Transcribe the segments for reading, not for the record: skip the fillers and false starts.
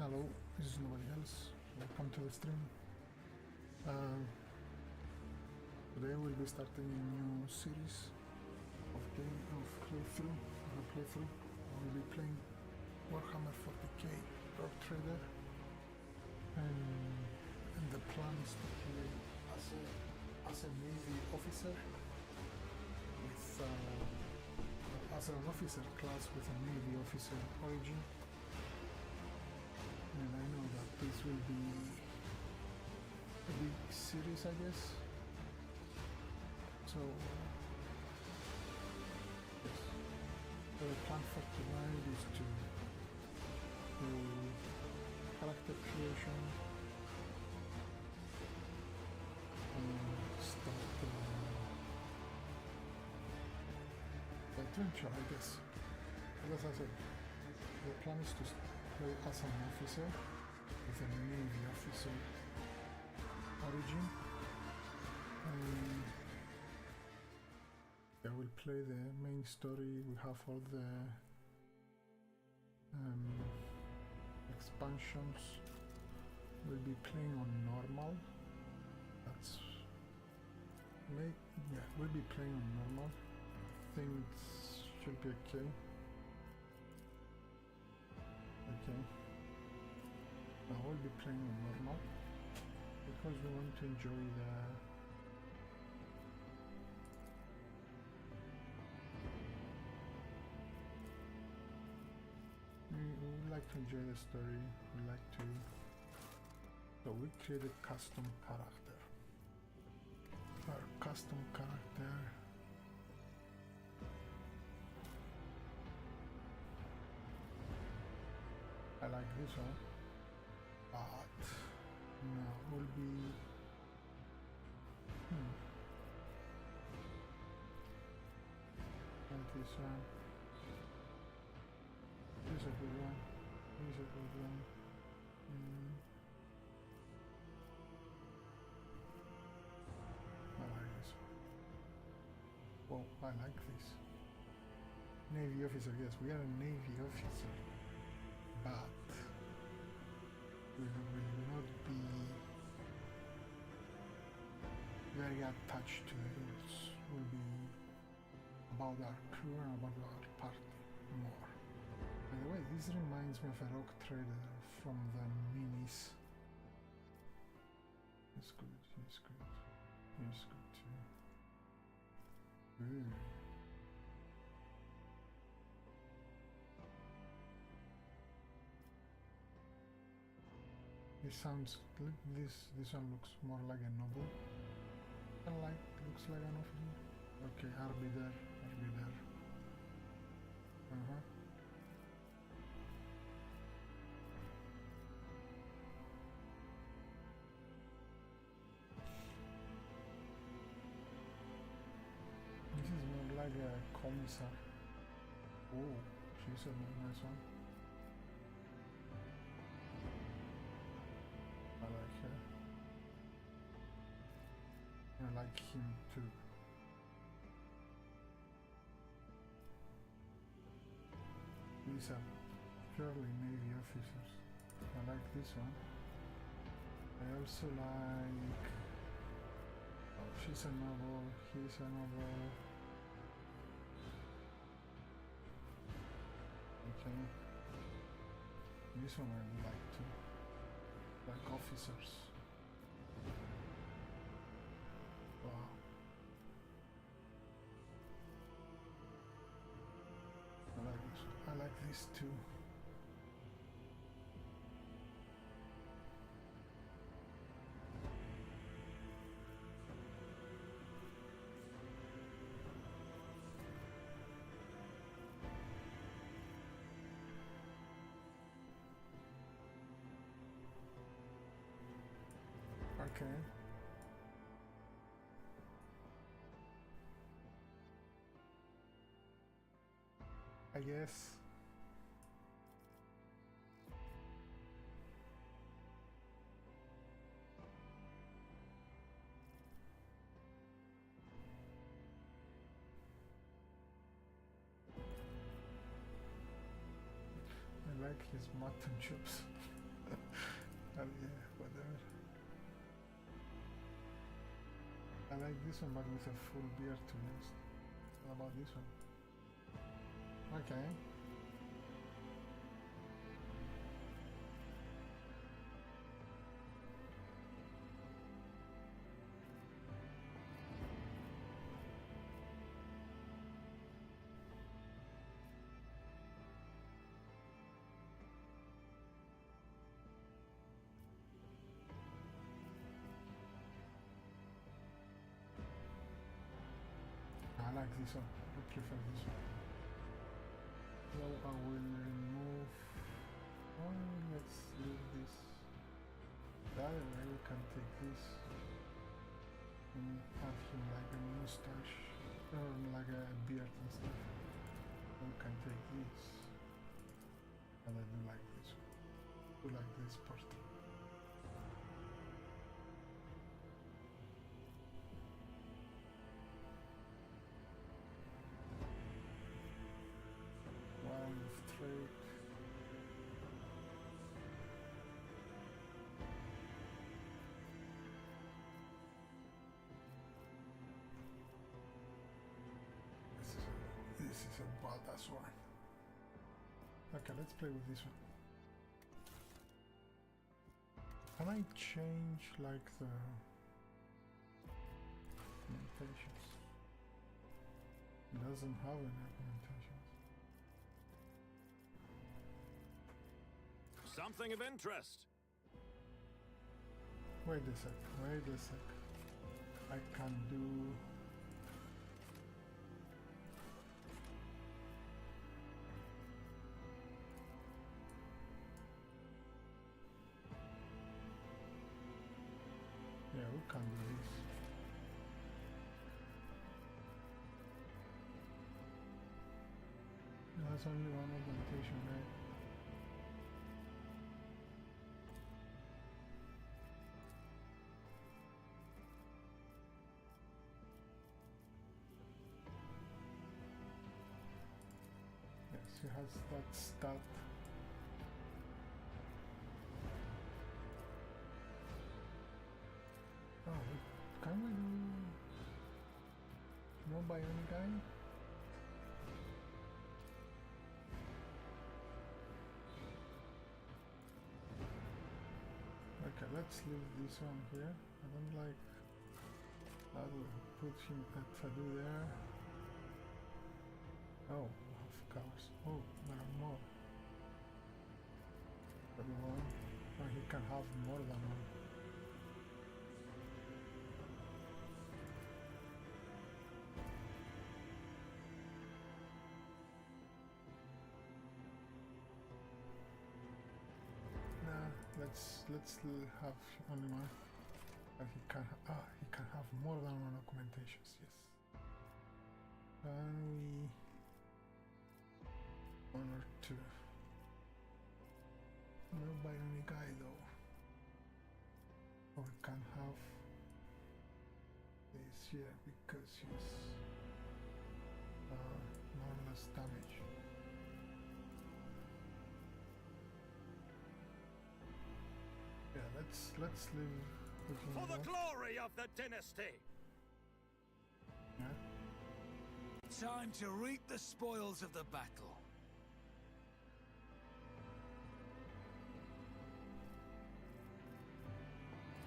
Hello, this is nobody else. Welcome to the stream. Today we'll be starting a new series of playthrough. We'll be playing Warhammer 40k Rogue Trader, and the plan is to play as a Navy officer with as an officer class with a Navy officer origin. And I know that this will be a big series, I guess. So, yes. The plan for tonight is to do character creation and start the adventure, I guess. As I said, the plan is to play as an officer with a Navy officer origin, and I will play the main story. We have all the expansions. We'll be playing on normal. We'll be playing on normal. I think it should be okay. Okay, now we'll be playing on normal because we want to enjoy we would like to enjoy the story. We like to, so we create a custom character. Our custom character. I like this one, but no, will be like this one. This is a good one. This is a good one. I like this one. Well, I like this. Navy officer. Yes, we are a Navy officer. But we will not be very attached to the rules. We'll be about our crew and about our party more. By the way, this reminds me of a rogue trader from the minis. It's good, it's good. It's good too. Ooh. This sounds, this one looks more like a novel. Looks like an officer. Okay, arbiter. This is more like a commissar. Oh, she's a nice one. I like her. I like him too. These are purely Navy officers. I like this one. I also like... Oh, she's a noble, he's a noble. Okay. This one I would like too. Like officers. Wow. I like this too. Okay. I guess. I like his mutton chops. Yeah, whatever. I like this one, but with a full beard to use. What about this one? Okay. I like this one. I prefer this one. So I will remove. Oh, let's leave this. The other way we can take this and have him like a mustache or like a beard and stuff. We can take this and I do like this one. Do like this part. Straight. This is a badass one. Okay, let's play with this one. Can I change like the augmentations? It doesn't have any augmentations. Something of interest. Wait a sec. I can do. Yeah, we can do this. That's only one augmentation, right? He has that stat. Oh, can we do no bionic guy? Okay, let's leave this one here. I don't like. I'll put him at Fadu there. Oh. Cars. Oh, there are more. Everyone. Oh, he can have more than one. Nah, let's have only one. But he can have more than one augmentations. Yes. Can we? One or two. No bionic guy though. Or we can have this here because he's more or less damage. Yeah, let's leave for the glory of the dynasty. Yeah. Time to reap the spoils of the battle.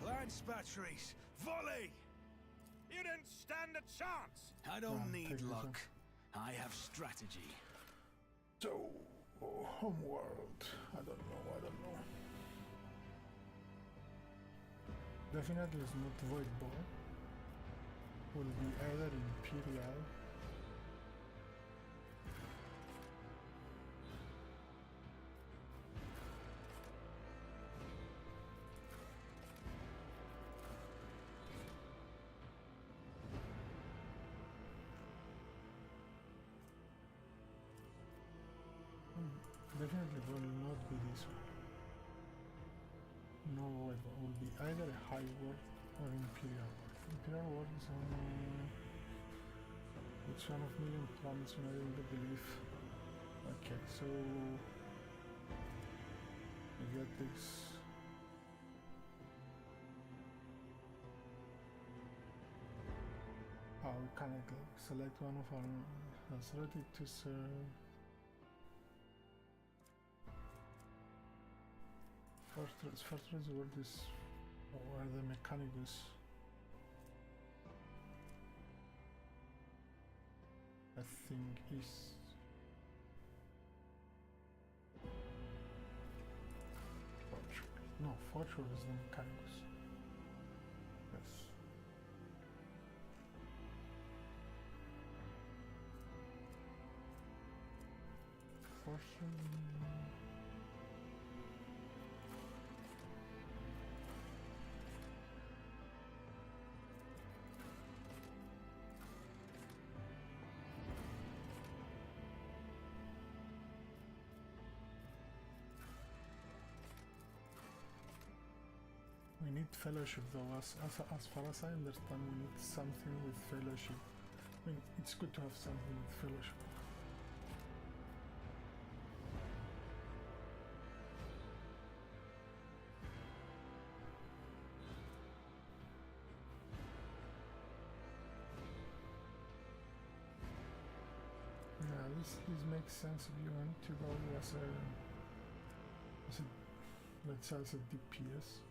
Lance batteries, volley! You didn't stand a chance! I don't need luck. I have strategy. So, homeworld. I don't know. Definitely is not void ball. Will be either Imperial . Definitely will not be this one. No way, it will be either a high word or Imperial word. Imperial word is on which one of million planets when I don't believe. Okay, so get this. We can select one of our that's ready to serve. Fortress where this where the mechanicus. I think is Fortress. No, Fortress is the mechanicus. Yes. Fortress. We need fellowship though, as far as I understand, we need something with fellowship. I mean, it's good to have something with fellowship. Yeah, this makes sense if you want to go as a let's say as a DPS.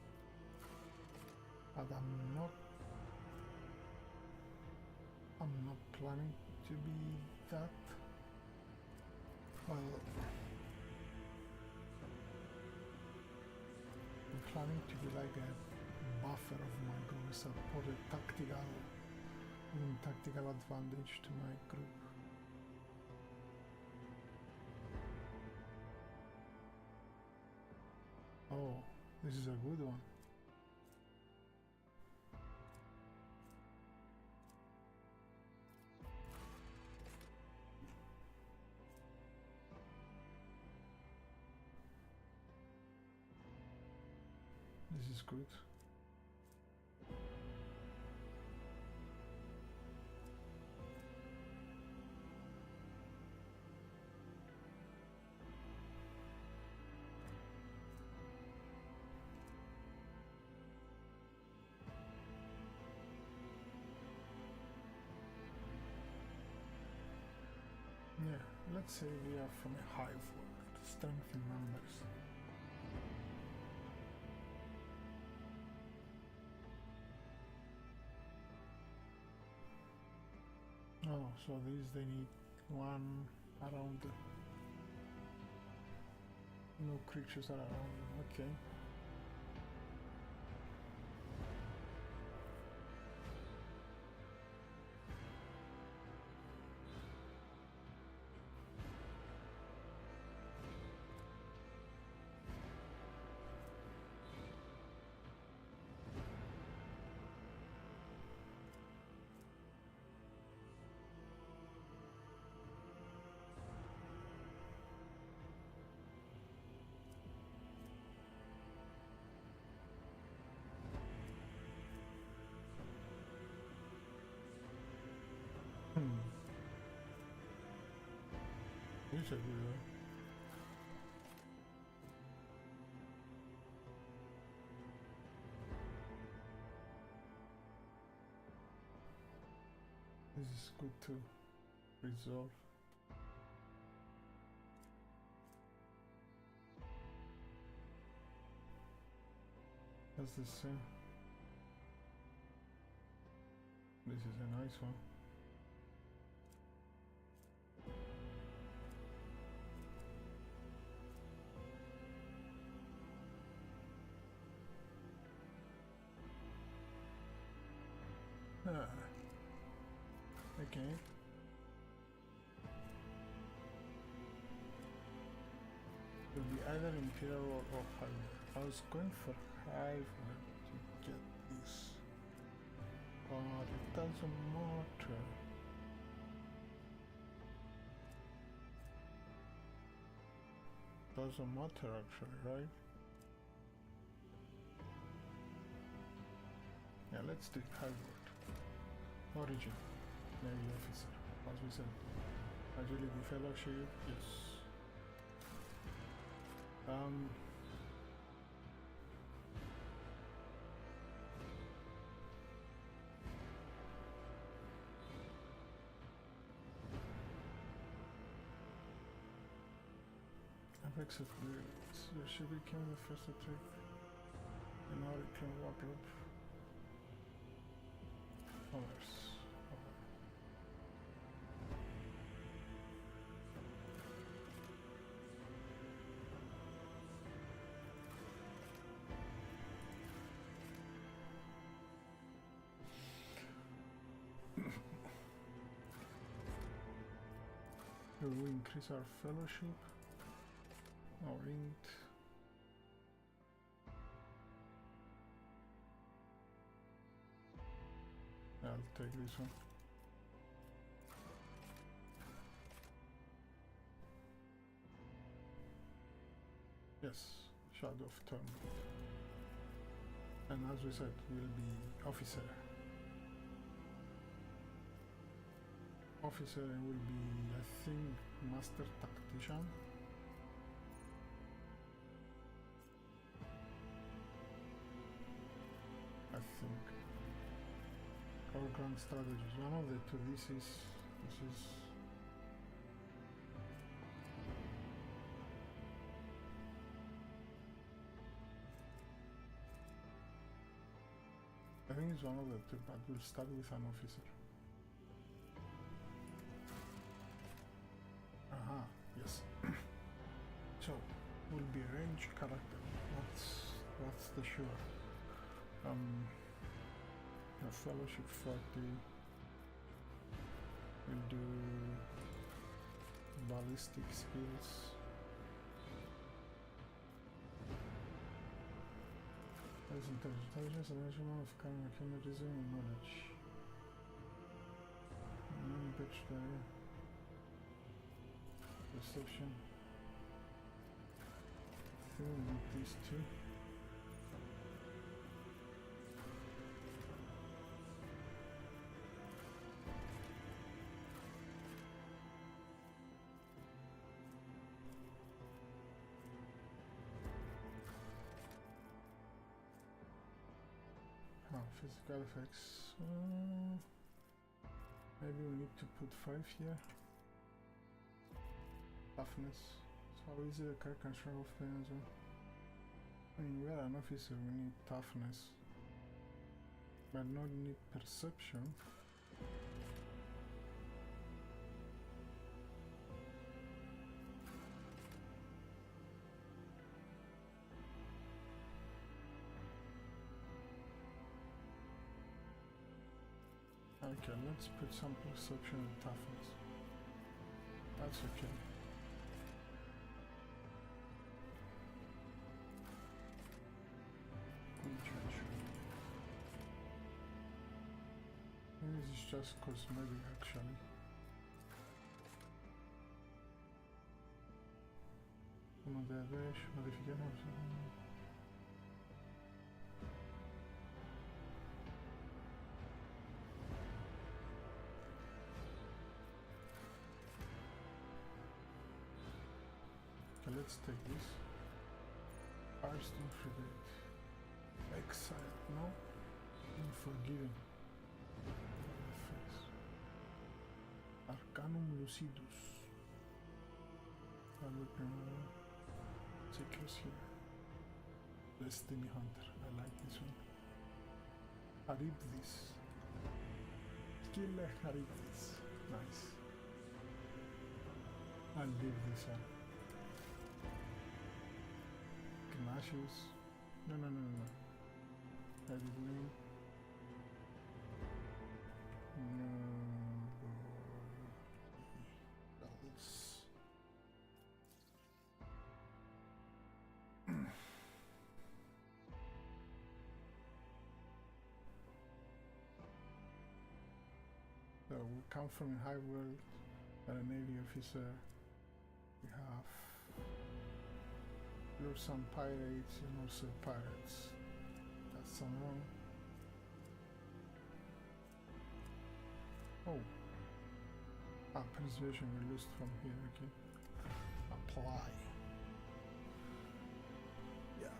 But I'm not planning to be that. Well, I'm planning to be like a buffer of my group, support a tactical advantage to my group. Oh, this is a good one. This is good. Yeah, let's say we are from a hive world, strength in numbers. Oh, so these they need one around them. No creatures are around them, okay. You should do that. This is good to resolve. That's the same. This is a nice one. Okay. It will be either Imperial or Hive. I was going for Hive to get this, but it doesn't matter. Doesn't matter actually, right? Yeah, let's do Hive. Origin, Navy officer, as we said. Agility fellowship, yes. Effects of lyrics. Your ship became the first attack. And now it can wardrobe. Others. We increase our fellowship, our int. I'll take this one. Yes, Shadow of Torment. And as we said, will be officer. Officer will be, I think, master tactician. I think. Or grand strategist. One of the two. This is. I think it's one of the two, but we'll start with an officer. Yes. So, will be range character. What's the sure? A fellowship 40. We'll do ballistic skills. As intelligence, a measurement of current mechanism and knowledge. Pitch there. Perception. I think we need these two. Physical effects. Maybe we need to put 5 here. Toughness. So how easy the car can shrug off pain as well. I mean, we are an officer, we need toughness. But not need perception. Okay, let's put some perception and toughness. That's okay. This is just cosmetic actually. Okay, let's take this. Arston Frigate. Exile, no? Unforgiven. Arcanum Lucidus. Checkers here. Destiny Hunter. I like this one. Charybdis. Killer Charybdis. Nice. I'll leave this one. Ignatius. No. Edit name. No. So we come from a high world, a Navy officer. We have some pirates and also pirates. That's some wrong. Oh. Persuasion we lost from here, okay. Apply. Yeah.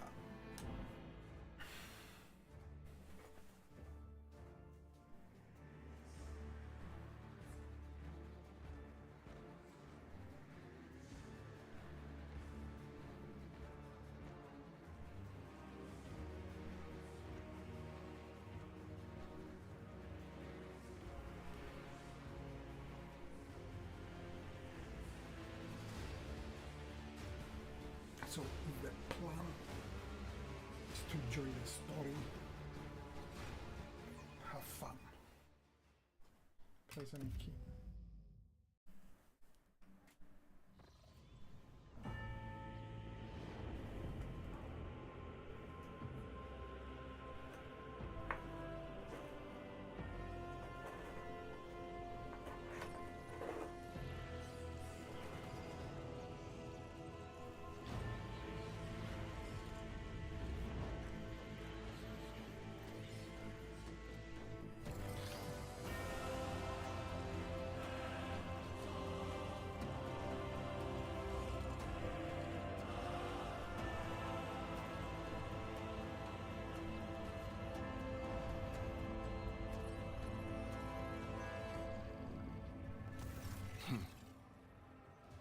So if the plan is to enjoy the story, have fun. Place any key.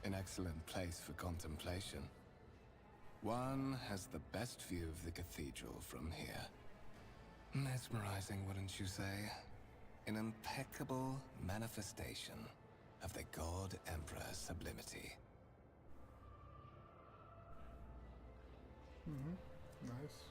An excellent place for contemplation. One has the best view of the cathedral from here. Mesmerizing, wouldn't you say? An impeccable manifestation of the God Emperor's sublimity. Nice.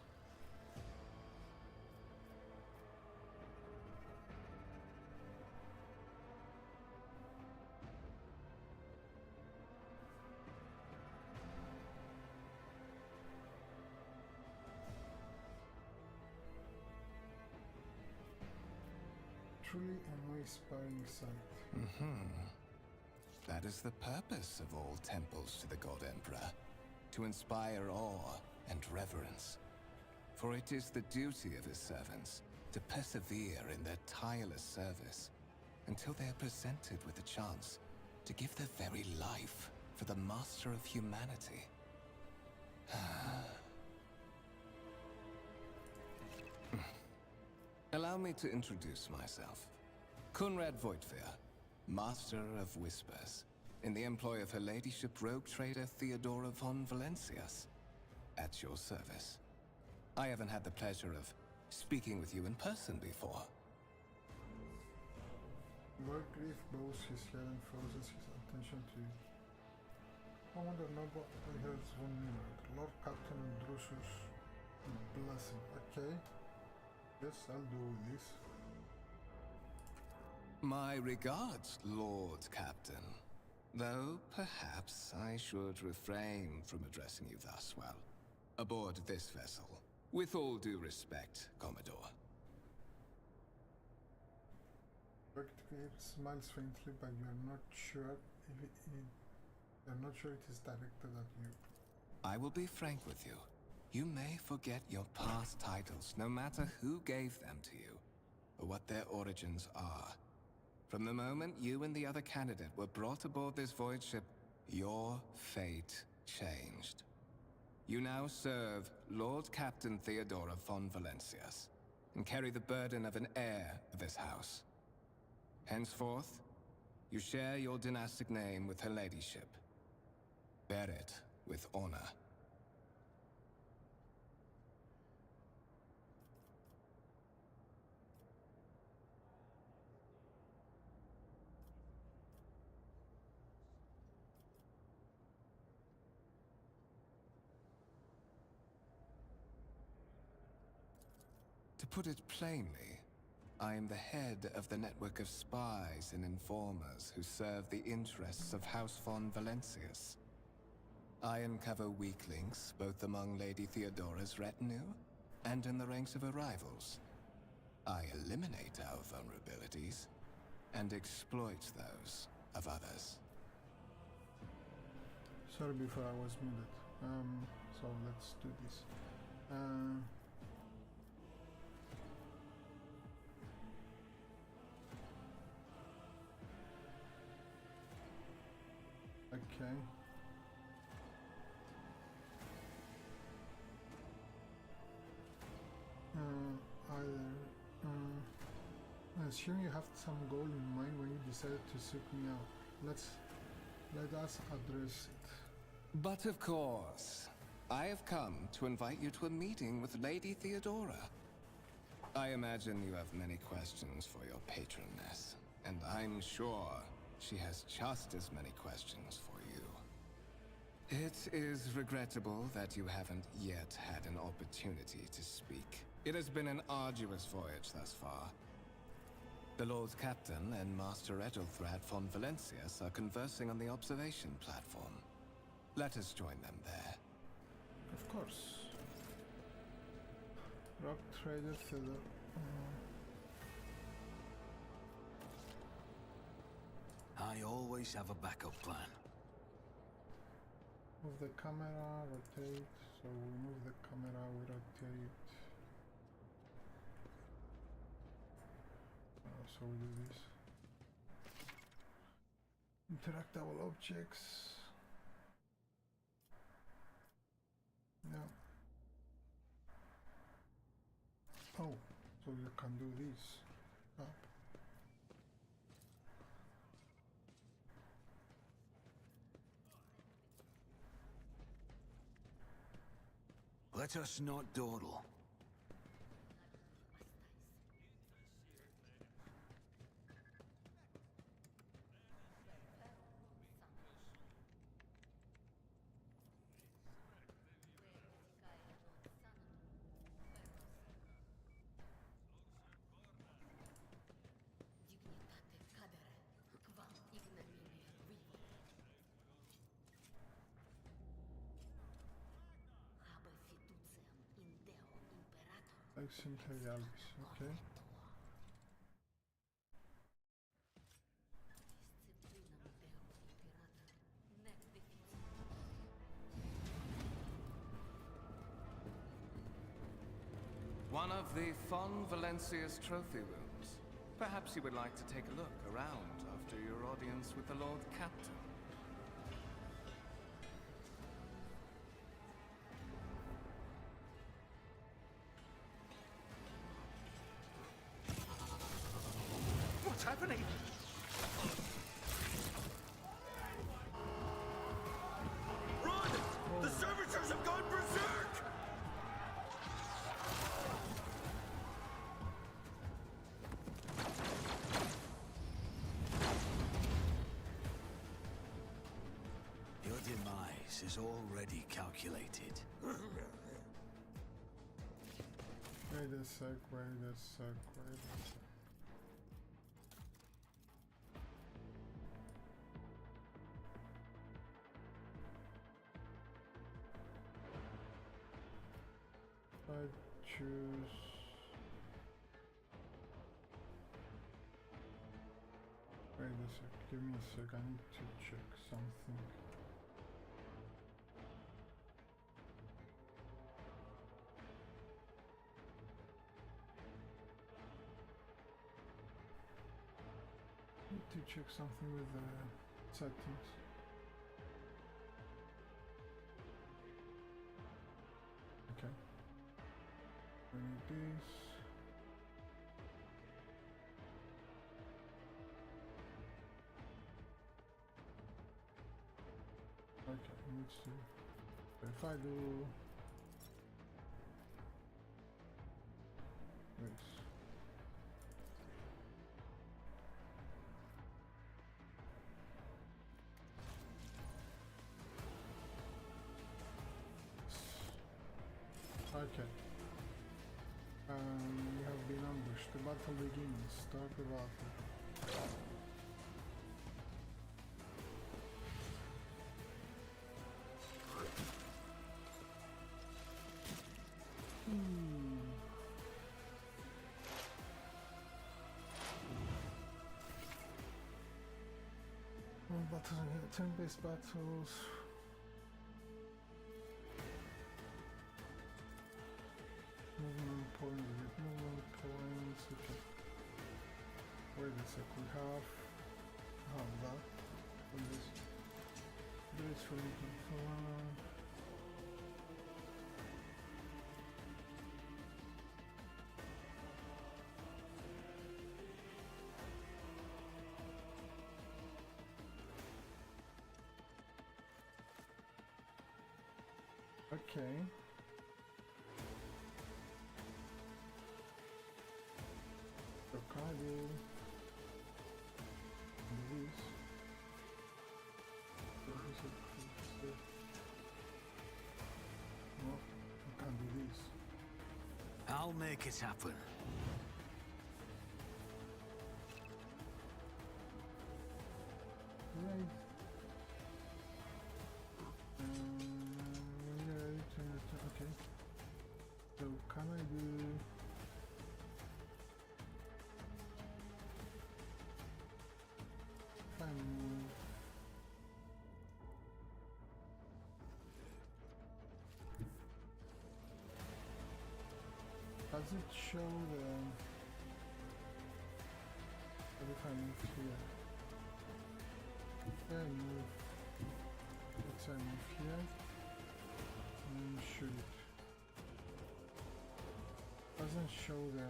Truly an inspiring sight. That is the purpose of all temples to the God Emperor, to inspire awe and reverence. For it is the duty of his servants to persevere in their tireless service until they are presented with the chance to give their very life for the master of humanity. Allow me to introduce myself. Conrad Voigtveer, Master of Whispers, in the employ of Her Ladyship Rogue Trader Theodora von Valencias. At your service. I haven't had the pleasure of speaking with you in person before. Wargreave bows his head and focuses his attention to you. I wonder not what I heard von Nuremberg. Lord Captain Drusus. Bless him. Okay. Yes, I'll do this. My regards, Lord Captain. Though perhaps I should refrain from addressing you thus while aboard this vessel. With all due respect, Commodore. Wargreave smiles faintly, but you're not sure if you're not sure it is directed at you. I will be frank with you. You may forget your past titles, no matter who gave them to you, or what their origins are. From the moment you and the other candidate were brought aboard this void ship, your fate changed. You now serve Lord Captain Theodora von Valencias, and carry the burden of an heir of this house. Henceforth, you share your dynastic name with Her Ladyship. Bear it with honor. To put it plainly, I am the head of the network of spies and informers who serve the interests of House von Valencias. I uncover weak links both among Lady Theodora's retinue and in the ranks of her rivals. I eliminate our vulnerabilities and exploit those of others. Sorry before I was muted. So let's do this. Okay. I assume you have some goal in mind when you decided to seek me out. Let us address it. But of course, I have come to invite you to a meeting with Lady Theodora. I imagine you have many questions for your patroness, and I'm sure she has just as many questions for you. It is regrettable that you haven't yet had an opportunity to speak. It has been an arduous voyage thus far. The Lord Captain and Master Ethelthrad von Valencius are conversing on the observation platform. Let us join them there. Of course. Rock Trader Theodore. I always have a backup plan. Move the camera, rotate. So we move the camera, we rotate. So we do this. Interactable objects. Yeah. Oh, so you can do this. Up. Let us not dawdle. Imperialis, okay. One of the Von Valencius trophy rooms. Perhaps you would like to take a look around after your audience with the Lord Captain. What's happening? Run! The servitors have gone berserk! Your demise is already calculated. Wait a sec, wait a sec, wait a sec. I choose... Wait a sec, give me a sec, I need to check something. Need to check something with the settings. Okay. We need this. Okay, needs to. If I do this. Okay. You have been ambushed. The battle begins. Start the battle. Turn-based battles. Movement points, we get movement points, okay. Wait a sec, we have that. And this for confirm. Okay. So can I do this? So this is I'll make it happen. Right. Okay. So can I do? If I move. Does it show the? What if I move here? If I move, let's say I move here and shoot it. Doesn't show the.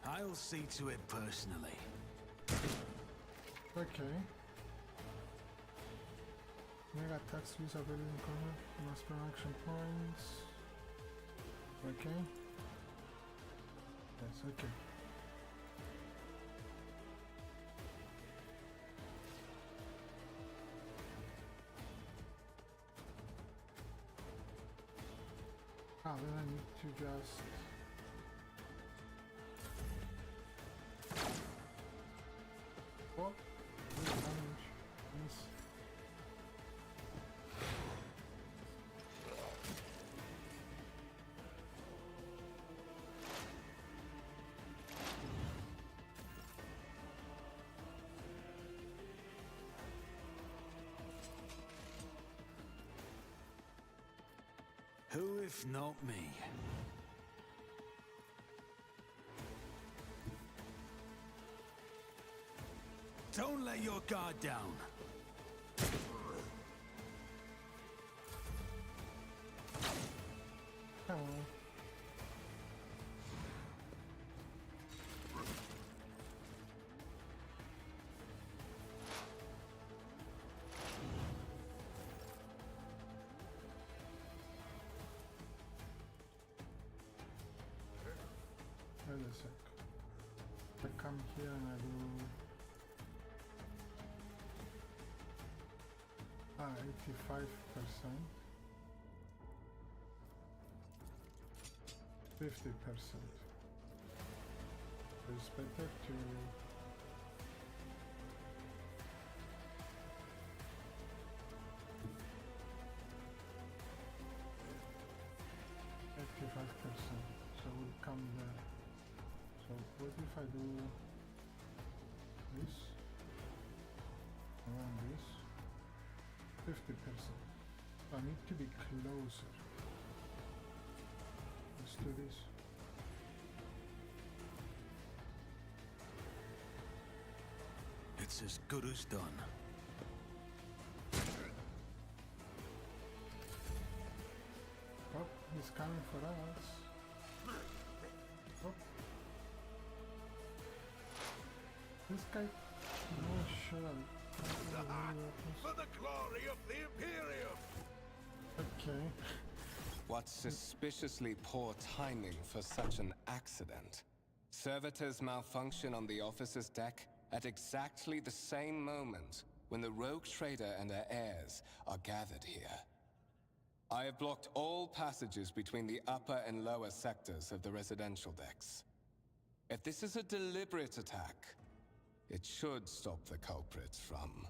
I'll see to it personally. Okay. Mega attacks use ability in combat. Must spend action points. Okay. Yes, okay. Ah, then I need to just. Oh, good damage. Yes. Who if not me? Don't let your guard down. Come on. Wait a sec. I come here and I do 85%. 50%. It's better to 85%. So we'll come there. So what if I do this? Around this? 50%. I need to be closer. Let's do this. It's as good as done. Oh, he's coming for us. Oh. This guy. No, shut up. For the glory of the Imperium! Okay. What suspiciously poor timing for such an accident. Servitors malfunction on the officer's deck at exactly the same moment when the rogue trader and her heirs are gathered here. I have blocked all passages between the upper and lower sectors of the residential decks. If this is a deliberate attack, it should stop the culprits from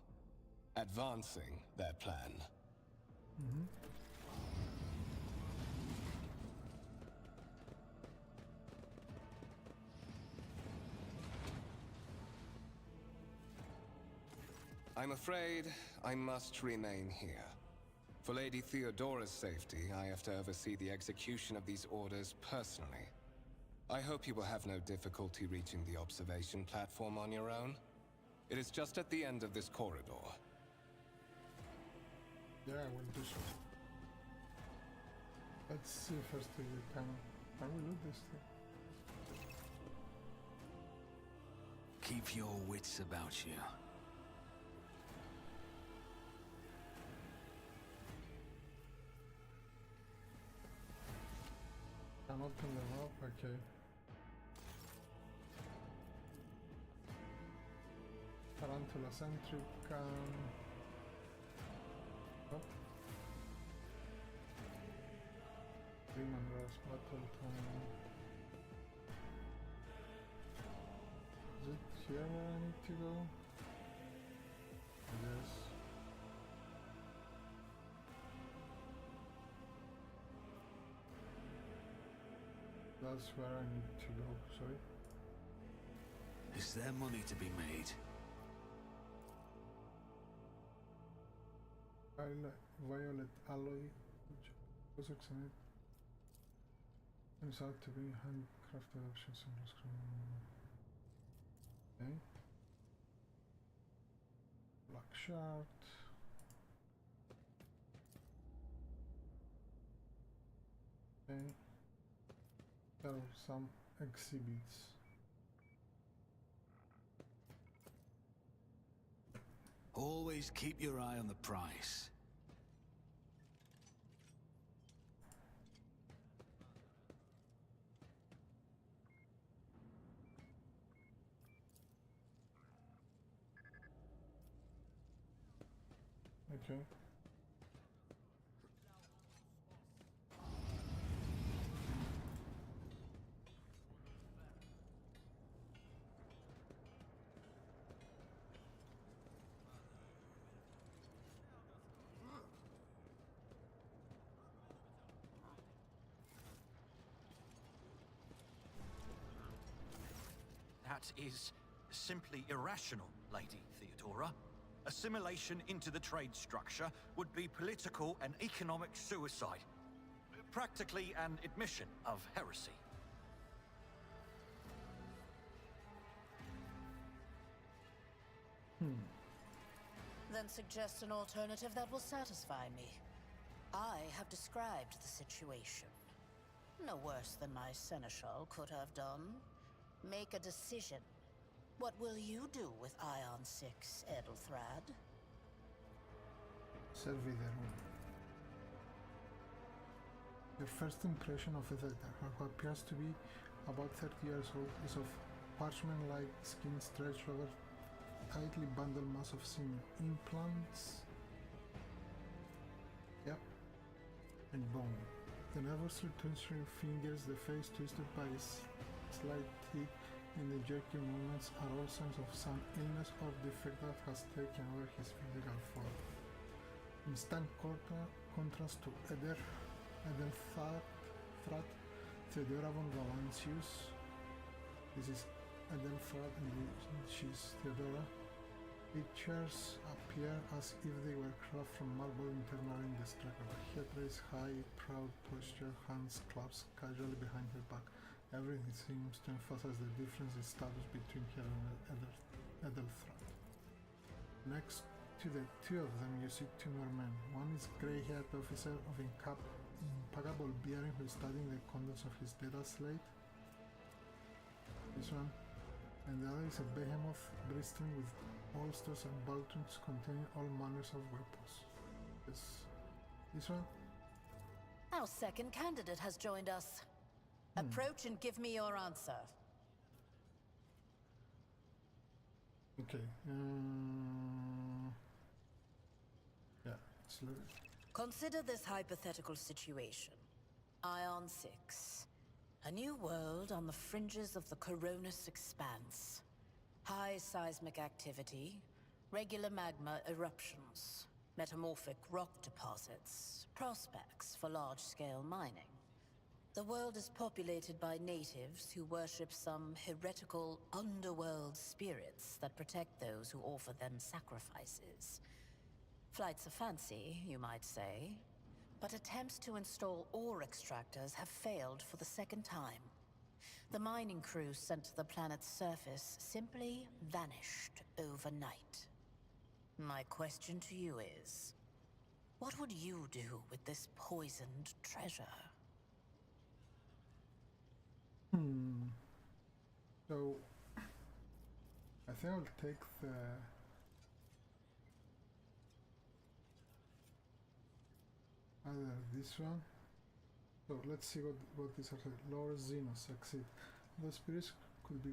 advancing their plan. Mm-hmm. I'm afraid I must remain here. For Lady Theodora's safety, I have to oversee the execution of these orders personally. I hope you will have no difficulty reaching the observation platform on your own. It is just at the end of this corridor. Yeah, I will do so. Let's see first if we can we loot this thing? Keep your wits about you. Can open them up, okay. Tarantula Centric can... Oh. Demon Rush Battle Time. Is it here where I need to go? Yes. That's where I need to go, sorry. Is there money to be made? Violet alloy, which was excellent. Turns out to be handcrafted options on the screen. Okay. Black shard. Okay. There are some exhibits. Always keep your eye on the price. Okay. That is simply irrational, Lady Theodora. Assimilation into the trade structure would be political and economic suicide. Practically an admission of heresy. Then suggest an alternative that will satisfy me. I have described the situation. No worse than my seneschal could have done. Make a decision. What will you do with Ion 6, Edelthrad? Serviderum. Your first impression of Ethelta, who appears to be about 30 years old, is of parchment-like skin stretched over tightly bundled mass of sinew, implants, yep, and bone. The nervously twitching fingers, the face twisted by a slight tick, and the jerky movements are all signs of some illness or defect that has taken over his physical form. In stark contrast to Edelthrad, Theodora von Valancius. This is Edelthrad and she's Theodora. Pictures appear as if they were carved from marble, internally indestructible. Head raised high, proud posture, hands clasped casually behind her back. Everything seems to emphasize the difference in status between her and Edelthrad. Next to the two of them, you see two more men. One is grey-haired officer of impeccable bearing who is studying the contents of his data slate. This one. And the other is a behemoth bristling with bolsters and baldricks containing all manners of weapons. This one? Our second candidate has joined us. Approach and give me your answer. Okay. Yeah, let's look. Consider this hypothetical situation. Ion 6. A new world on the fringes of the Koronus Expanse. High seismic activity, regular magma eruptions, metamorphic rock deposits, prospects for large-scale mining. The world is populated by natives who worship some heretical underworld spirits that protect those who offer them sacrifices. Flights of fancy, you might say, but attempts to install ore extractors have failed for the second time. The mining crews sent to the planet's surface simply vanished overnight. My question to you is, what would you do with this poisoned treasure? So, I think I'll take the... either this one. So let's see what these are. Lower xenos succeed. Those spirits could be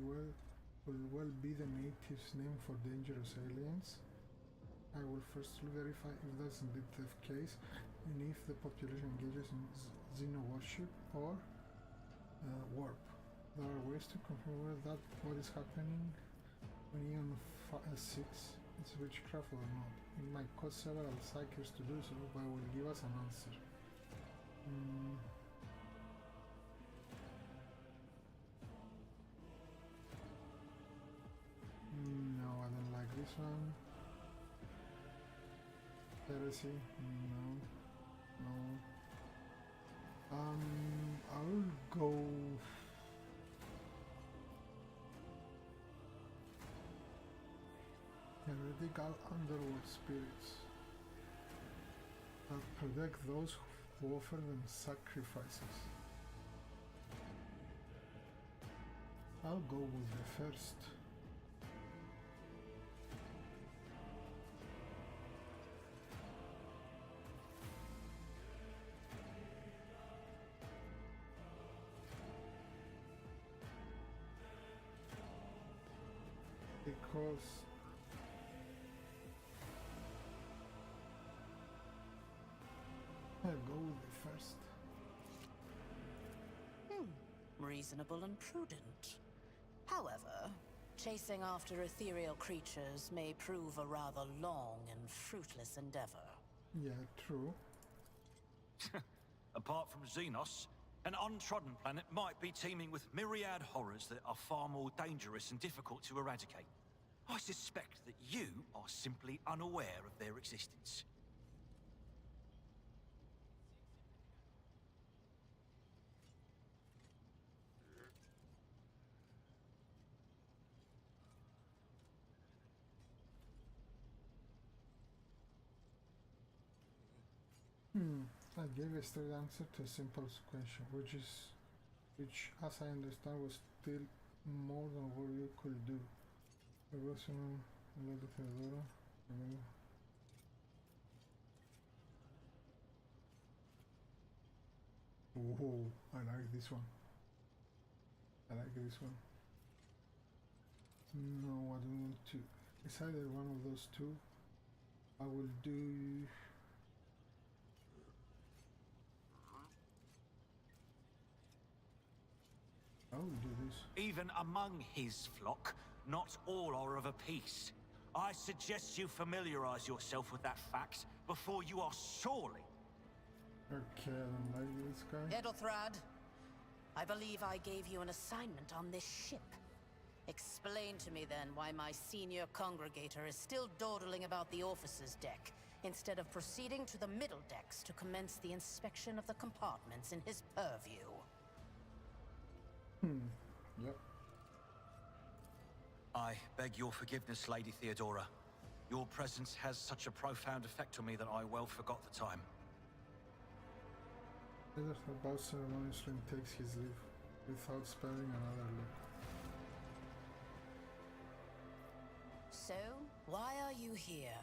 could well be the natives' name for dangerous aliens. I will first verify if that's indeed the case, and if the population engages in xeno worship or warp. There are ways to confirm whether that what is happening when Eon 6 is witchcraft or not. It might cost several cycles to do so, but it will give us an answer. No, I don't like this one. Heresy? No. I'll go... heretical underworld spirits that protect those who offer them sacrifices. I'll go with the first. Because I'll go with the first. Reasonable and prudent. However, chasing after ethereal creatures may prove a rather long and fruitless endeavor. Yeah, true. Apart from Xenos, an untrodden planet might be teeming with myriad horrors that are far more dangerous and difficult to eradicate. I suspect that you are simply unaware of their existence. I gave a straight answer to a simple question, which, as I understand, was still more than what you could do. Oh, I like this one. I like this one. No, I don't want to. It's either one of those two. I will do... I will do this. Even among his flock, not all are of a piece. I suggest you familiarize yourself with that fact before you are sorely... Okay, I don't like this guy. Edelthrad, I believe I gave you an assignment on this ship. Explain to me then why my senior congregator is still dawdling about the officers' deck, instead of proceeding to the middle decks to commence the inspection of the compartments in his purview. Yep. I beg your forgiveness, Lady Theodora. Your presence has such a profound effect on me that I well forgot the time. About ceremoniously takes his leave, without sparing another look. So, why are you here?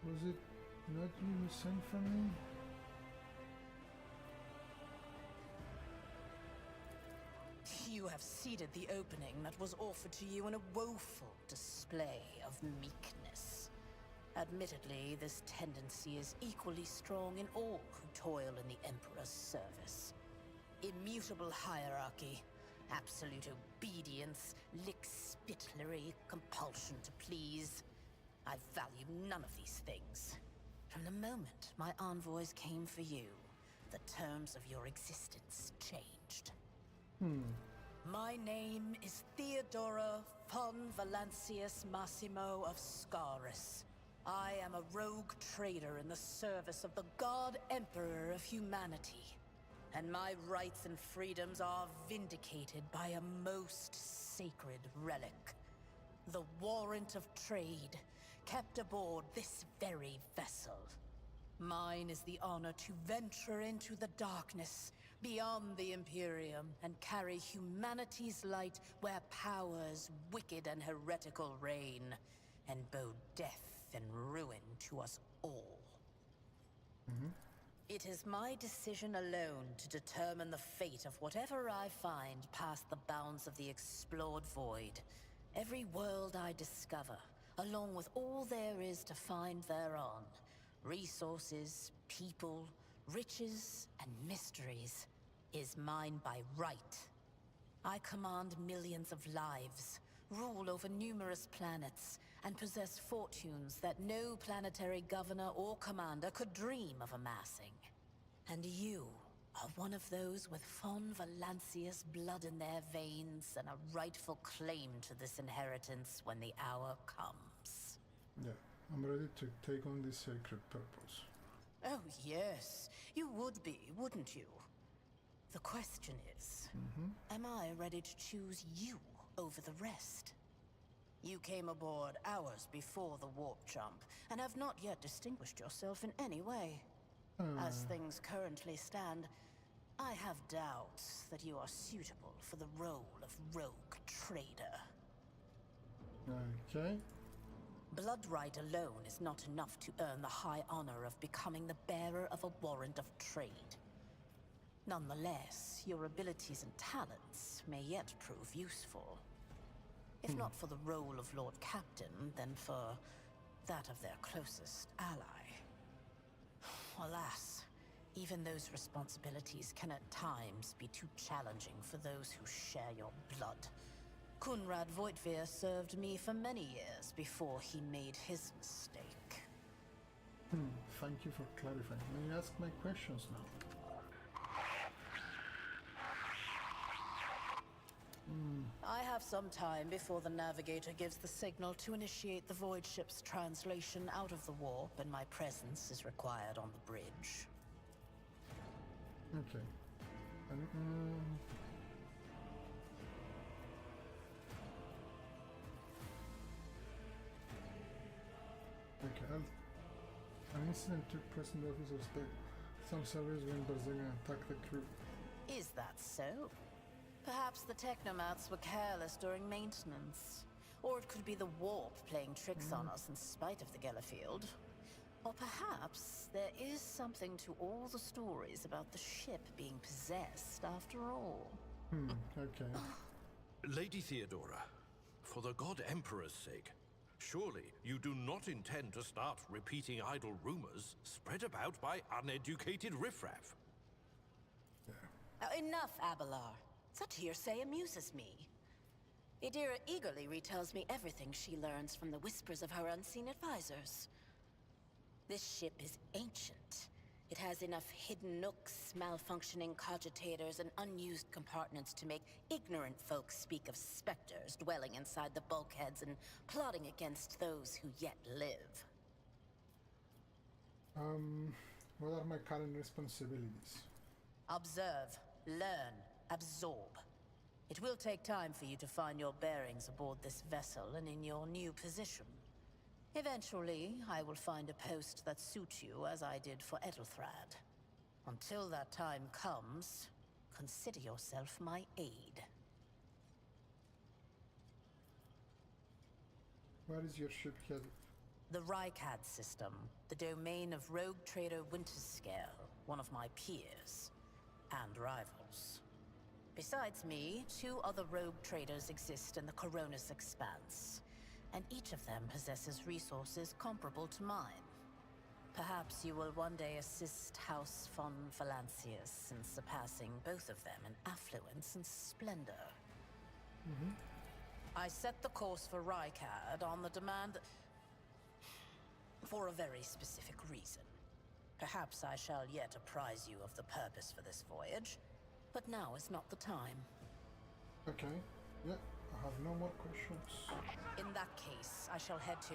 Was it not you who sent for me? You have ceded the opening that was offered to you in a woeful display of meekness. Admittedly, this tendency is equally strong in all who toil in the Emperor's service. Immutable hierarchy, absolute obedience, lickspittlery, compulsion to please. I value none of these things. From the moment my envoys came for you, the terms of your existence changed. My name is Theodora von Valancius Massimo of Scaris. I am a rogue trader in the service of the God Emperor of humanity. And my rights and freedoms are vindicated by a most sacred relic. The warrant of trade, kept aboard this very vessel. Mine is the honor to venture into the darkness, beyond the Imperium, and carry humanity's light where powers wicked and heretical reign, and bow death and ruin to us all. It is my decision alone to determine the fate of whatever I find past the bounds of the explored void. Every world I discover, along with all there is to find thereon. Resources, people, riches, and mysteries, is mine by right. I command millions of lives, rule over numerous planets, and possess fortunes that no planetary governor or commander could dream of amassing. And you are one of those with Fon Valancius blood in their veins and a rightful claim to this inheritance when the hour comes. Yeah, I'm ready to take on this sacred purpose. Oh yes, you would be, wouldn't you? The question is, am I ready to choose you over the rest? You came aboard hours before the warp jump, and have not yet distinguished yourself in any way. As things currently stand, I have doubts that you are suitable for the role of rogue trader. Okay. Bloodright alone is not enough to earn the high honor of becoming the bearer of a warrant of trade. Nonetheless, your abilities and talents may yet prove useful. If not for the role of Lord Captain, then for that of their closest ally. Alas, even those responsibilities can at times be too challenging for those who share your blood. Kunrad Voitvir served me for many years before he made his mistake. Thank you for clarifying. May I ask my questions now? I have some time before the navigator gives the signal to initiate the void ship's translation out of the warp, and my presence is required on the bridge. Okay. And, okay, an incident took place in the office of state. Some servers went berserk and attacked the crew. Is that so? Perhaps the technomats were careless during maintenance. Or it could be the warp playing tricks on us in spite of the Gellerfield. Or perhaps there is something to all the stories about the ship being possessed after all. Okay. Lady Theodora, for the God Emperor's sake, surely you do not intend to start repeating idle rumors spread about by uneducated riffraff. Enough, Abelard. Such hearsay amuses me. Idira eagerly retells me everything she learns from the whispers of her unseen advisors. This ship is ancient. It has enough hidden nooks, malfunctioning cogitators, and unused compartments to make ignorant folks speak of specters dwelling inside the bulkheads and plotting against those who yet live. What are my current responsibilities? Observe, learn, absorb. It will take time for you to find your bearings aboard this vessel and in your new position. Eventually, I will find a post that suits you as I did for Edelthrad. Until that time comes, consider yourself my aide. Where is your ship headed? The Rykad system, the domain of rogue trader Winterscale, one of my peers, and rivals. Besides me, 2 other rogue traders exist in the Koronus Expanse, and each of them possesses resources comparable to mine. Perhaps you will one day assist House Fon Valancius in surpassing both of them in affluence and splendor. I set the course for Rykad on the demand for a very specific reason. Perhaps I shall yet apprise you of the purpose for this voyage, but now is not the time. Okay. Yeah, I have no more questions. In that case, I shall head to...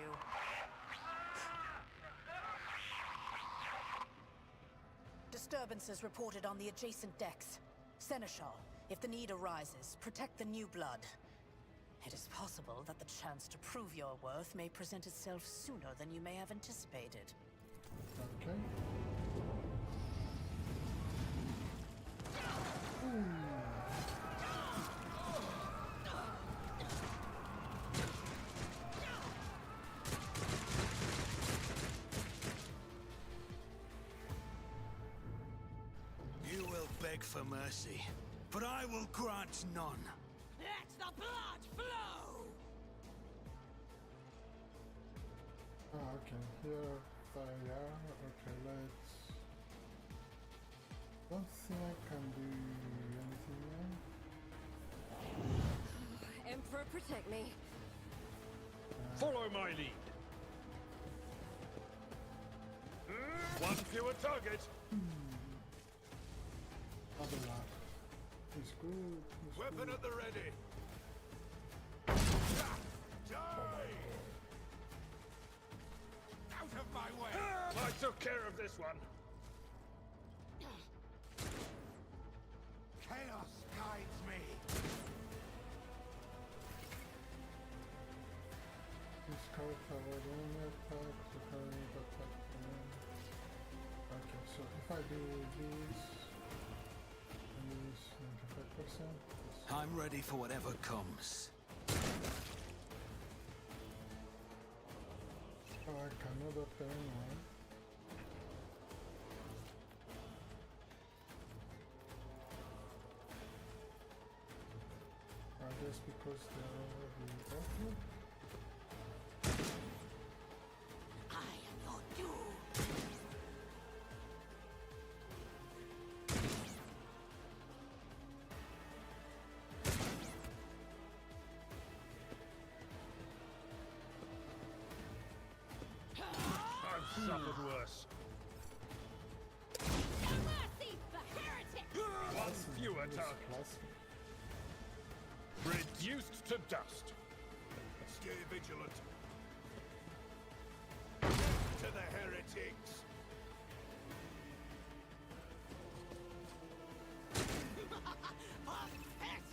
Disturbances reported on the adjacent decks. Seneschal, if the need arises, protect the new blood. It is possible that the chance to prove your worth may present itself sooner than you may have anticipated. Okay. beg for mercy, but I will grant none. Let the blood flow! Okay, here they are. Okay, let's... Don't think I can do anything now. Emperor, protect me. Follow my lead. One fewer target. Other lap. He's good. He's Weapon good. at the ready. Die! Out of my way! I took care of this one. Chaos guides me. This card power one attack, so current attack. Okay, so if I do this, and this 95%. I'm ready for whatever comes. Oh, I cannot open one. I guess because they're already open. I am your doom. I've suffered worse. No mercy for heretic! One fewer This target. plus Reduced to dust. Stay vigilant. To the heretics. Pathetic!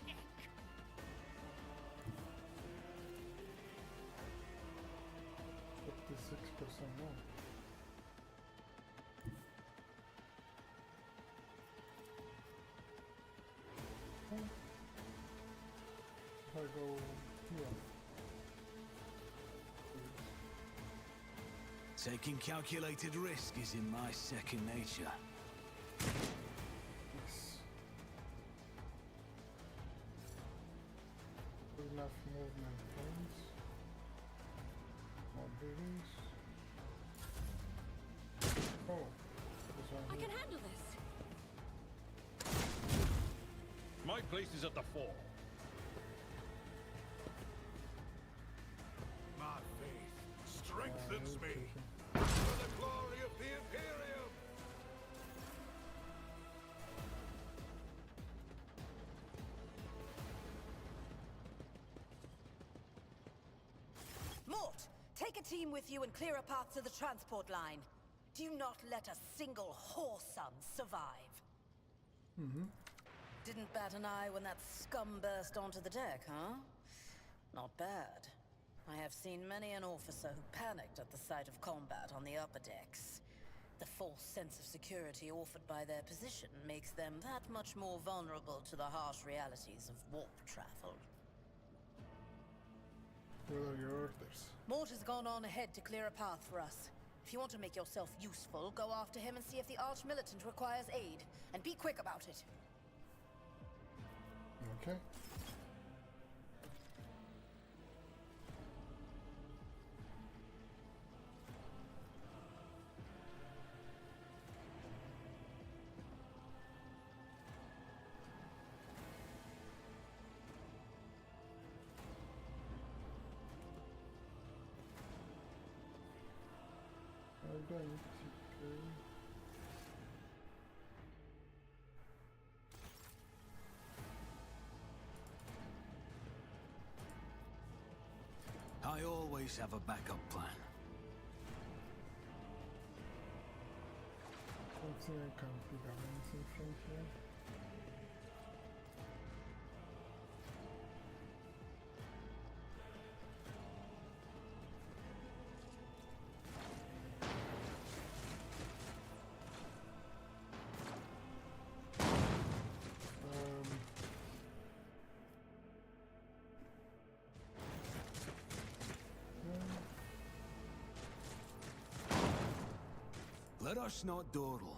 56% more. Okay. If I go here. Taking calculated risk is in my second nature. Yes. Enough movement points. More duties. Oh, this one I here. can handle this. My place is at the fore. My faith strengthens me for the glory of the Imperium. Mort, take a team with you and clear a path to the transport line. Do not let a single whoreson survive. Didn't bat an eye when that scum burst onto the deck, huh? Not bad. I have seen many an officer who panicked at the sight of combat on the upper decks. The false sense of security offered by their position makes them that much more vulnerable to the harsh realities of warp travel. What are your orders? Mort has gone on ahead to clear a path for us. If you want to make yourself useful, go after him and see if the Arch-Militant requires aid. And be quick about it. Okay. Identity. I always have a backup plan. Don't think I can pick up anything from here. Let us not dawdle.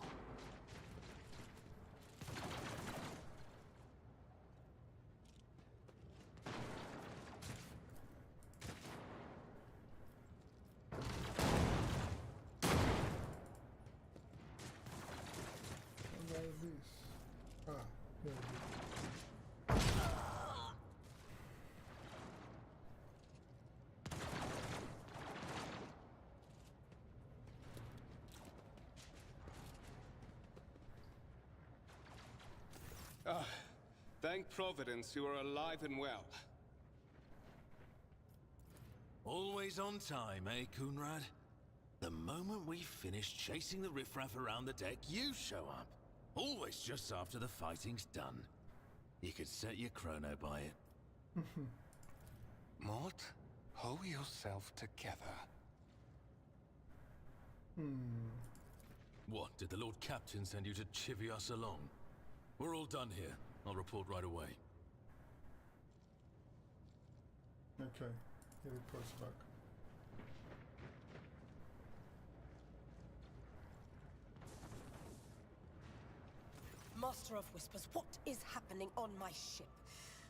is this? Ah, there it is. Ah, thank Providence you are alive and well. Always on time, eh, Kunrad? The moment we finish chasing the riffraff around the deck, you show up. Always just after the fighting's done. You could set your chrono by it. Mort, hold yourself together. What, did the Lord Captain send you to chivvy us along? We're all done here. I'll report right away. Okay, he reports back. Master of Whispers, what is happening on my ship?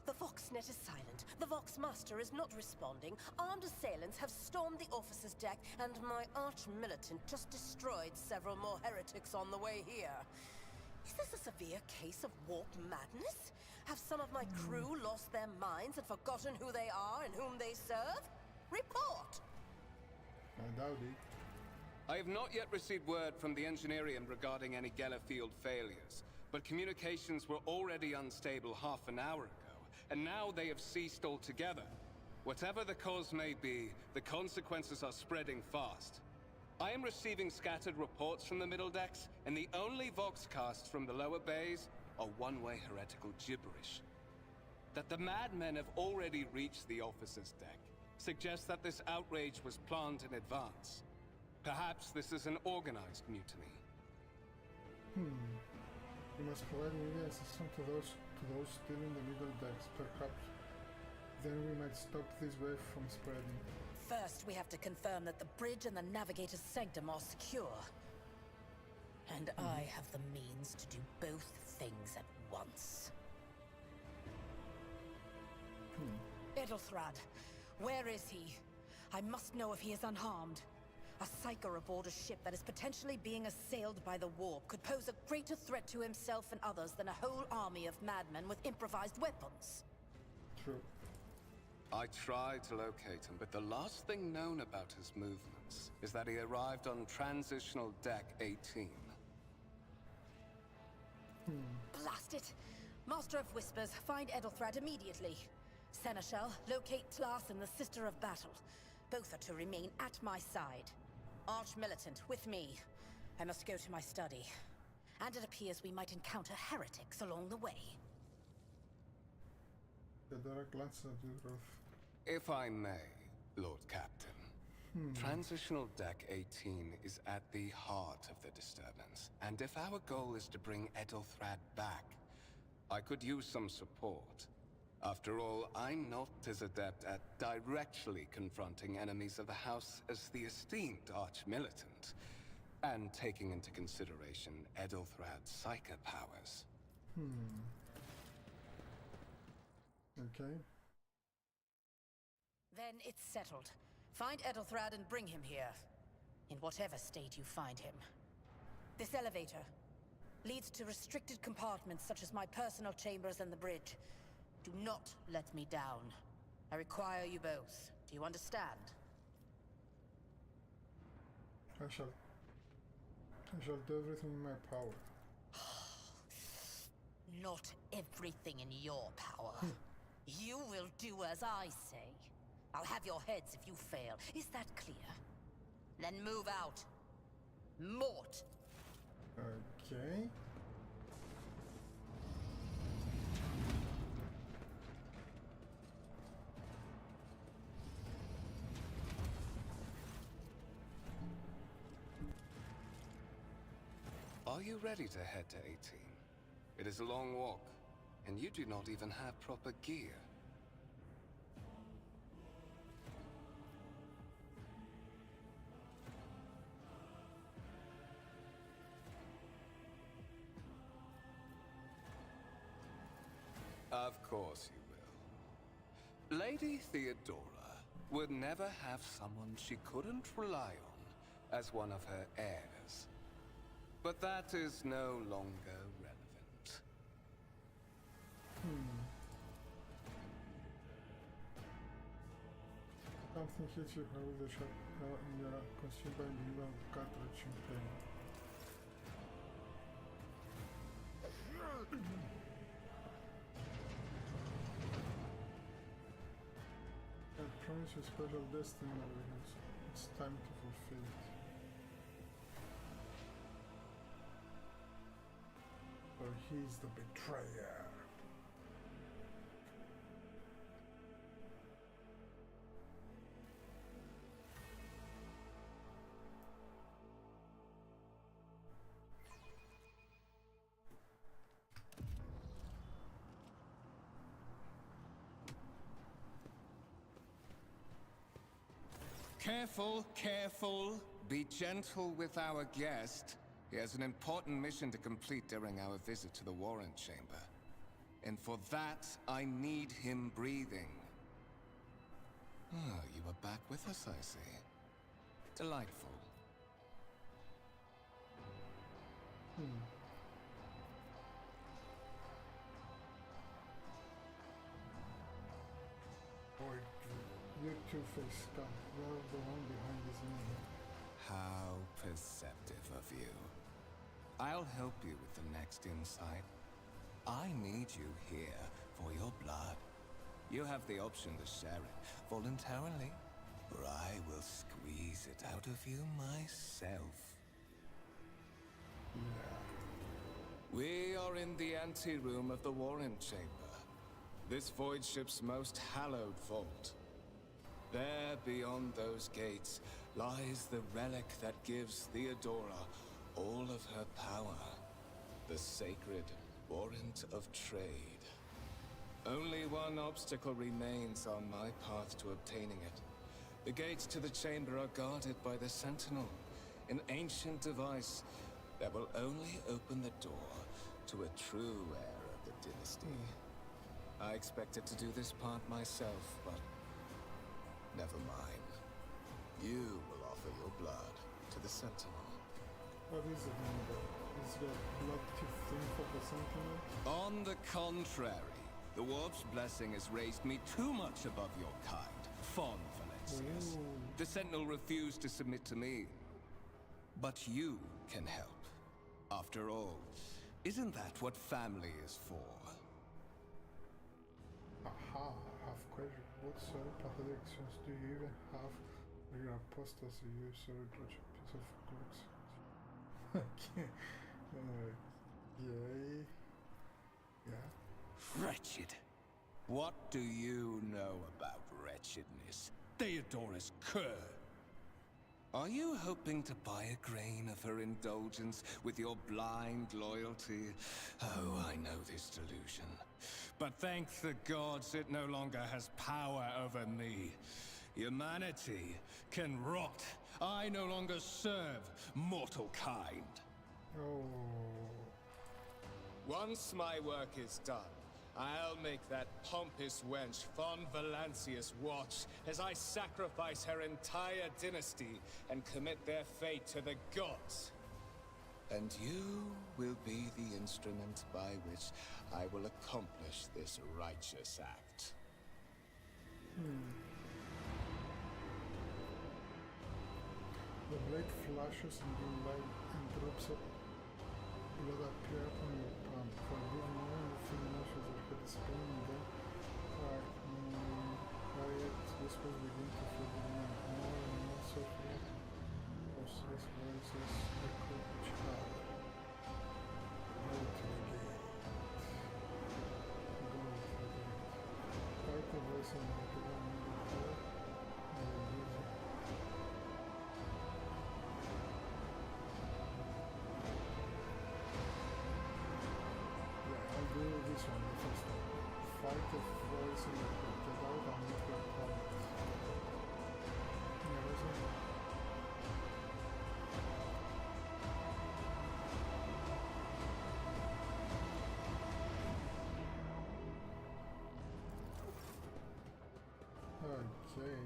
The Voxnet is silent. The Vox Master is not responding. Armed assailants have stormed the officer's deck, and my arch-militant just destroyed several more heretics on the way here. Is this a severe case of warp madness? Have some of my crew lost their minds and forgotten who they are and whom they serve? Report! I doubt it. I have not yet received word from the Engineerium regarding any Gellerfield failures, but communications were already unstable half an hour ago, and now they have ceased altogether. Whatever the cause may be, the consequences are spreading fast. I am receiving scattered reports from the middle decks, and the only voxcasts from the lower bays are one-way heretical gibberish. That the madmen have already reached the officer's deck suggests that this outrage was planned in advance. Perhaps this is an organized mutiny. We must provide immediate assistance to those still in the middle decks. Perhaps then we might stop this wave from spreading. First, we have to confirm that the bridge and the navigator's sanctum are secure. And I have the means to do both things at once. Edelthrad, where is he? I must know if he is unharmed. A psyker aboard a ship that is potentially being assailed by the warp could pose a greater threat to himself and others than a whole army of madmen with improvised weapons. True. I tried to locate him, but the last thing known about his movements is that he arrived on Transitional Deck 18. Blast it! Master of Whispers, find Edelthrad immediately. Seneschal, locate Tlas and the Sister of Battle. Both are to remain at my side. Arch-militant, with me. I must go to my study. And it appears we might encounter heretics along the way. Theodora glances at you, Ruth. If I may, Lord Captain. Transitional Deck 18 is at the heart of the disturbance, and if our goal is to bring Edelthrad back, I could use some support. After all, I'm not as adept at directly confronting enemies of the House as the esteemed Arch-Militant, and taking into consideration Edelthrad's psychic powers. Okay. Then it's settled. Find Edelthrad and bring him here. In whatever state you find him. This elevator leads to restricted compartments such as my personal chambers and the bridge. Do not let me down. I require you both. Do you understand? I shall do everything in my power. Not everything in your power. You will do as I say. I'll have your heads if you fail. Is that clear? Then move out. Mort! Okay. Are you ready to head to 18? It is a long walk, and you do not even have proper gear. Of course you will. Lady Theodora would never have someone she couldn't rely on as one of her heirs. But that is no longer relevant. Something hits you hard with a shot and you are consumed by the cartridge in pain. I promise you special destiny because it's time to fulfill it. Or he's the betrayer. Careful, careful. Be gentle with our guest. He has an important mission to complete during our visit to the Warrant Chamber. And for that, I need him breathing. Oh, you are back with us, I see. Delightful. Boy, you two-faced scum. You're the one behind this enemy. How perceptive of you. I'll help you with the next insight. I need you here for your blood. You have the option to share it voluntarily, or I will squeeze it out of you myself. We are in the anteroom of the Warrant Chamber. This void ship's most hallowed vault. There, beyond those gates, lies the relic that gives Theodora all of her power. The sacred Warrant of Trade. Only one obstacle remains on my path to obtaining it. The gates to the chamber are guarded by the Sentinel, an ancient device that will only open the door to a true heir of the dynasty. I expected to do this part myself, but never mind. You will offer your blood to the Sentinel. What is it, Embark? Is the blood thing for the Sentinel? On the contrary, the Warp's blessing has raised me too much above your kind, Fon Valencius. Ooh. The Sentinel refused to submit to me. But you can help. After all, isn't that what family is for? Aha, I have question. What sort of predictions do you even have for your apostasy? You sort of piece of clocks. Okay. Yay. Yeah. Wretched. What do you know about wretchedness? Theodora's cur. Are you hoping to buy a grain of her indulgence with your blind loyalty? Oh, I know this delusion. But thank the gods it no longer has power over me. Humanity can rot. I no longer serve mortal kind. Oh. Once my work is done, I'll make that pompous wench Fon Valencius watch as I sacrifice her entire dynasty and commit their fate to the gods. And you will be the instrument by which I will accomplish this righteous act. The blade flashes in the light and drops of blood appear on your palm. For a brief moment, the feeling ashes of head spinning, then quiet whispers begin to fill the room. More and more softly, voices echo each other. Go to the gate. Go to the gate. Fight the voice in the pillar and the power. I'll do this one, the first one. Fight the voice in the out and make your comment. Yeah, that's it. Okay.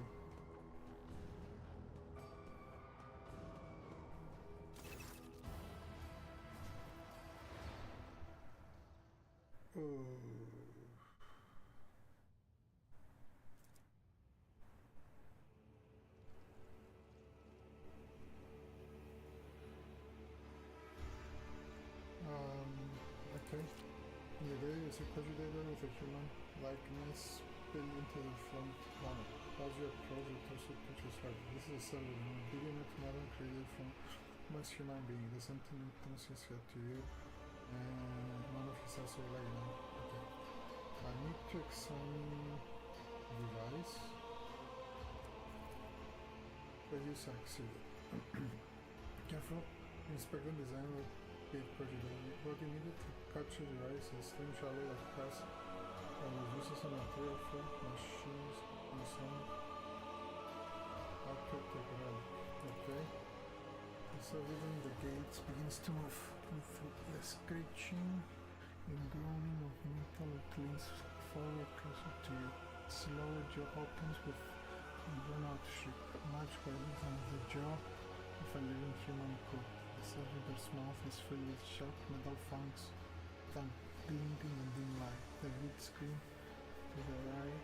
Okay. In the day, you see Cogitator with a human likeness built into the front panel. As you approach, the torso touches her. This is a server, a billionaire model created from most human being. The sentiment turns his head to you, and one of his eyes are like now. Okay. I need to examine device. But you succeeded. Careful. Inspect the design of the Cogitator. But immediately capture the device, a slim shadow that has and uses a material for machines and some Archetype relic. Okay. So even the gates begins to move with the scratching and groaning of metal cleans forward closer to you. Slower jaw opens with a burnout shriek, much wider than the jaw of a living human could. The servitor's mouth is filled with sharp metal fangs, tongue glinting in dim light. The big screen to the right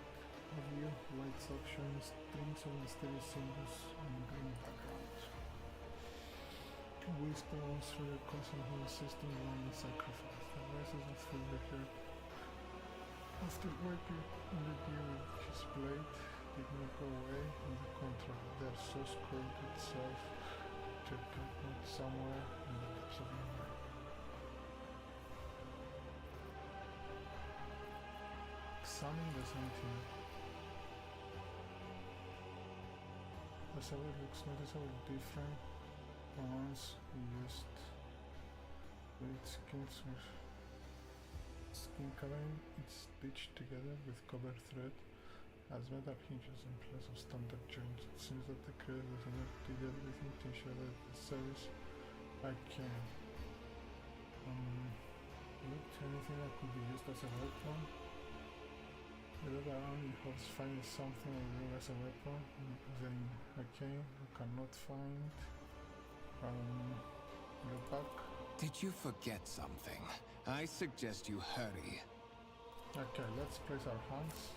of you lights up, showing strings of mysterious symbols on a green background. Whisper runs through the cousin who insists on blind sacrifice. The voices of the heard. After working on the gear with his blade, did not go away. On the contrary, their source created itself to encampment somewhere in the depths of your mind. Examine the sentiment. The server looks noticeably different from ones we used. With its skin covering, it's stitched together with copper thread as metal hinges in place of standard joints. It seems that the creators did everything to ensure that the service I can. Look to anything that could be used as a weapon. You look around, you hope to find something that you as a weapon. Then, okay, you cannot find. Look back. Did you forget something? I suggest you hurry. Okay, let's place our hands.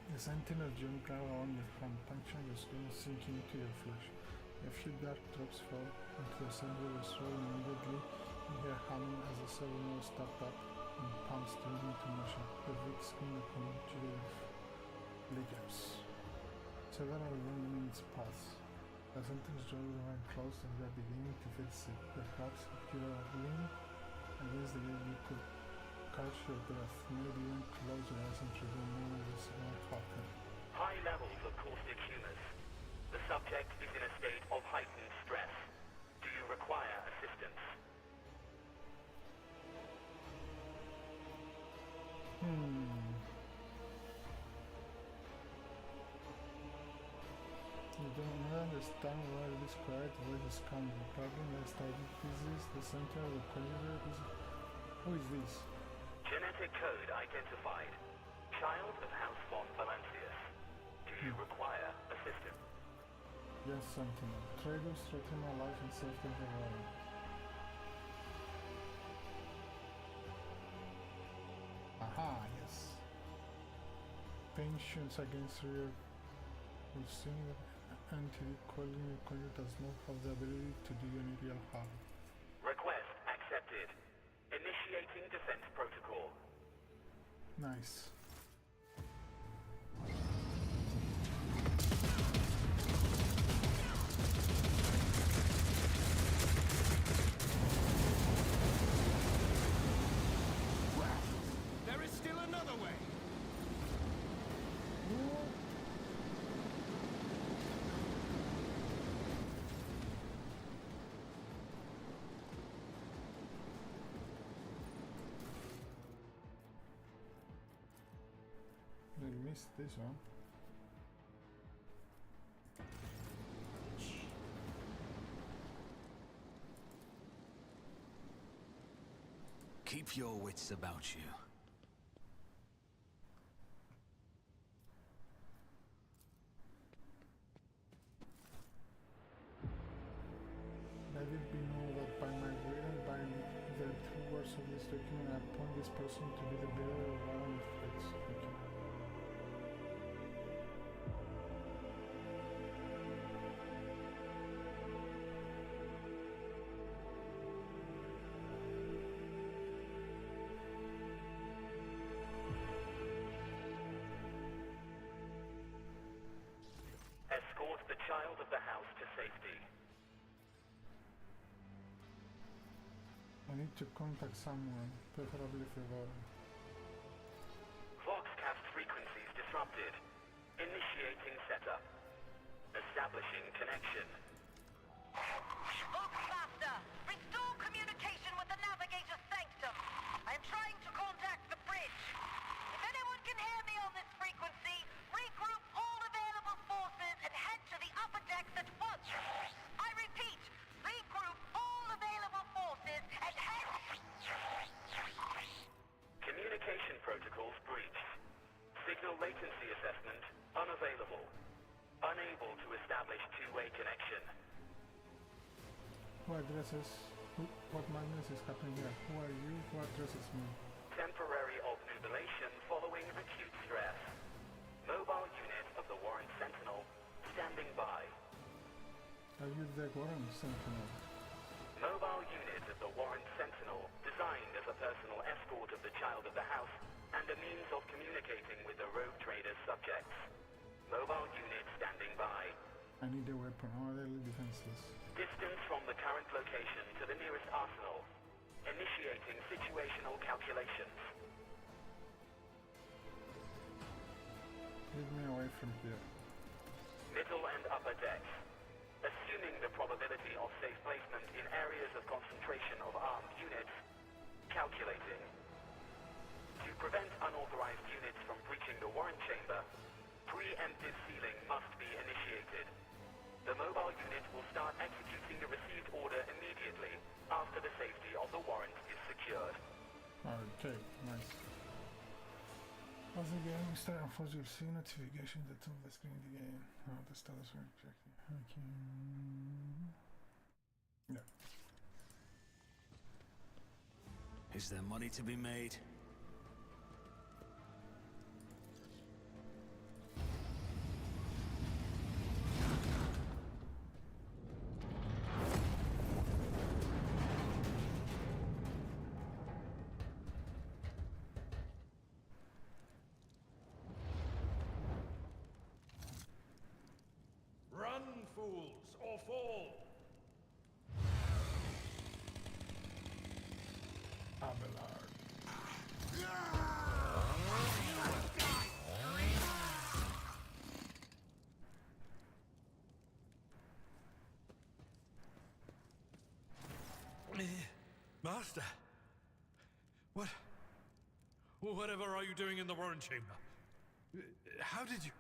The sentinel jump around your hand, puncturing your skin, sinking into your flesh. A few dark drops fall into the center of the soul, and immediately you hear humming as the server start up and pumps straight into motion. The big screen that conjured flickers. Several minutes pass. The sentinel's jaw remains closed and you are beginning to feel sick. Perhaps if you are leaning against the gate, you could catch your breath. Maybe even close your eyes and trigger memories of happen. High levels of caustic humus. The subject is in a state of heightened stress. Do you require assistance? You do not understand where this quiet voice is coming. The problem is that this is the center of the conjurer. Who is this? Genetic code identified. Child of House von Valancius. Do you require assistance? Yes, Sentinel. Traders threaten my life and safety of the world. Aha, yes. Pensions against real. We've seen that entity calling the conjurer does not have the ability to do any real harm. Request accepted. Initiating defense protocol. Nice. There is still another way. We missed this one. Keep your wits about you. Let it be known that by my will and by the two words of this document, I appoint this person to be the bearer of one of fates. Okay. safety. I need to contact someone, preferably Fedora. Voxcast frequencies disrupted. Initiating setup. Establishing connection. Voxmaster, restore communication with the navigator's sanctum. I am trying to contact the bridge. If anyone can hear me on this frequency, regroup all available forces and head to the upper decks at once. I repeat, regroup all available forces and head... Communication protocols breached. Signal latency assessment unavailable. Unable to establish two-way connection. Who addresses? What madness is happening here? Who are you? Who addresses me? Temporary obnubilation following acute stress. Mobile unit of the Warrant Sentinel standing by. Are you the Warhammer Sentinel? Mobile unit of the Warrant Sentinel designed as a personal escort of the Child of the House and a means of communicating with the rogue trader's subjects. Mobile unit standing by. I need a weapon. I'm utterly defenseless. Distance from the current location to the nearest arsenal. Initiating situational calculations. Lead me away from here. Middle and upper decks. Assuming the probability of safe placement in areas of concentration of armed units. Calculating. To prevent unauthorized units from breaching the warrant chamber, preemptive sealing must be initiated. The mobile unit will start executing the received order immediately after the safety of the warrant is secured. Okay, nice. As the game starts, unfortunately, you'll see notifications at the top of the screen of the game. Oh, the status will check. Okay. Yeah. Is there money to be made? Run, fools, or fall! Abelard. Master! Whatever are you doing in the warrant chamber? How did you...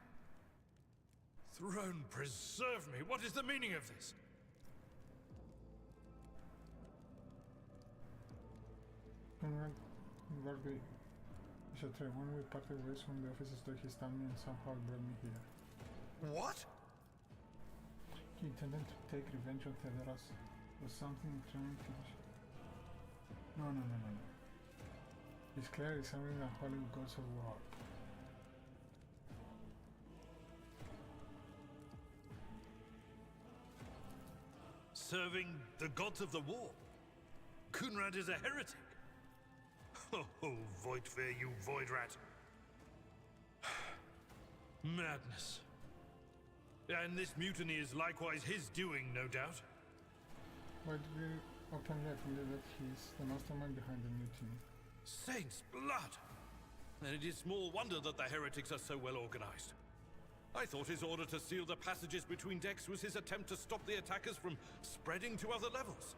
Throne preserve me! What is the meaning of this? Conrad, when we parted ways from the offices that he stabbed me and somehow brought me here. What? He intended to take revenge on Theodoros. Was something trying to... No. He's clearly serving the holy gods of war. Serving the gods of the war? Kunrad is a heretic! Oh, Voidfear, you void rat! Madness. And this mutiny is likewise his doing, no doubt. Why did we openly admit that he's the mastermind behind the mutiny? Saint's blood! Then it is small wonder that the heretics are so well organized. I thought his order to seal the passages between decks was his attempt to stop the attackers from spreading to other levels.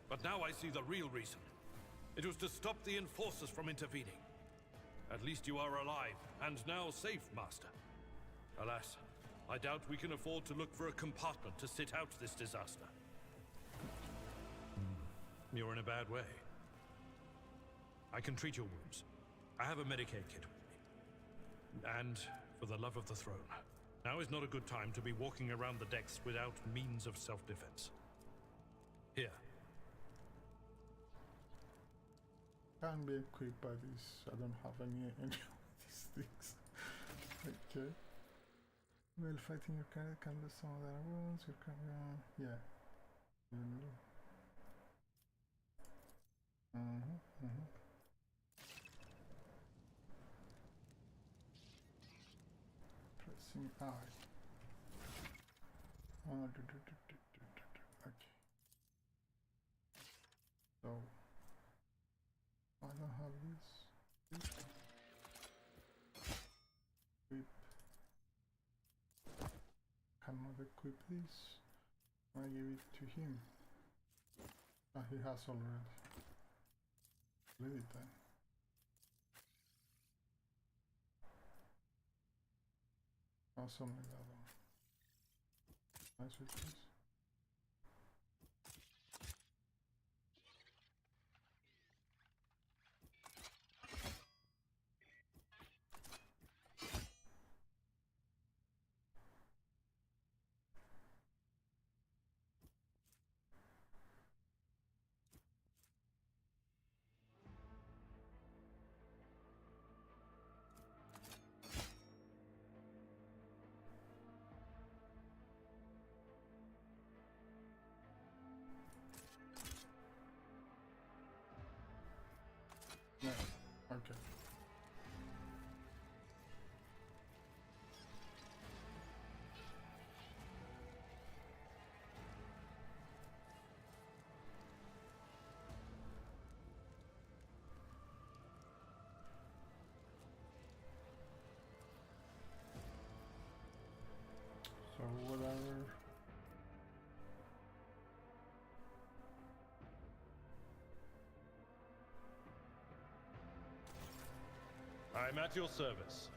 But now I see the real reason. It was to stop the enforcers from intervening. At least you are alive, and now safe, Master. Alas, I doubt we can afford to look for a compartment to sit out this disaster. You're in a bad way. I can treat your wounds. I have a Medicaid kit with me. And for the love of the throne, now is not a good time to be walking around the decks without means of self-defense. Here. Can't be equipped by this. I don't have any of these things. Okay. Well, fighting your character can lose some of their wounds. Your character, yeah. Pressing I. have this. Equip. Cannot equip this. I give it to him. Ah, he has already. Leave it then. Oh, something like that one. Nice with this. Yeah, okay. So whatever. I'm at your service.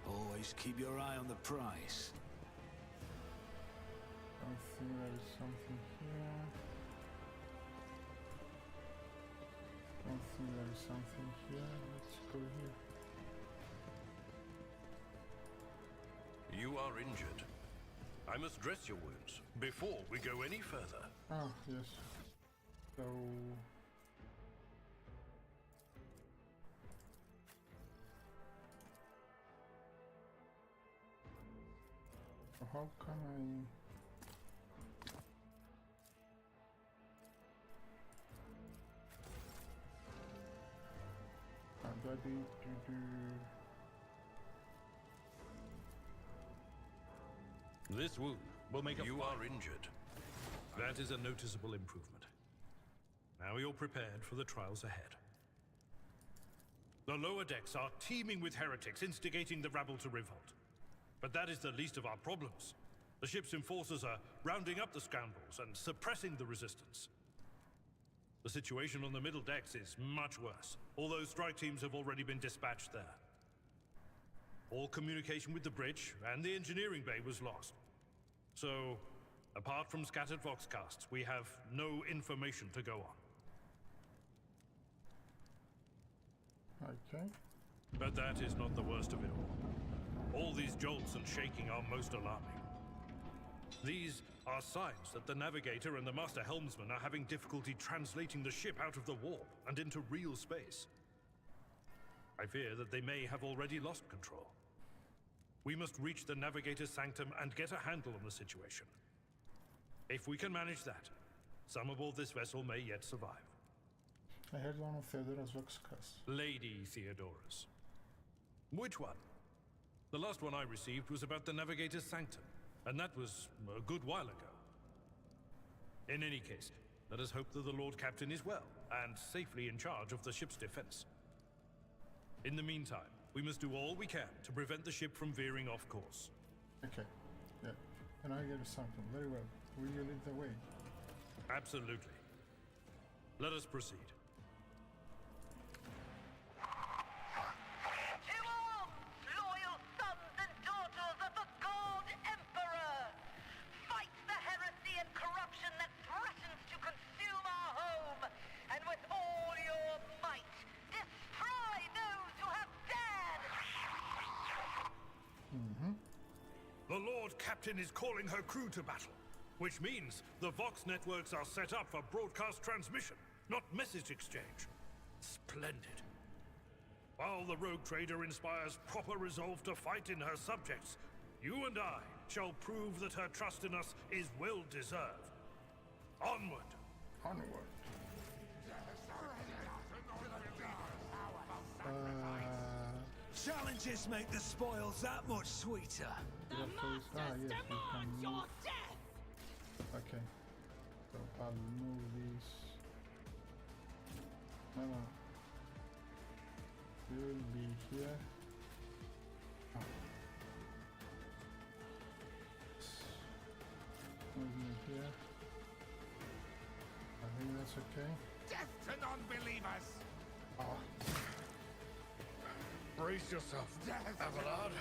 Always keep your eye on the prize. I think there is something here. I think there is something here. Let's go here. You are injured. I must dress your wounds before we go any further. Ah, yes. So... how can I... This wound will make You are injured. That is a noticeable improvement. Now you're prepared for the trials ahead. The lower decks are teeming with heretics instigating the rabble to revolt. But that is the least of our problems. The ship's enforcers are rounding up the scoundrels and suppressing the resistance. The situation on the middle decks is much worse, although strike teams have already been dispatched there. All communication with the bridge and the engineering bay was lost. So, apart from scattered voxcasts, we have no information to go on. Okay. But that is not the worst of it all. All these jolts and shaking are most alarming. These are signs that the navigator and the master helmsman are having difficulty translating the ship out of the warp and into real space. I fear that they may have already lost control. We must reach the navigator's sanctum and get a handle on the situation. If we can manage that, some aboard this vessel may yet survive. I heard one of Theodora's voxcasts. Lady Theodora's. Which one? The last one I received was about the navigator's sanctum, and that was a good while ago. In any case, let us hope that the Lord Captain is well, and safely in charge of the ship's defense. In the meantime, we must do all we can to prevent the ship from veering off course. Okay, yeah. And I get something. Very well. Will you lead the way? Absolutely. Let us proceed. To arms, loyal sons and daughters of the God Emperor! Fight the heresy and corruption that threatens to consume our home, and with all your might, destroy those who have dared! The Lord Captain is calling her crew to battle, which means the Vox networks are set up for broadcast transmission, not message exchange. Splendid. While the rogue trader inspires proper resolve to fight in her subjects, you and I shall prove that her trust in us is well deserved. Onward! Onward. Challenges make the spoils that much sweeter. Yes, we can move. Okay. So I'll move these. No. You'll be here. Oh. Move me here. I think that's okay. Death to non-believers! Ah. Brace yourself, Avalard.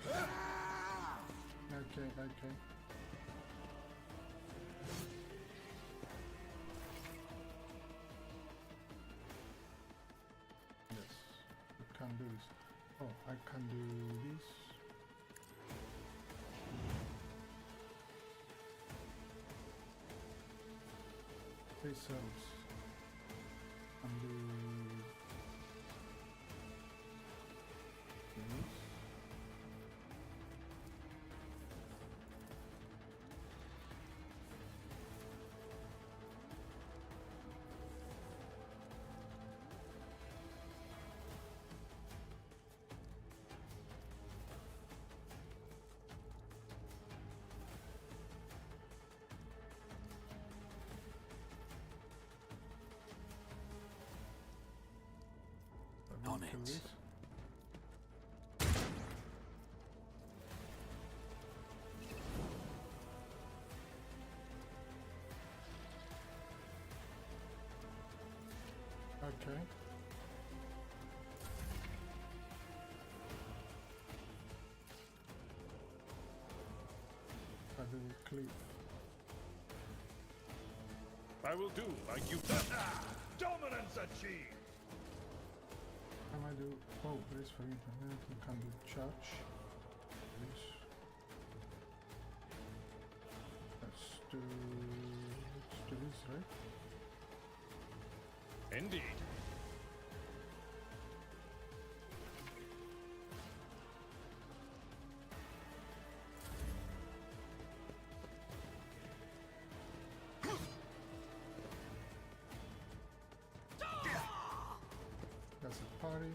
Okay. Yes, we can do this. Oh, I can do this. Three cells. And do this. On it. Okay. I do click. I will do like you. Dominance achieved! Can I do? Oh, this for internet. You can do church. This. Let's do this, right? Indeed. That's a party.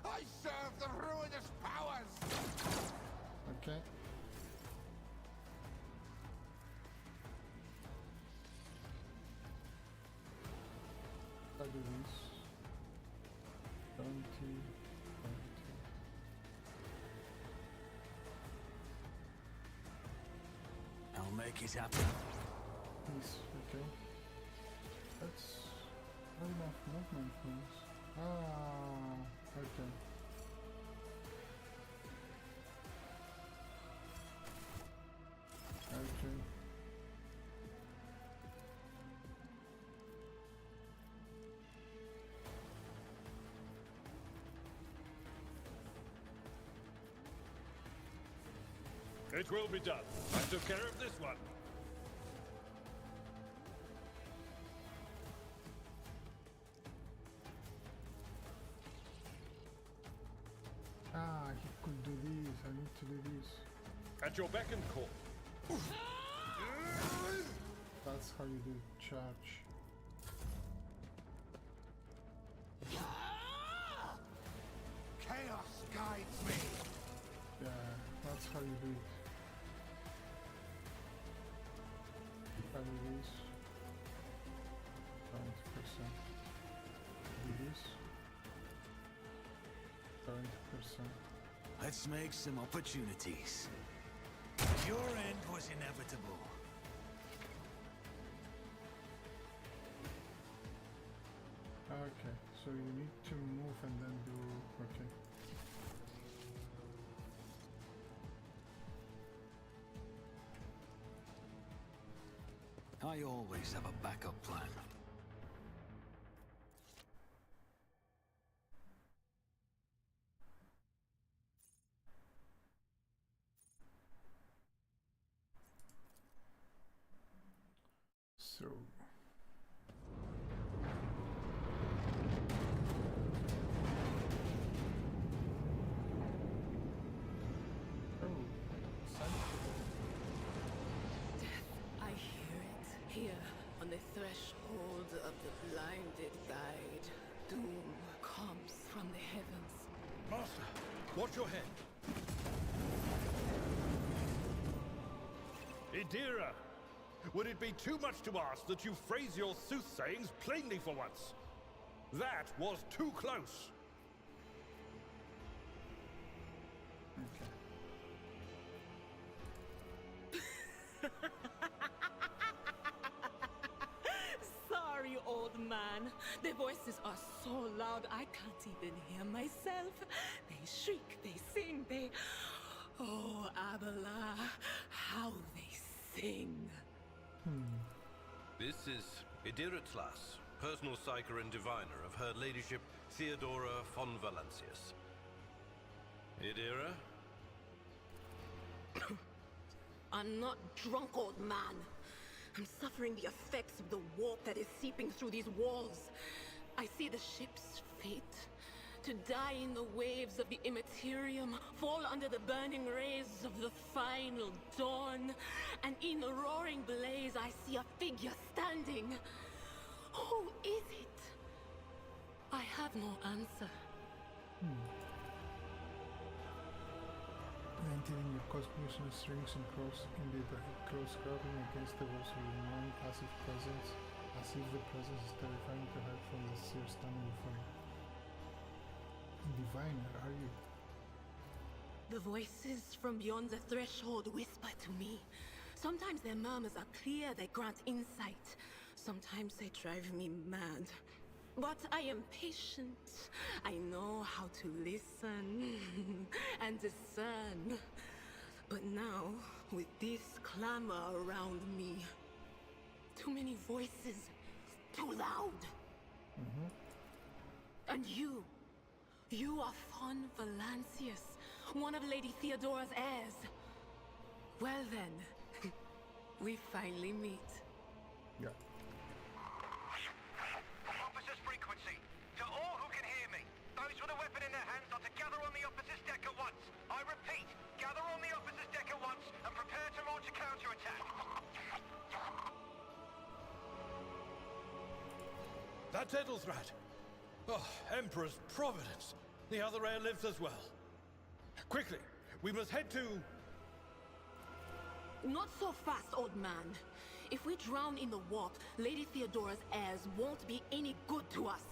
I serve the ruinous powers! Okay. I do this. 20. I'll make it happen. This, okay. That's not enough movement points. Ah, okay. Okay. It will be done. I took care of this one. Ah, he could do this. I need to do this. At your beck and call. That's how you do charge. Chaos guides me. Yeah, that's how you do it. I do this. 70%. Do this. 70%. Let's make some opportunities. Your end was inevitable. Okay, so you need to move and then do... okay. I always have a backup plan. So... I hear it here on the threshold of the blinded guide. Doom comes from the heavens. Master, watch your head. Idira, would it be too much to ask that you phrase your soothsayings plainly for once? That was too close. Sorry, old man. Their voices are so loud I can't even hear myself. They shriek, they sing, they... Oh, Abela, how they sing. This is Idira Tlas, personal psyker and diviner of Her Ladyship Theodora von Valancius. Idira? I'm not drunk, old man. I'm suffering the effects of the warp that is seeping through these walls. I see the ship's fate. To die in the waves of the Imperium, fall under the burning rays of the final dawn. And in the roaring blaze, I see a figure standing. Who is it? I have no answer. Entering your cosmos strings and close scrubbing against the walls of your non-passive presence, as if the presence is terrifying to hide from the seer standing before you. Diviner, are you? The voices from beyond the threshold whisper to me. Sometimes their murmurs are clear, they grant insight. Sometimes they drive me mad. But I am patient. I know how to listen and discern. But now, with this clamor around me, too many voices, too loud. And you are von Valancius, one of Lady Theodora's heirs. Well then, we finally meet. Yeah. Officer's frequency. To all who can hear me, those with a weapon in their hands are to gather on the officer's deck at once. I repeat, gather on the officer's deck at once and prepare to launch a counterattack. That's Edelthrat. Oh, Emperor's Providence. The other heir lives as well. Quickly, we must head to... Not so fast, old man. If we drown in the warp, Lady Theodora's heirs won't be any good to us.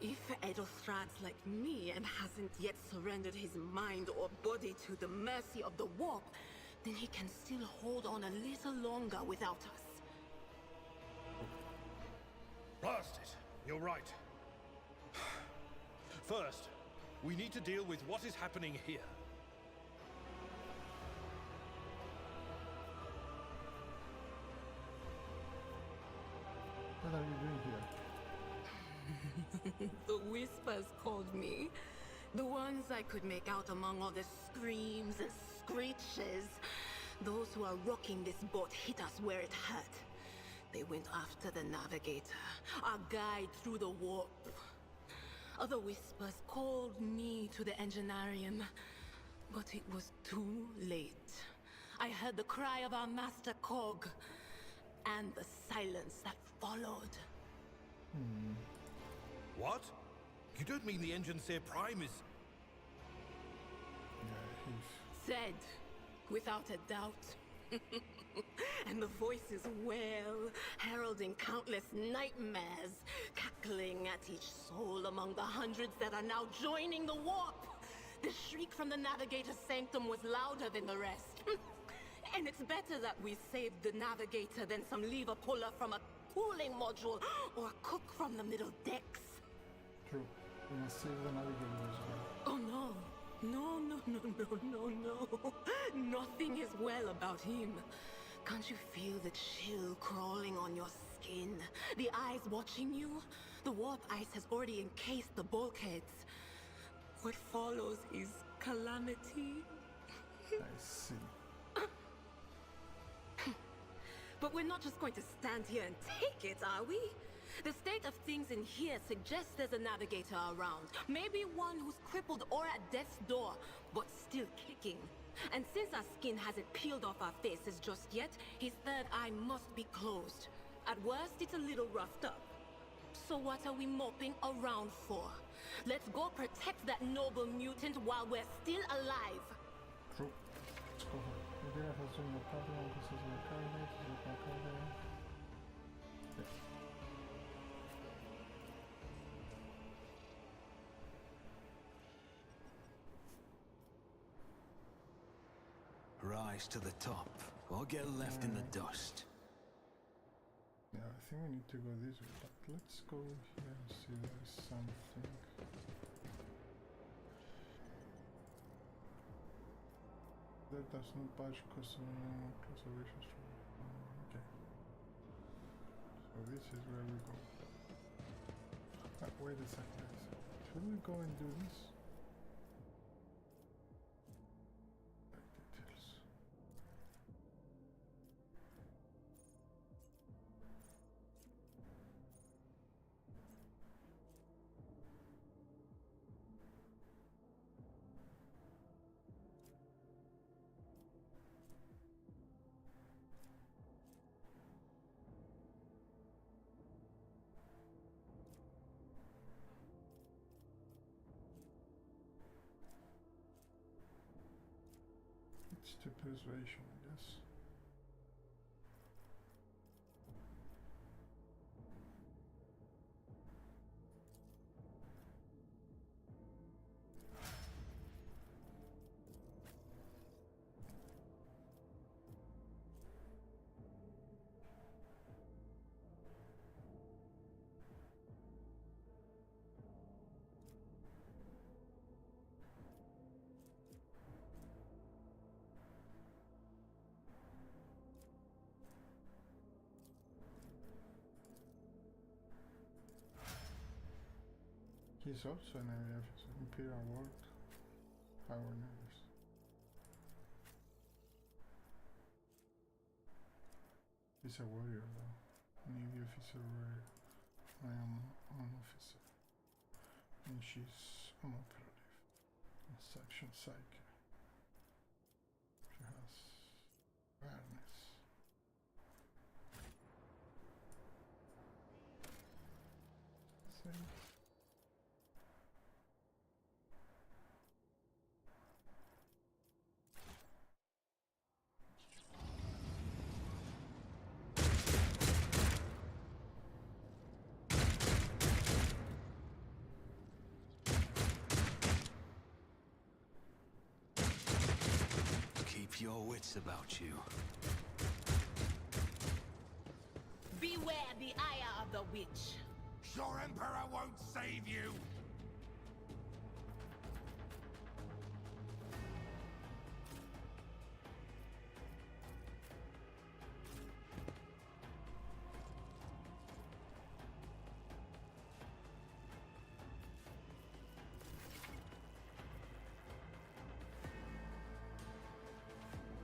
If Edelthrat's like me and hasn't yet surrendered his mind or body to the mercy of the warp, then he can still hold on a little longer without us. Blast it. You're right. First, we need to deal with what is happening here. What are you doing here? The whispers called me. The ones I could make out among all the screams and screeches. Those who are rocking this boat hit us where it hurt. They went after the navigator, our guide through the warp. Other whispers called me to the enginarium, but it was too late. I heard the cry of our master Cog, and the silence that followed. What? You don't mean the Engine Seer Prime is... Yeah, he's... Said, without a doubt. And the voices wail, heralding countless nightmares, cackling at each soul among the hundreds that are now joining the warp. The shriek from the navigator's sanctum was louder than the rest. And it's better that we saved the navigator than some lever puller from a cooling module or a cook from the middle decks. True. We must save the navigator as well. Oh no. No. Nothing is well about him. Can't you feel the chill crawling on your skin? The eyes watching you? The warp ice has already encased the bulkheads. What follows is calamity. I see. But we're not just going to stand here and take it, are we? The state of things in here suggests there's a navigator around. Maybe one who's crippled or at death's door, but still kicking. And since our skin hasn't peeled off our faces just yet, his third eye must be closed. At worst, it's a little roughed up. So what are we moping around for? Let's go protect that noble mutant while we're still alive. True. Let's go. Imperial has done your problem. This is your candidate. This is your candidate. Rise to the top, or get left in the dust. Yeah, I think we need to go this way, but let's go here and see if there's something. That does not budge because conservation from okay. So this is where we go. Wait a second, guys. Should we go and do this? Details. It's to persuasion, I guess. He's also an area officer, Imperial World Power Nervous. He's a warrior though, Navy officer warrior. I am an officer. And she's an operative. Instruction psyche. She has awareness. Save. Keep your wits about you. Beware the ire of the witch. Your Emperor won't save you!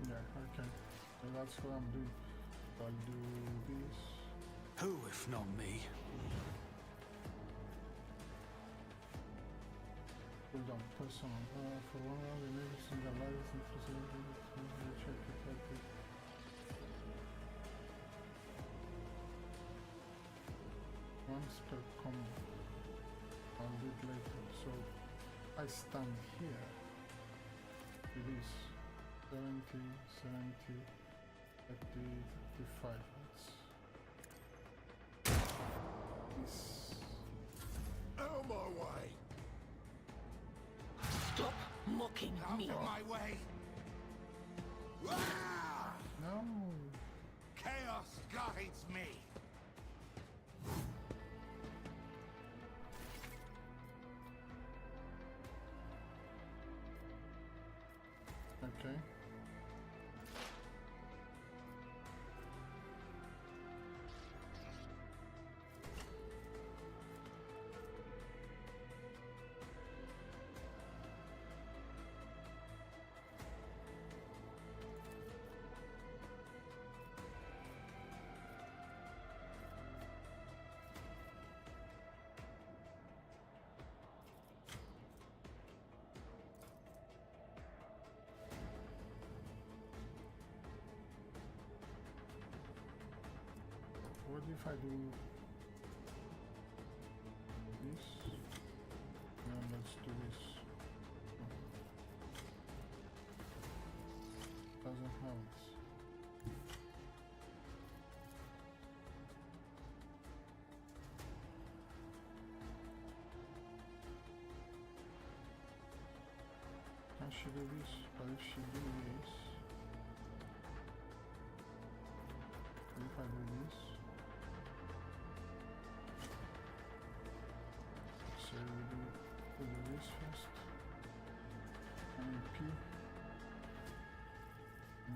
Yeah, okay. So that's what I'm doing. I'll do this. Who, if not me? Hold on, personal. For one round, the navy in the largest influence check effective. Once per combo. I'll do it later. So I stand here. It is 70, 70, 30, 35. This. Out of my way! Stop mocking me. Out of my way! Ah! No. Chaos guides me! Okay. What if I do House. Can she do this? But if she do this, if I do this, so we'll do this first. And P.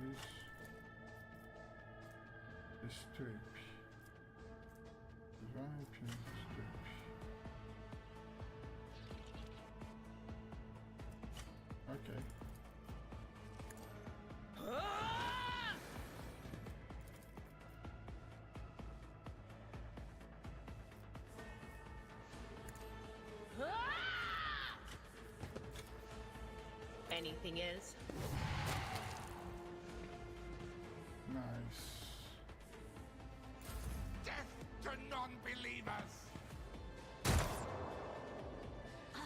This is 2 AP. This 1 AP and this is 2 AP. Okay. Anything else? Nice. Death to non-believers! I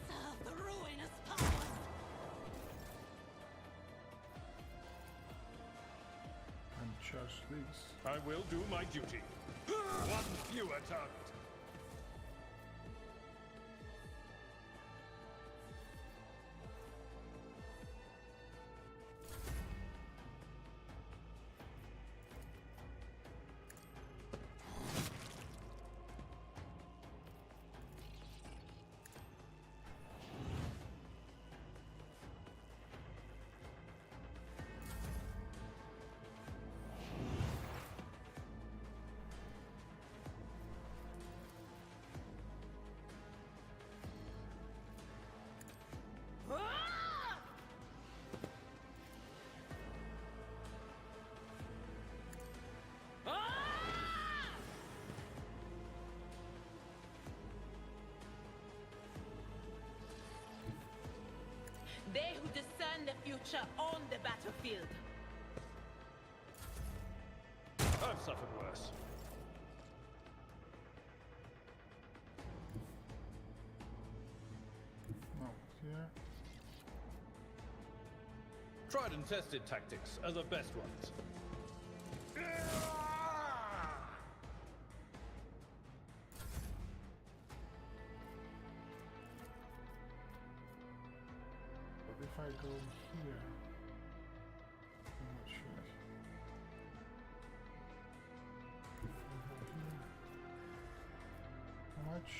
serve the ruinous powers. And just this. I will do my duty. One fewer target. They who discern the future on the battlefield. I've suffered worse. No, here. Tried and tested tactics are the best ones. But if I go here, I'm not sure. If I go here, how much?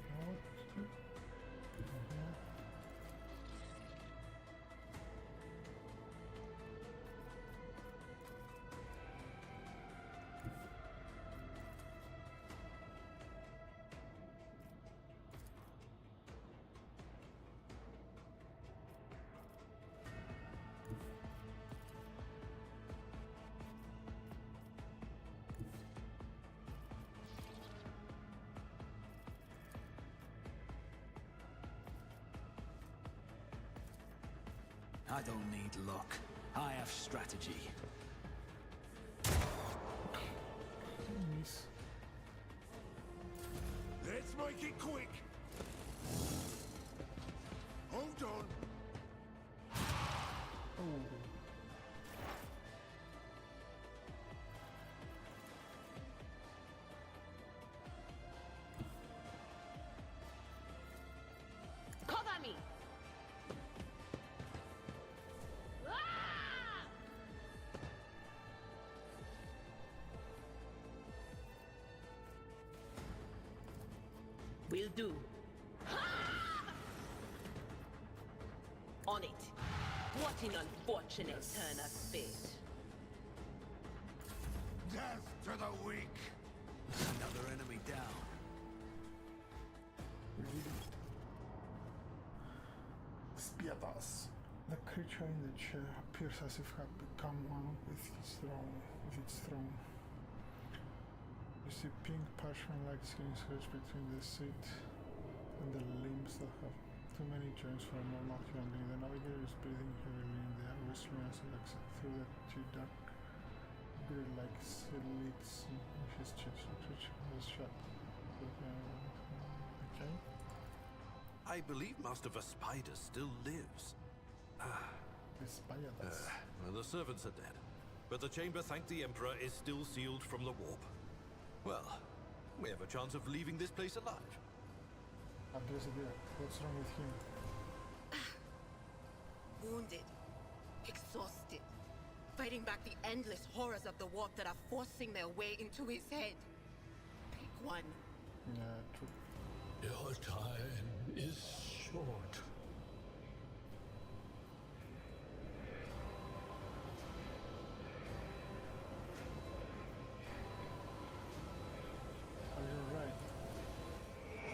No, it's good. Here. I don't need luck. I have strategy. Miss. Let's make it quick! Hold on! Oh. Cover me! Will do. On it. What an unfortunate turn of fate. Death to the weak! Another enemy down. Spietas. The creature in the chair appears as if it had become one with its throne. You see pink parchment-like skin skirts between the seat and the limbs that have too many joints for a normal human being. The navigator is breathing heavily in the air, whistling as he looks through the two dark beard-like slits in his chest. The creature has shut. Okay. I believe Master Vespider still lives. Espalladas. Well, the servants are dead. But the chamber, thank the Emperor, is still sealed from the warp. Well, we have a chance of leaving this place alive. Andres idea. What's wrong with him? Wounded. Exhausted. Fighting back the endless horrors of the warp that are forcing their way into his head. Pick one. Yeah, true. Your time is short. Are you right?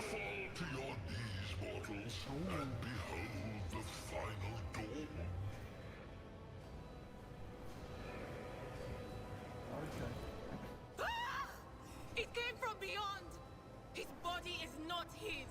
Fall to your knees, mortals, and behold the final dawn. Okay. Ah! It came from beyond! His body is not his!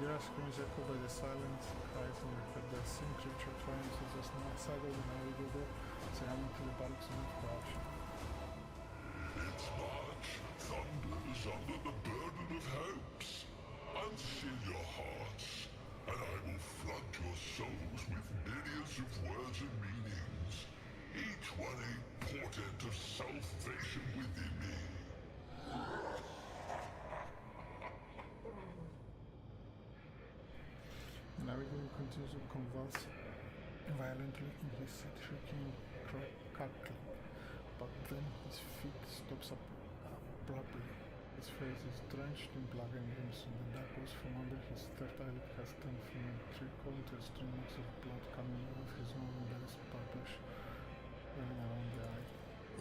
Your scream is echoed by the silent cries in your head. The same creature trying to just outside of the navigator, surrounding to the barracks of corruption. Its march thunders under the burden of hopes. Unseal your hearts, and I will flood your souls with myriads of words and meanings, each one a portent of salvation within me. The navigator continues to convulse violently in his seat, shrieking, cackling. But then his feet stops abruptly. His face is drenched in blood and crimson. The dark ooze from under his third eyelid has turned from a trickle to a stream of blood coming out of his own embarrassed purplish, running around the eye.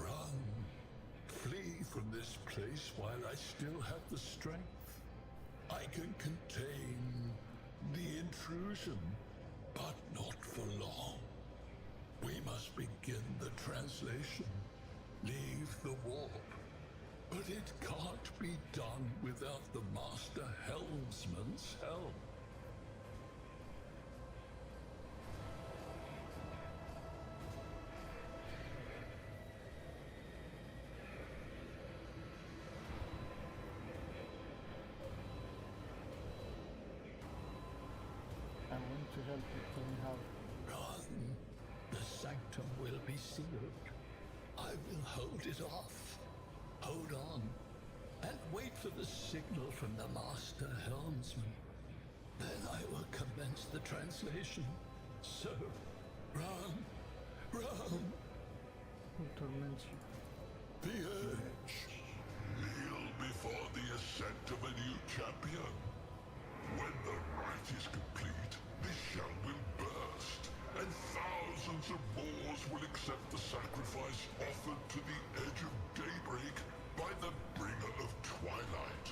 Run. Flee from this place while I still have the strength. I can contain the intrusion, but not for long. We must begin the translation. Leave the warp. But it can't be done without the Master Helmsman's help. I want to help you. Tell me how. Run. The sanctum will be sealed. I will hold it off. Hold on. And wait for the signal from the Master Helmsman. Then I will commence the translation. So, run. Run. Who torments you? The urge. Kneel before the ascent of a new champion. When the rite is complete, this shell will burst, and thousands of Moors will accept the sacrifice offered to the edge of daybreak by the bringer of twilight,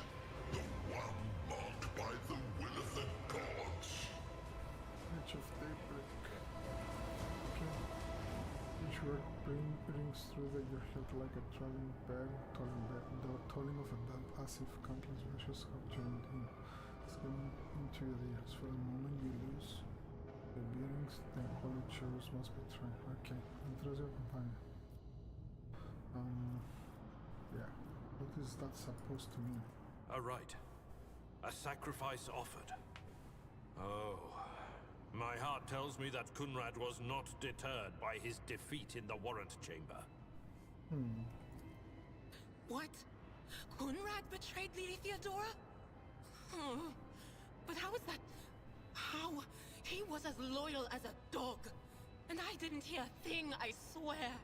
the one marked by the will of the gods. Edge of daybreak. Okay. Each word rings through your head like a tolling bell, the tolling of a bell, as if countless voices have joined in, screaming into your ears. For the moment you lose the bearings, the holy church must be tried. Okay, introduce your companion. Yeah. What is that supposed to mean? A rite. A sacrifice offered. Oh. My heart tells me that Kunrad was not deterred by his defeat in the warrant chamber. What? Kunrad betrayed Lady Theodora? But how is that? How? He was as loyal as a dog. And I didn't hear a thing, I swear.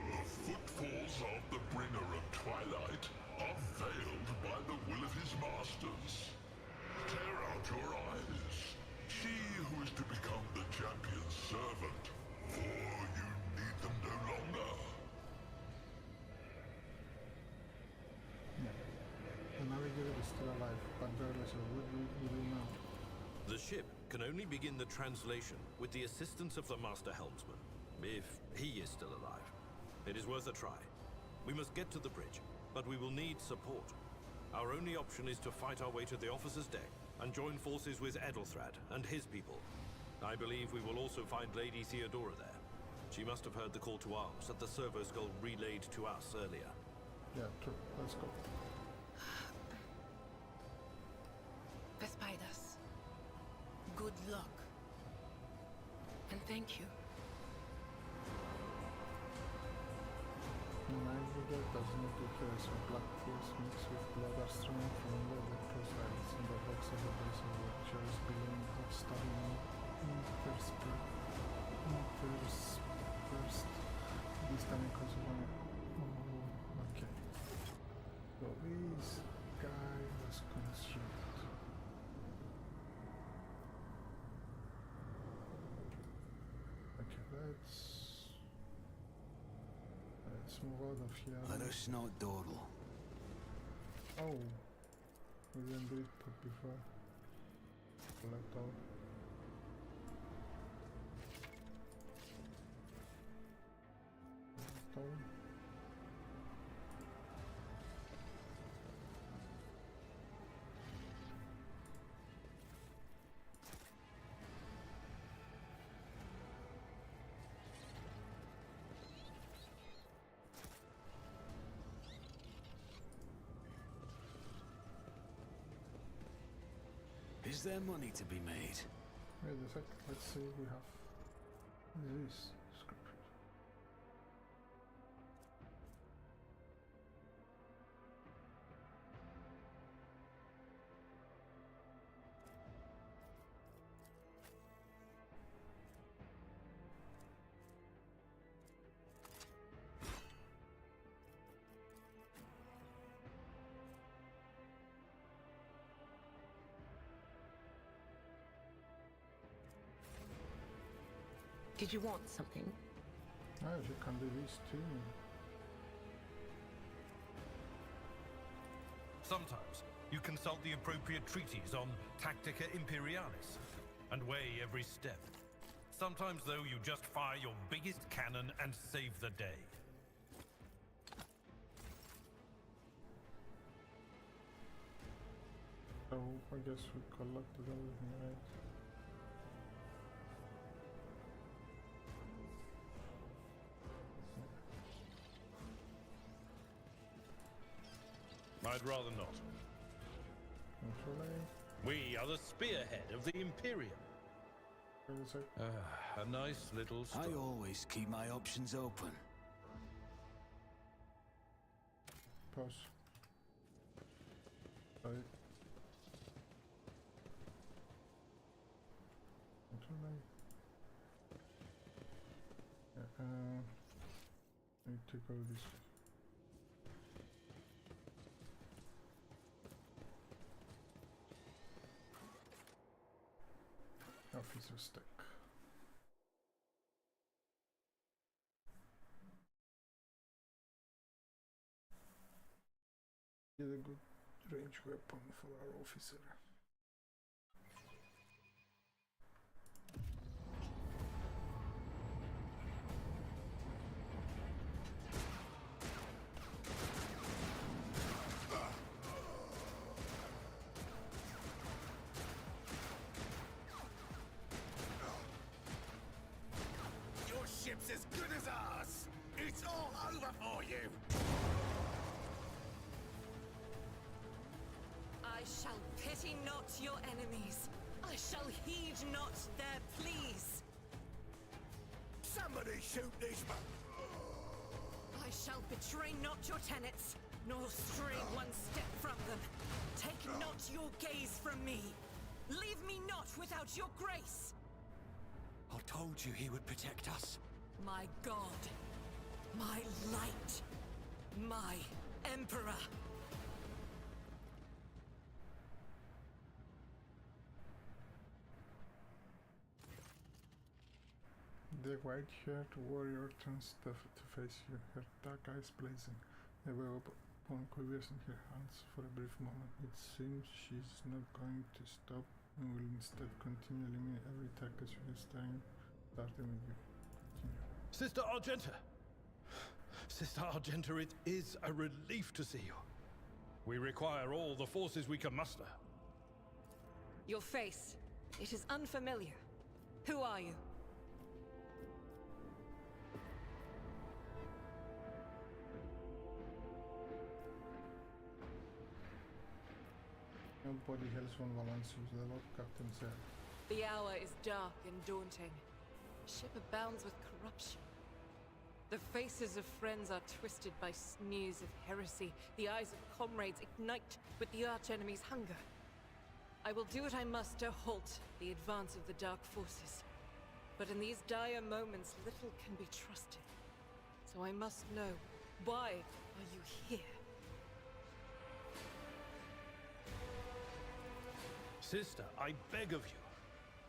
The footfalls of the bringer of twilight are veiled by the will of his masters. Tear out your eyes. See who is to become the champion's servant, for you need them no longer. Yeah. The navigator is still alive, but regardless of what we do now. The ship can only begin the translation with the assistance of the Master Helmsman, if he is still alive. It is worth a try. We must get to the bridge, but we will need support. Our only option is to fight our way to the officer's deck and join forces with Edelthrad and his people. I believe we will also find Lady Theodora there. She must have heard the call to arms that the servos got relayed to us earlier. Yeah, true. Let's go. Vespaidas, good luck. And thank you. Navigator does not declare, so black tears mixed with blood are streaming from the electro sides in the boxes of the lectures below the starting interspersed. This time because of one. Oh, okay. So this guy was consumed. Okay, let's move out of here. Let us know, Dordle. Oh, we didn't do it before. Collect all. Is there money to be made? Wait a sec, let's see if we have this scripture. Did you want something? Oh, you can do this too. Sometimes you consult the appropriate treatise on Tactica Imperialis and weigh every step. Sometimes, though, you just fire your biggest cannon and save the day. So I guess we collected everything, right? I'd rather not. Actually, We are the spearhead of the Imperium. wait a sec. A nice little I stone. always keep my options open. Pause. Sorry. Actually, yeah, I need to go this way. Officer stick. Get a good range weapon for our officer. Ship's as good as ours! It's all over for you! I shall pity not your enemies. I shall heed not their pleas. Somebody shoot these I shall betray not your tenets, nor stray one step from them. Take not your gaze from me. Leave me not without your grace. I told you he would protect us. My god, my light, my emperor. The white-haired warrior turns to face you, her dark eyes blazing. A weapon quivers in her hands for a brief moment. It seems she's not going to stop and will instead continue eliminating every attack as you're starting with you. Continue. Sister Argenta! Sister Argenta, it is a relief to see you. We require all the forces we can muster. Your face, it is unfamiliar. Who are you? Nobody else from Valencius, the Lord Captain said. The hour is dark and daunting. Ship abounds with corruption. The faces of friends are twisted by sneers of heresy. The eyes of comrades ignite with the archenemy's hunger. I will do what I must to halt the advance of the dark forces. But in these dire moments, little can be trusted. So I must know, why are you here? Sister, I beg of you.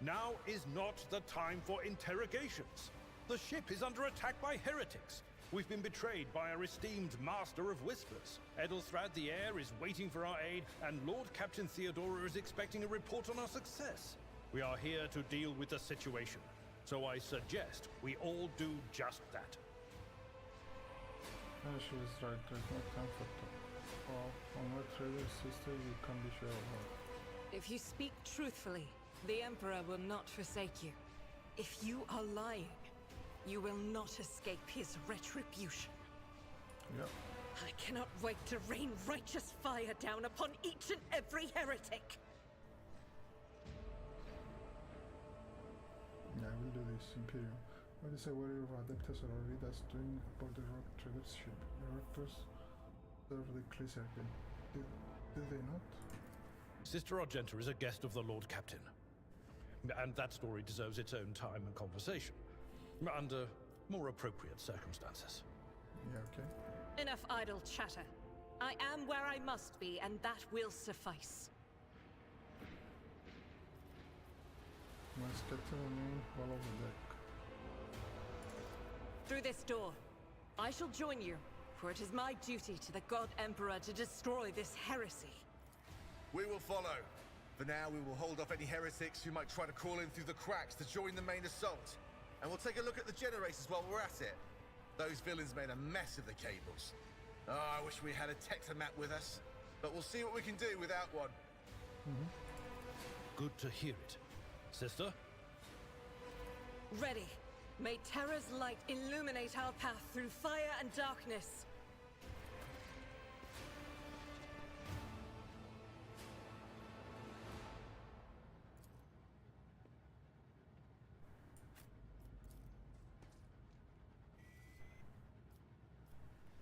Now is not the time for interrogations. The ship is under attack by heretics. We've been betrayed by our esteemed Master of Whispers. Edelstrad the Heir is waiting for our aid, and Lord Captain Theodora is expecting a report on our success. We are here to deal with the situation, so I suggest we all do just that. She was right, there's no time for talk. Oh, on what trader sister you can be sure of her. If you speak truthfully, the Emperor will not forsake you. If you are lying, you will not escape his retribution. Yep. I cannot wait to rain righteous fire down upon each and every heretic. Yeah, I will do this, Imperium. What is a warrior of Adeptus or Aridas doing aboard the rock trader's ship? The raptors serve the Clisarchy. Did they not? Sister Argenta is a guest of the Lord Captain. And that story deserves its own time and conversation. Under more appropriate circumstances. Yeah, okay. Enough idle chatter. I am where I must be, and that will suffice. Let's get to the main hall of the deck. Through this door. I shall join you, for it is my duty to the God Emperor to destroy this heresy. We will follow. For now, we will hold off any heretics who might try to crawl in through the cracks to join the main assault. And we'll take a look at the generators while we're at it. Those villains made a mess of the cables. Oh, I wish we had a Technomat with us. But we'll see what we can do without one. Good to hear it. Sister? Ready. May Terra's light illuminate our path through fire and darkness.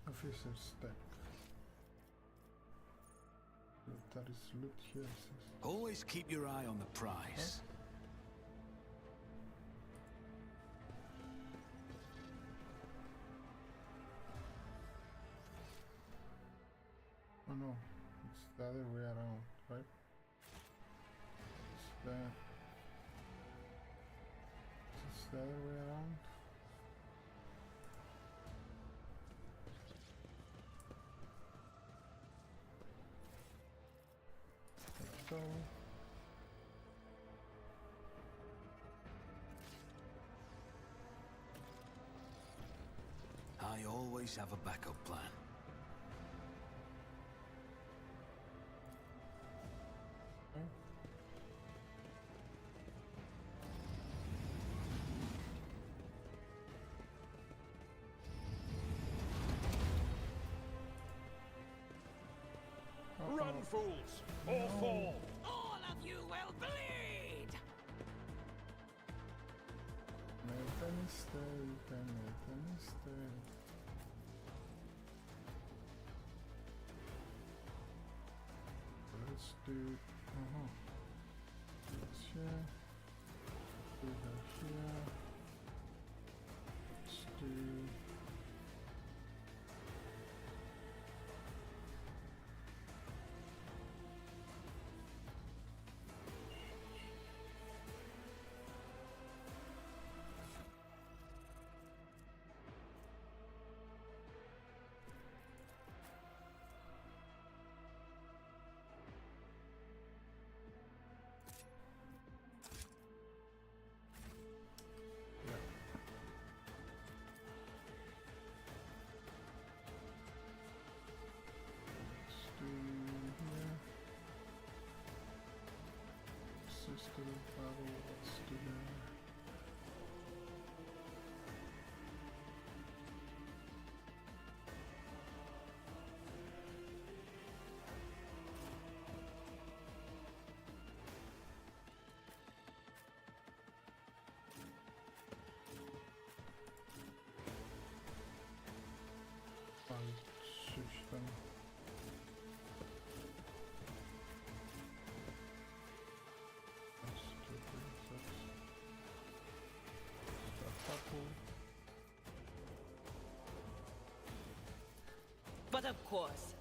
Officer's deck. That is loot here, says. Always keep your eye on the prize. Oh no, it's the other way around, right? It's the other way around. Let's go. I always have a backup plan. Run, fools! Or fall! All of you will bleed! Make a mistake, I make a mistake. Let's do this here. Do that here. Let's do System battle, let's do that. course.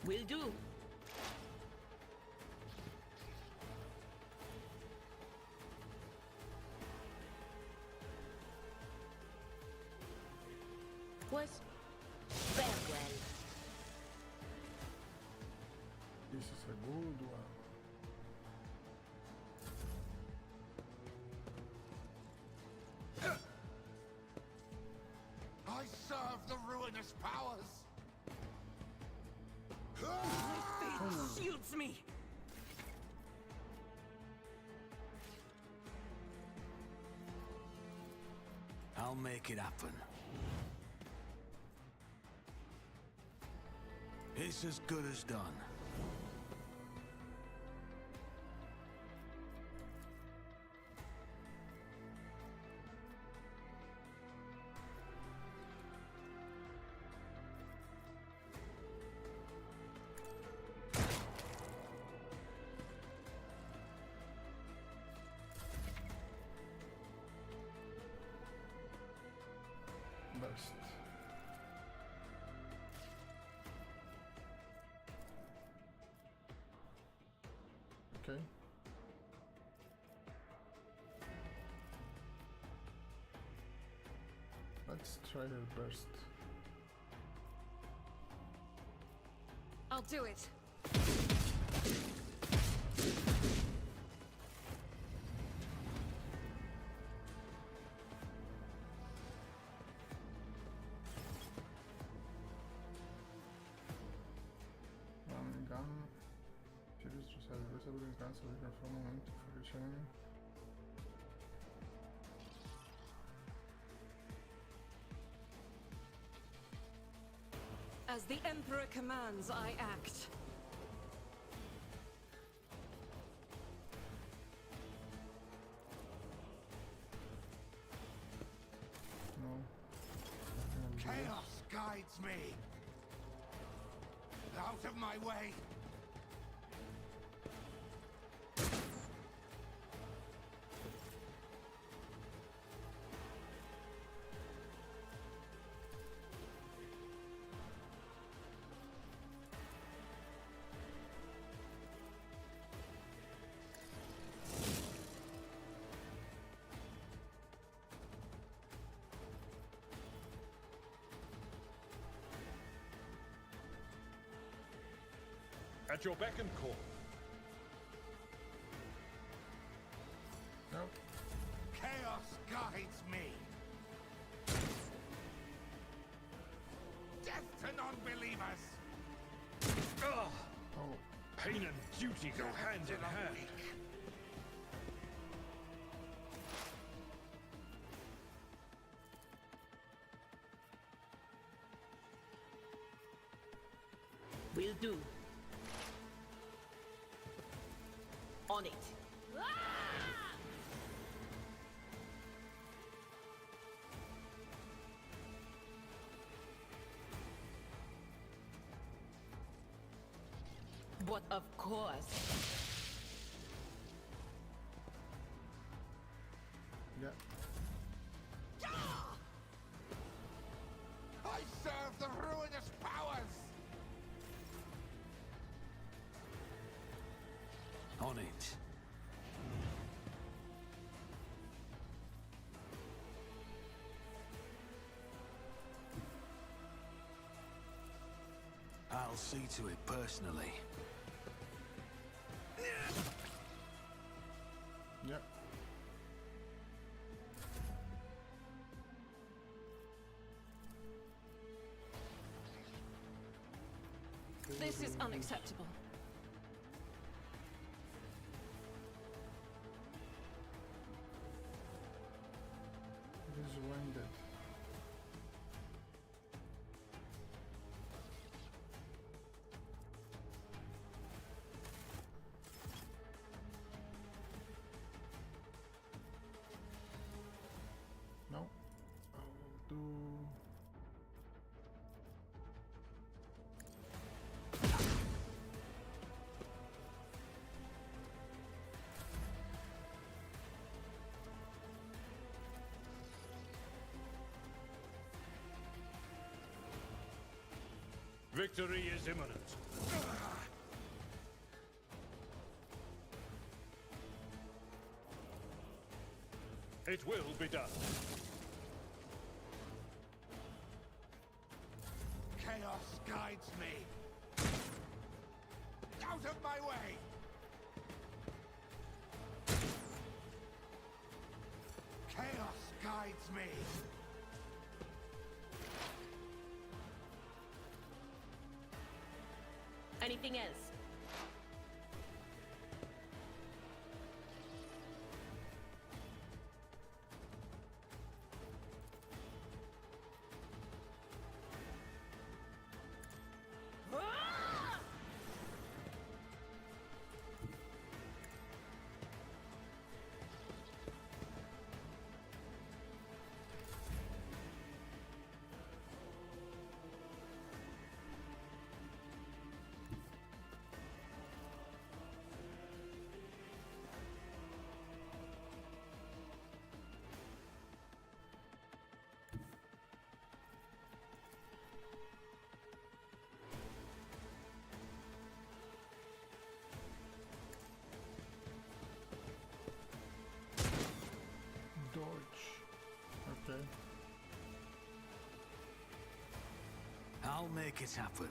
Will do. Pues, farewell. Isso é segundo. I serve the ruinous powers. My fate shields me. I'll make it happen. It's as good as done. Burst. Okay. Let's try her burst. I'll do it. Gun. Furious just has visible guns so we can form a moment for each enemy. As the Emperor commands, I act. No. Chaos guides me. Out of my way. At your beck and call. Nope. Chaos guides me. Death to non-believers. Ugh. Oh. Pain and duty go hand in hand. Will do. On it. But of course. Yeah. I serve the ruinous powers. On it. I'll see to it personally. Yep. This is unacceptable. This is wounded. No. I'll do. Victory is imminent. It will be done. Chaos guides me. Out of my way! Chaos guides me. Anything else? Okay. I'll make it happen.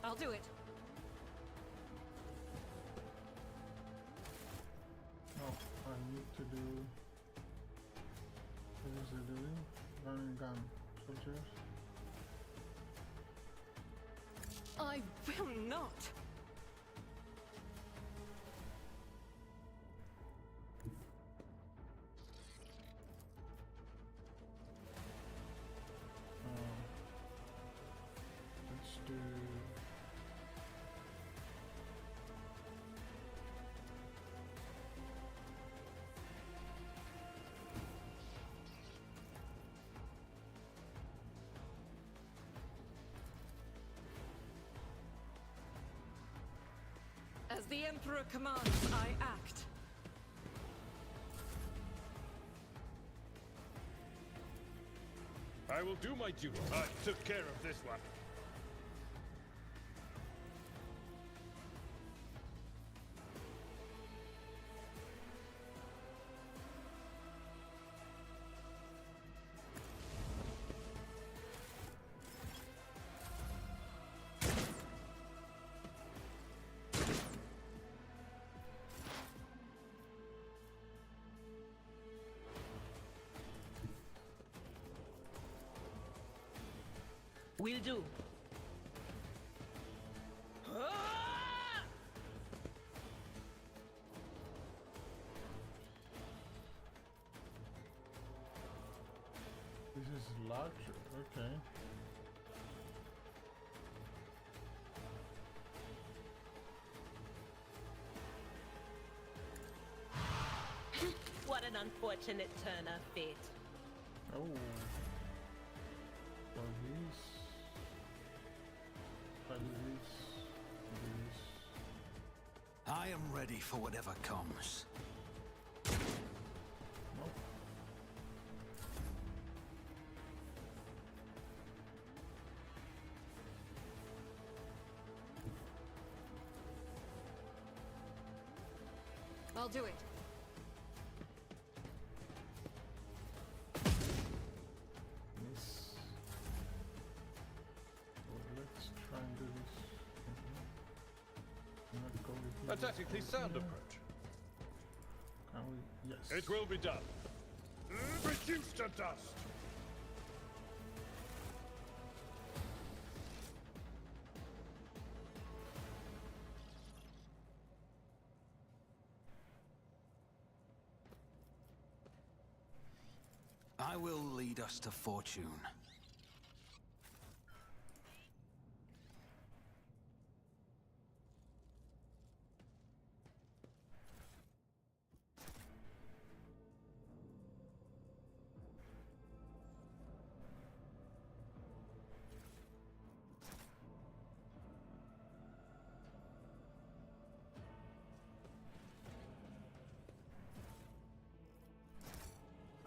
I'll do it. Oh, I need to do. What is it doing? Running gun. Soldiers. I will not. Let's do. As the Emperor commands, I act. I will do my duty. I took care of this one. Will do. This is large. Okay. What an unfortunate turn of fate. Oh. So he's. I am ready for whatever comes. Nope. I'll do it. Yes. Well, let's try and do this. Not go with A tactically sound approach. Can we? Yes. It will be done. Reduced to dust. I will lead us to fortune.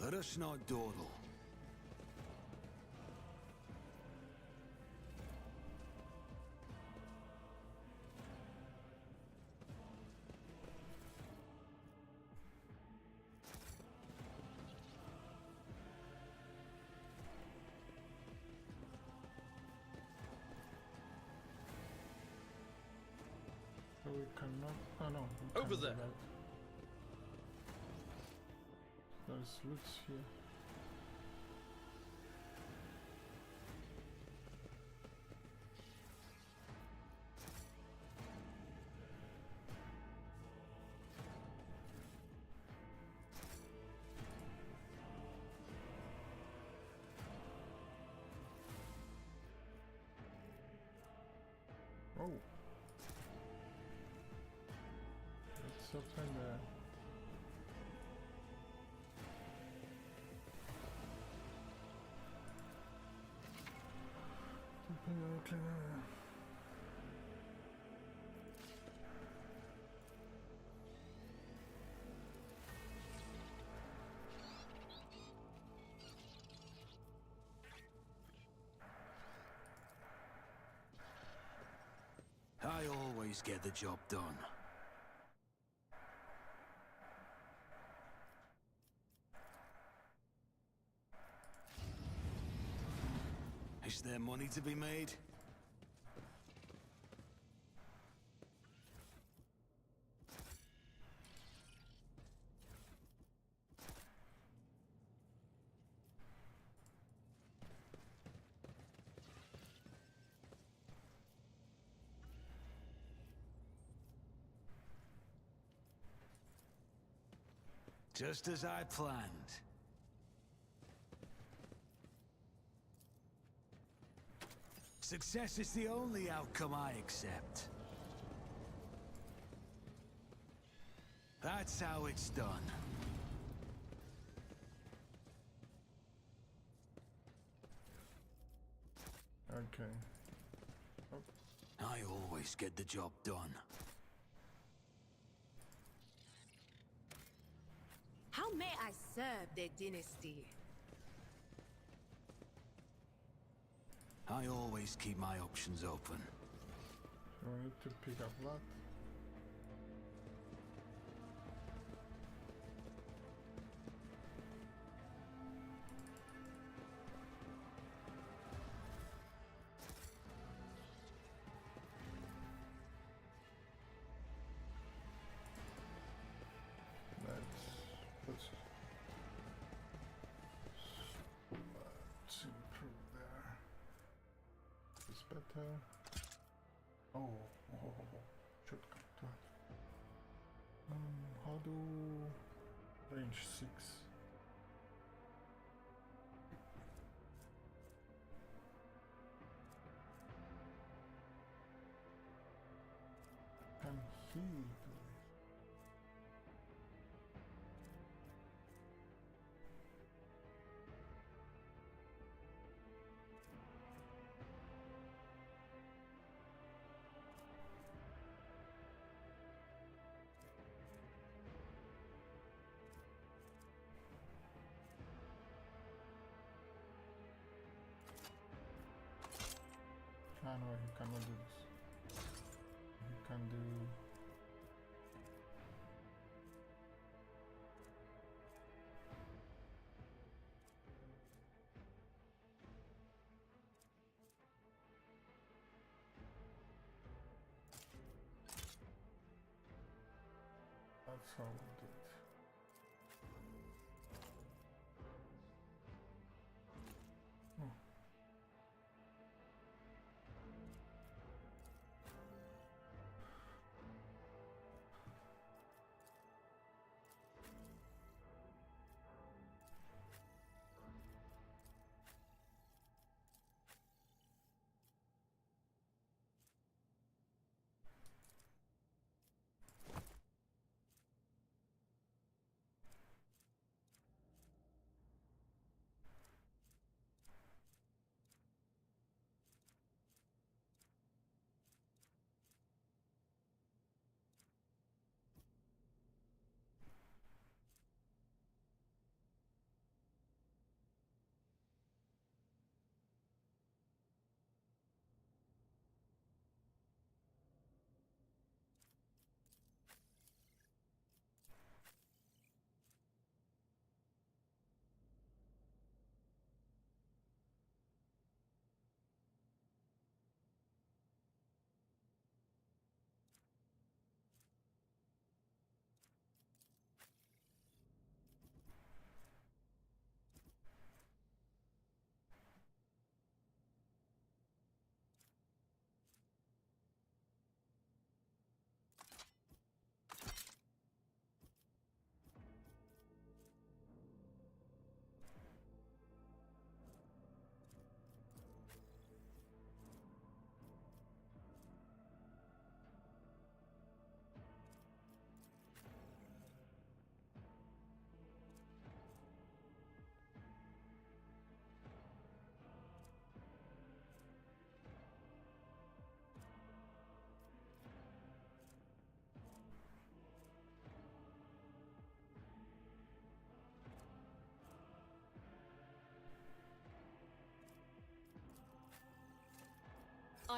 Let us not dawdle. not? Oh no. we Over can't do there. that. There's loots here. Oh. Let's open the... I always get the job done. Is there money to be made? Just as I planned. Success is the only outcome I accept. That's how it's done. Okay. Oh. I always get the job done. How may I serve the dynasty? I always keep my options open. So I need to pick up that. Let's improve there. It's better. Oh, shortcut to that. How do range 6? Can he do it? Ah no, he cannot do this. He can do... That's how we'll do it. Oh.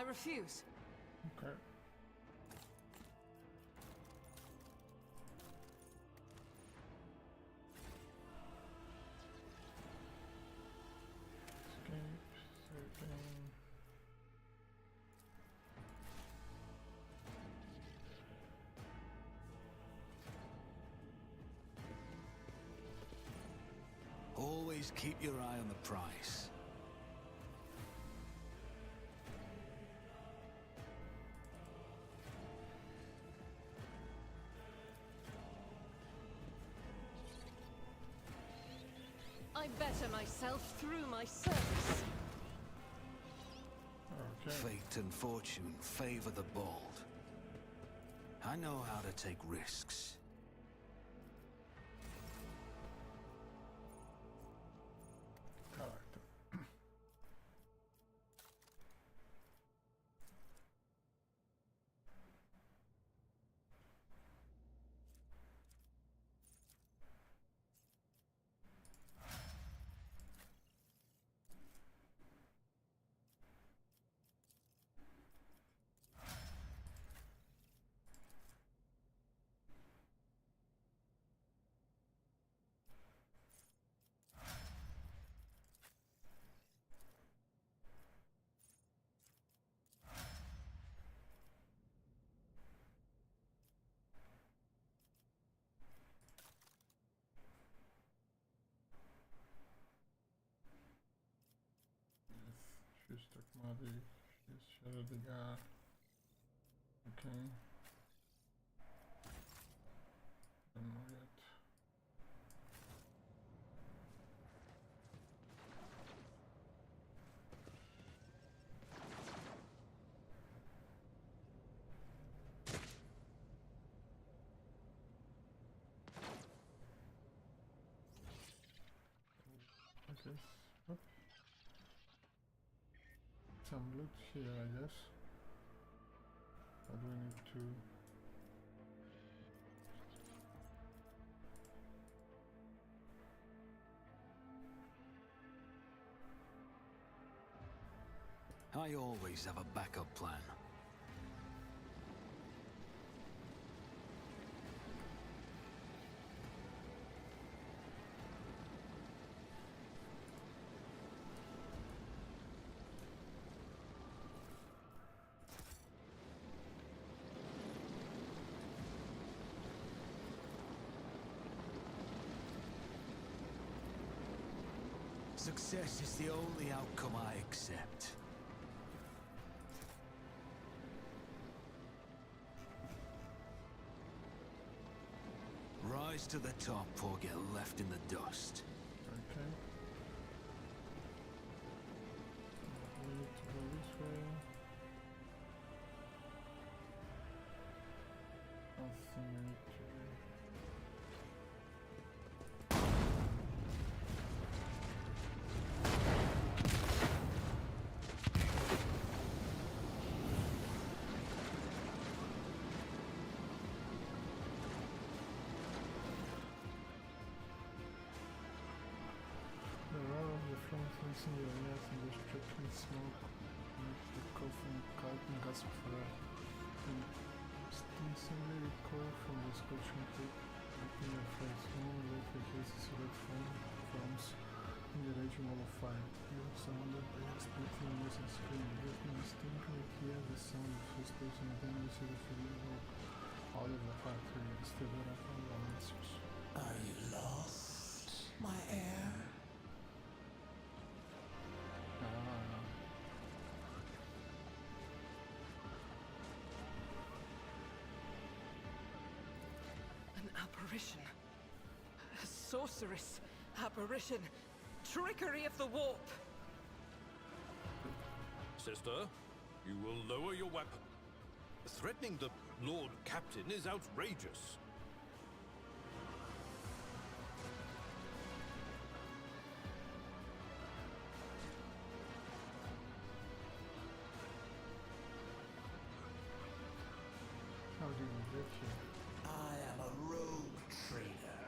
refuse. Okay. Escape, saving. Always keep your eye on the price. I better myself through my service. Okay. Fate and fortune favor the bold. I know how to take risks. Character. Choose Tagmadi, choose Shadow the God. Okay. Don't know yet. What's this? Oh. Some loot here, I guess. Or do we need to... I always have a backup plan. Success is the only outcome I accept. Rise to the top or get left in the dust. Okay. We need to go this way. I think we need to... Facing the areas in the strictly smoke makes the coffin Carlton gasp for air. And instinctively recoil from the scorching heat within your face. One likely faces red forms in the raging wall of fire. You are surrounded by a splitting noise and scream. You can distinctly hear the sound of footsteps and then you see the figure walk out of the factory. It's the Warhammer answers. Are you lost, my heir? Apparition. A sorceress. Apparition. Trickery of the warp. Sister, you will lower your weapon. Threatening the Lord Captain is outrageous. How do we get here? I am a rogue trader.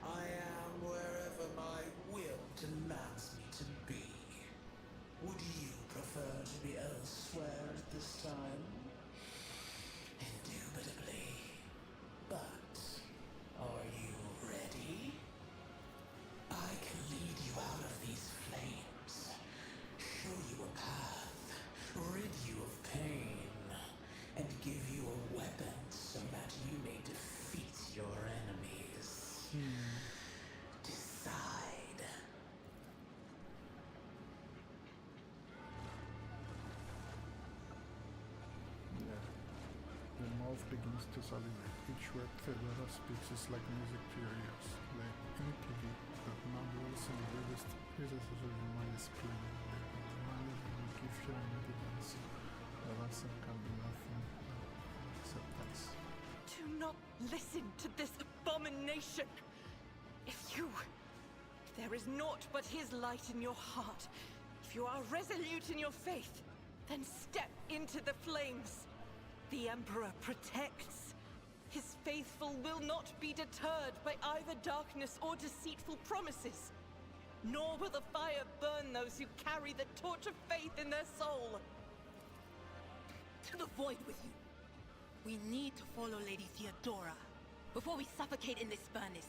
I am wherever my will demands me to be. Would you prefer to be elsewhere at this mouth begins to salivate. Each word Fedora speaks is like music to your ears. Like intrigue that now dwells in the weirdest recesses of your mind is playing. Like the mind will give you an evidence. The lesson can be nothing but acceptance. Do not listen to this abomination! If there is naught but his light in your heart, if you are resolute in your faith, then step into the flames. The Emperor protects. His faithful will not be deterred by either darkness or deceitful promises. Nor will the fire burn those who carry the torch of faith in their soul. To the void with you. We need to follow Lady Theodora before we suffocate in this furnace.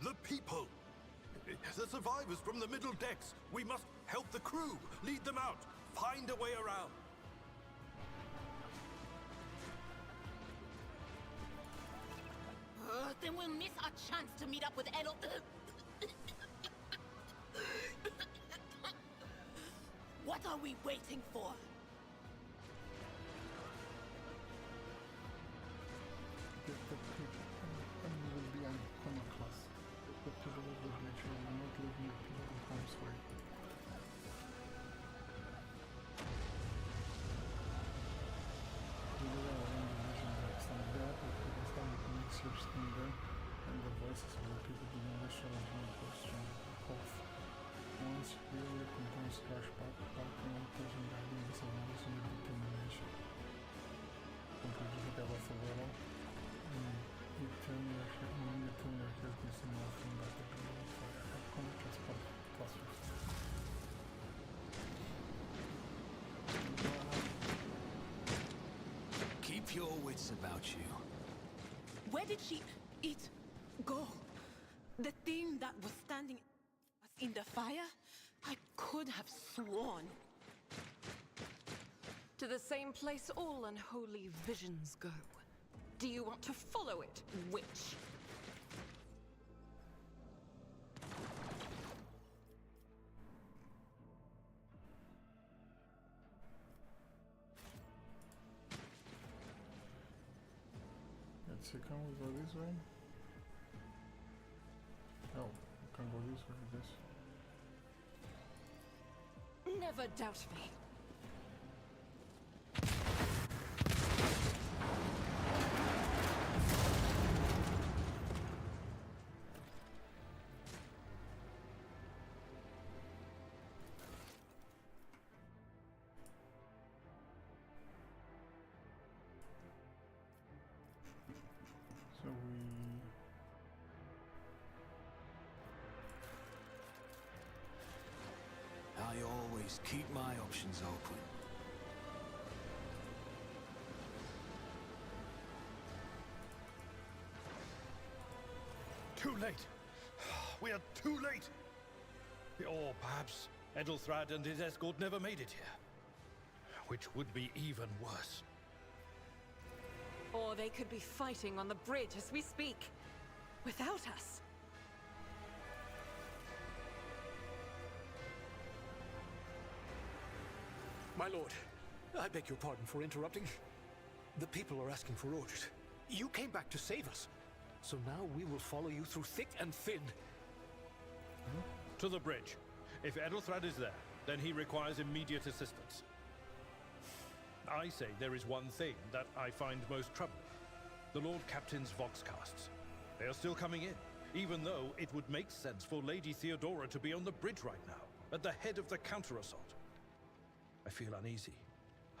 The people! The survivors from the middle decks! We must help the crew, lead them out, find a way around. Then we'll miss our chance to meet up with Edel. What are we waiting for? The people will be an iconoclast. The people of the nature will not leave the people in harm's way. The leader of one division will stand there, but the stand with makes your skin there, and the voices of the people diminish on one question. Off. Once really contains flashback, parking one person guiding the surroundings in the determination. Conclusions of the Fedora. You turn your head, you see nothing but the glow of fire. Have contrast plus 15. Keep your wits about you. Where did it go? The thing that was standing in the fire? I could have sworn. To the same place all unholy visions go. Do you want to follow it, witch? Let's see, can we go this way? Oh, we can go this way, I guess. Never doubt me. So I always keep my options open. Too late! We are too late! Or perhaps Edelthrad and his escort never made it here. Which would be even worse. Or they could be fighting on the bridge as we speak, without us. My lord, I beg your pardon for interrupting. The people are asking for orders. You came back to save us. So now we will follow you through thick and thin. To the bridge. If Edelthrad is there, then he requires immediate assistance. I say there is one thing that I find most troubling. The Lord Captain's Voxcasts. They are still coming in, even though it would make sense for Lady Theodora to be on the bridge right now, at the head of the counter-assault. I feel uneasy.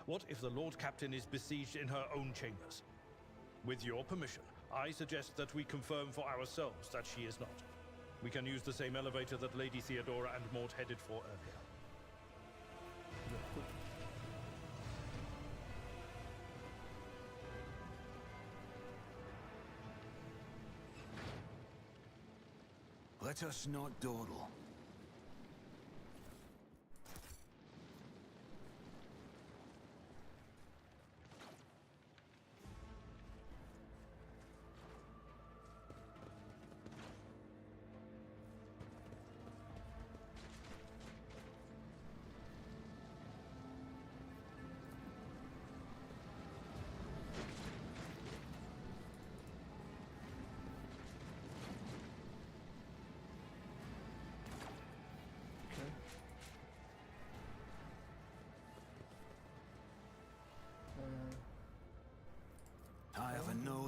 What if the Lord Captain is besieged in her own chambers? With your permission, I suggest that we confirm for ourselves that she is not. We can use the same elevator that Lady Theodora and Mort headed for earlier. Let us not dawdle.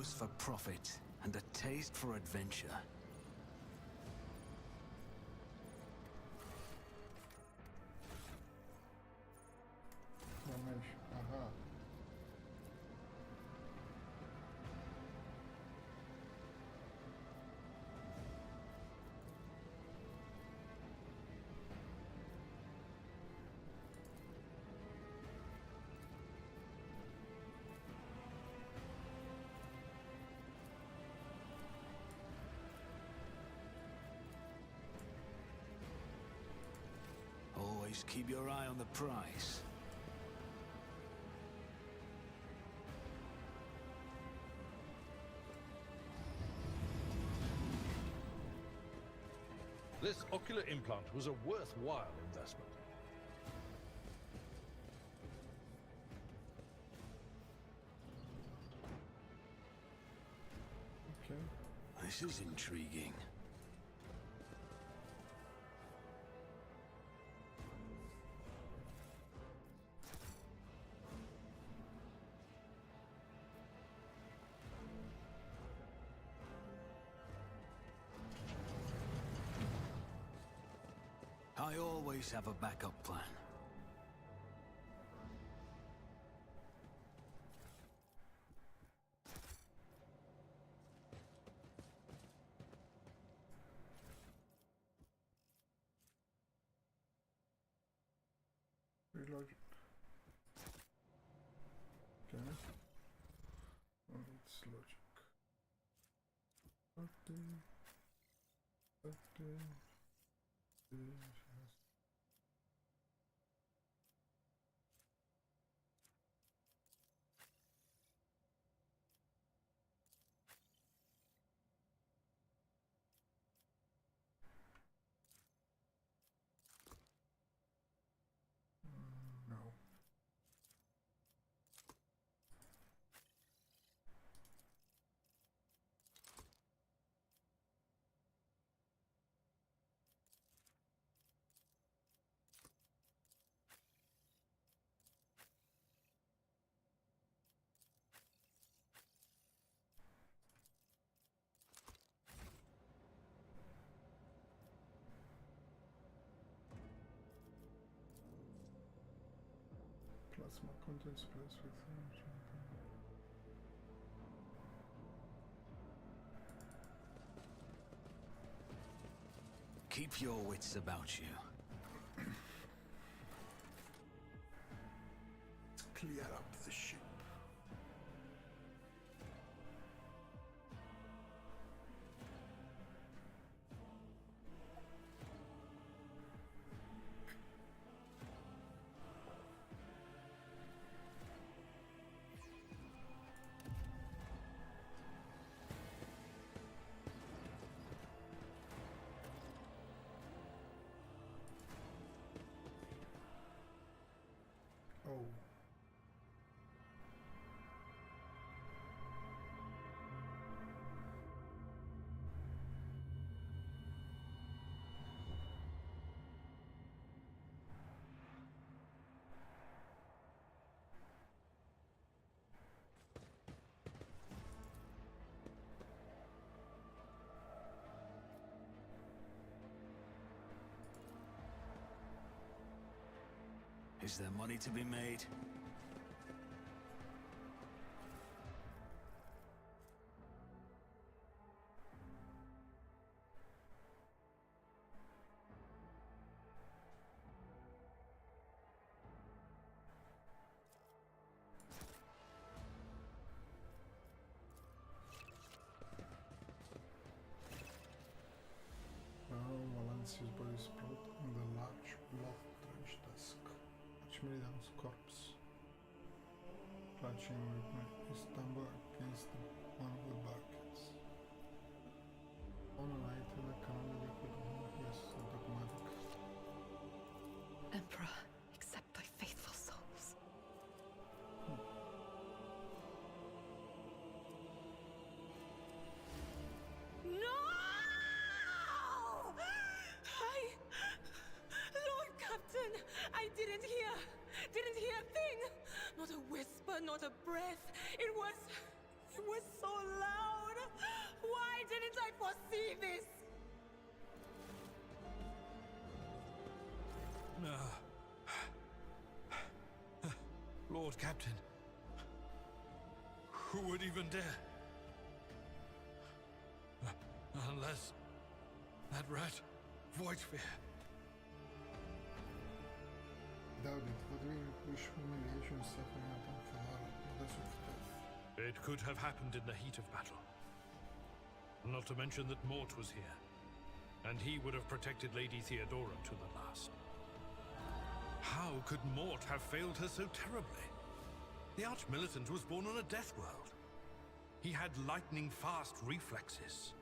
nose for profit and a taste for adventure. Damage. Aha. Always keep your eye on the prize. This ocular implant was a worthwhile investment. Okay. This is intriguing. I always have a backup plan. Reload. Okay. Oh, it's logic. Okay. Okay. No. Plasma contents placed with Keep your wits about you. Let's clear up the ship. Oh. Is there money to be made? Valencia's body sprawled on the large blood-drenched desk. Maximilian's corpse, clutching his stumbled against one of the buckets. On an item that can only be put on, yes, a dogmatic. Emperor, accept thy faithful souls. No! Lord Captain, I didn't hear a thing. Not a whisper, not a breath. It was It was so loud! Why didn't I foresee this? Lord Captain. Who would even dare? Unless that rat, Voidsphere. Doubt it, but we wish humiliation, suffering upon Fedora, the of death. It could have happened in the heat of battle. Not to mention that Mort was here, and he would have protected Lady Theodora to the last. How could Mort have failed her so terribly? The Archmilitant was born on a death world. He had lightning-fast reflexes.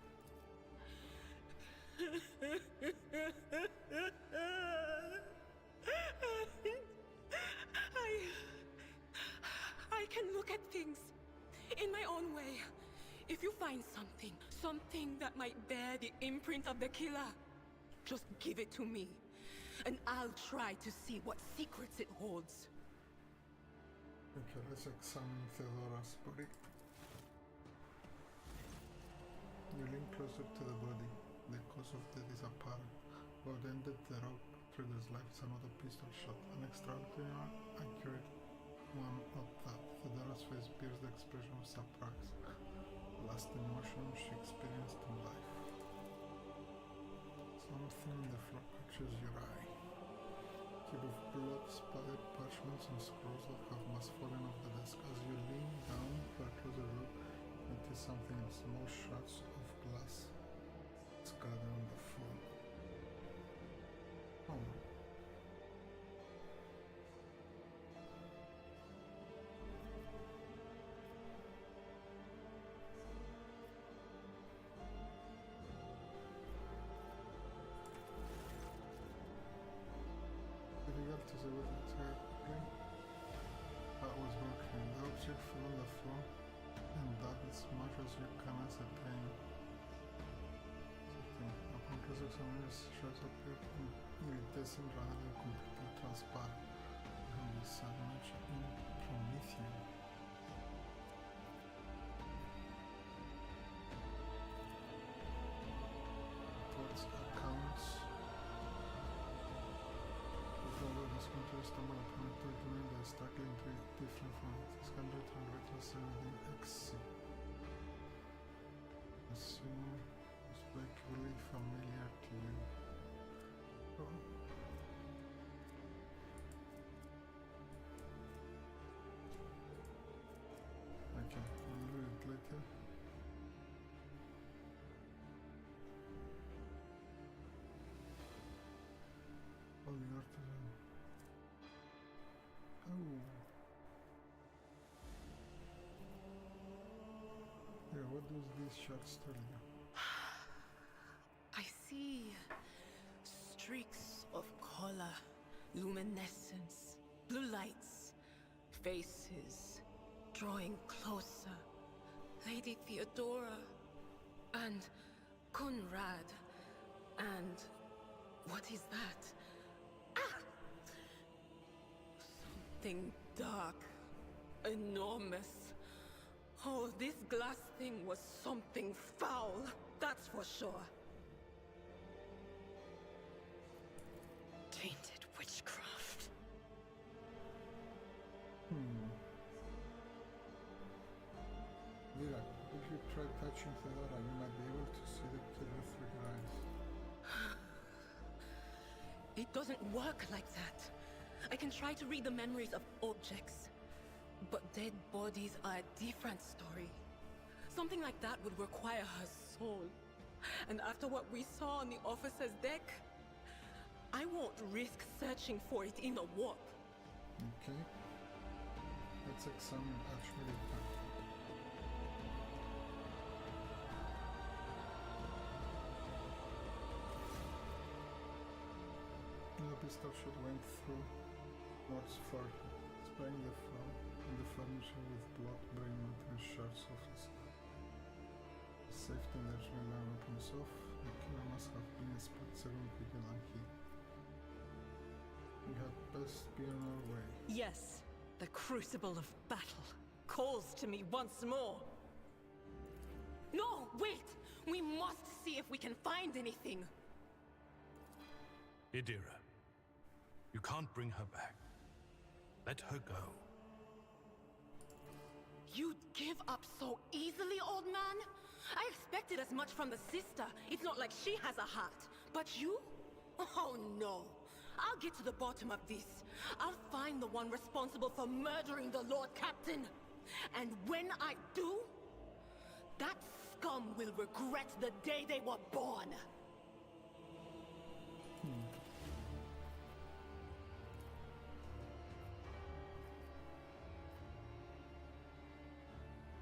I can look at things in my own way. If you find something that might bear the imprint of the killer, just give it to me, and I'll try to see what secrets it holds. Okay, let's examine Theodora's body. You lean closer to the body. The cause of death is apparent. What ended the rogue trader's life is another pistol shot, an extraordinary accurate one at that. Theodora's face bears the expression of surprise. Last emotion she experienced in life. Something in the floor catches your eye. Heap of blood, splattered parchments and scrolls that have mass fallen off the desk. As you lean down for a closer look, you notice something in small shards of glass scattered on the floor. Oh. Difficult to say what exactly that was broken. The object fell on the floor, and that as much as you can ascertain. Upon closer examination, shards appear iridescent rather than completely transparent, and is submerged in promethium. Reports, accounts. Although this country stumbled upon a document that is startlingly different from this country translated as within XC. Assume it's vaguely familiar to you. Oh. Okay, I'll read it later. Oh, the artisan. Oh. Yeah, what does these shards tell you? I see streaks of color, luminescence, blue lights, faces drawing closer. Lady Theodora and Conrad and what is that? Something dark, enormous. Oh, this glass thing was something foul, that's for sure. Tainted witchcraft. Mira, if you try touching Theodora, you might be able to see the killer through her eyes. It doesn't work like that. I can try to read the memories of objects, but dead bodies are a different story. Something like that would require her soul. And after what we saw on the officer's deck, I won't risk searching for it in a warp. Okay. Let's examine Archetype. The pistol shot went through Mort's forehead, spraying the floor and the furniture with blood, brain matter and shards of his head. Safety in the alarm opens off. The killer must have been a split second quicker than he. We had best be on our way. Yes, the crucible of battle calls to me once more. No, wait! We must see if we can find anything. Idira, you can't bring her back. Let her go. You'd give up so easily, old man? I expected as much from the sister. It's not like she has a heart. But you? Oh no. I'll get to the bottom of this. I'll find the one responsible for murdering the Lord Captain. And when I do, that scum will regret the day they were born.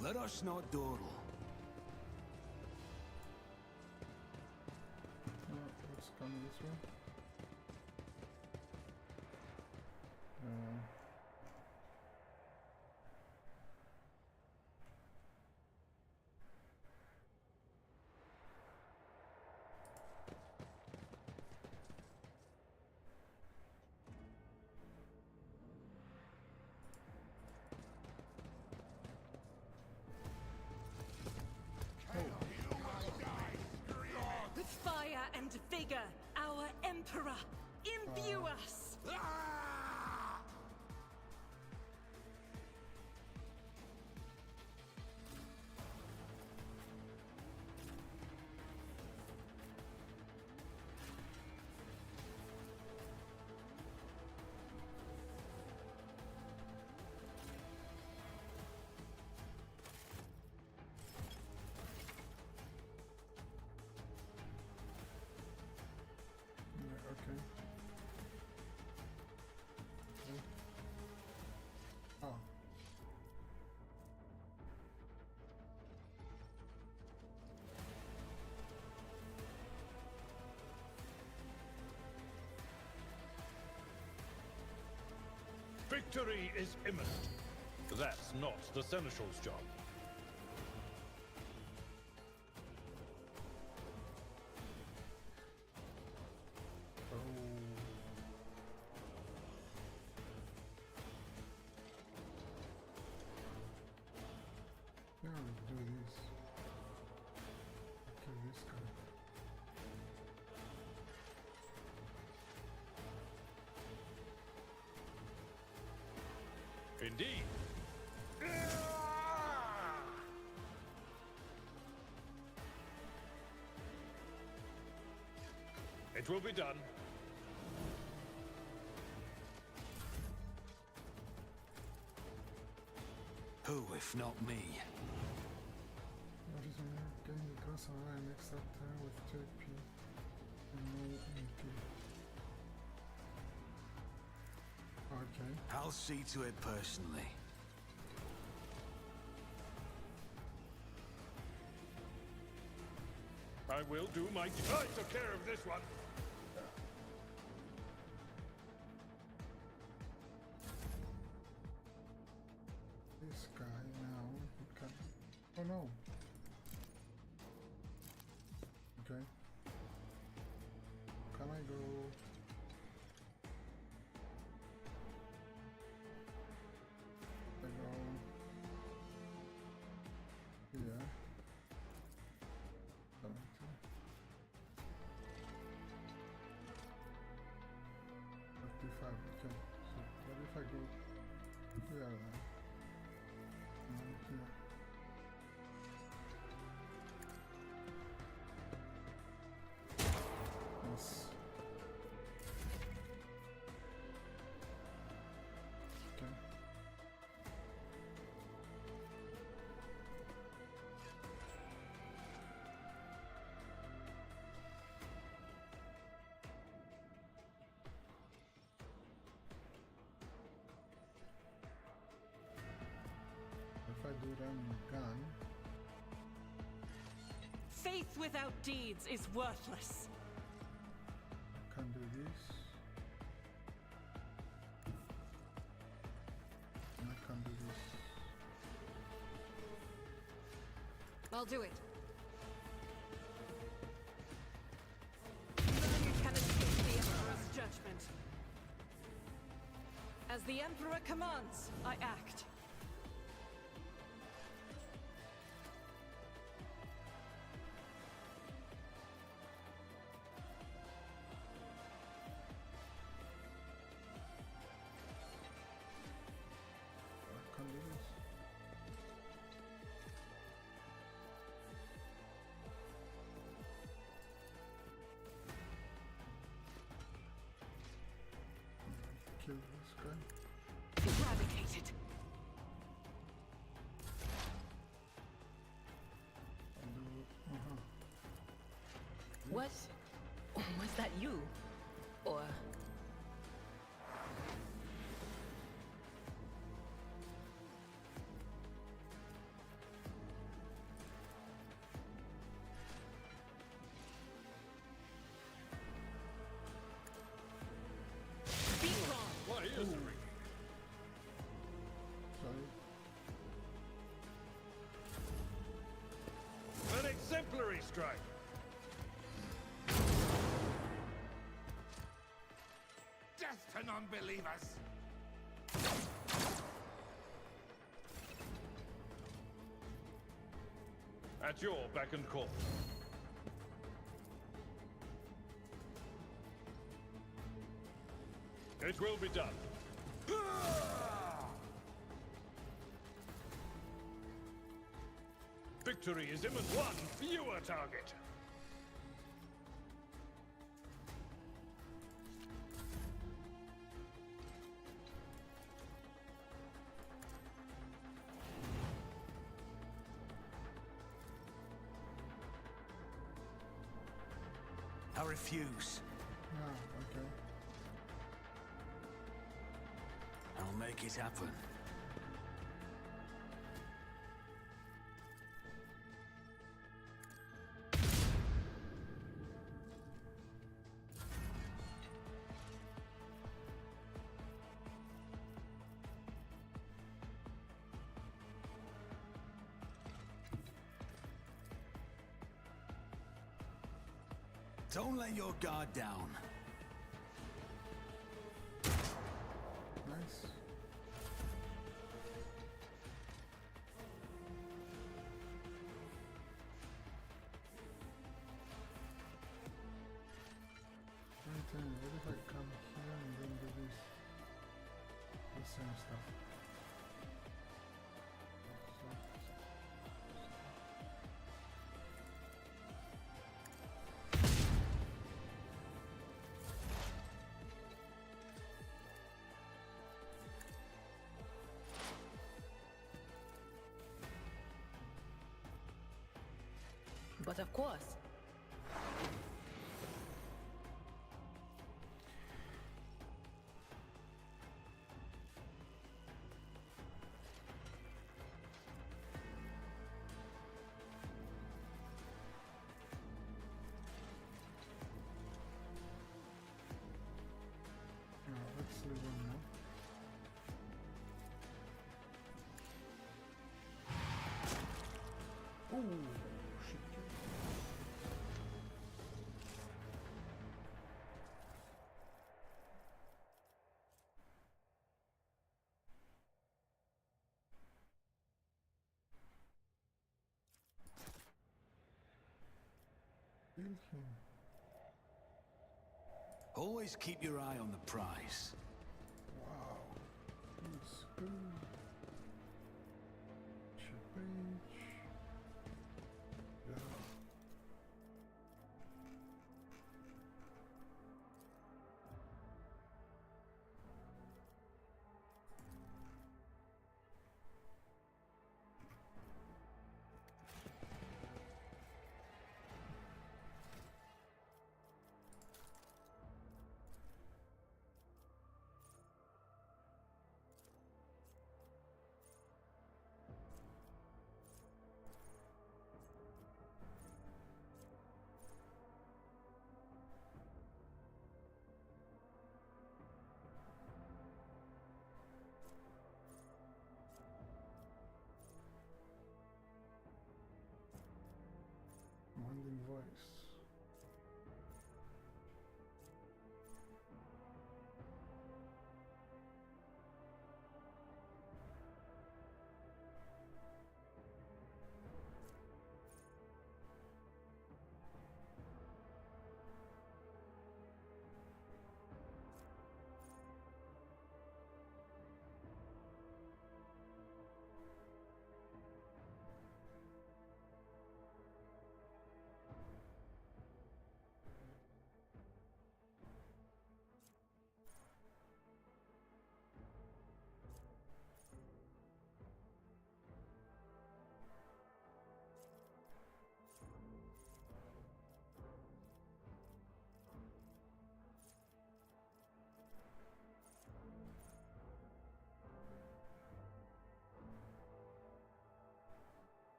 Let us not dawdle. Let's come this way. With fire and vigor, our Emperor, imbue us! Okay. Oh. Victory is imminent. That's not the Seneschal's job. Yeah, we do this. Kill this guy. Indeed. It will be done. Who, if not me? What is my gain the cross and next up with JP and no MP. Okay. I'll see to it personally. I will do my... I took care of this one. This guy now, he can... Oh no! Okay. Can I go... I go... Here. 70. Okay. So what if I go here then? And here. Yes. Okay. If I do them gun, Faith without deeds is worthless. I can do this. And I can do this. I'll do it. None can escape the Emperor's judgment. As the Emperor commands, I act. kill this guy. Eradicated. Was that you? Or... Be gone! My ears are ringing. Sorry. An exemplary strike. Death to non-believers! At your beck and call. It will be done. Victory is imminent. One fewer target. I refuse. Okay. I'll make it happen. Don't let your guard down. Nice. What if I come here and then do this same stuff? But of course. Let's leave one now. Oh, shit. Kill him. Always keep your eye on the prize. Wow. Let's go. Page. Yeah. Commanding voice.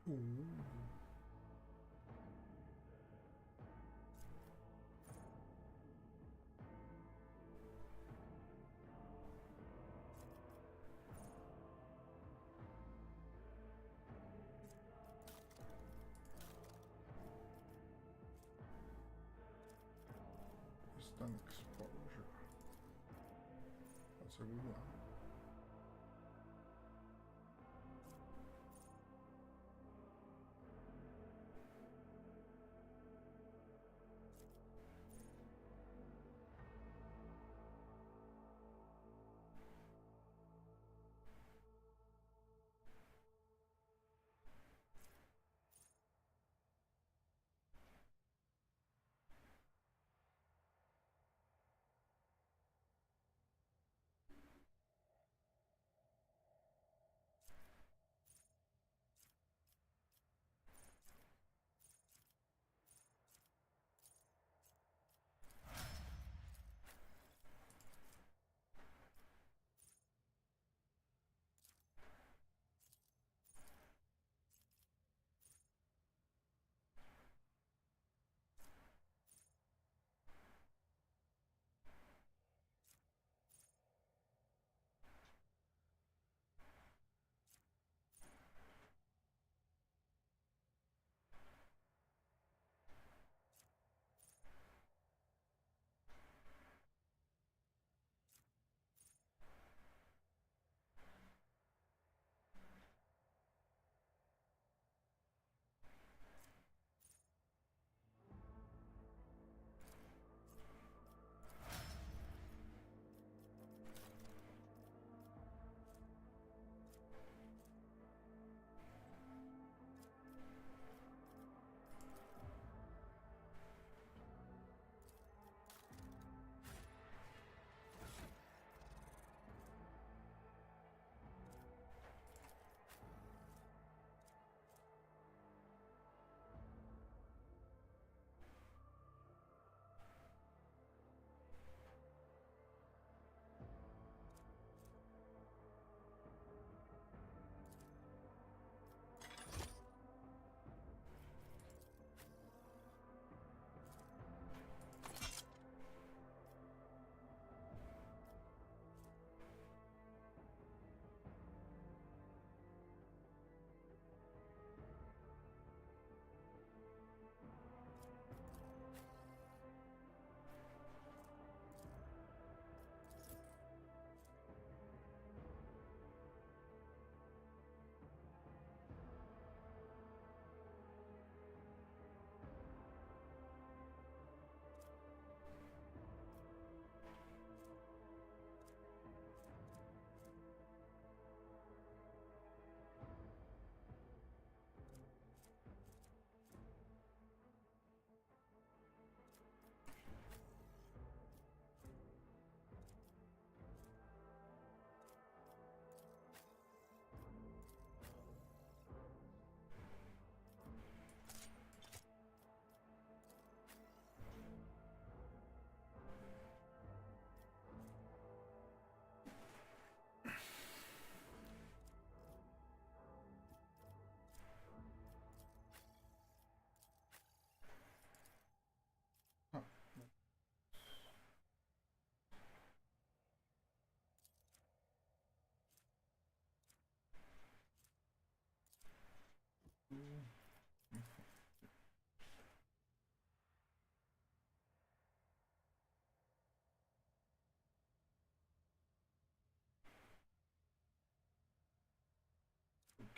Ooh. Stun exposure. That's a good one.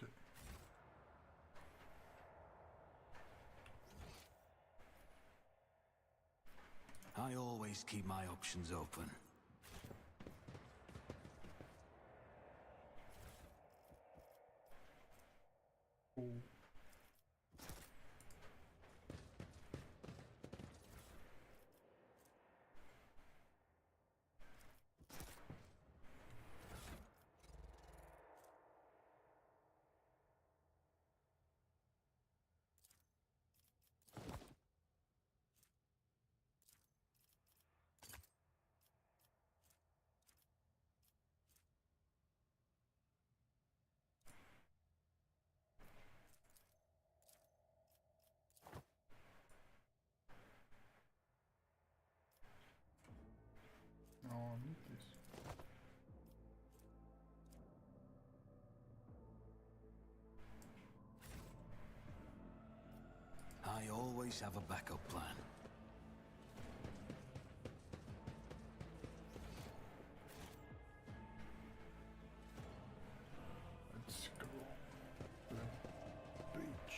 Okay. I always keep my options open. Ooh. always have a backup plan. Let's go to the beach.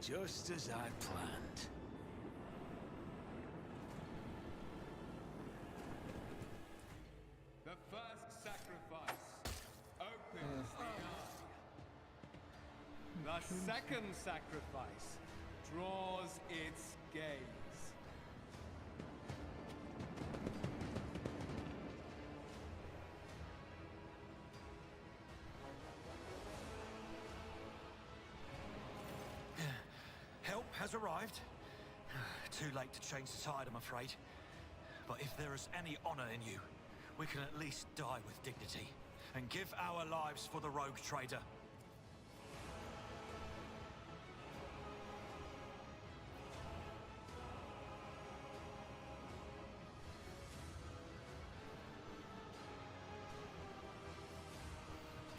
Just as I planned. The first sacrifice opens the eye. The second sacrifice draws its gaze. Help has arrived. Too late to change the tide, I'm afraid. But if there is any honor in you, we can at least die with dignity and give our lives for the rogue trader.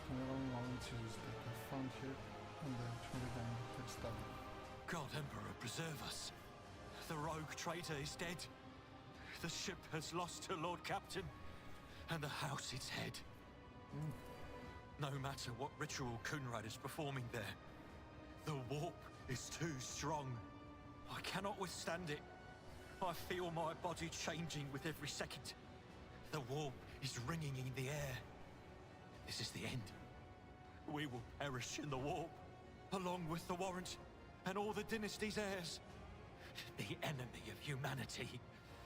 Volunteers that we found here and the Trinidad textile. God Emperor, preserve us. The rogue traitor is dead. The ship has lost her Lord Captain, and the house its head. No matter what ritual Kunrad is performing there, the warp is too strong. I cannot withstand it. I feel my body changing with every second. The warp is ringing in the air. This is the end. We will perish in the warp, along with the warrant and all the dynasty's heirs. The enemy of humanity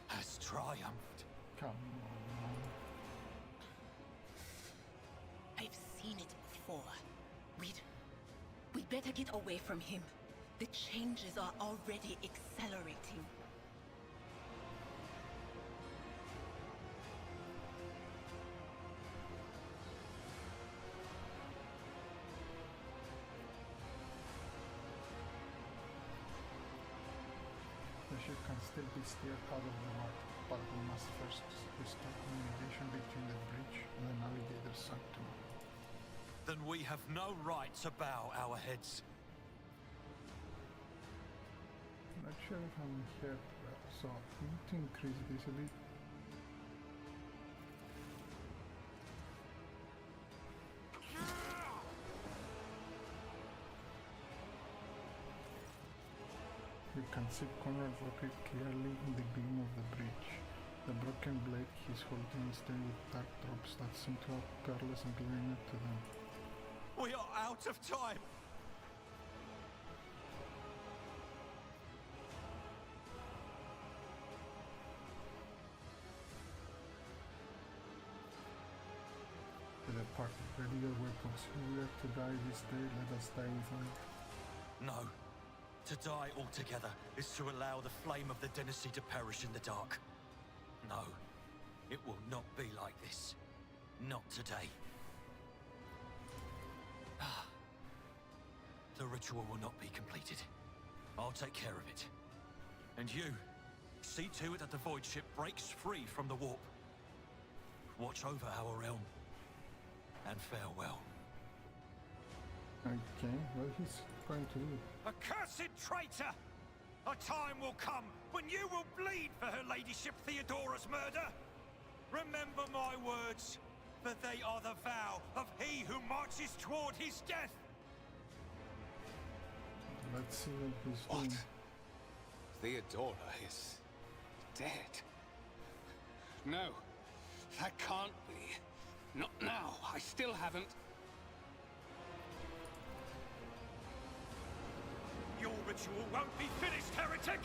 has triumphed. Come on. I've seen it before. We'd better get away from him. The changes are already accelerating. The ship can still be steered out of the water, but we must first restore communication between the bridge and the navigator's sanctum. Then we have no right to bow our heads. I'm not sure if I'm here well, so we need to increase this a bit. You can see Conrad rocket clearly in the beam of the bridge. The broken blade he's holding is stained with dark drops that seem to have perilous and glowing to them. We are out of time! The party, ready your weapons. If we are to die this day, let us die with them. No. To die altogether is to allow the flame of the dynasty to perish in the dark. No. It will not be like this. Not today. The ritual will not be completed. I'll take care of it. And you, see to it that the void ship breaks free from the warp. Watch over our realm. And farewell. Okay, what he's going to do? Accursed traitor! A time will come when you will bleed for her ladyship Theodora's murder. Remember my words, for they are the vow of he who marches toward his death. Let's see what he's doing. Theodora is dead. No, that can't be. Not now. I still haven't. Your ritual won't be finished, heretic!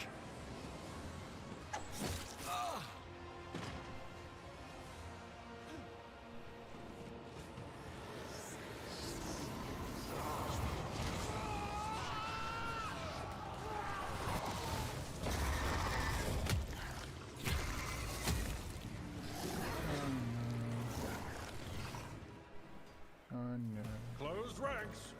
Oh no. Closed ranks.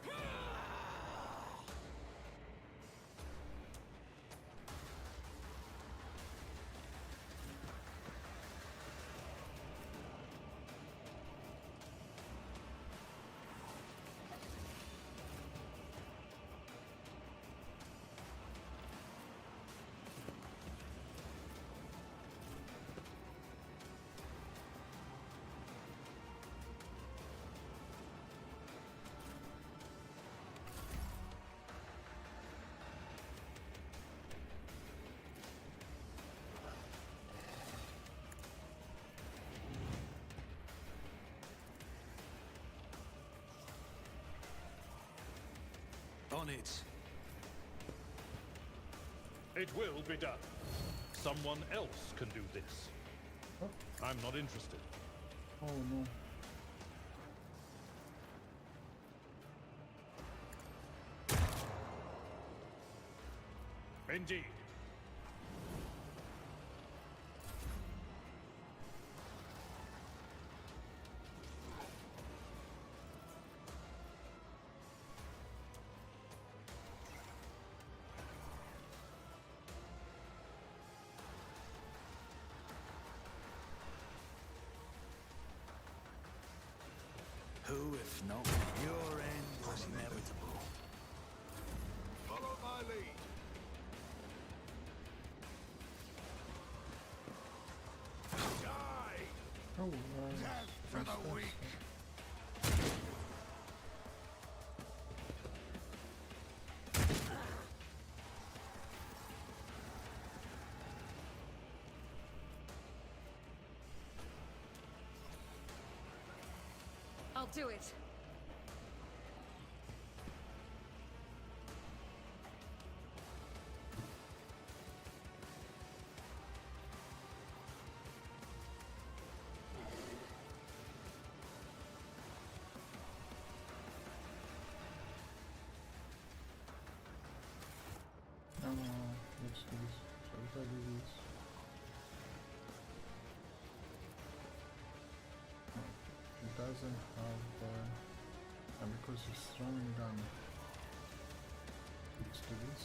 On it. It will be done. Someone else can do this. I'm not interested. Oh no. Indeed. Who, if not your end, was inevitable? Follow my lead. Die! Oh, Death for the weak! I'll do it. No, let's do this. So if I do this. No, it doesn't have, and because it's throwing gun, let's do this.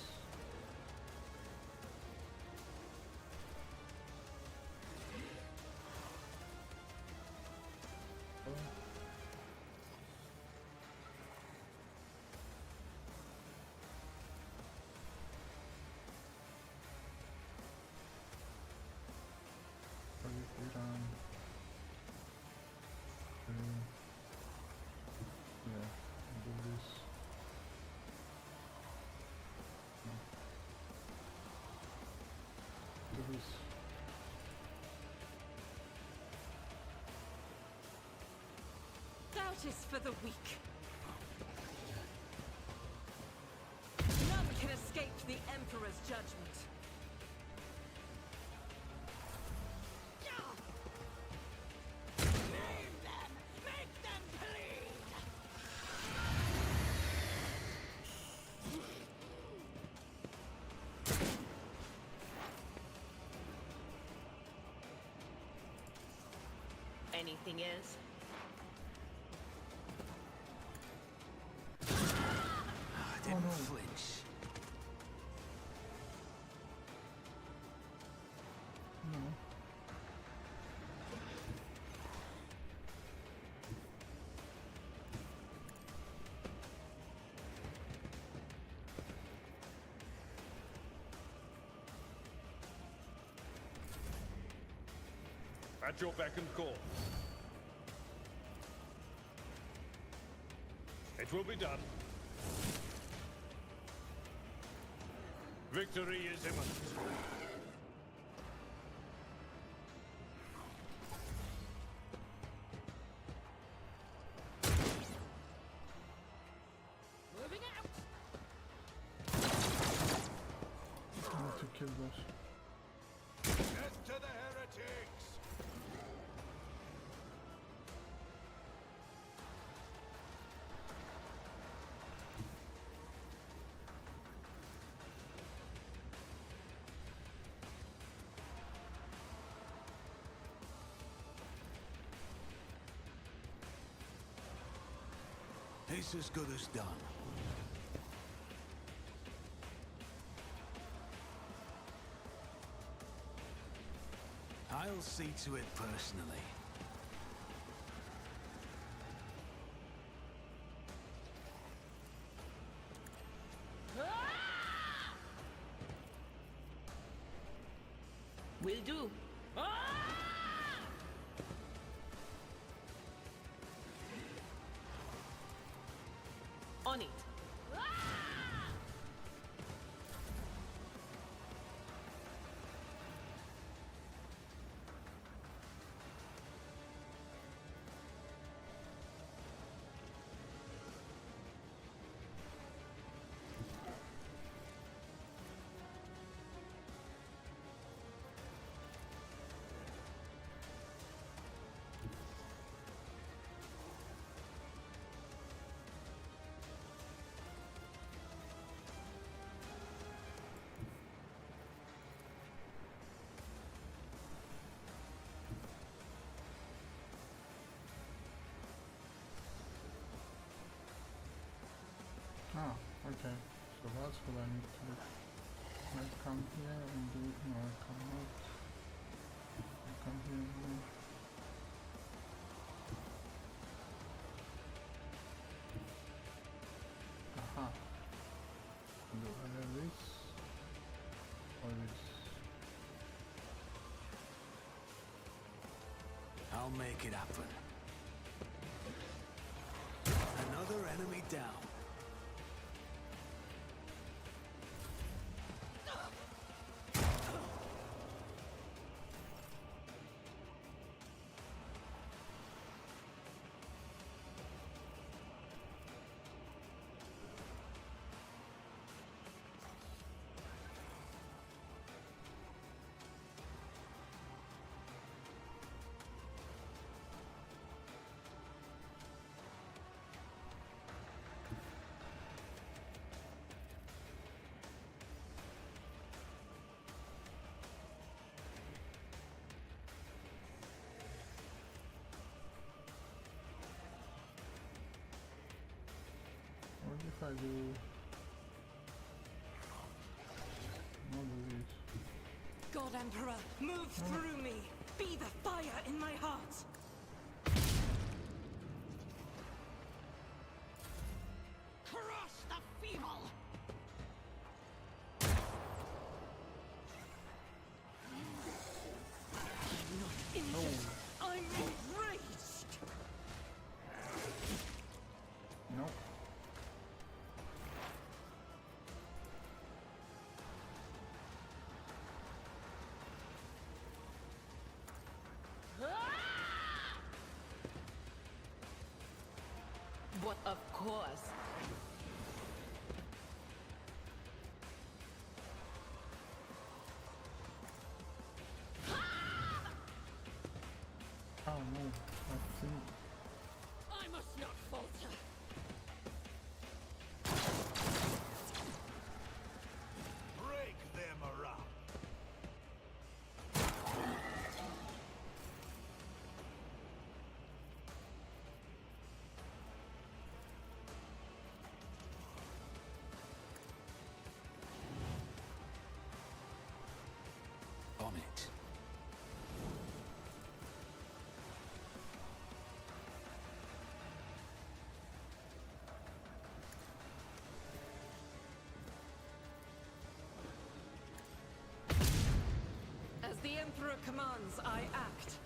Doubt is for the weak. None can escape the Emperor's judgment. Name them! Make them bleed! Anything else? Didn't flinch. No. At your beck and call. It will be done. Victory is imminent. Moving out! I need to kill those. Death to the heretics! It's as good as done. I'll see to it personally. Will do. On it. Okay, so that's what I need to do. Can I come here and do it? No, I cannot. I come here and do it. Aha. Do either this or this. I'll make it happen. Another enemy down. What if I do... What do this? God Emperor, move through me! Be the fire in my heart! Crush the feeble! I'm not injured. I'm enraged! No. But of course. Oh no, I think... I must not falter! Break them around. On it. As the Emperor commands, I act.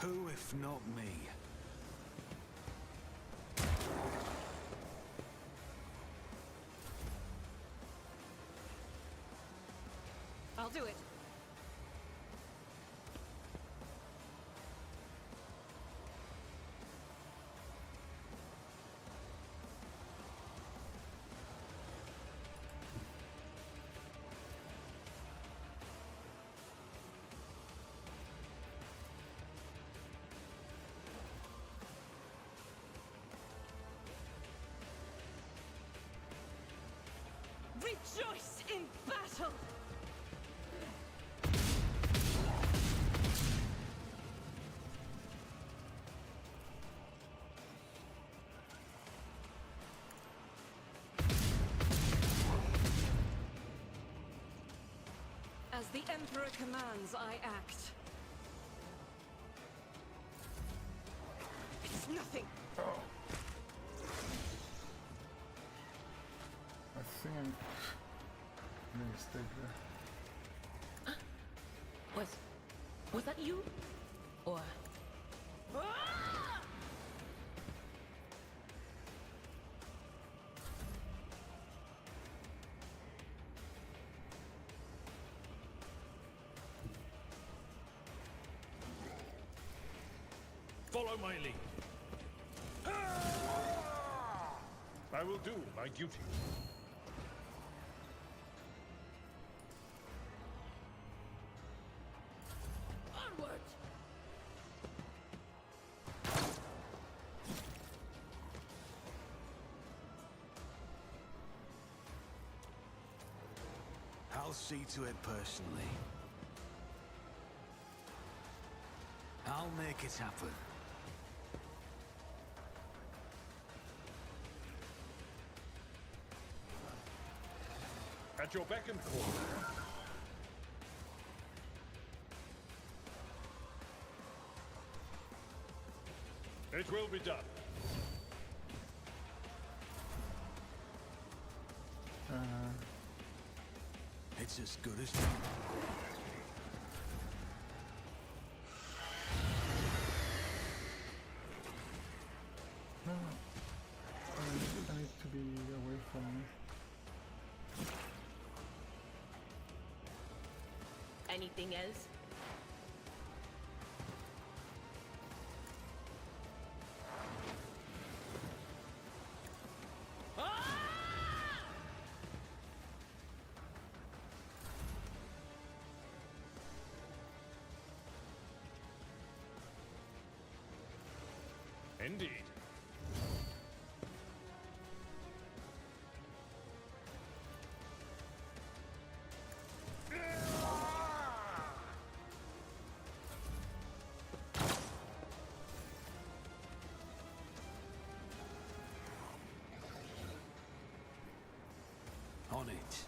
Who if not me? I'll do it. Rejoice in battle! As the Emperor commands, I act. It's nothing. I think I made a mistake there. Was that you? Or... Follow my lead. I will do my duty. Onward! I'll see to it personally. I'll make it happen. At your beck and call. It will be done. It's as good as No, I need to be away from me. Anything else? Indeed. on it.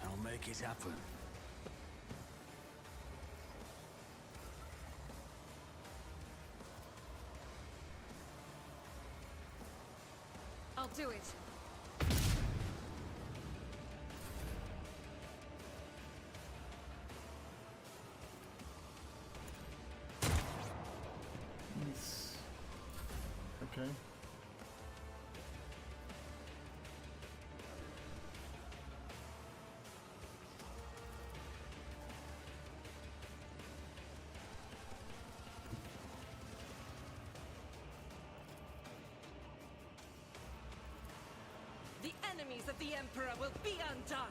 I'll make it happen. I'll do it. Nice. Okay. The enemies of the Emperor will be undone!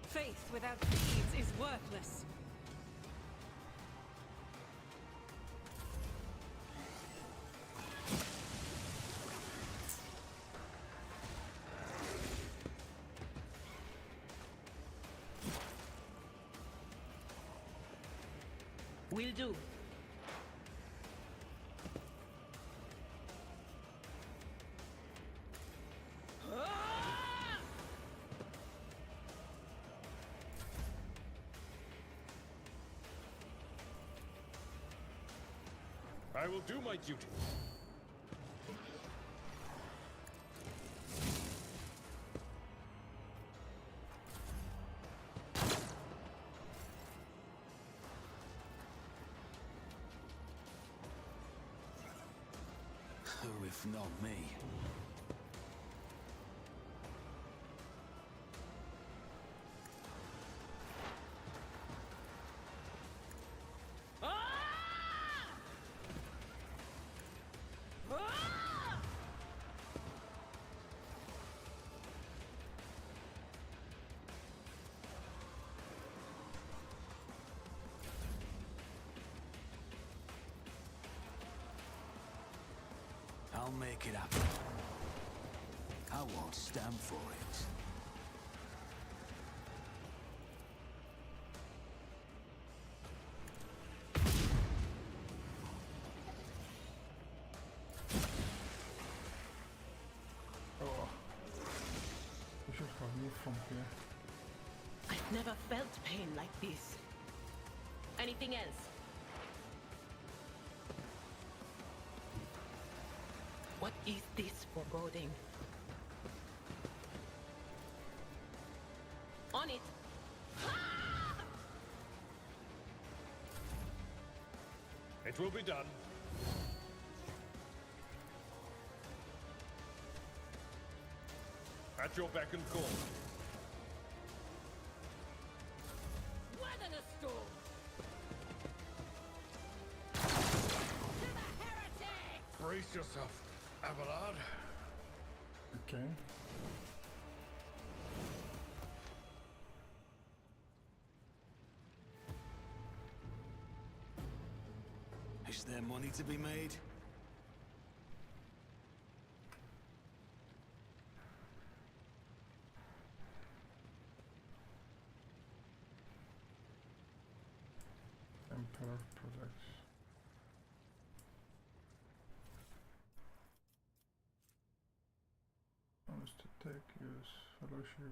Faith without deeds is worthless. Will do. I will do my duty. Who if not me? I'll make it happen. I won't stand for it. Oh. We should have moved from here. I've never felt pain like this. Anything else? What is this foreboding? On it! It will be done. At your beck and call. Weather the storm! Brace yourself, Abelard. Okay. Is there money to be made? Emperor projects. Honest attack, use fellowship.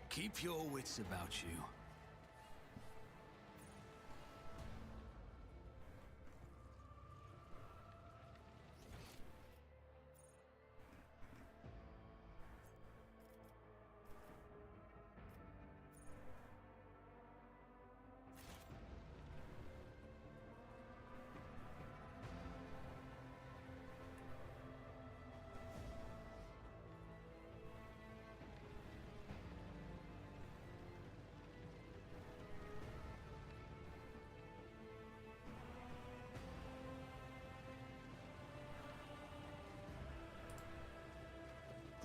Keep your wits about you.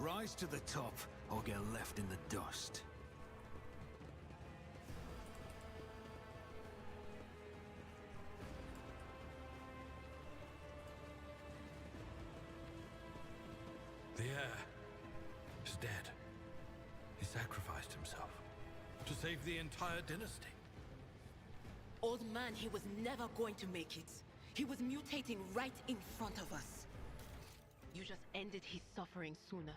Rise to the top, or get left in the dust. The heir is dead. He sacrificed himself to save the entire dynasty. Old man, he was never going to make it. He was mutating right in front of us. You just ended his suffering sooner.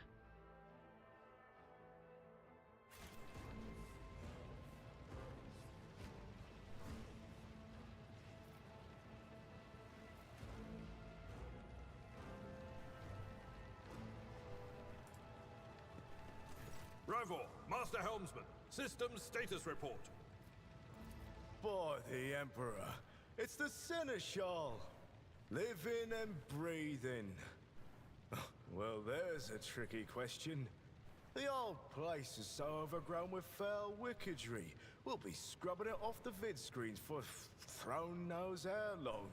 Rivor, Master Helmsman, systems status report. By the Emperor, it's the Seneschal. Living and breathing. Well, there's a tricky question. The old place is so overgrown with foul wickedry, we'll be scrubbing it off the vid screens for throne knows how long.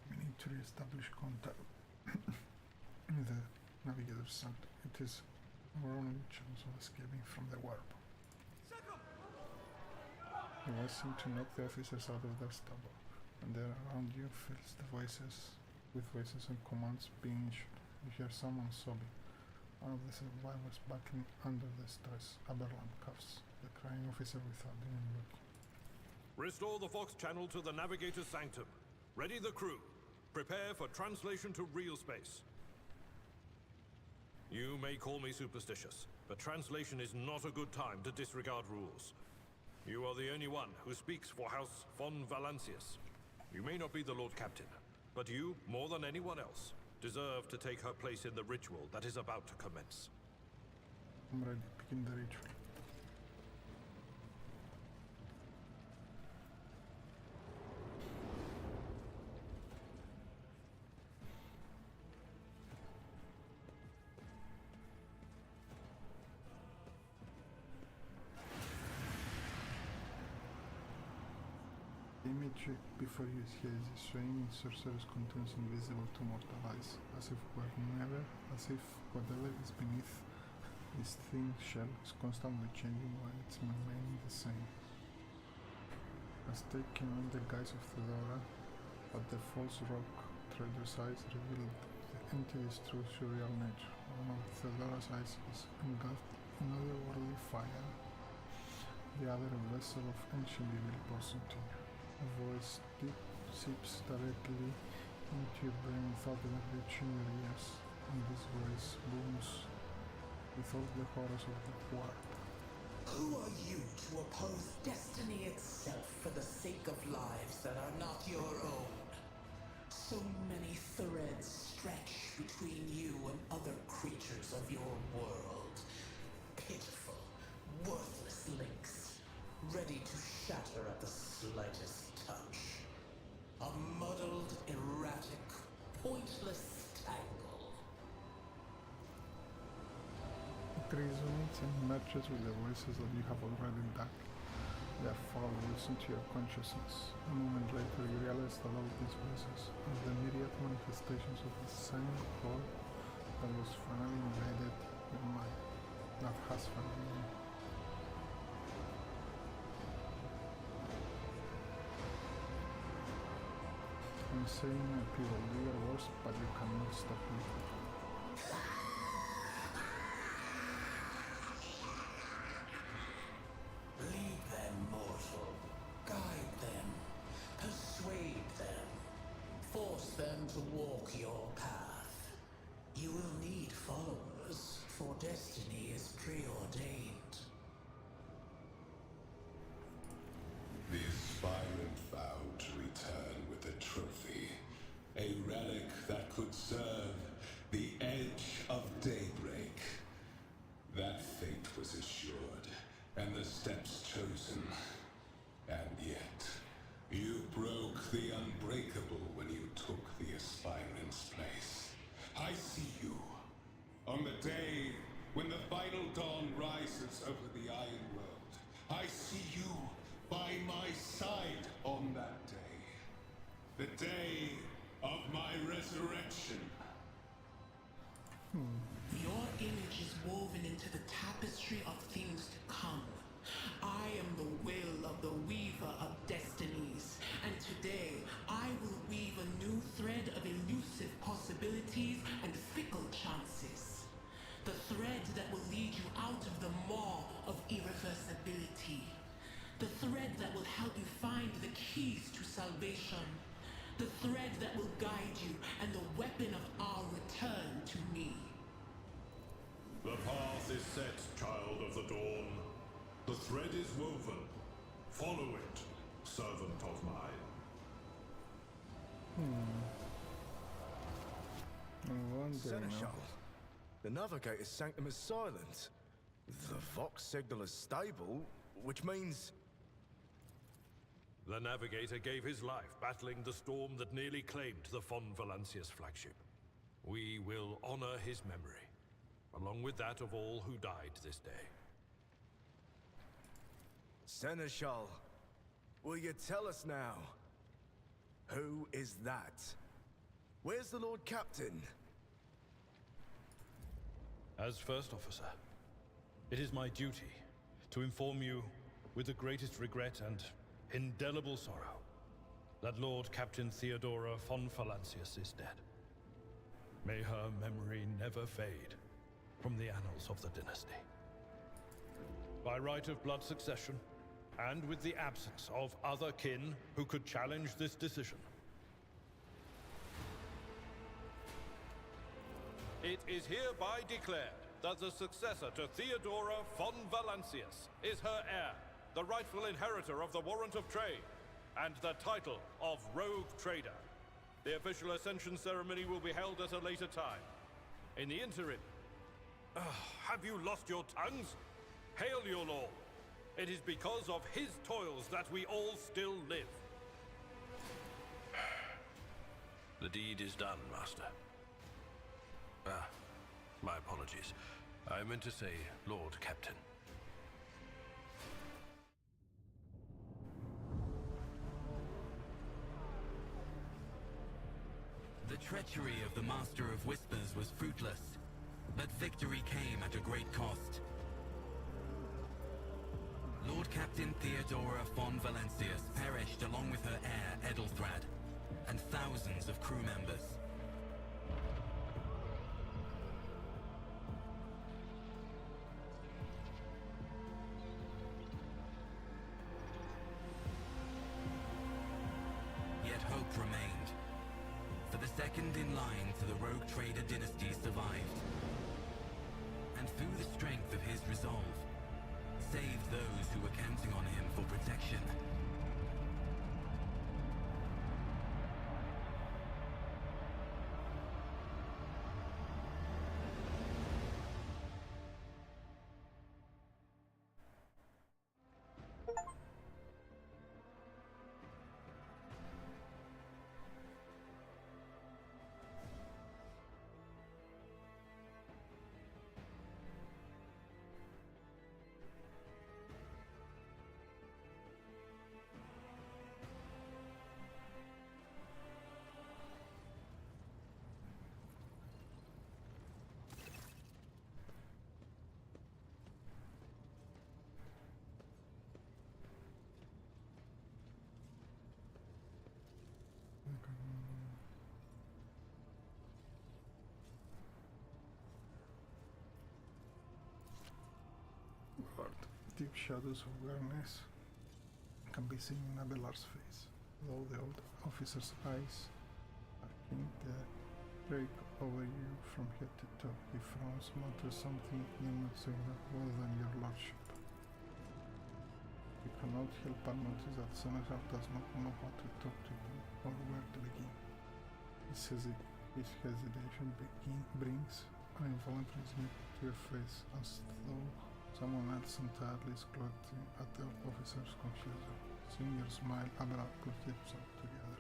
We need to re-establish contact with the Navigator's Sanctum. It is our only chance of escaping from the warp. You guys seem to knock the officers out of their stubble, and there around you fills the voices and commands being issued. You hear someone sobbing. One of the survivors buckling under the stress. Aberland coughs, the crying officer without even looking. Restore the Fox channel to the Navigator's Sanctum. Ready the crew. Prepare for translation to real space. You may call me superstitious, but translation is not a good time to disregard rules. You are the only one who speaks for House von Valancius. You may not be the Lord Captain, but you, more than anyone else, deserve to take her place in the ritual that is about to commence. I'm ready. Begin the ritual. The image before you is here is a swaying sorcerer's contours invisible to mortal eyes, as if whatever is beneath this thin shell is constantly changing while it's remaining the same. Has taken on the guise of Theodora, but the false rock trader's eyes revealed the entity's true surreal nature. One of Theodora's eyes is engulfed in otherworldly fire, the other a vessel of ancient evil porcelain. A voice seeps directly into your brain without ever reaching your ears, and this voice booms with all the horrors of the warp. Who are you to oppose destiny itself for the sake of lives that are not your own? So many threads stretch between you and other creatures of your world. Pitiful, worthless links, ready to shatter at the slightest touch. A muddled, erratic, pointless tangle. resonates and matches with the voices that you have already done. They are follows into your consciousness. A moment later you realize that all these voices are the myriad manifestations of the same core that was finally invaded your mind. That has finally. I'm saying people do your worst, but you cannot stop me. Lead them, mortal. Guide them. Persuade them. Force them to walk your path. You will need followers, for destiny is preordained. The aspirant vowed to return with a trophy, a relic that could serve the edge of daybreak. That fate was assured, and the steps chosen. And yet, you broke the unbreakable when you took the aspirant's place. I see you. On the day when the final dawn rises over the Iron World, I see you by my side on that day. The day of my resurrection. Your image is woven into the tapestry of things to come. I am the will of the weaver of destinies, and today I will weave a new thread of elusive possibilities and fickle chances. The thread that will lead you out of the maw of irreversibility. The thread that will help you find the keys to salvation. The thread that will guide you and the weapon of our return to me. The path is set, child of the dawn. The thread is woven. Follow it, servant of mine. Seneschal. The Navigator's sanctum is silent. The Vox Signaler's stable, which means... The Navigator gave his life battling the storm that nearly claimed the Von Valancius flagship. We will honor his memory, along with that of all who died this day. Seneschal, will you tell us now? Who is that? Where's the Lord Captain? As First Officer, it is my duty to inform you with the greatest regret and indelible sorrow that Lord Captain Theodora von Valancius is dead. May her memory never fade from the annals of the dynasty. By right of blood succession, and with the absence of other kin who could challenge this decision, it is hereby declared that the successor to Theodora von Valancius is her heir, the rightful inheritor of the Warrant of Trade, and the title of Rogue Trader. The official ascension ceremony will be held at a later time. In the interim, have you lost your tongues? Hail your lord. It is because of his toils that we all still live. The deed is done, Master. My apologies. I meant to say Lord Captain. The treachery of the Master of Whispers was fruitless, but victory came at a great cost. Lord Captain Theodora von Valancius perished along with her heir, Edelthrad, and thousands of crew members. Yet hope remained, for the second in line to the Rogue Trader dynasty survived, and through the strength of his resolve, saved those who were counting on him for protection. deep shadows of weariness can be seen in Abelard's face. Though the old officer's eyes are keen, they break over you from head to toe. He frowns, mutters something you not saying more than your lordship. You cannot help but notice that Senegal does not know how to talk to you or where to begin. His hesitation brings an involuntary smile to your face, as though someone else entirely is gloating at the officer's confusion. Seeing your smile, Abelard puts himself together.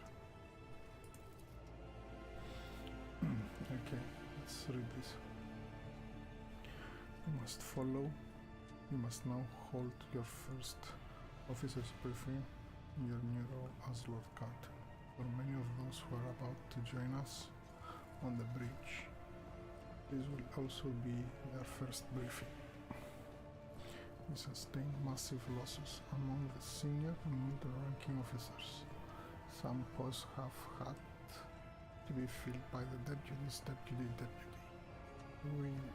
Okay, let's read this. You must follow. You must now hold your first officer's briefing in your new role as Lord Captain. For many of those who are about to join us on the bridge, this will also be their first briefing. We sustained massive losses among the senior and middle-ranking officers. Some posts have had to be filled by the deputy,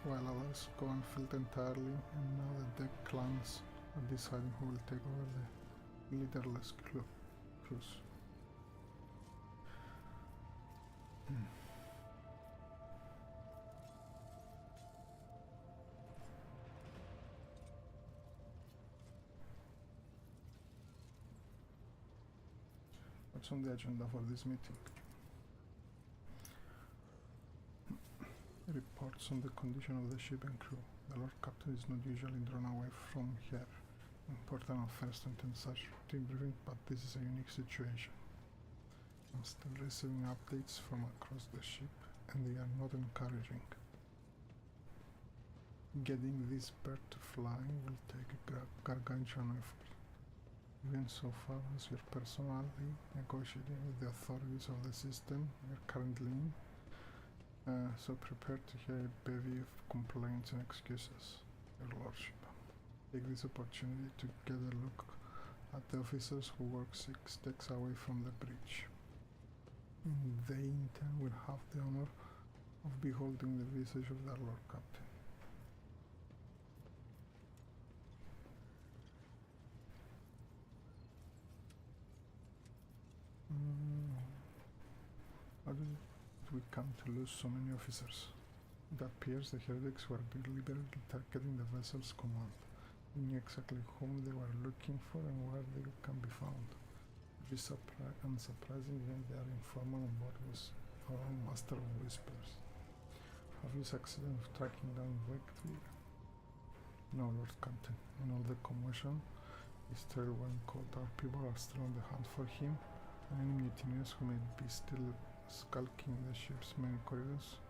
while others go unfilled entirely, and now the deck clans are deciding who will take over the leaderless crews. What's on the agenda for this meeting? Reports on the condition of the ship and crew. The Lord Captain is not usually drawn away from here. Important affairs don't attend such routine briefing, but this is a unique situation. I'm still receiving updates from across the ship, and they are not encouraging. Getting this bird to fly will take a gargantuan effort. Even so far as your personally negotiating with the authorities of the system you're currently in, so prepare to hear a bevy of complaints and excuses, Your Lordship. Take this opportunity to get a look at the officers who work 6 decks away from the bridge. They in turn will have the honor of beholding the visage of their Lord Captain. How did we come to lose so many officers? It appears the heretics were deliberately targeting the vessel's command. They knew exactly whom they were looking for and where they can be found. It is unsurprising when their informant on board was our own Master of Whispers. Have you succeeded in tracking down Wakefield? No, Lord Captain. In all the commotion, his trail went cold. Our people are still on the hunt for him, and any mutineers who may be still skulking the ship's main corridors.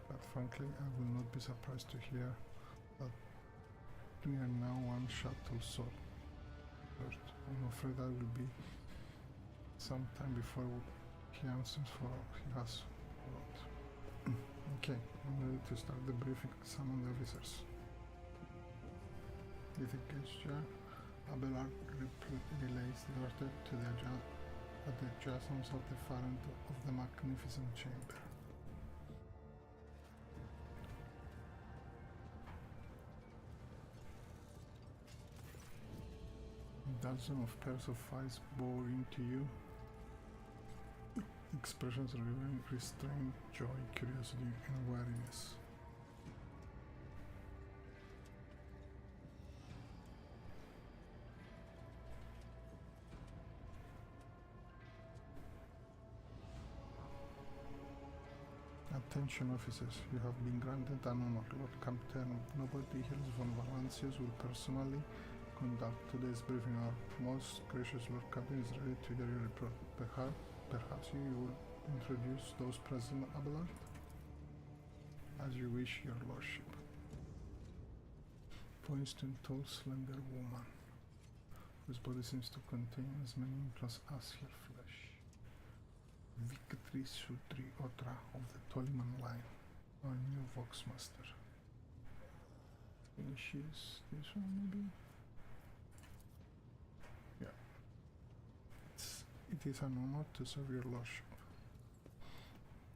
But frankly, I will not be surprised to hear that we are now one shuttle soul. Lord, I'm afraid that will be some time before he answers for all he has wrote. Okay, I'm ready to start the briefing. Summon the officers. With a gesture, Abelard relays the order to the adjacent at the far end of the magnificent chamber. A dozen of pairs of eyes bore into you, expressions revealing restraint, joy, curiosity, and wariness. Attention officers, you have been granted an honor. Lord Captain Nobody Hills von Valancius will personally conduct today's briefing. Our most gracious Lord Captain is ready to hear your report. Perhaps you will introduce those present, Abelard? As you wish, Your Lordship. Points to a tall, slender woman, whose body seems to contain as many implants as her flesh. Victory Sutri Otra of the Toliman line, our new Voxmaster. Finishes this one, maybe? Yeah. It is an honor to serve Your Lordship.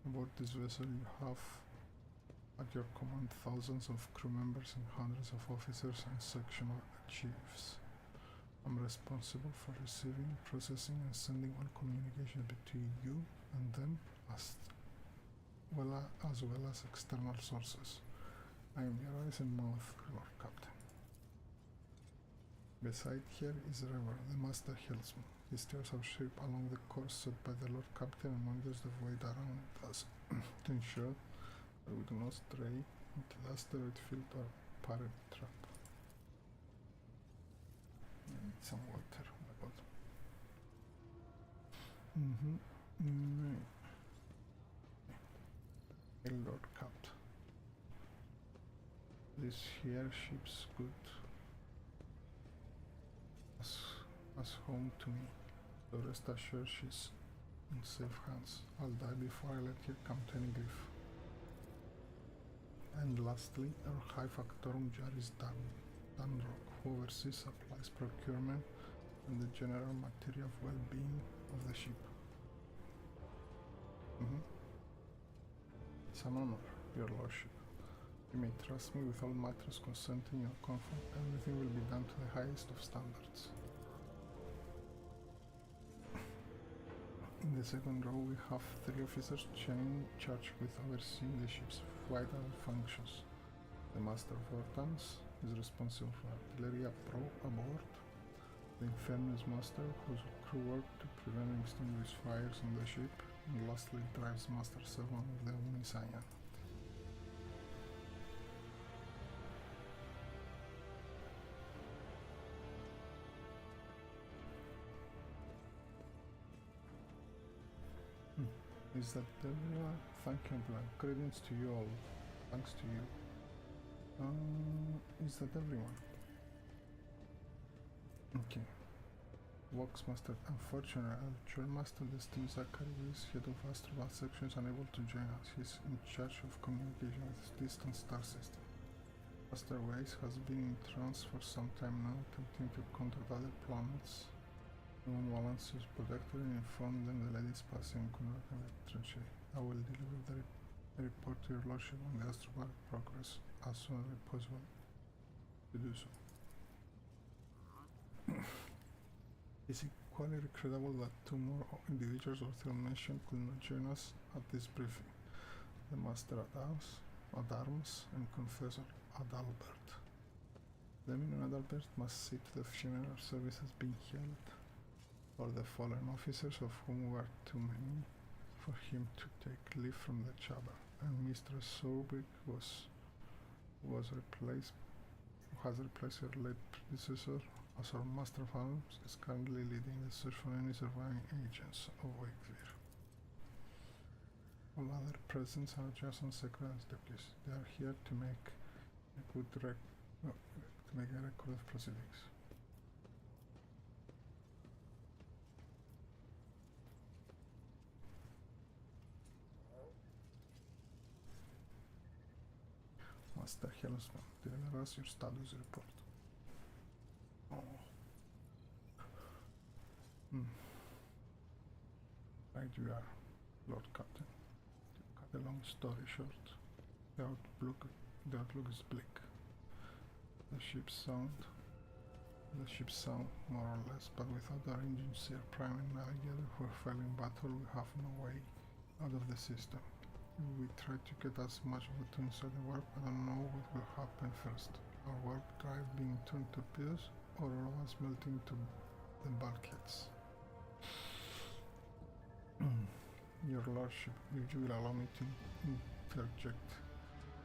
Aboard this vessel you have At your command, thousands of crew members and hundreds of officers and sectional chiefs. I'm responsible for receiving, processing, and sending all communication between you and them, as well as external sources. I am your eyes and mouth, Lord Captain. Beside here is Rever, the Master Helmsman. He steers our ship along the course set by the Lord Captain and monitors the void around us to ensure that we do not stray into the asteroid field or parent trap. I need some water, oh my god. Hey, Lord Captain. This here ship's good as home to me, so rest assured she's in safe hands. I'll die before I let her come to any grief. And lastly, our High Factorum Jaris Dunrock, who oversees supplies, procurement, and the general material of well-being of the ship. It's an honor, your lordship. You may trust me with all matters concerning your comfort. Everything will be done to the highest of standards. In the second row, we have 3 officers charged with overseeing the ship's vital functions. The Master of Ordnance is responsible for artillery aboard. The Infernus Master, whose crew work to prevent and extinguish fires on the ship. And lastly, Drives Master 7 of the Omniscience. Is that everyone? Thank you, Black. Credence to you all. Thanks to you. Is that everyone? Okay. Voxmaster. Unfortunately, our Dual Master Destiny Zachary is head of Astronaut section is unable to join us. He's in charge of communication with distant star system. Master Weiss has been in trance for some time now, attempting to contact other planets. When Valance is protected and inform them the ladies passing convert and tranche. I will deliver the report to your lordship on the astronaut progress as soon as possible to do so. It's equally regrettable that 2 more individuals worth mention could not join us at this briefing. The Master at Arms and Confessor Adalbert. Lemon and Adalbert must see to the funeral services being held for the fallen officers, of whom were too many for him to take leave from the chamber, and Mistress Sorbic has replaced her late predecessor as our Master of Arms, is currently leading the search for any surviving agents of Wakefear. All other presents are just on secret deputies. They are here to make a record of proceedings. Master Helmsman, deliver us your status report. Right you are, Lord Captain. To cut a long story short, the outlook is bleak. The ship's sound, more or less, but without our engines, air prime and navigator who are failing battle, we have no way out of the system. If we try to get as much of it inside the warp, I don't know what will happen first. Our warp drive being turned to pieces, or all of us melting to the bulkheads. Your lordship, if you will allow me to interject.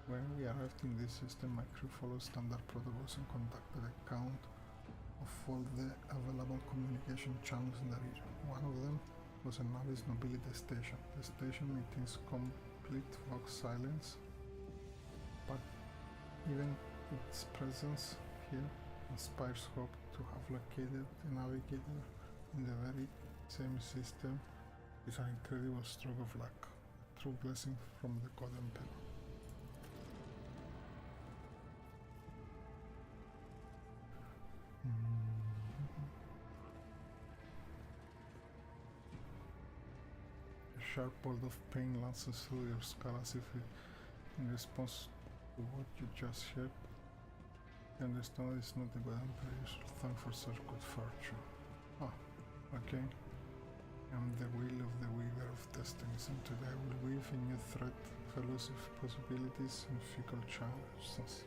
When we arrived in this system, my crew followed standard protocols and conducted a count of all the available communication channels in the region. One of them was a Navis Nobility station. The station maintains complete vox silence, but even its presence here inspires hope to have located a navigator in the very same system is an incredible stroke of luck, a true blessing from the God Emperor. A sharp bolt of pain lances through your skull as if In response to what you just heard, you understand it's not a good emperor. You should thank for such good fortune. Ah, okay. I'm the wheel of the weaver of destinies, and today I will weave a new thread of elusive possibilities and fickle chances.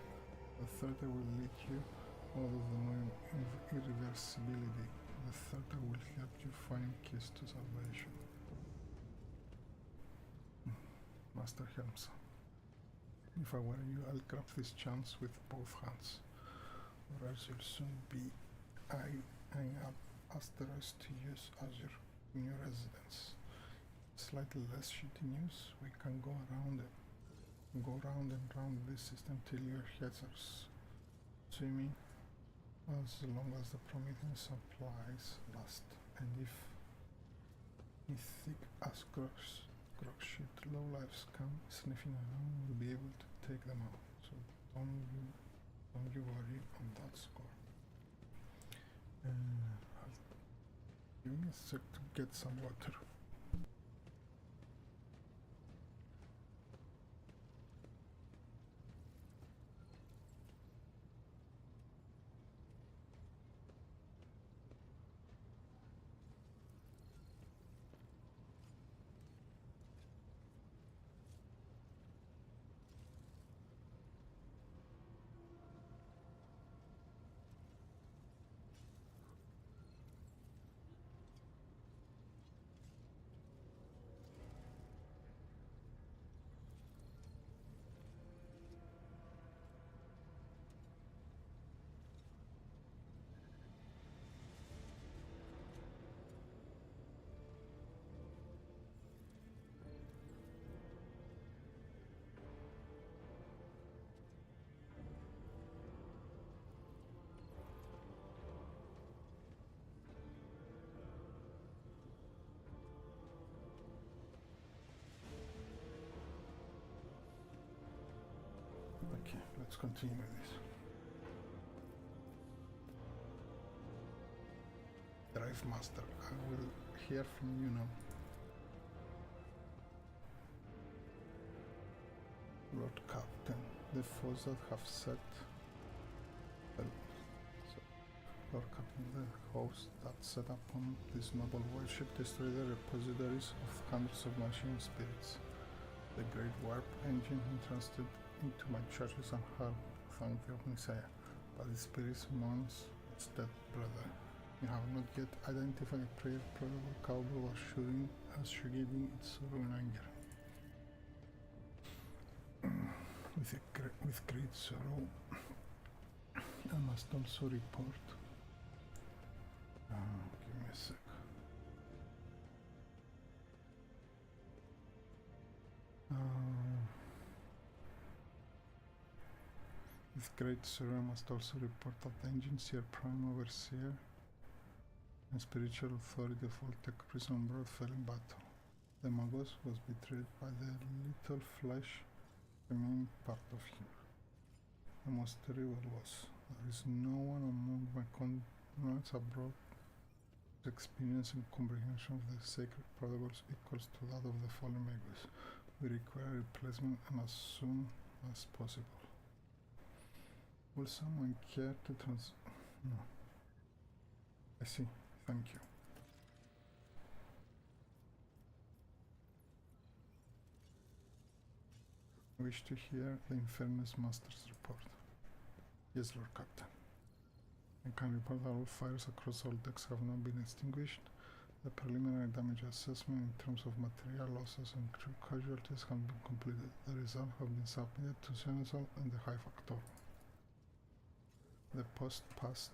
The third I will lead you out of the moon of irreversibility. The third I will help you find keys to salvation. Master Helmsa, if I were you, I'll grab this chance with both hands, or else you'll soon be eyeing up asteroids to use as your new residence. Slightly less shitty news, we can go round and round this system till your heads are swimming as long as the Promethean supplies last. And if thick as grog shit lowlifes come sniffing around, we'll be able to take them out. So don't you worry on that score. Give me a sec to get some water. Okay, let's continue with this. Drive Master, I will hear from you now. Lord Captain, the foes that have set... Lord Captain, the host that set upon this noble warship destroyed the repositories of hundreds of machine spirits. The great warp engine entrusted into my churches and harm, thank the Messiah, but the spirit mourns its dead brother. You have not yet identified a prayer probable capable of assuaging its sorrow and anger. With great sorrow, I must also report. Give me a sec. With great sorrow, I must also report that the engine's prime overseer and spiritual authority of all tech prison brought fell in battle. The Magos was betrayed by the little flesh remaining part of him. The most terrible loss. There is no one among my comrades abroad whose experience and comprehension of the sacred protocols equals to that of the fallen Magos. We require a replacement and as soon as possible. Will someone care to No. I see. Thank you. I wish to hear the Infernus Master's report. Yes, Lord Captain. I can report that all fires across all decks have now been extinguished. The preliminary damage assessment in terms of material losses and crew casualties have been completed. The results have been submitted to Senegal and the High Factorum. The post passed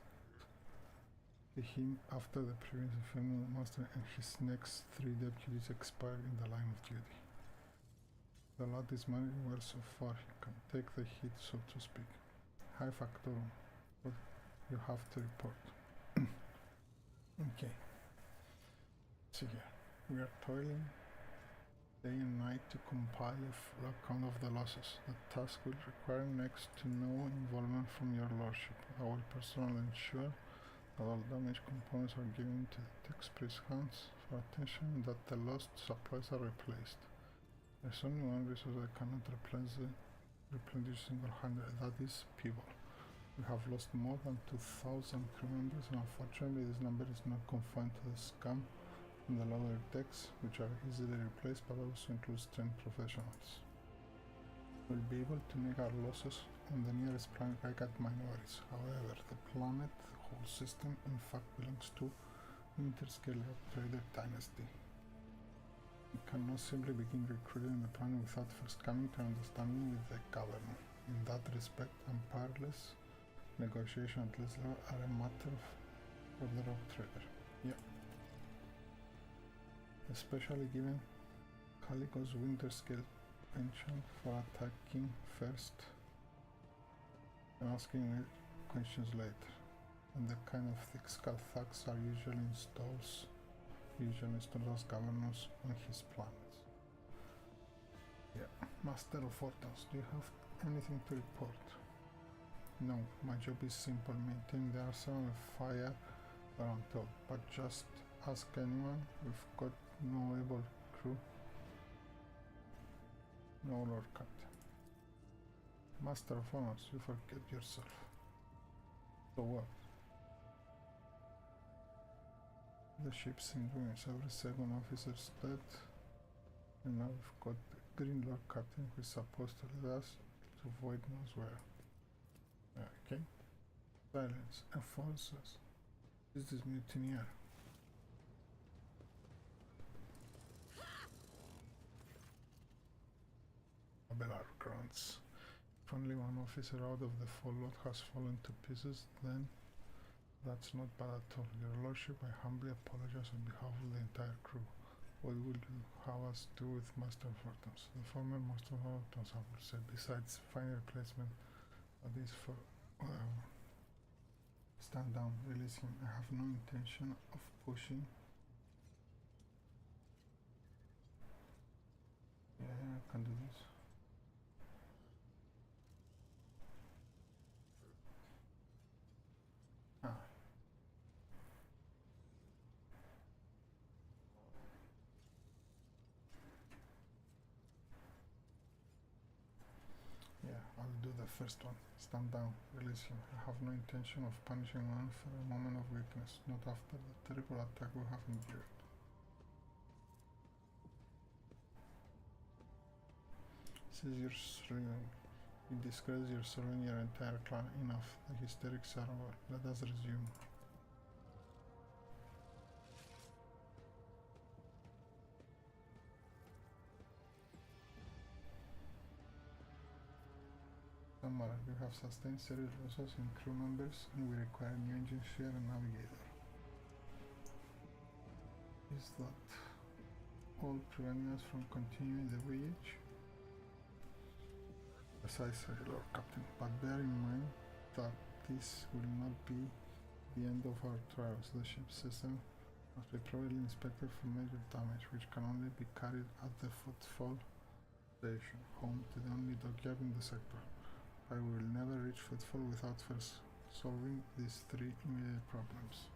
to him after the previous Infernal Master and his next 3 deputies expired in the line of duty. The lad is managing well so far, he can take the hit, so to speak. High Factorum, what you have to report. Okay. See here, we are toiling day and night to compile a full account of the losses. The task will require next to no involvement from your lordship. I will personally ensure that all damaged components are given to the Texpriest's hands for attention and that the lost supplies are replaced. There's only one resource I cannot replenish single-handed, that is people. We have lost more than 2,000 crew members, and unfortunately this number is not confined to the scum from the lower decks, which are easily replaced, but also includes trained professionals. We'll be able to make our losses on the nearest planet Gaikat minorities. However, the planet, the whole system, in fact belongs to interscale trader dynasty. We cannot simply begin recruiting the planet without first coming to an understanding with the government. In that respect, and perilous, negotiation at this level are a matter for the rogue trader. Yeah. Especially given Calico's winter scale penchant for attacking first and asking questions later, and the kind of thick skull thugs are usually installed as governors on his planets. Yeah. Master of Fortals, do you have anything to report? No, my job is simple, maintain the arsenal of fire where I'm told, but just ask anyone, we've got no able crew. No, Lord Captain. Master of Honors, you forget yourself. So what? The ship's in ruins, every second officer's dead, and now we've got the Green Lord Captain who is supposed to lead us to void knows where. Okay. Silence. Enforcers. This is mutineer. Abelard grunts. If only one officer out of the full lot has fallen to pieces, then that's not bad at all. Your Lordship, I humbly apologize on behalf of the entire crew. What will you have us do with Master of Fortals? The former Master of Fortals, I will say, besides finding a replacement at least for stand down, release him. I have no intention of pushing. Yeah, I can do this. Yeah, I'll do the first one. Stand down, release him. I have no intention of punishing one for a moment of weakness, not after the terrible attack we have endured. Says you're surrendering. You disgrace your soul and your entire clan. Enough. The hysterics are over. Let us resume. Samara, we have sustained serious losses in crew members and we require new engine share and navigator. Is that all preventing us from continuing the voyage? As I say, Lord Captain, but bear in mind that this will not be the end of our trials. The ship's system must be properly inspected for major damage, which can only be carried at the Footfall Station, home to the only dockyard in the sector. I will never reach Footfall without first solving these three immediate problems.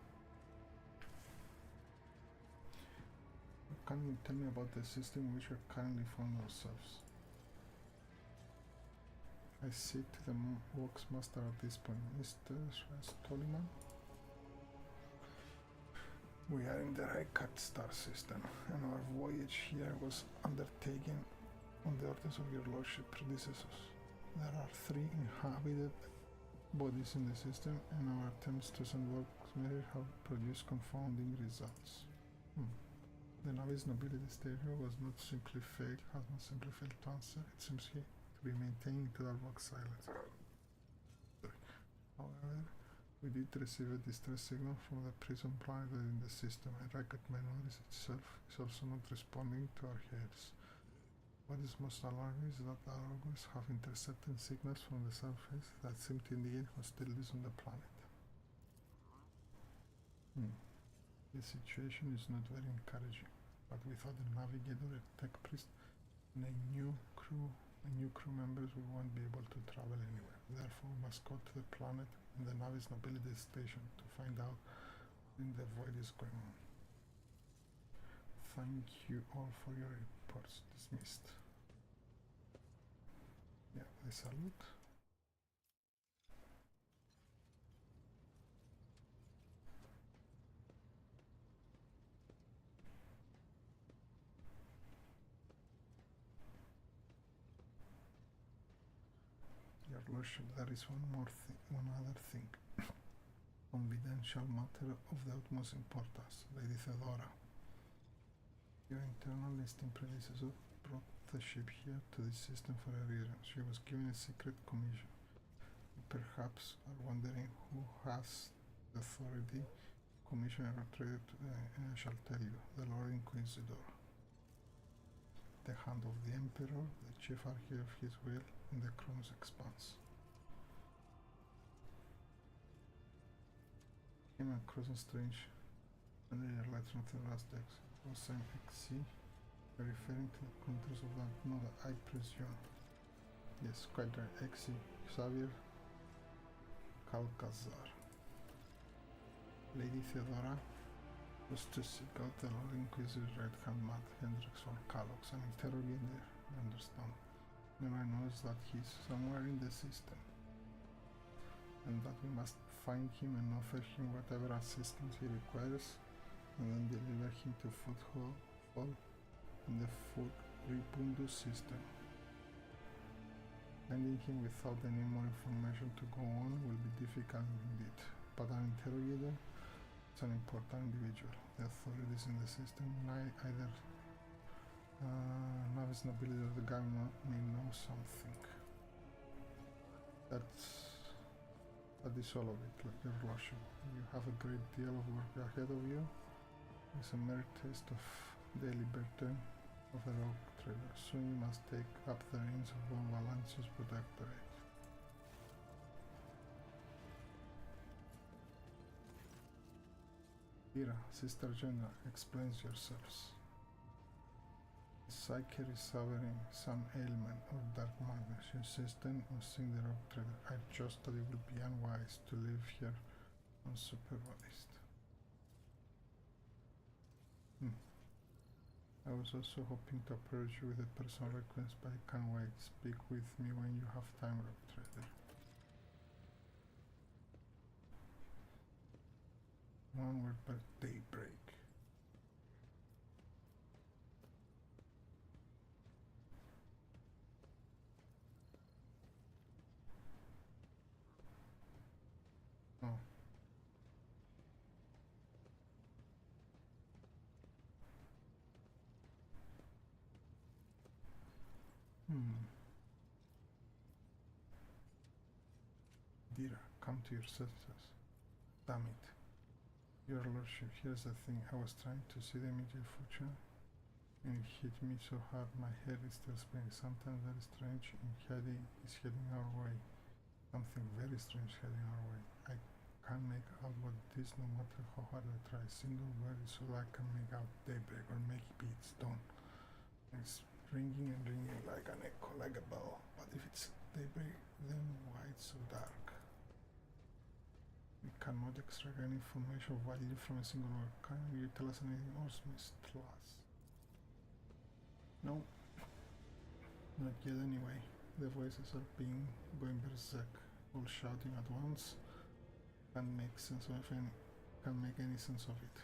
Can you tell me about the system in which we currently found ourselves? I say to the works master at this point, Mr. Stoliman. We are in the Raikat star system, and our voyage here was undertaken on the orders of your lordship predecessors. There are 3 inhabited bodies in the system, and our attempts to send works merit have produced confounding results. The Navi's nobility stereo has not simply failed to answer. It seems to be maintaining to our work silence. However, we did receive a distress signal from the prison planet in the system, and Raikat Minorities itself is also not responding to our hails. What is most alarming is that our augurs have intercepted signals from the surface that seem to indicate hostilities on the planet. The situation is not very encouraging, but without a navigator, a tech priest, and a new crew members, we won't be able to travel anywhere. Therefore, we must go to the planet and the Navi's nobility station to find out when the void is going on. Thank you all for your reports. Dismissed. I salute. Your Lordship, there is one other thing. Confidential matter of the utmost importance. Lady Theodora. Your internal listing predecessor brought the ship here to this system for a reason. She was given a secret commission. You perhaps are wondering who has the authority to commission a trade, and I shall tell you, the Lord Inquisitor. The hand of the Emperor, the chief architect of his will, in the Koronus Expanse. Came across a strange familiar letter from the last decks. It was signed XC, referring to the contours of that node, I presume. Yes, quite right. XC, Xavier Calcazar. Lady Theodora was to seek out the Lord Inquisitor's right-hand man, Hendrix von Kalox, and interrogate there, I understand. Then I noticed that he's somewhere in the system, and that we must find him and offer him whatever assistance he requires, and then deliver him to Foothold in the Ripundus system. Finding him without any more information to go on will be difficult indeed, but an interrogator is an important individual. The authorities in the system either novice nobility of the government may know something. That is all of it, Your Lordship. You have a great deal of work ahead of you. It's a mere taste of the liberty of a rogue trader. Soon you must take up the reins of all Valencia's protectorate. Ira, Sister General, explains yourselves. The Psyche is suffering some ailment of dark madness. You insistent on seeing the rogue trader. I just thought it would be unwise to live here unsupervised. I was also hoping to approach you with a personal request, but I can't wait. Speak with me when you have time, rogue trader. Onward by daybreak. Oh. Dear, come to your senses. Damn it. Your Lordship, here's the thing. I was trying to see the immediate future, and it hit me so hard my head is still spinning. Something very strange is heading our way. Something very strange heading our way. I can't make out what it is no matter how hard I try. Single word is all I can make out. Daybreak, or make it be its dawn. It's ringing and ringing like an echo, like a bell. But if it's daybreak, then why it's so dark? We cannot extract any information of value from a single word. Can you tell us anything else, Miss Tlas? No. Not yet anyway. The voices are going berserk, all shouting at once. Can't make any sense of it.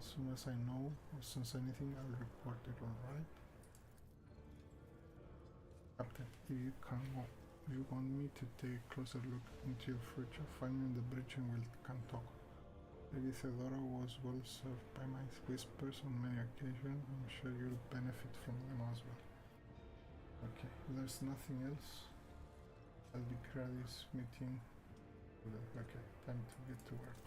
As soon as I know or sense anything, I'll report it, alright? Captain, if you want me to take a closer look into your future, find me on the bridge and we can talk. Lady Theodora was well served by my whispers on many occasions. I'm sure you'll benefit from them as well. Okay, if there's nothing else, I'll declare this meeting. Okay, time to get to work.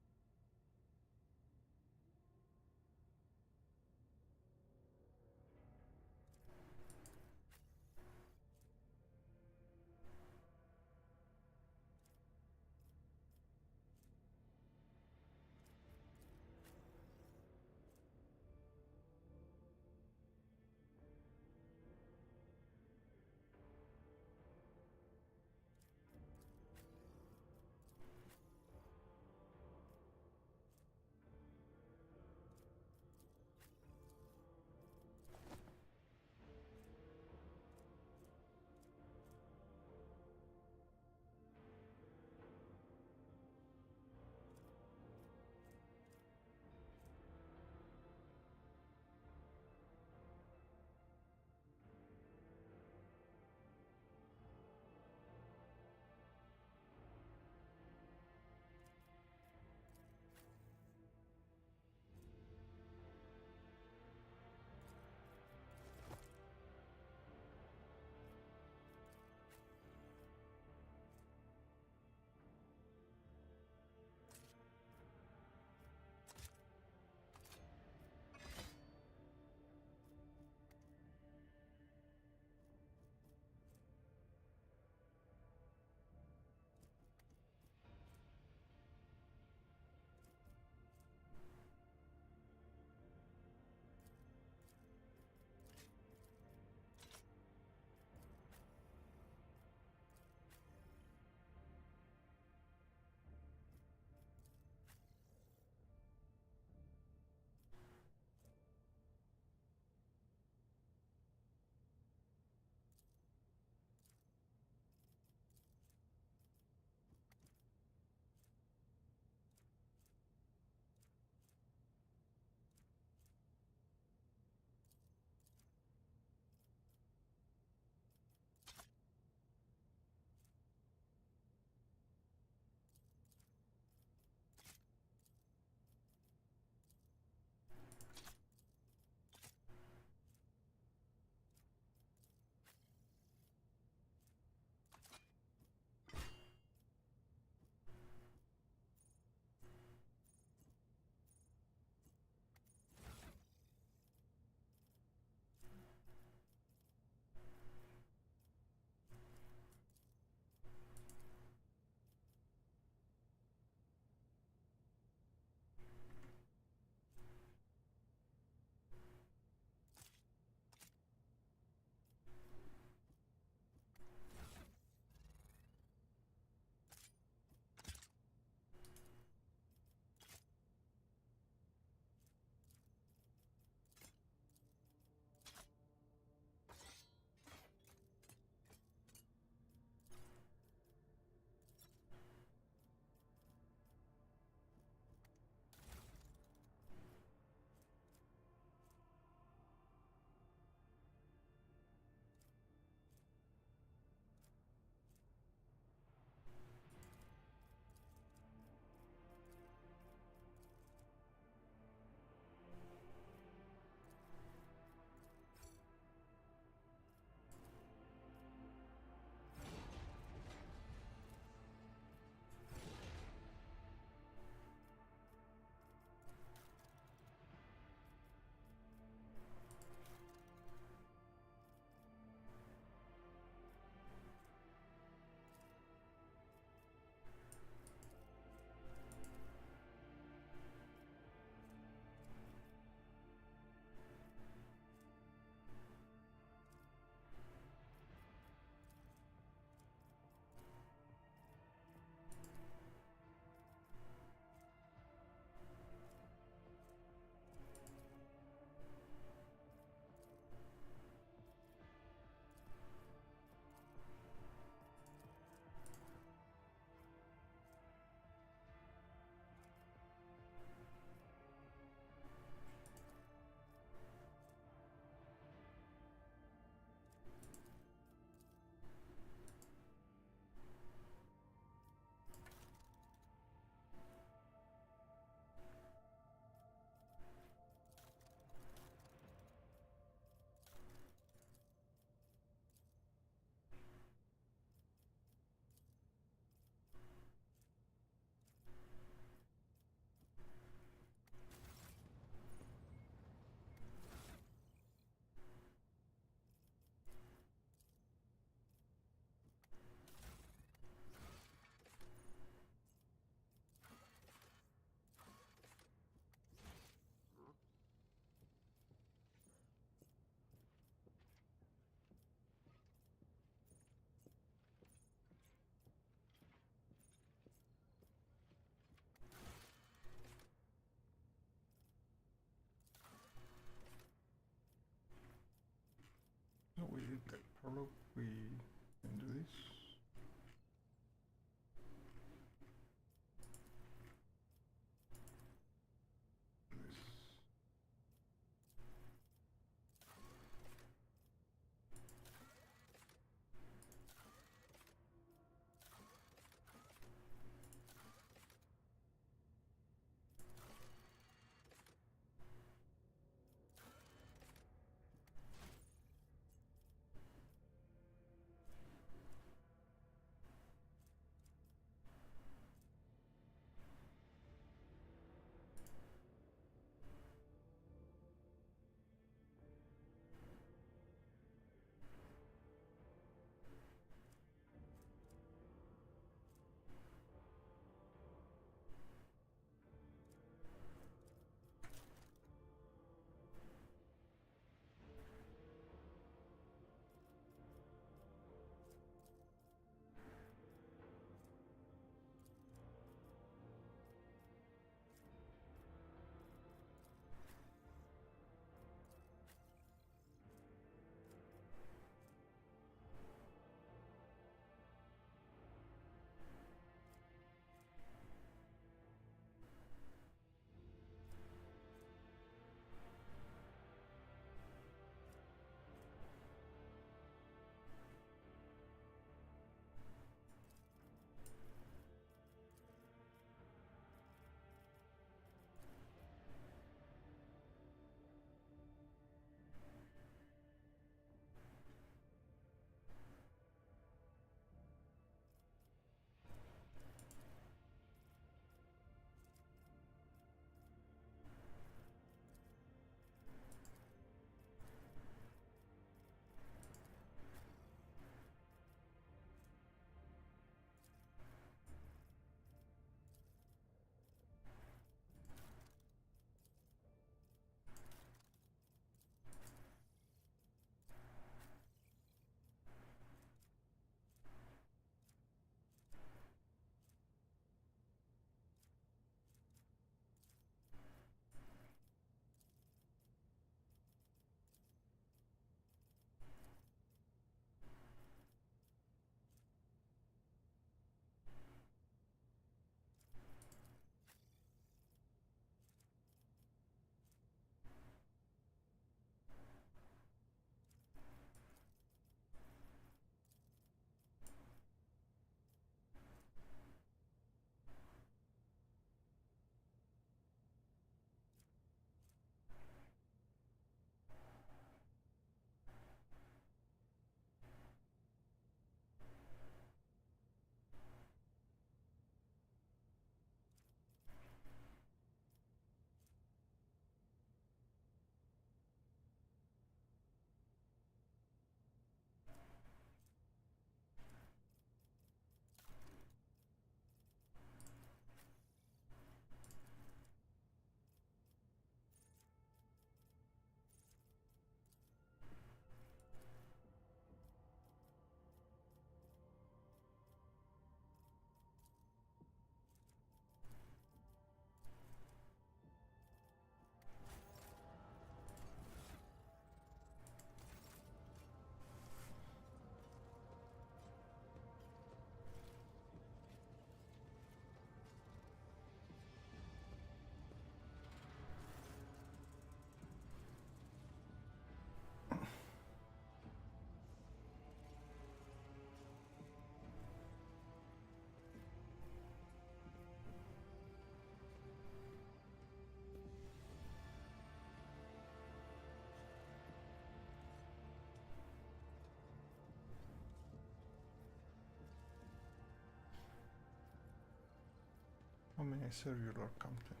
How may I serve you, Lord Captain?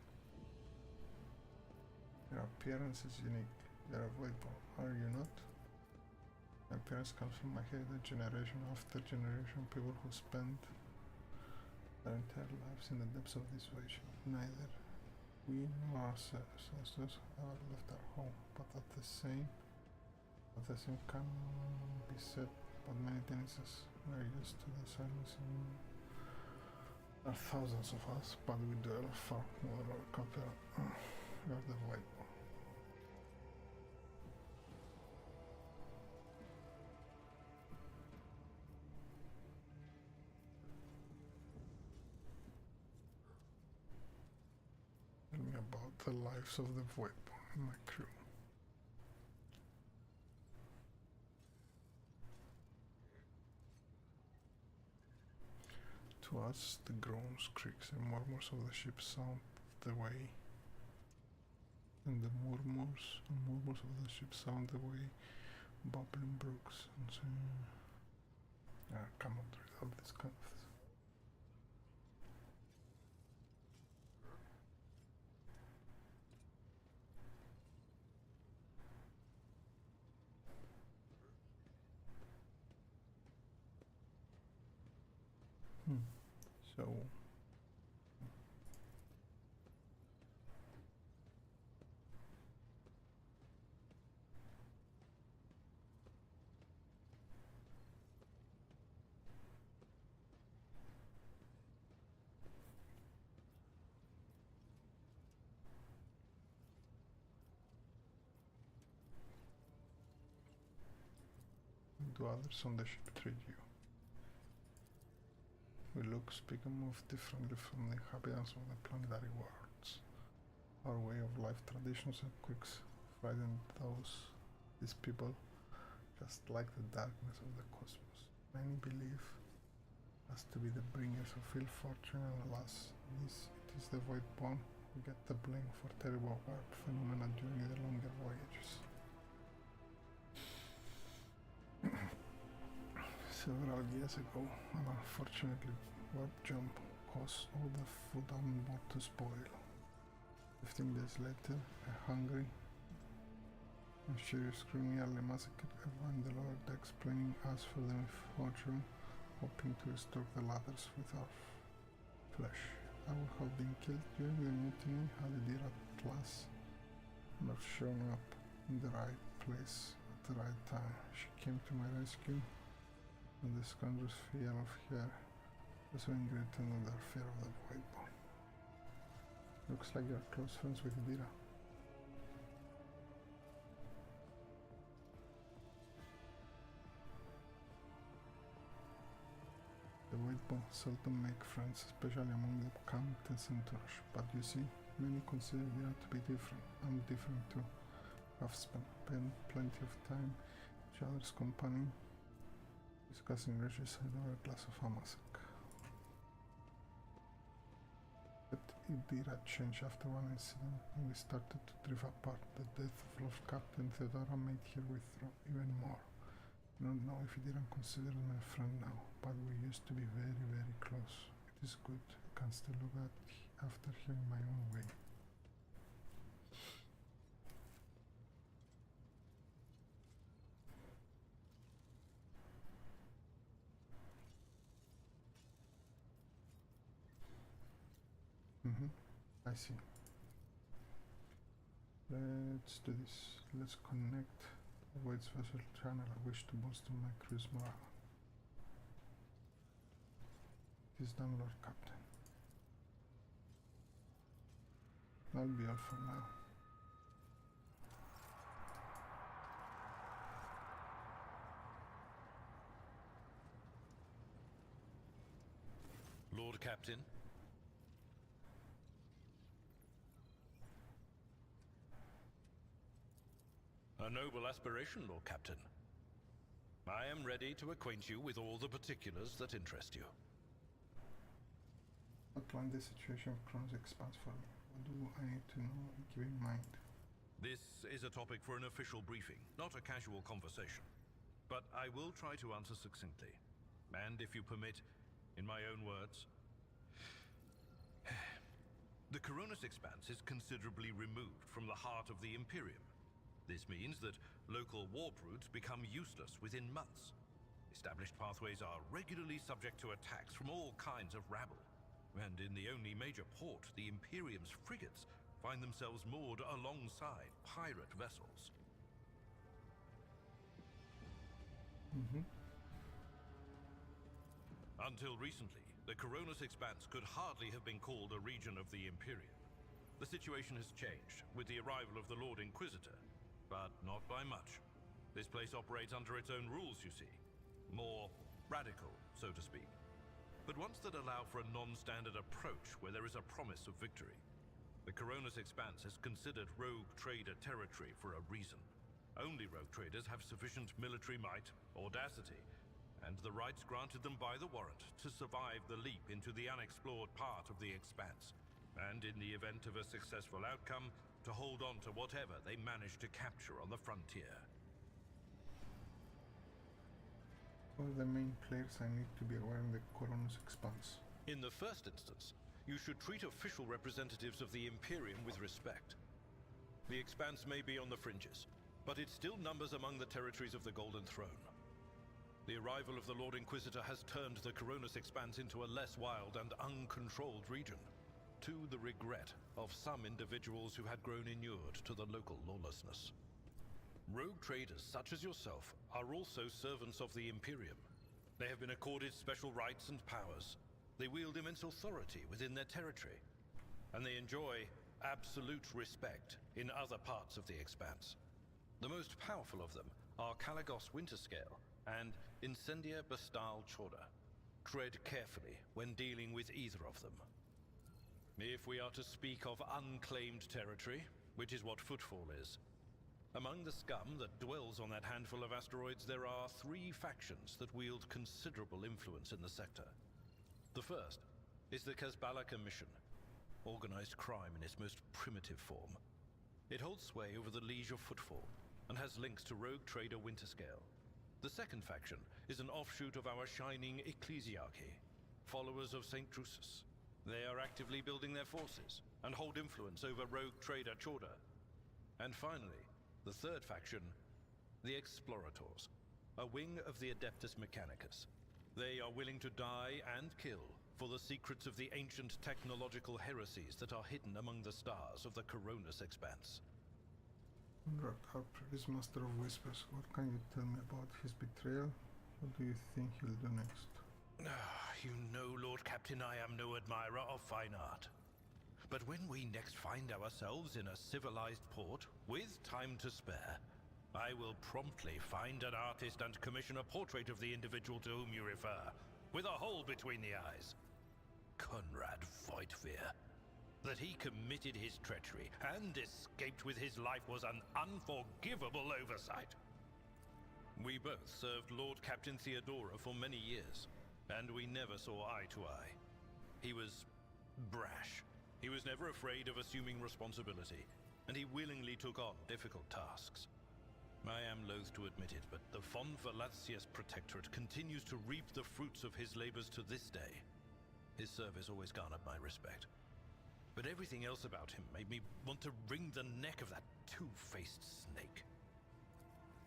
Your appearance is unique. You're a voidborn, are you not? My appearance comes from my heritage, generation after generation, people who spend their entire lives in the depths of this ocean. Neither we nor our ancestors have left our home, but the same can be said about many denizens. We are used to the silence and there are thousands of us, but we dwell far more compared with the void. Tell me about the lives of the voidborn and my crew. To us, the groans, creaks, and murmurs of the ship sound the way, and the murmurs of the ship sound the way, bubbling brooks, and so I cannot read all this kind of thing. So do others on the ship treat you? We look, speak, and move differently from the inhabitants of the planetary worlds. Our way of life, traditions, and quirks frighten these people, just like the darkness of the cosmos. Many believe us to be the bringers of ill fortune, and alas, it is the voidborn who get the blame for terrible warp phenomena during the longer voyages. Several years ago, an unfortunately warp jump caused all the food on board to spoil. 15 days later, a hungry and furious crew nearly massacred everyone in the lower decks, blaming us for the misfortune, hoping to restore the ladders with our flesh. I would have been killed during the mutiny had the dear Atlas not shown up in the right place at the right time. She came to my rescue, and the scoundrel's fear of her was even greater than their fear of the voidborn. Looks like you're close friends with Dira. The voidborn seldom make friends, especially among the captains and entourage, but you see, many consider Dira to be different. I'm different too. I've spent plenty of time each other's company, discussing regicide over a glass of Amasak. But it did change after one incident, and we started to drift apart. The death of Lord Captain Theodora made her withdraw even more. I don't know if he didn't consider me a friend now, but we used to be very, very close. It is good. I can still look at after her in my own way. I see. Let's do this. Let's connect the Void's vessel channel. I wish to bolster my crew's morale. It is done, Lord Captain. That'll be all for now. Lord Captain? A noble aspiration, Lord Captain. I am ready to acquaint you with all the particulars that interest you. Outline the situation of Koronus Expanse for me. What do I need to know and keep in mind? This is a topic for an official briefing, not a casual conversation. But I will try to answer succinctly. And if you permit, in my own words, The Koronus Expanse is considerably removed from the heart of the Imperium. This means that local warp routes become useless within months. Established pathways are regularly subject to attacks from all kinds of rabble. And in the only major port, the Imperium's frigates find themselves moored alongside pirate vessels. Until recently, the Koronus Expanse could hardly have been called a region of the Imperium. The situation has changed with the arrival of the Lord Inquisitor, but not by much. This place operates under its own rules, you see. More radical, so to speak. But ones that allow for a non-standard approach where there is a promise of victory. The Koronus Expanse is considered rogue trader territory for a reason. Only rogue traders have sufficient military might, audacity, and the rights granted them by the warrant to survive the leap into the unexplored part of the Expanse, and in the event of a successful outcome, to hold on to whatever they manage to capture on the frontier. What are the main players I need to be aware in the Koronus Expanse? In the first instance, you should treat official representatives of the Imperium with respect. The Expanse may be on the fringes, but it still numbers among the territories of the Golden Throne. The arrival of the Lord Inquisitor has turned the Koronus Expanse into a less wild and uncontrolled region, to the regret of some individuals who had grown inured to the local lawlessness. Rogue traders such as yourself are also servants of the Imperium. They have been accorded special rights and powers. They wield immense authority within their territory, and they enjoy absolute respect in other parts of the Expanse. The most powerful of them are Kalagos Winterscale and Incendia Bastal Chorda. Tread carefully when dealing with either of them. If we are to speak of unclaimed territory, which is what Footfall is, among the scum that dwells on that handful of asteroids, there are 3 factions that wield considerable influence in the sector. The first is the Kazbalaka Mission, organized crime in its most primitive form. It holds sway over the Liege of Footfall, and has links to rogue trader Winterscale. The second faction is an offshoot of our shining ecclesiarchy, followers of St. Drusus. They are actively building their forces, and hold influence over rogue trader Chorda. And finally, the third faction, the Explorators, a wing of the Adeptus Mechanicus. They are willing to die and kill for the secrets of the ancient technological heresies that are hidden among the stars of the Koronus Expanse. Harper is Master of Whispers. What can you tell me about his betrayal? What do you think he'll do next? You know, Lord Captain, I am no admirer of fine art. But when we next find ourselves in a civilized port, with time to spare, I will promptly find an artist and commission a portrait of the individual to whom you refer, with a hole between the eyes. Conrad Voigtveer. That he committed his treachery and escaped with his life was an unforgivable oversight. We both served Lord Captain Theodora for many years, and we never saw eye to eye. He was brash. He was never afraid of assuming responsibility, and he willingly took on difficult tasks. I am loath to admit it, but the Von Velatius Protectorate continues to reap the fruits of his labors to this day. His service always garnered my respect. But everything else about him made me want to wring the neck of that two-faced snake.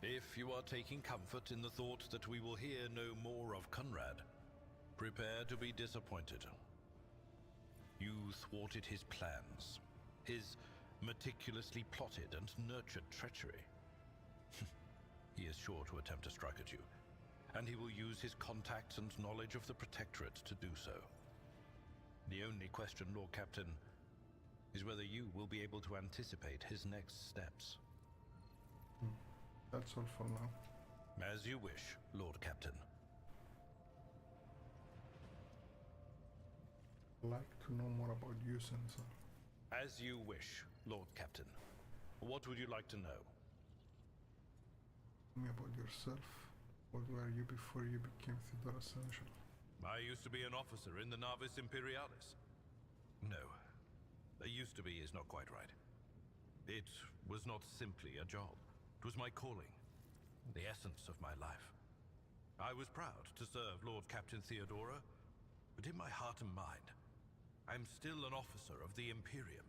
If you are taking comfort in the thought that we will hear no more of Conrad, prepare to be disappointed. You thwarted his plans, his meticulously plotted and nurtured treachery. He is sure to attempt to strike at you, and he will use his contacts and knowledge of the Protectorate to do so. The only question, Lord Captain, is whether you will be able to anticipate his next steps. That's all for now. As you wish, Lord Captain. I'd like to know more about you, Sensor. As you wish, Lord Captain. What would you like to know? Tell me about yourself. What were you before you became Theodora Seneschal? I used to be an officer in the Navis Imperialis. No. Used to be is not quite right. It was not simply a job. It was my calling. The essence of my life. I was proud to serve Lord Captain Theodora, but in my heart and mind, I'm still an officer of the Imperium.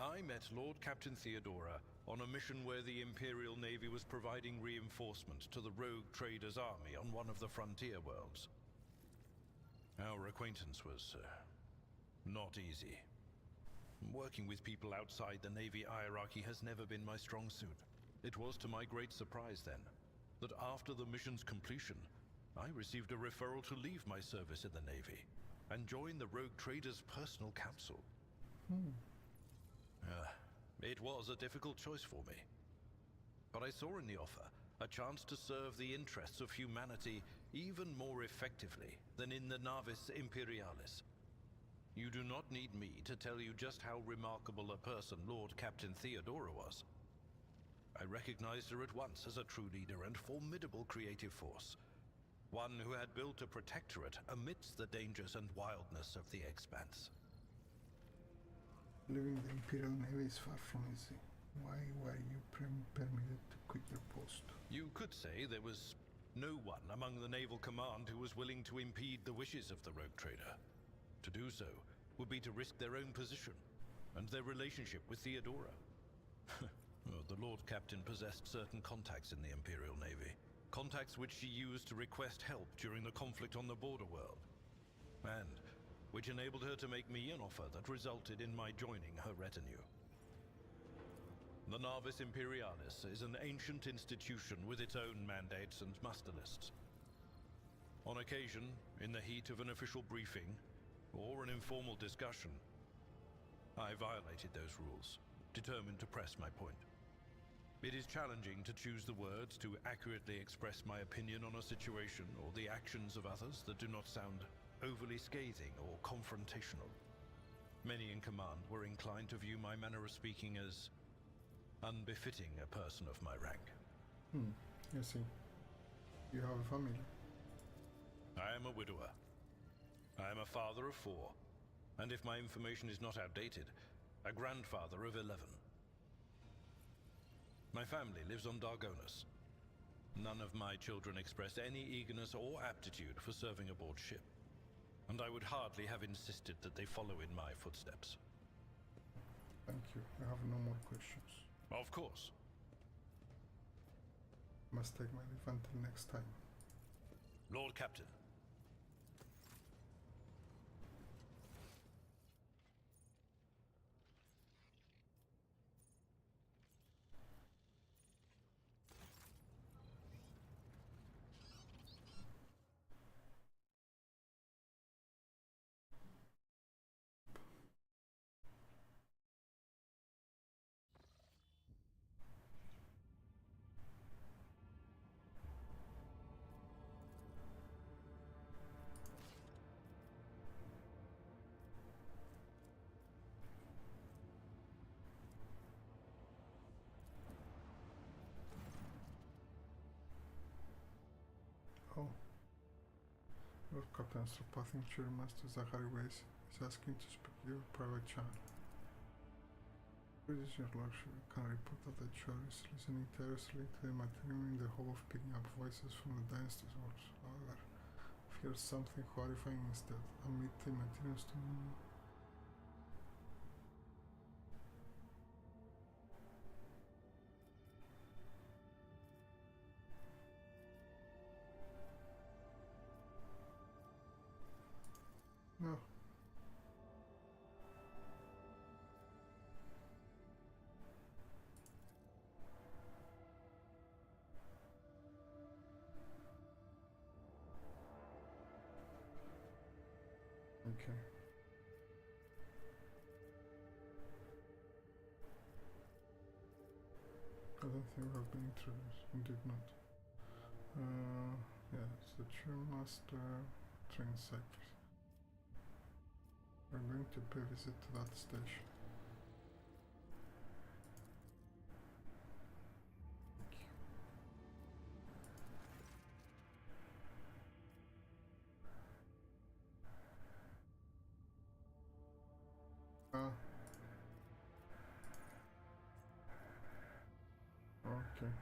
I met Lord Captain Theodora on a mission where the Imperial Navy was providing reinforcement to the rogue traders' army on one of the frontier worlds. Our acquaintance was not easy. Working with people outside the Navy hierarchy has never been my strong suit. It was to my great surprise then, that after the mission's completion, I received a referral to leave my service in the Navy and join the rogue traders' personal council. It was a difficult choice for me. But I saw in the offer a chance to serve the interests of humanity even more effectively than in the Navis Imperialis. You do not need me to tell you just how remarkable a person Lord Captain Theodora was. I recognized her at once as a true leader and formidable creative force. One who had built a protectorate amidst the dangers and wildness of the Expanse. Leaving the Imperial Navy is far from easy. Why were you permitted to quit your post? You could say there was no one among the naval command who was willing to impede the wishes of the rogue trader. To do so would be to risk their own position and their relationship with Theodora. The Lord Captain possessed certain contacts in the Imperial Navy. Contacts which she used to request help during the conflict on the border world. And which enabled her to make me an offer that resulted in my joining her retinue. The Navis Imperialis is an ancient institution with its own mandates and muster lists. On occasion, in the heat of an official briefing, or an informal discussion, I violated those rules, determined to press my point. It is challenging to choose the words to accurately express my opinion on a situation or the actions of others that do not sound overly scathing or confrontational. Many in command were inclined to view my manner of speaking as unbefitting a person of my rank. I see. You have a family? I am a widower. I am a father of 4, and if my information is not outdated, a grandfather of 11. My family lives on Dargonus. None of my children express any eagerness or aptitude for serving aboard ship, and I would hardly have insisted that they follow in my footsteps. Thank you. I have no more questions. Of course. Must take my leave until next time. Lord Captain. Oh. Lord Captain Astropathing Chair Master Zachary Weiss is asking to speak to your private channel. It is your lordship. Can report that the chair is listening tirelessly to the material in the hope of picking up voices from the dynasty's words. However, fears something horrifying instead. Amid the materials to no. Okay. I don't think we have been introduced. Indeed not. Yeah, it's the Chair Master train cycle. We're going to pay a visit to that station. Okay.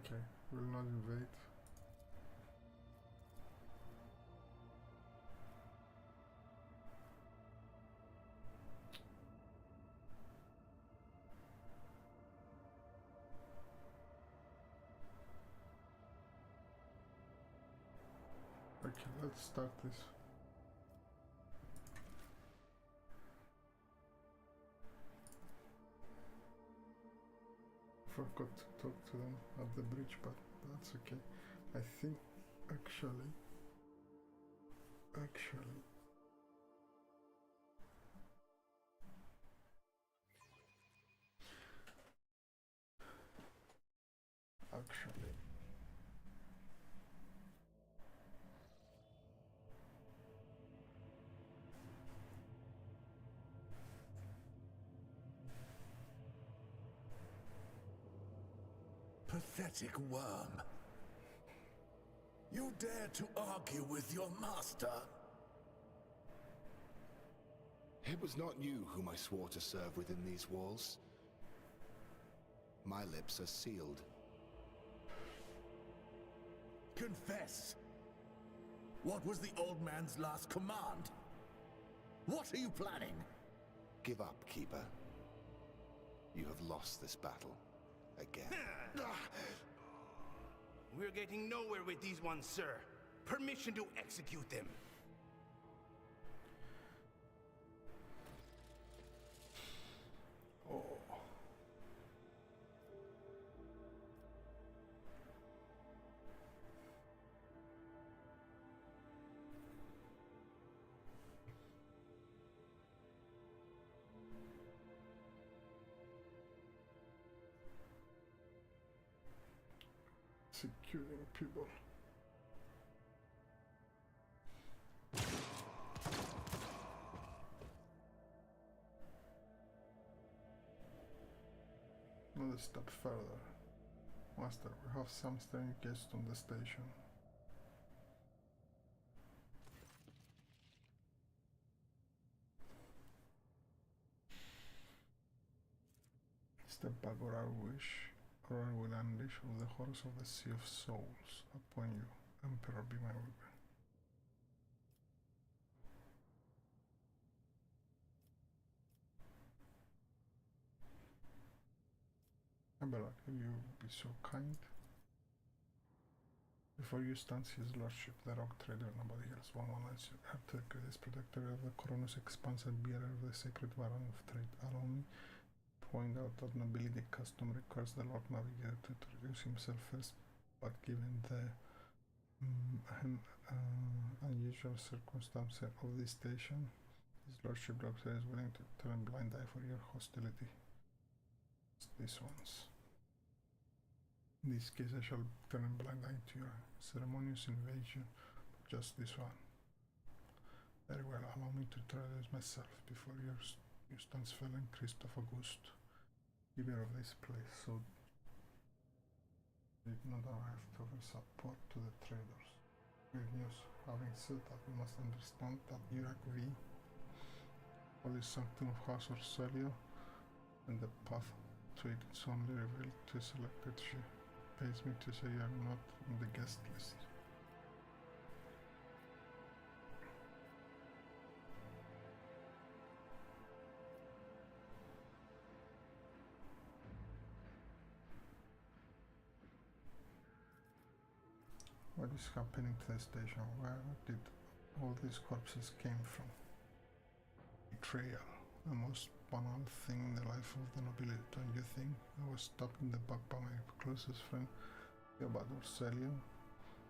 Okay, will not invade. Okay, let's start this. Forgot to talk to them at the bridge, but that's okay. I think actually Pathetic worm. You dare to argue with your master? It was not you whom I swore to serve within these walls. My lips are sealed. Confess. What was the old man's last command? What are you planning? Give up, Keeper. You have lost this battle. Again. We're getting nowhere with these ones, sir. Permission to execute them. Oh. Securing people. Another step further. Master, we have some strange guests on the station. Step back or I wish, or I will unleash all the horrors of the Sea of Souls upon you. Emperor, be my weapon. Embark, will you be so kind? Before you stands his lordship, the rock trader, nobody else. One lines you. Archetype is protector of the Koronus Expanse and bearer of the sacred warrant of trade. Allow me point out that nobility custom requires the Lord Navigator to introduce himself first, but given the unusual circumstances of this station, his lordship doctor is willing to turn a blind eye for your hostility. It's these ones. In this case, I shall turn a blind eye to your ceremonious invasion, but just this one. Very well, allow me to introduce myself before Eustace Felon Christoph August, keeper of this place, so did not arrive to offer support to the traders. Good news. Having said that, we must understand that Iraq V, Holy Sanctum of House Orselio, and the path to it is only revealed to a selected few. Pays me to say you are not on the guest list. What is happening to the station? Where did all these corpses came from? Betrayal, the most banal thing in the life of the nobility, don't you think? I was stabbed in the back by my closest friend, Theobald Orselio,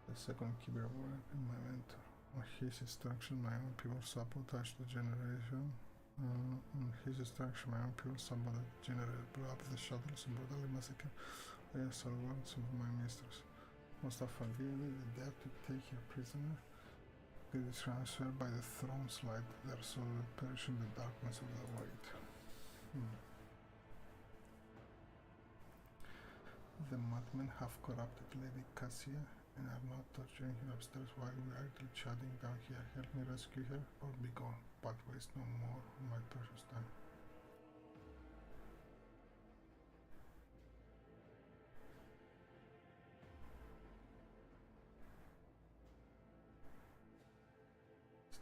the second keeper and my mentor. On his instruction, my own people sabotaged the generation. On his instruction, my own people sabotaged the generator, blew up the shuttles and brutally massacred the servants of my mistress. Mustafa Gili, they dare to take her prisoner. It is transferred by the throne's light, their soul will perish in the darkness of the void. The madmen have corrupted Lady Cassia and are now torturing her upstairs while we are idly chatting down here. Help me rescue her or be gone, but waste no more of my precious time.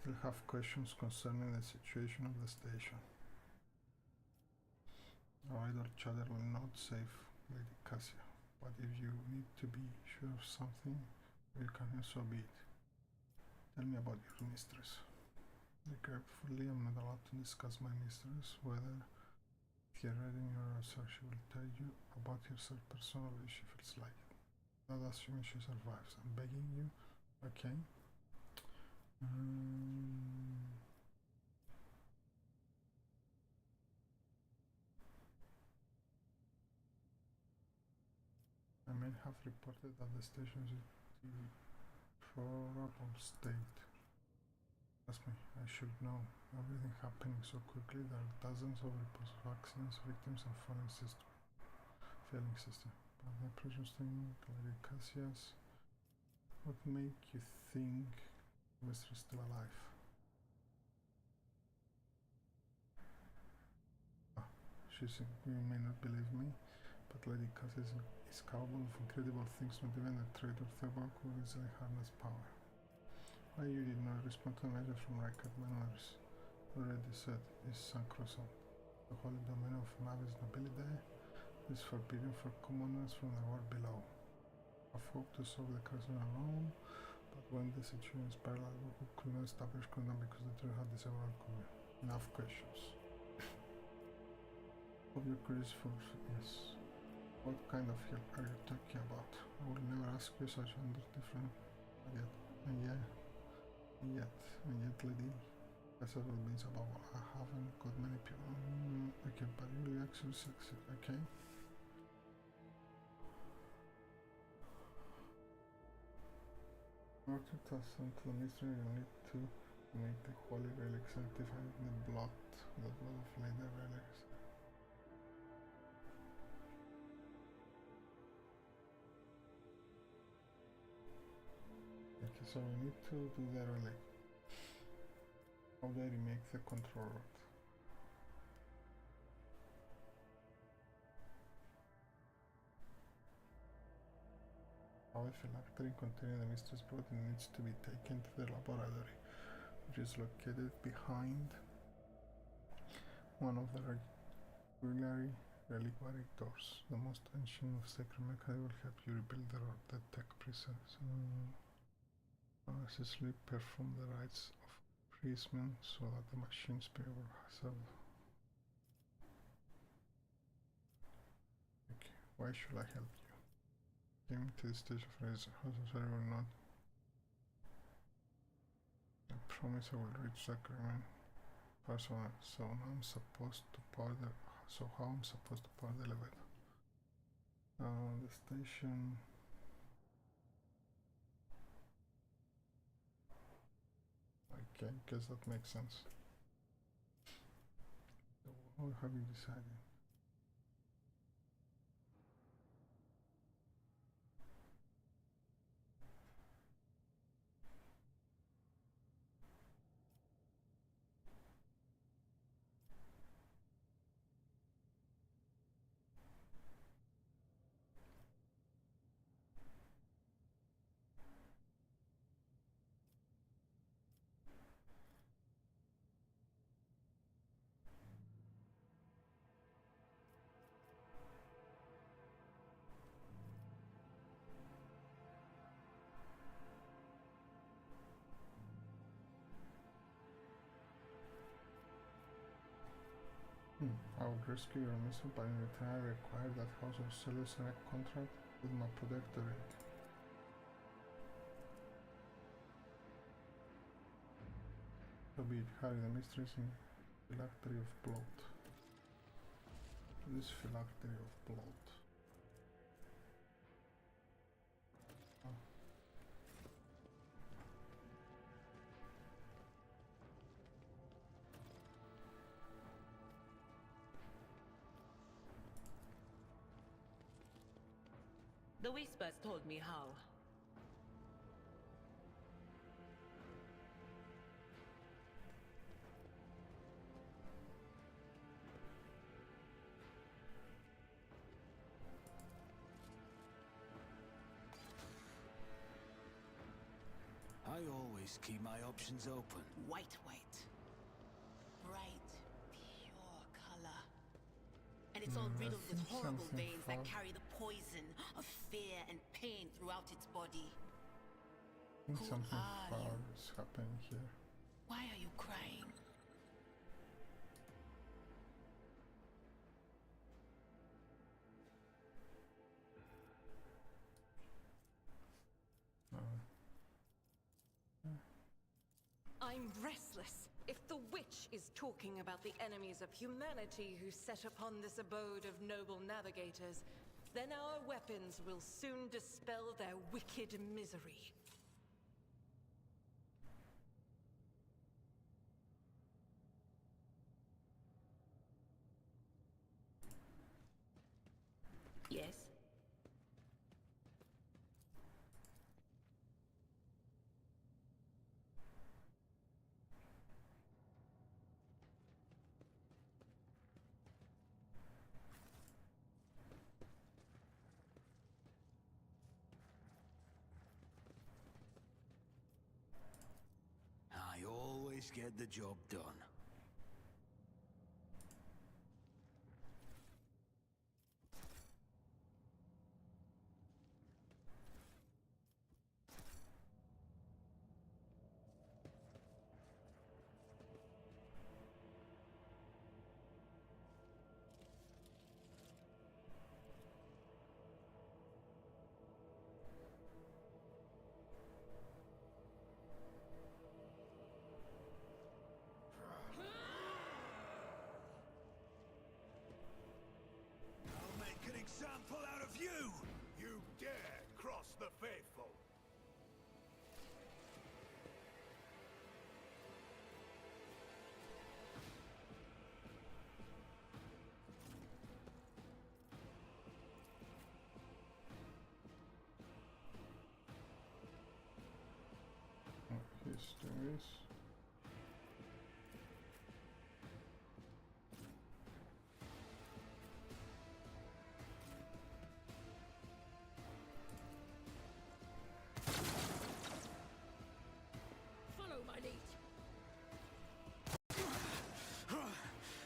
Still have questions concerning the situation of the station. Our idle chatter will not save Lady Cassia, but if you need to be sure of something, you can so be it. Tell me about your mistress. Regretfully, I'm not allowed to discuss my mistress, whether if you're reading your research, she will tell you about herself personally if she feels like it. Not assuming she survives. I'm begging you, okay? I may have reported that the station is in deplorable state. Trust me, I should know. Everything happening so quickly, there are dozens of reports of accidents, victims, and failing system. But my precious thing, Lady Cassius, what make you think Mistress is still alive? You may not believe me, but Lady Cassius is capable of incredible things. Not even a traitor Thebok could easily harness power. Why you did not respond to a message from Rykard Manoris? Already said, is sacrosanct. The holy domain of Navis nobility is forbidden for commoners from the world below. I've hoped to solve the crisis alone, but when the situation is parallel, we could not establish contact because the truth had disabled cover. Enough questions. Of your curious for yes. What kind of help are you talking about? I will never ask you such under different and yet, lady. That's what it means about what I haven't got many people. Okay, but you will actually succeed, okay? In order to ascend to the mystery, you need to make the holy relic sanctify the blood of Lady Relics. Okay, so we need to do the relic. How do I remake the control rod? How a phylactery containing the mistress body needs to be taken to the laboratory, which is located behind one of the regular reliquary doors. The most ancient of sacred mechanism will help you rebuild the tech presence. Necessarily perform the rites of priestmen so that the machines be able to serve. Okay, why should I help you? Came to the stage of raising houses or not? I promise I will reach the agreement. Personally, so now I'm supposed to power the. So how I'm supposed to power the elevator? The station. Okay, guess that makes sense. So what have you decided? I would rescue your mission, but in return I require that House of Celos and a contract with my protectorate. So be it, Harry, the mistress in phylactery of blood. This phylactery of blood. The Whispers told me how. I always always keep my options open. White. Bright, pure color. And it's all riddled with horrible veins that carry the poison of fear and pain throughout its body. I think something far is happening here. Why are you crying? I'm restless. If the witch is talking about the enemies of humanity who set upon this abode of noble navigators, then our weapons will soon dispel their wicked misery. Yes? I always get the job done. Example out of you! You dare cross the faithful! Histories.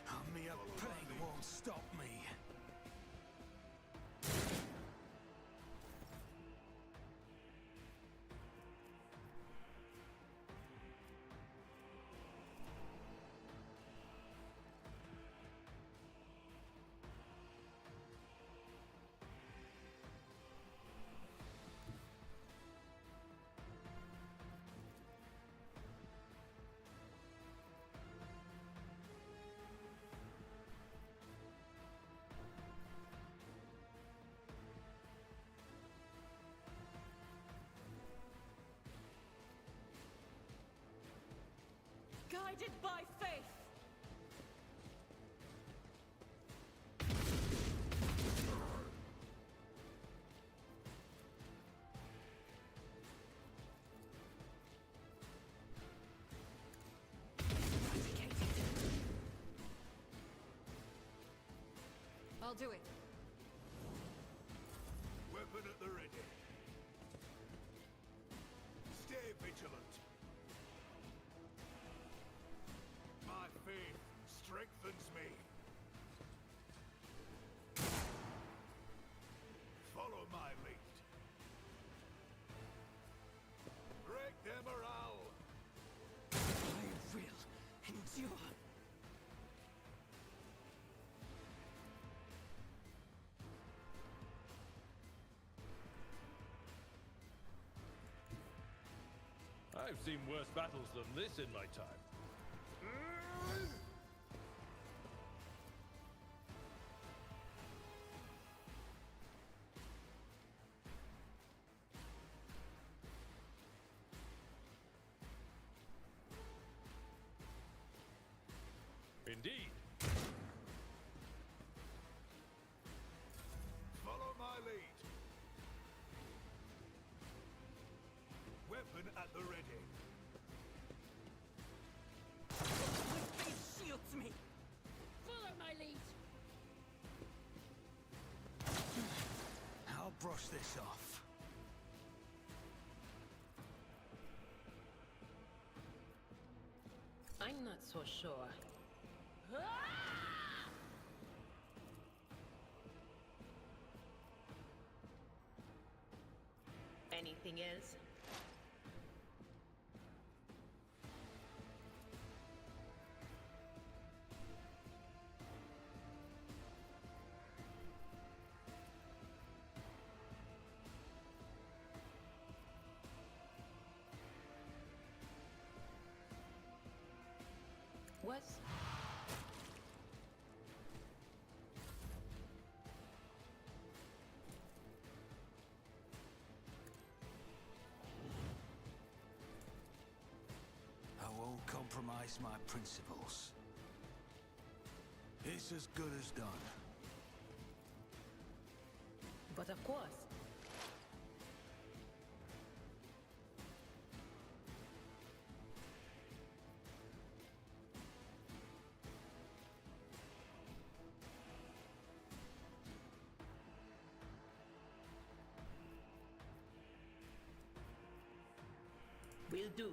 Army of pain won't stop me. Guided by faith! I'll do it. Weapon at the ready. Stay vigilant. My faith strengthens me. Follow my lead. Break their morale. I will endure. I've seen worse battles than this in my time. Indeed. Follow my lead. Weapon at the ready. My faith shields me! Follow my lead! I'll brush this off. I'm not so sure. Anything else? What? I won't compromise my principles. It's as good as done. But of course. Will do.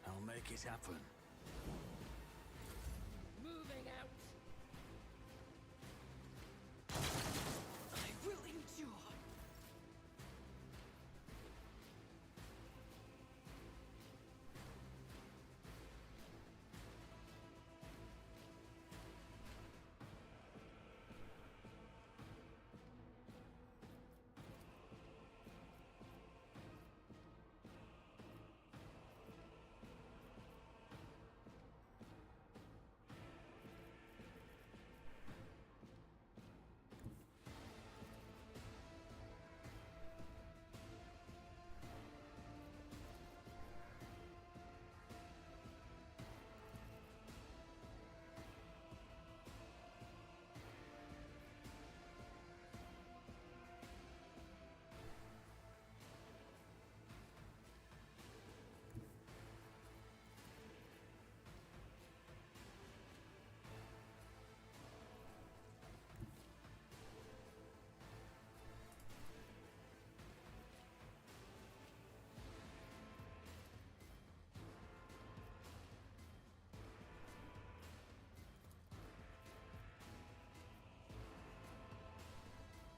I'll make it happen. Moving out. I will endure.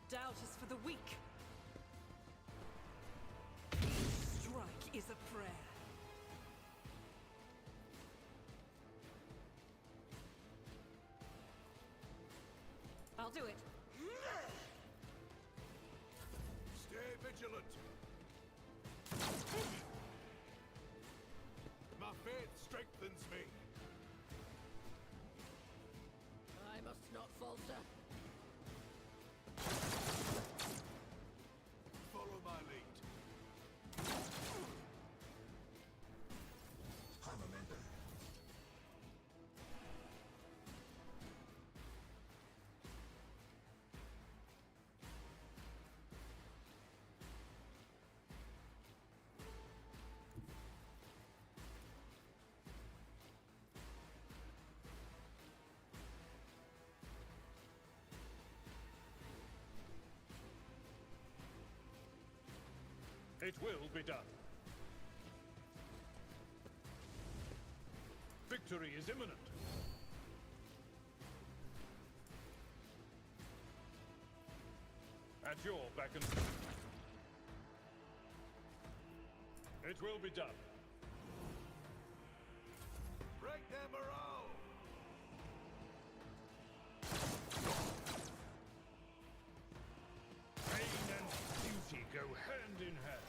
Doubt is for the weak. Each strike is a prayer. I'll do it. Stay vigilant. My faith strengthens me. I must not falter. Follow my lead. I'm a member. It will be done. Victory is imminent. At your beck and... It will be done. Break their morale! Pain and duty go hand in hand.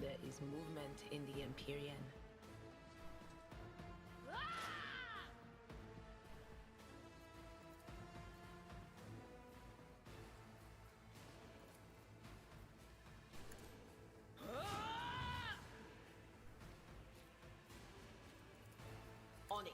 There is movement in the Imperium. On it.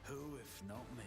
Who, if not me?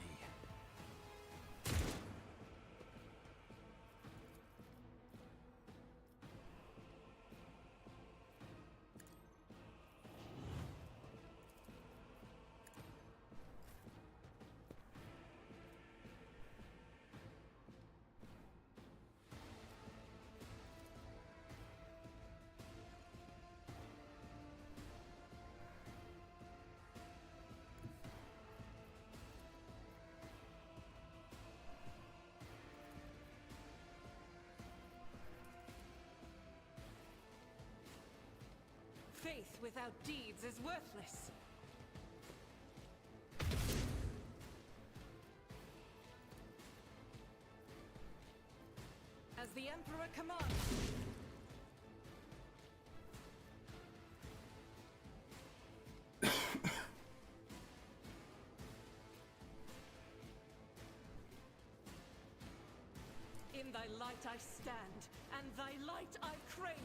Faith without deeds is worthless. As the Emperor commands. In thy light I stand, and thy light I crave.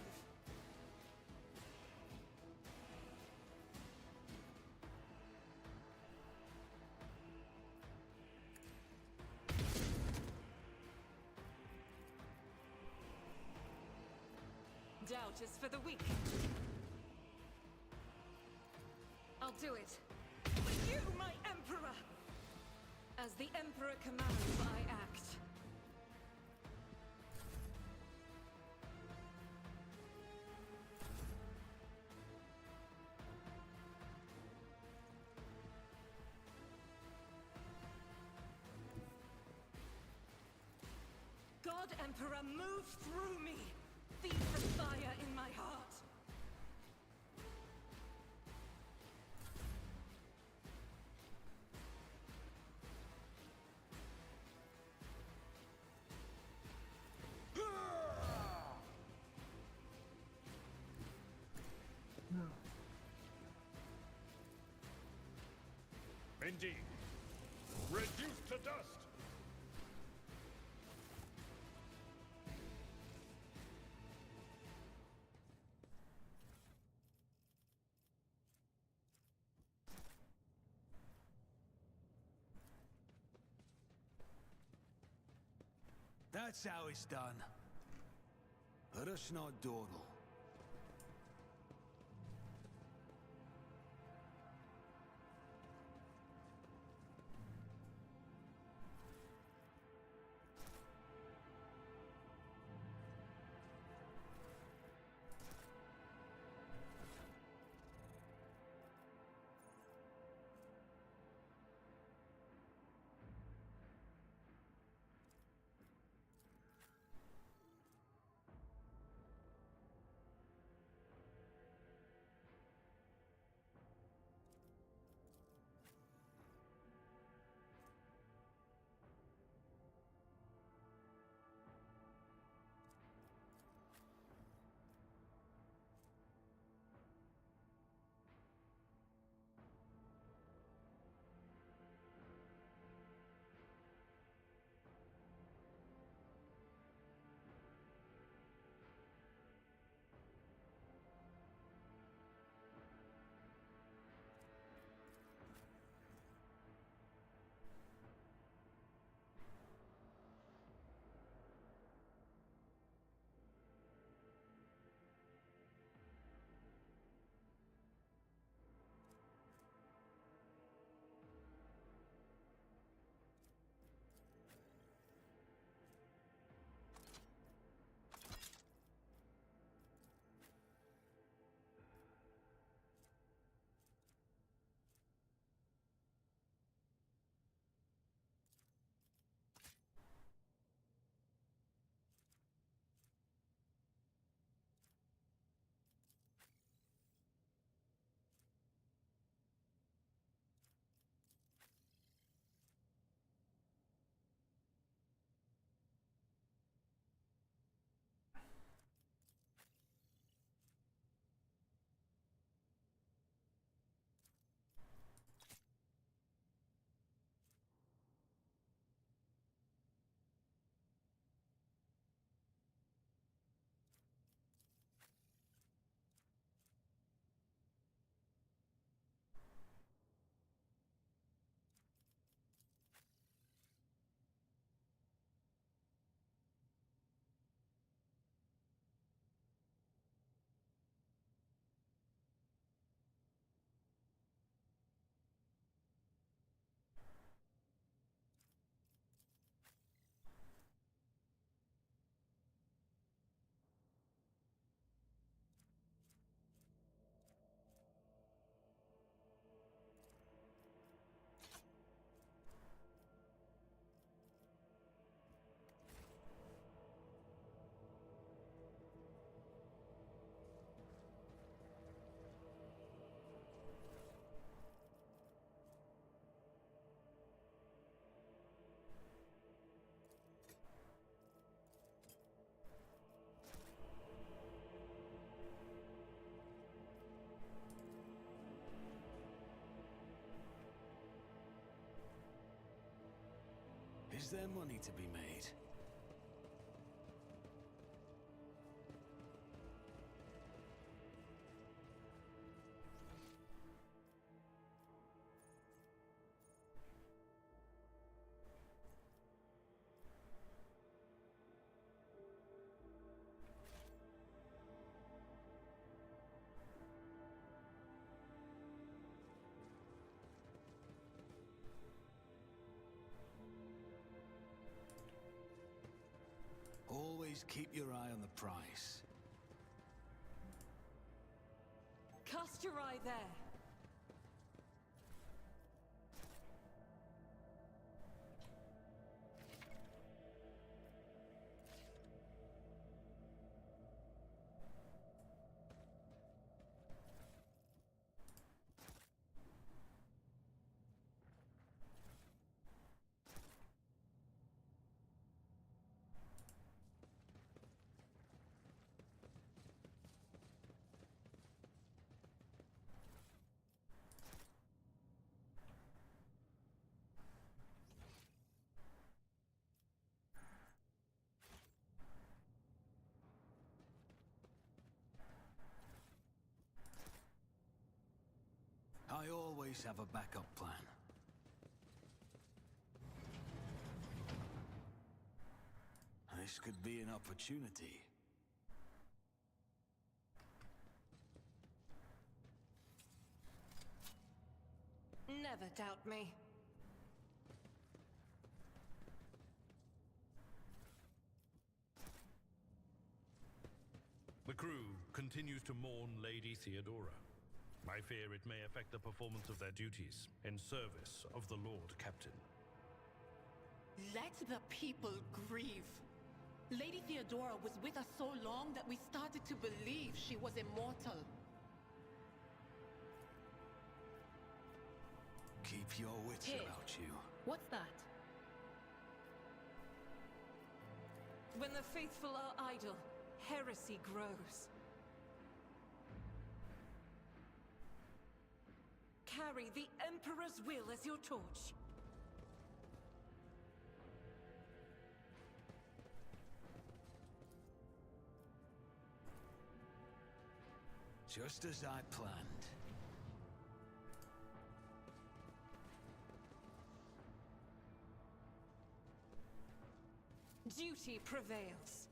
Doubt is for the weak. I'll do it. For you, my Emperor! As the Emperor commands, I act. God, Emperor, move through me! Feed the fire in my heart! Indeed. Reduced to dust! That's how it's done. Let us not dawdle. Is there money to be made? Always keep your eye on the price. Cast your eye there. I always have a backup plan. This could be an opportunity. Never doubt me. The crew continues to mourn Lady Theodora. I fear it may affect the performance of their duties in service of the Lord Captain. Let the people grieve. Lady Theodora was with us so long that we started to believe she was immortal. Keep your wits Here. about you. What's that? When the faithful are idle, heresy grows. Carry the Emperor's will as your torch. Just as I planned. Duty prevails.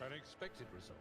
An expected result.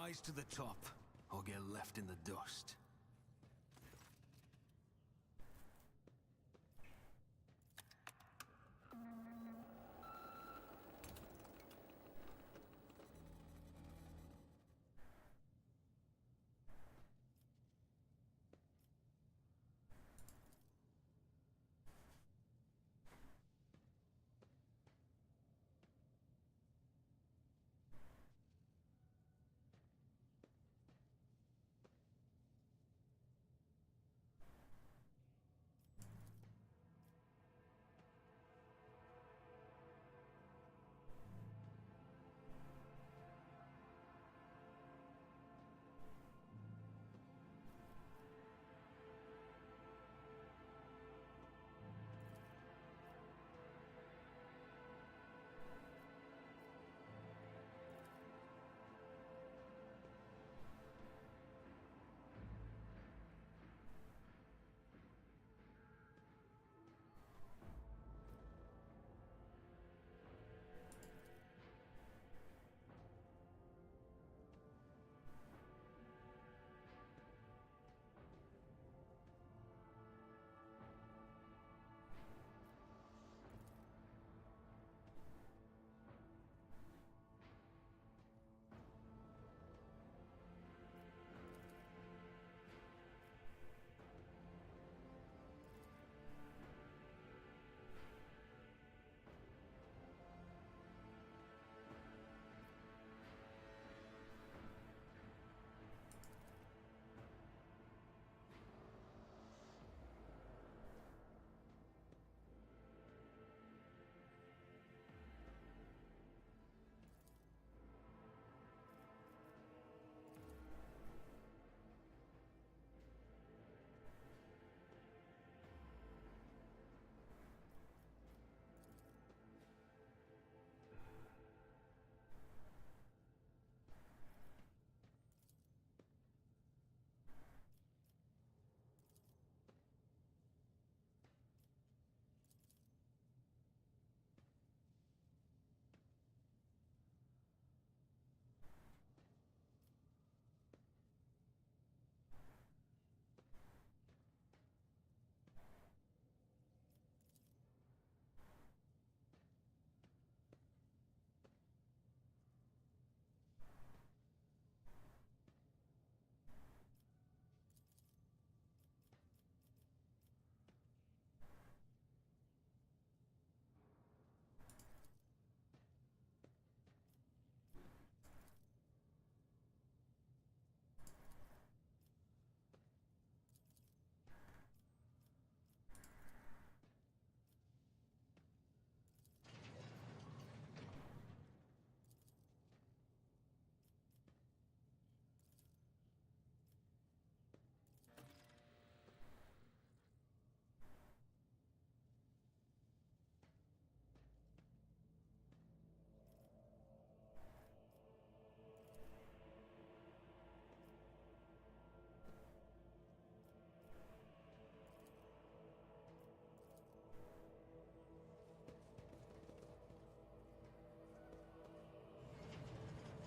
Rise to the top, or get left in the dust.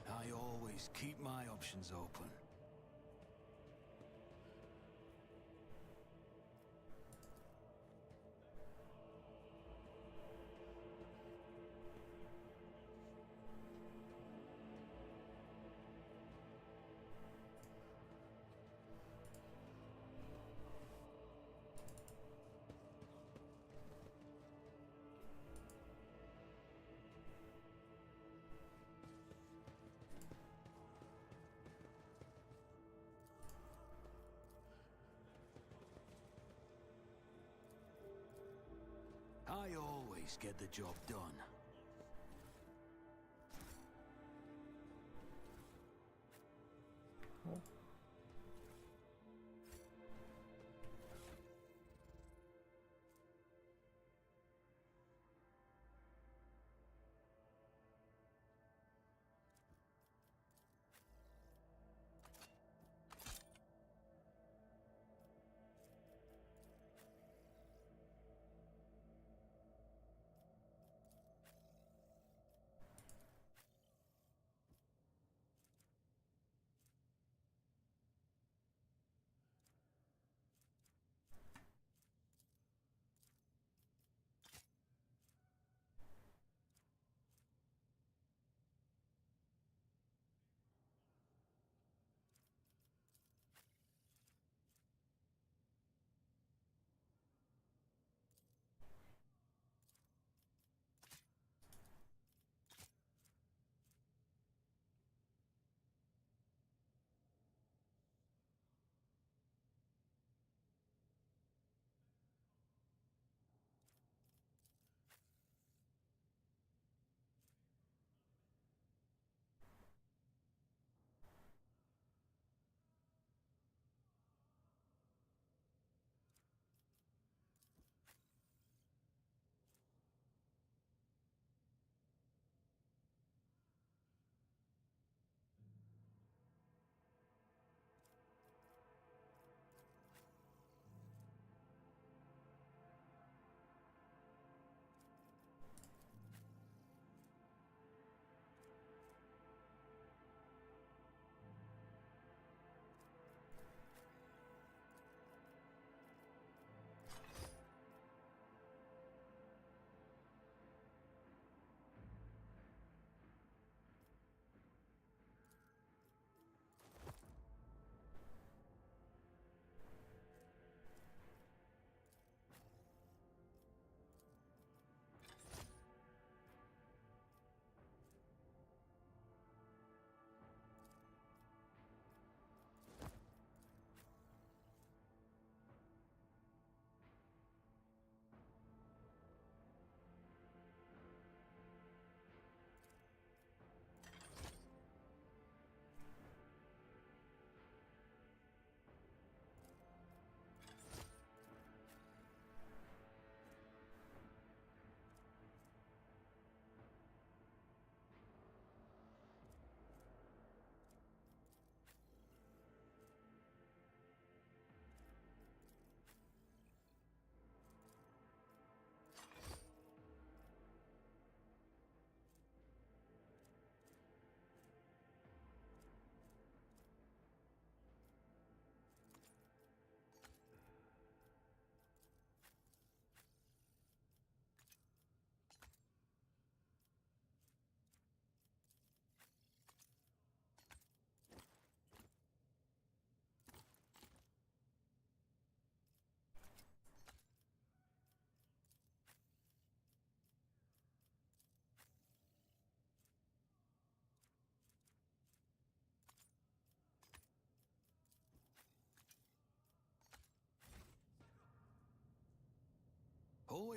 I always keep my options open. I always get the job done.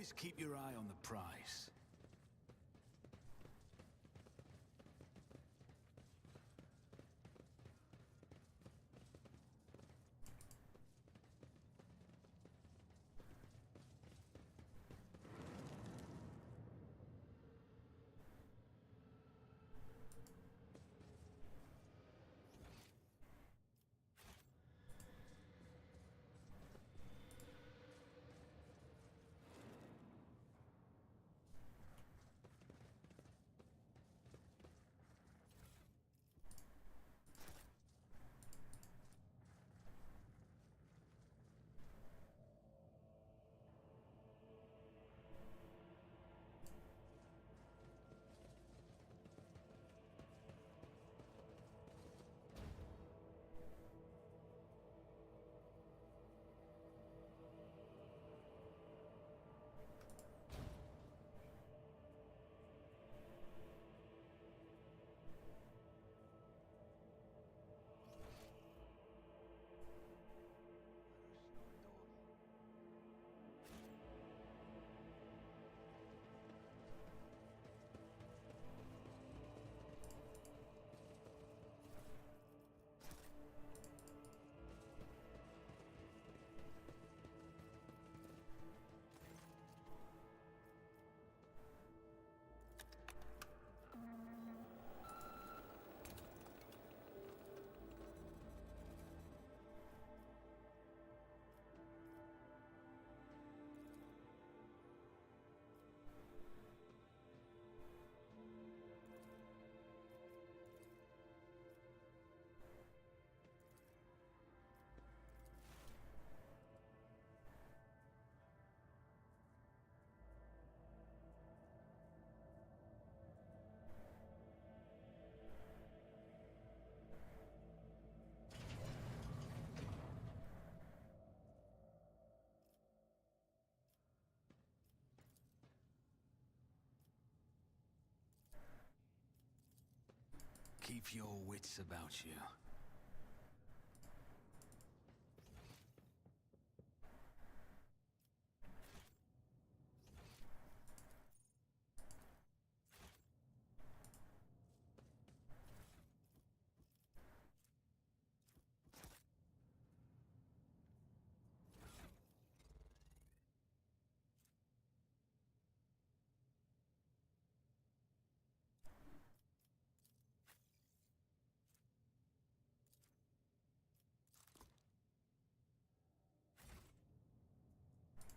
Always keep your eye on the prize. Keep your wits about you.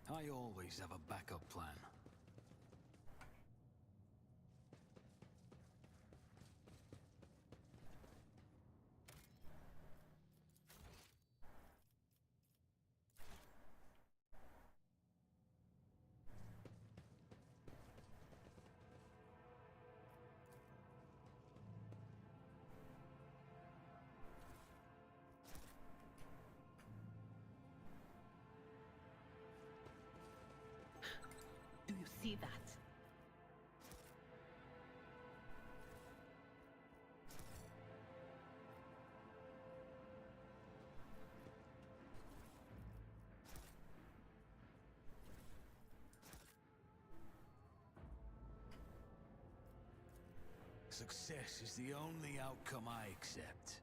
I always have a backup plan. Do you see that? Success is the only outcome I accept.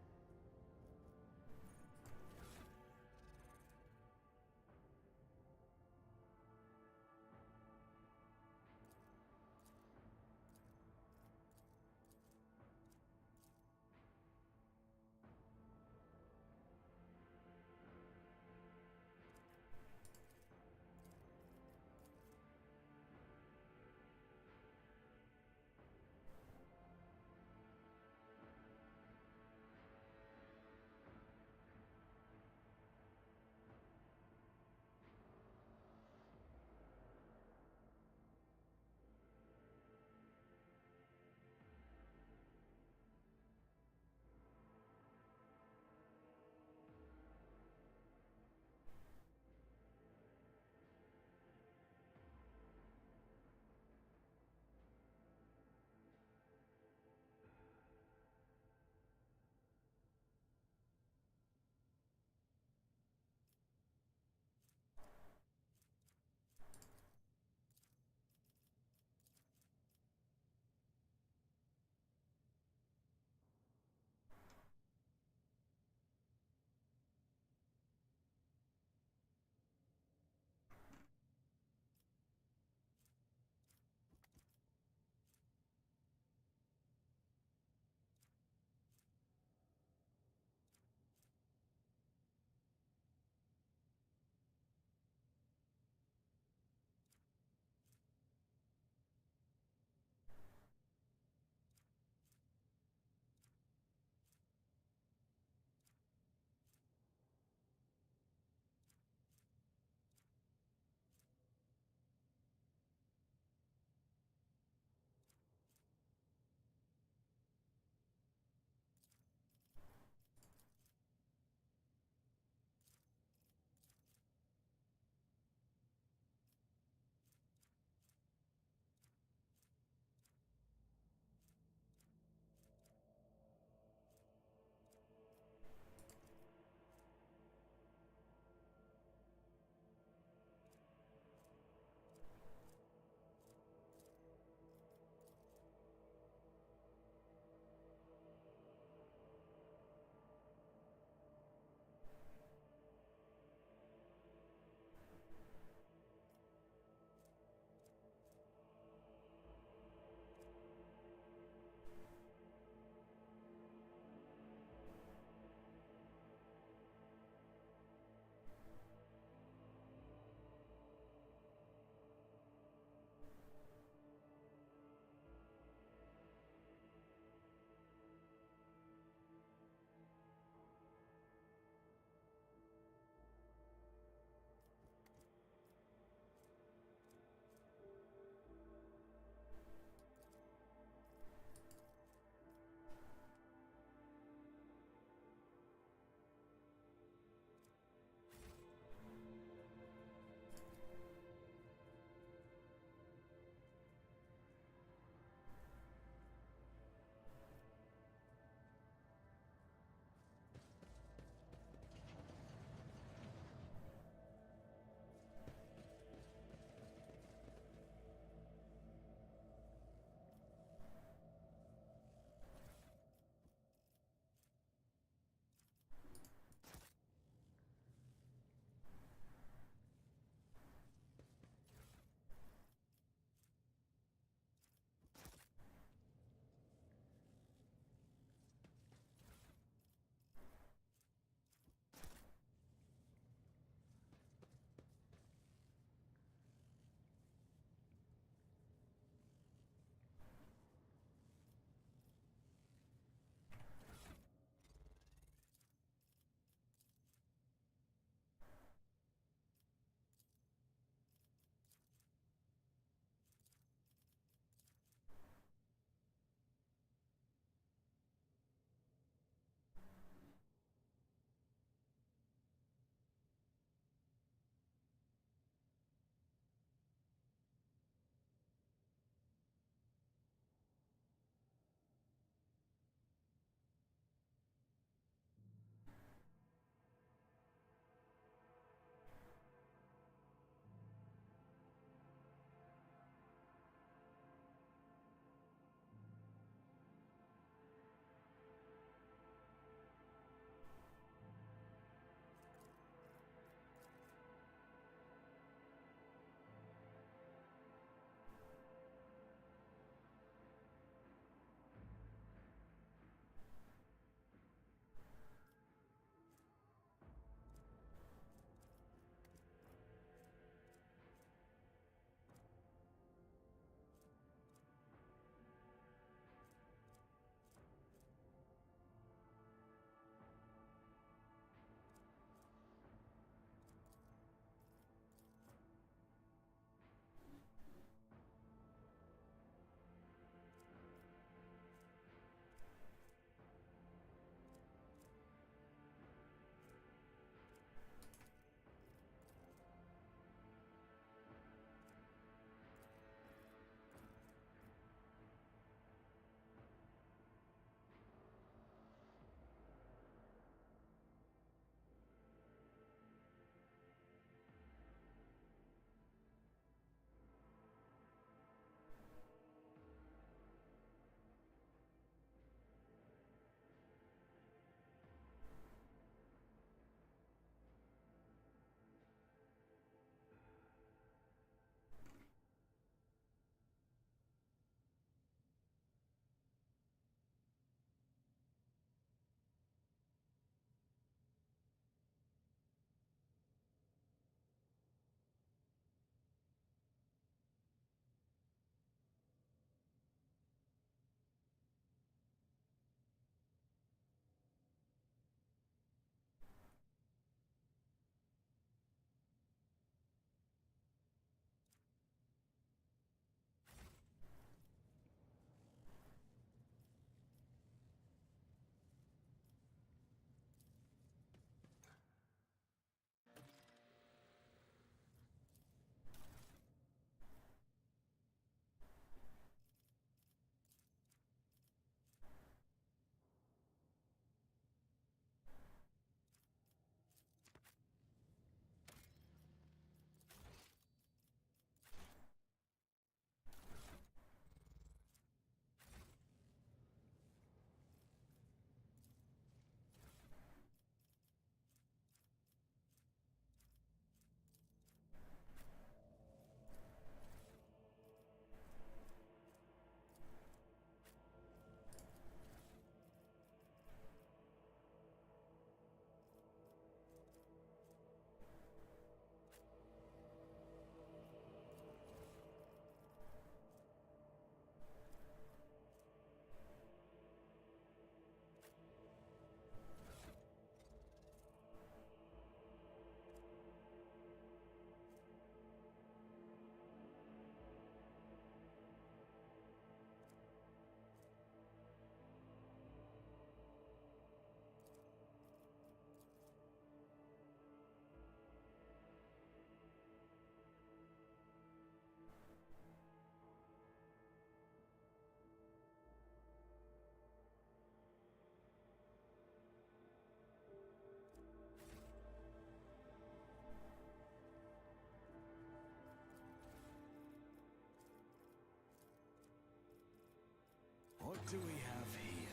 What do we have here?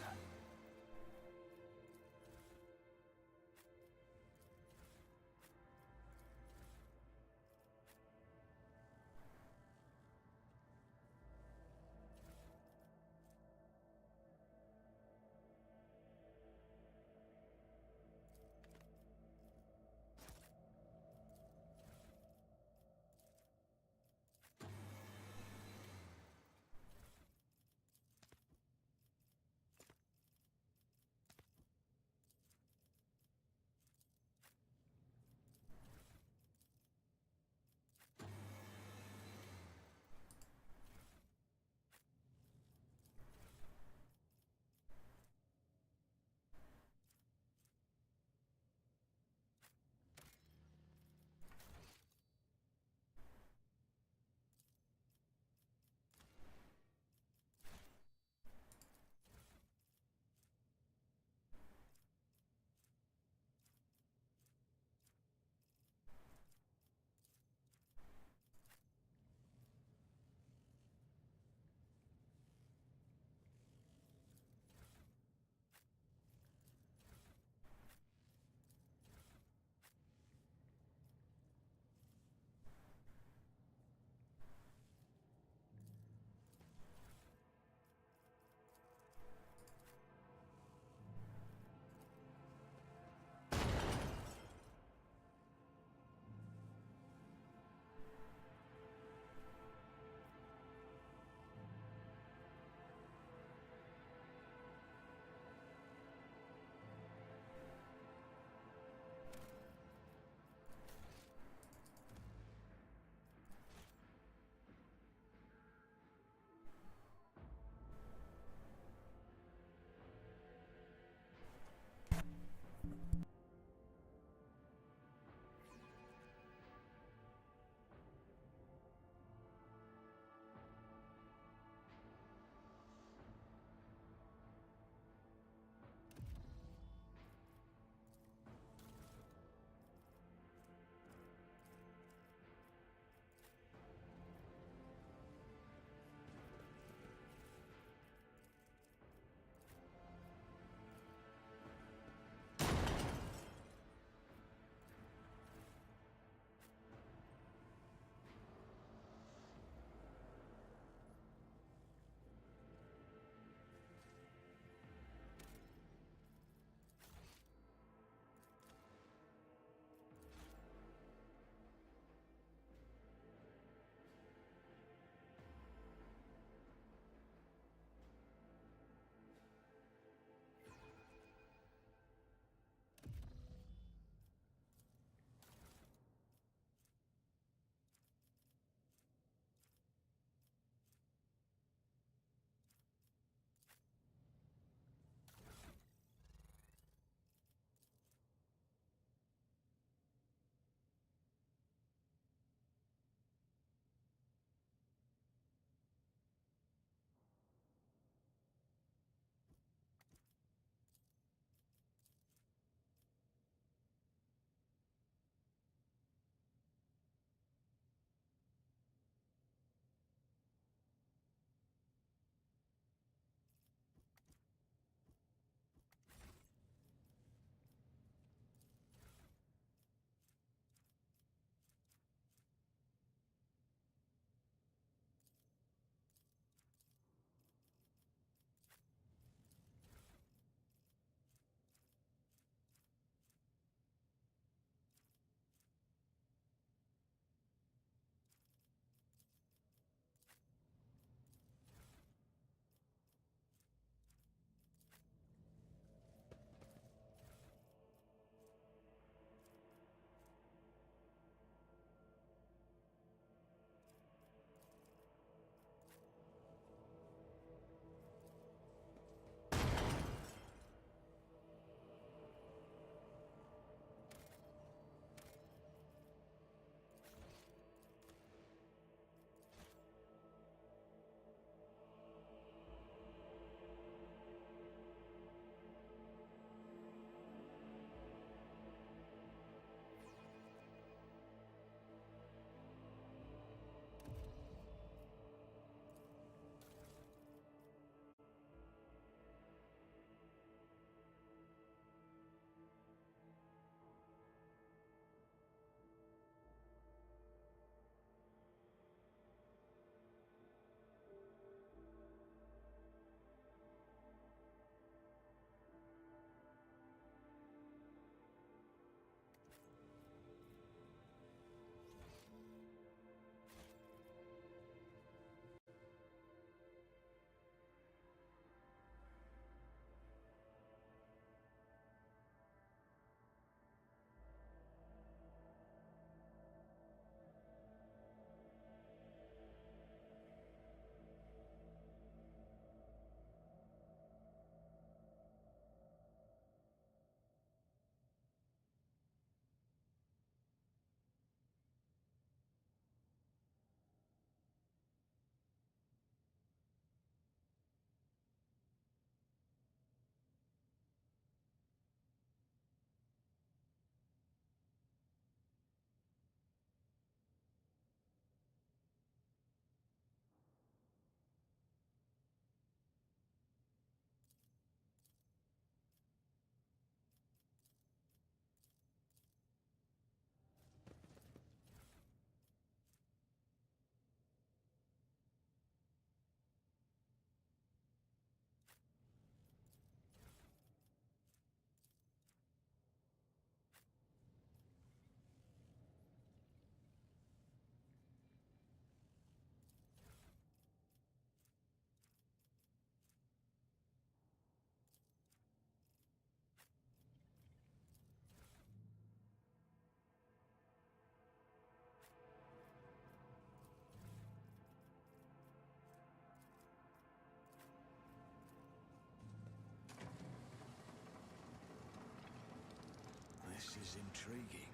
is intriguing.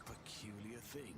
Peculiar thing.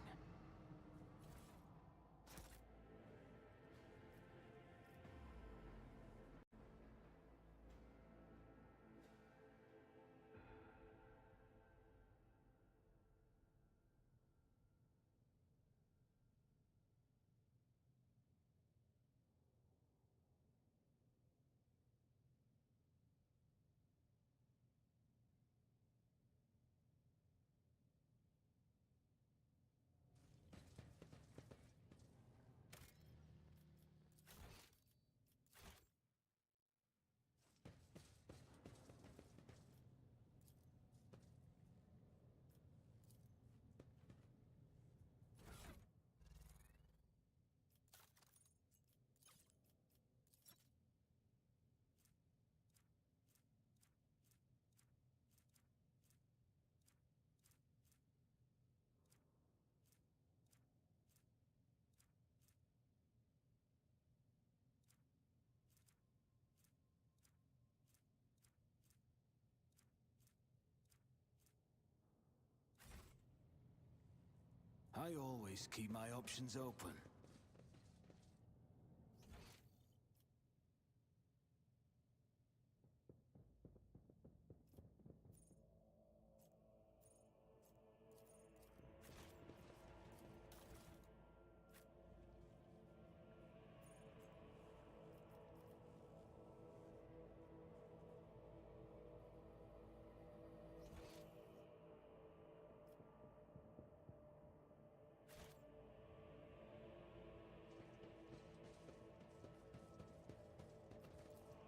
I always keep my options open.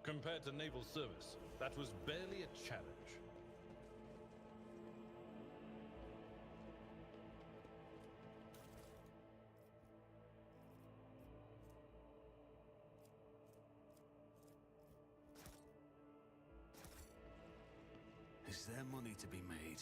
Compared to naval service, that was barely a challenge. Is there money to be made?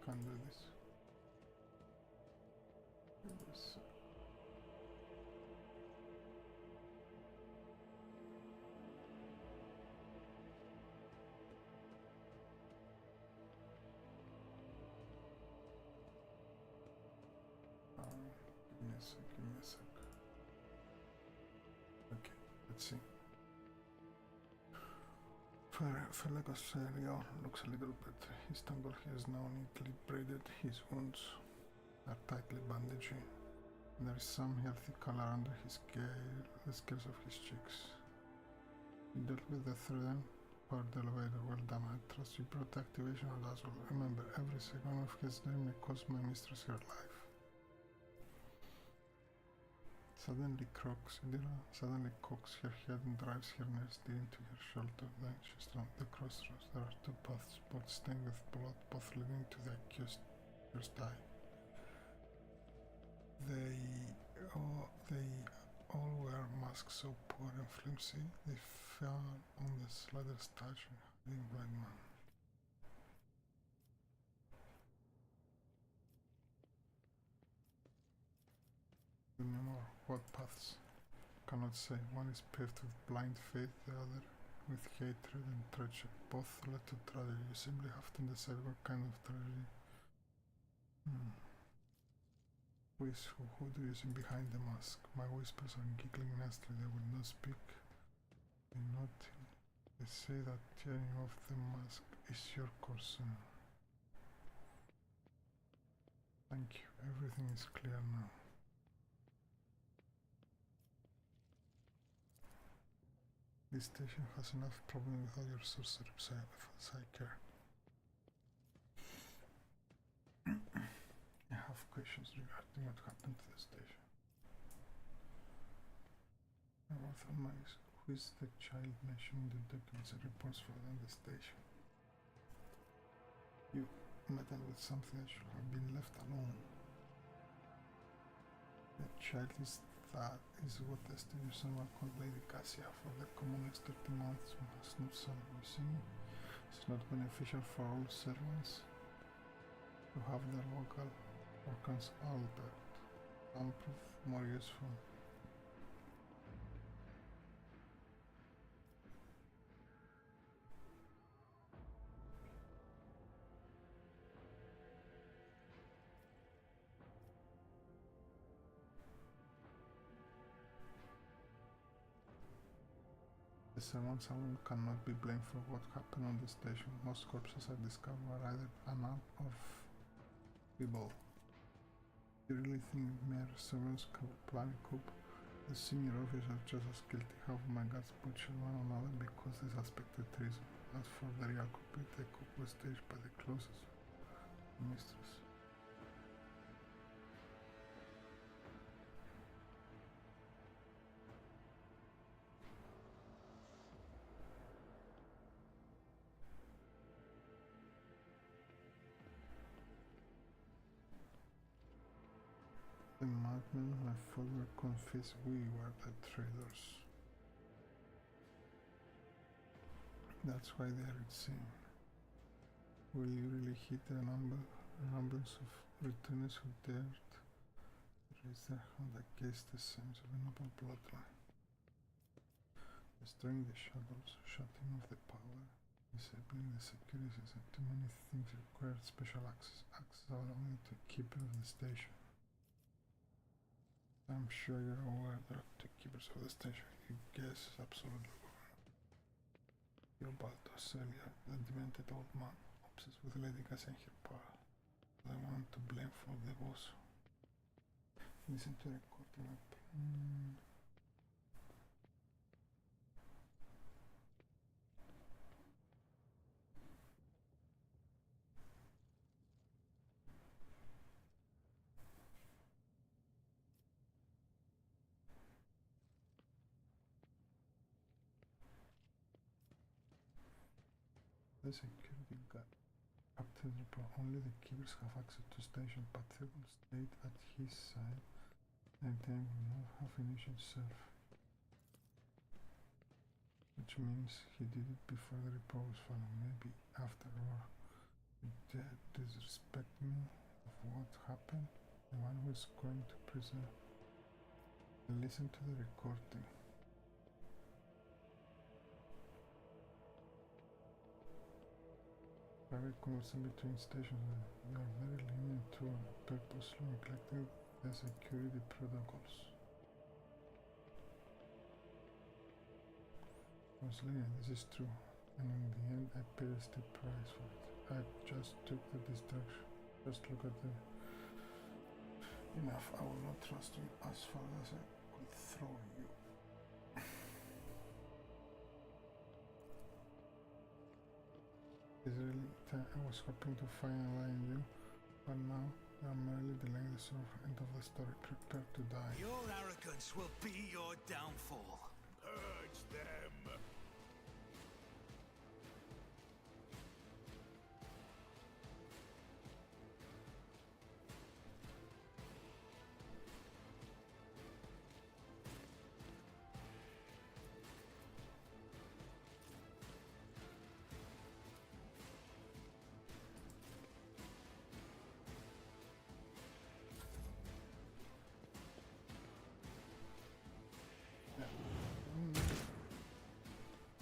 Can't do this. Yes. Give me a sec, give me a sec. Okay, let's see. Like Australia looks a little better. His tangle has now neatly braided. His wounds are tightly bandaged. There is some healthy color under the scales of his cheeks. You dealt with the threat powered elevator. Well done. I trust you brought activation on as well. Remember, every second of his day may cost my mistress her life. Suddenly cocks her head and drives her nurse into her shoulder. Then she stands at the crossroads. There are two paths, both stained with blood, both leading to the accused's die. They all wear masks so poor and flimsy, they fell on the slightest touch and hiding blind man. Remember what paths? Cannot say. One is paved with blind faith, the other with hatred and treachery. Both led to tragedy. You simply have to decide what kind of tragedy. Who do you see behind the mask? My whispers are giggling nastily. They will not speak. They say that tearing off the mask is your concern. Thank you. Everything is clear now. This station has enough problem without your sorcery psyche. I have questions regarding what happened to the station. Who is the child mentioned in the documents and reports for the station? You meddle with something that should have been left alone. The child is what the station called Lady Cassia for the common next 30 months must not serve. You see, it's not beneficial for all servants to have their local organs altered. Some prove more useful. The servants alone cannot be blamed for what happened on the station. Most corpses I discovered were either unarmed or feeble. You really think mere servants can plan a coup? The senior officers are just as guilty. Half of my guards butchered one another because they suspected treason. As for the real culprit, the coup was staged by the closest mistress. The madmen my father confessed we were the traitors. That's why they are insane. Will you really hit an ambulance of returners who dared raise their hand against the sins of a noble bloodline? Destroying the shadows, shutting off the power, disabling the security system. Too many things require special access. Access only to keep of the station. I'm sure you're aware there are two keepers of the station. Your guess is absolutely wrong. You're about to Celia, the demented old man, obsessed with Lady Cassia and her power. The one to blame for the boss. Listen to the recording. The security guard captain report only the keepers have access to station, but they will stay at his side and then will not have initial self. Which means he did it before the report was found, maybe after or You dare disrespect me of what happened? The one who is going to prison. Listen to the recording. Private conversation between stations. You are very lenient too, purposely neglecting the security protocols. I was lenient, this is true, and in the end I paid a steep price for it. I just took the distraction. Just look at the... Enough, I will not trust you as far as I could throw you. Israeli, I was hoping to find a lie in you, but now you are merely delaying the sort of end of the story. Prepare to die. Your arrogance will be your downfall. Purge them!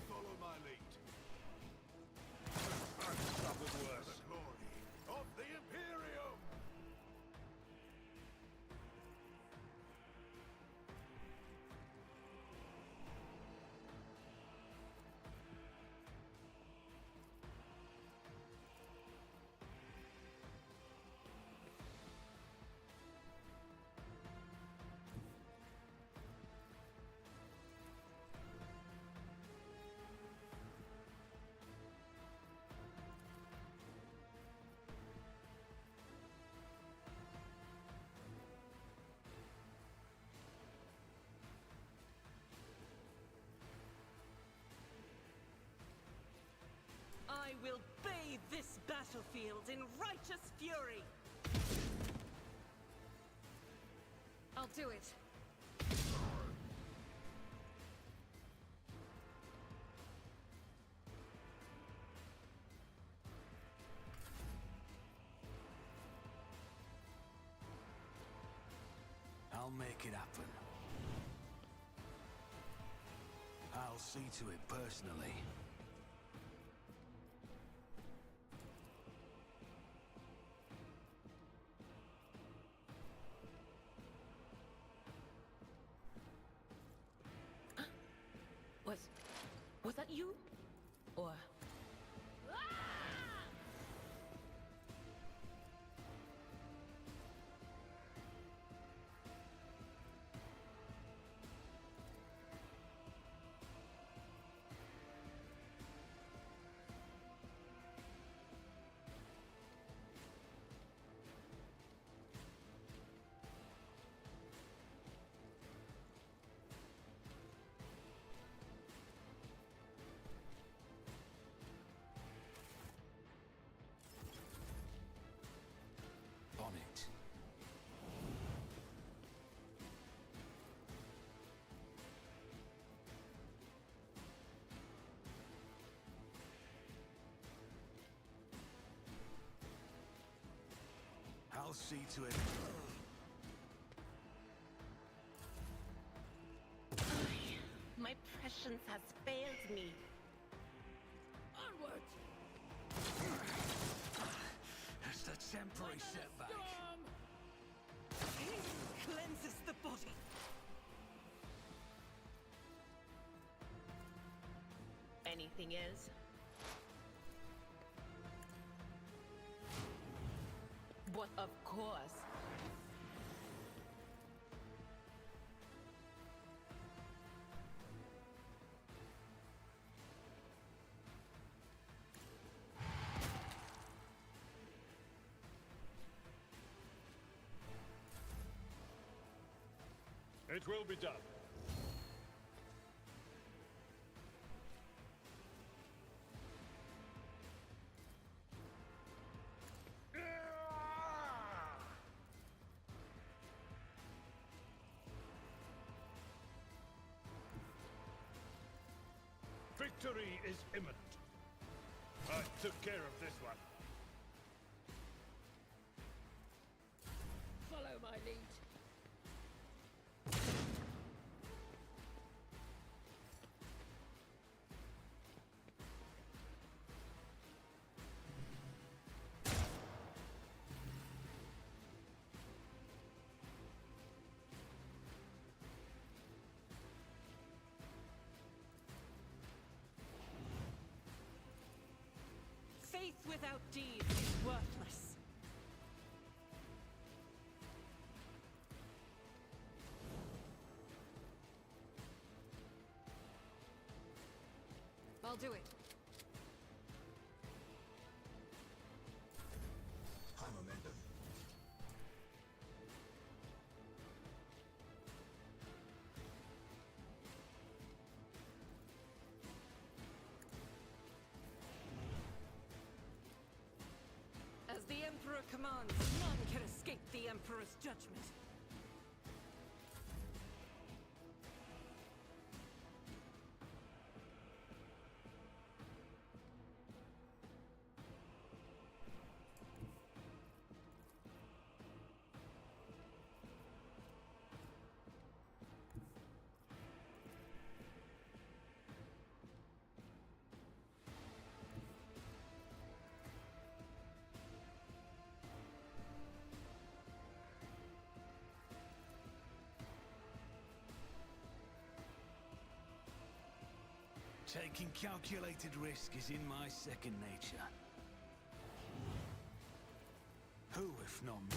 Follow my lead. The glory of the Imperium! I will bathe this battlefield in righteous fury! I'll do it. I'll make it happen. I'll see to it personally. Was that you? Or... On it. I'll see to it. My prescience has failed me. Onward! Just a temporary setback. Cleanses the body. Anything else? But of course. It will be done. Victory is imminent. I took care of this one. Faith without deeds is worthless. I'll do it. High momentum. As the Emperor commands, none can escape the Emperor's judgment. Taking calculated risk is in my second nature. Who, if not me?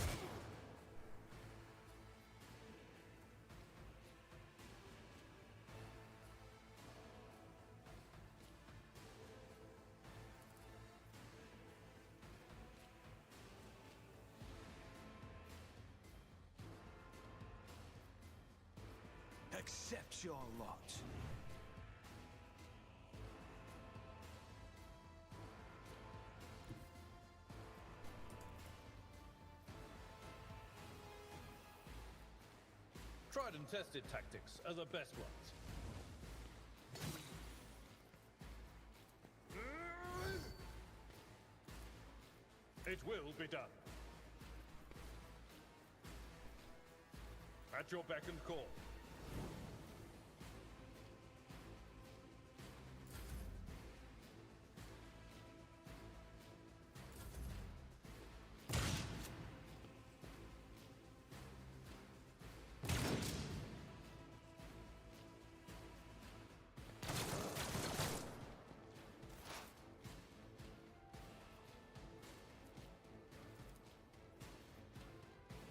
Accept your lot. Tried and tested tactics are the best ones. It will be done. At your beck and call.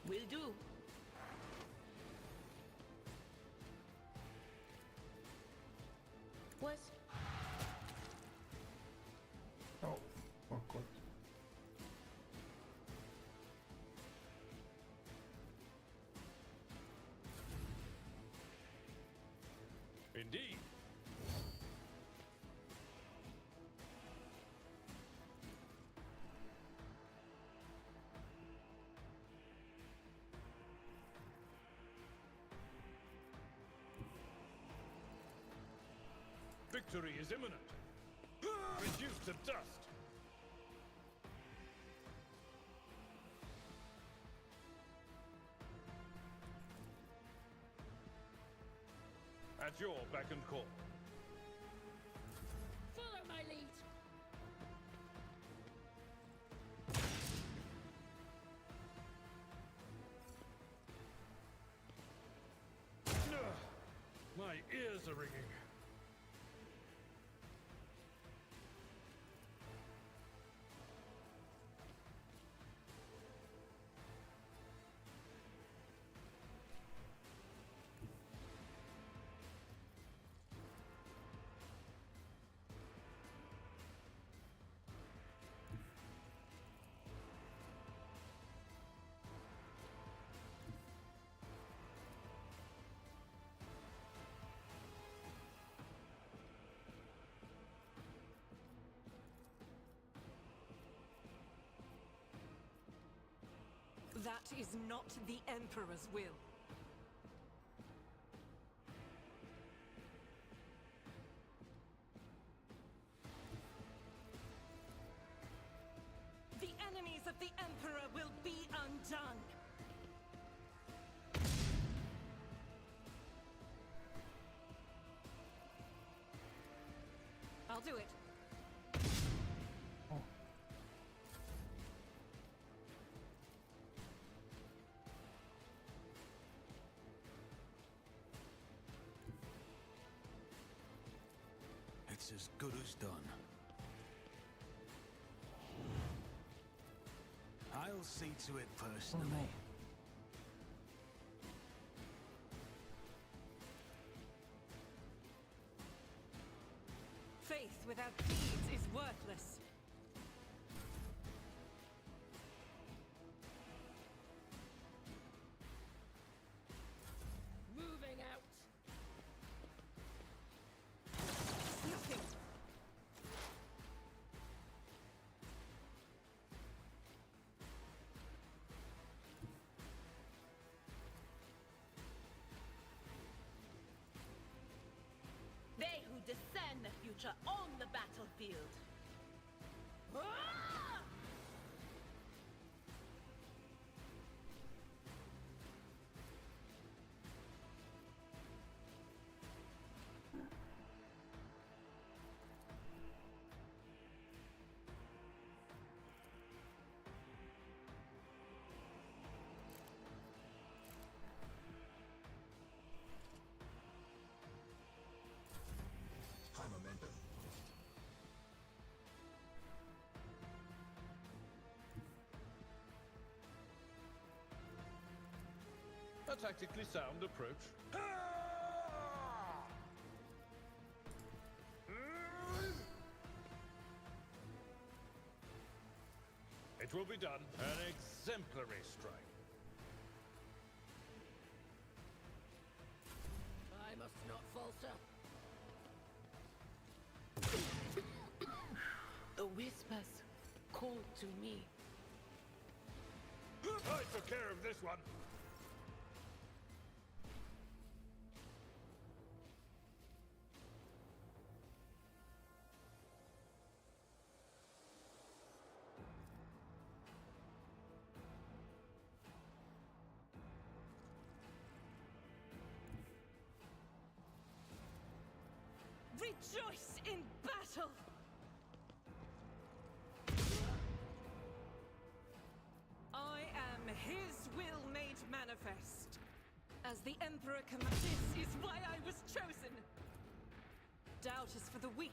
Will do. Was Oh, oh God. Indeed. Victory is imminent. Reduced to dust. At your beck and call. follow my lead. My ears are ringing. That is not the Emperor's will. The enemies of the Emperor will be undone. I'll do it. It's as good as done. I'll see to it personally. Faith without deeds is worthless. Moving out. Nothing. They who discern the future on the battlefield. Ah! High momentum. A tactically sound approach. It will be done. An exemplary strike. I must not falter. The whispers call to me. I took care of this one. Rejoice in battle! I am his will made manifest. As the Emperor commands, this is why I was chosen! Doubt is for the weak.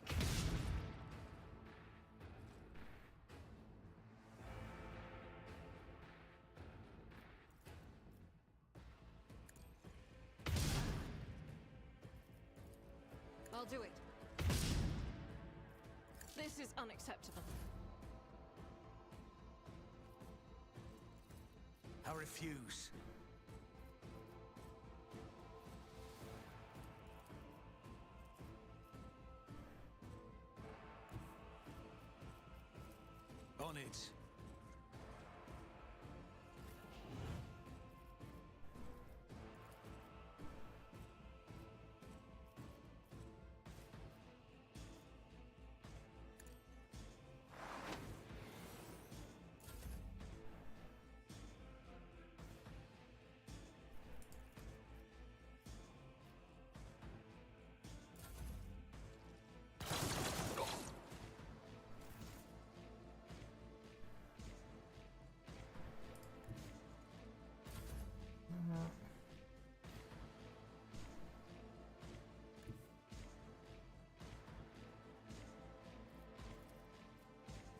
I'll do it. This is unacceptable. I refuse. On it.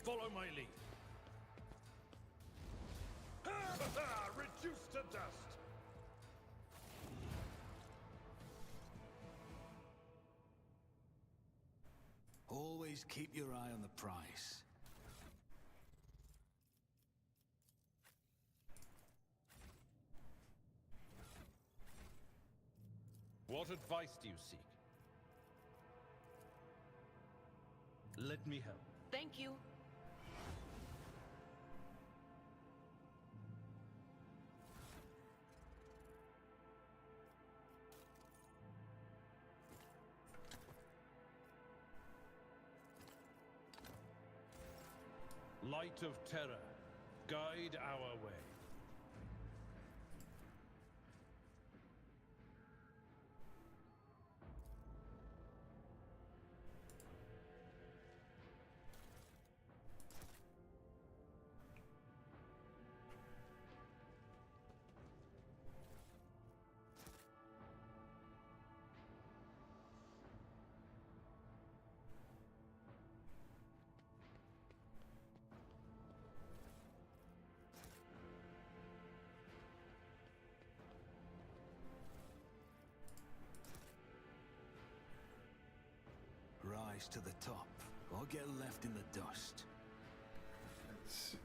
Follow my lead. Reduced to dust. Always keep your eye on the prize. What advice do you seek? Let me help. Thank you. Light of terror, guide our way. rise to the top, or get left in the dust. Let's see.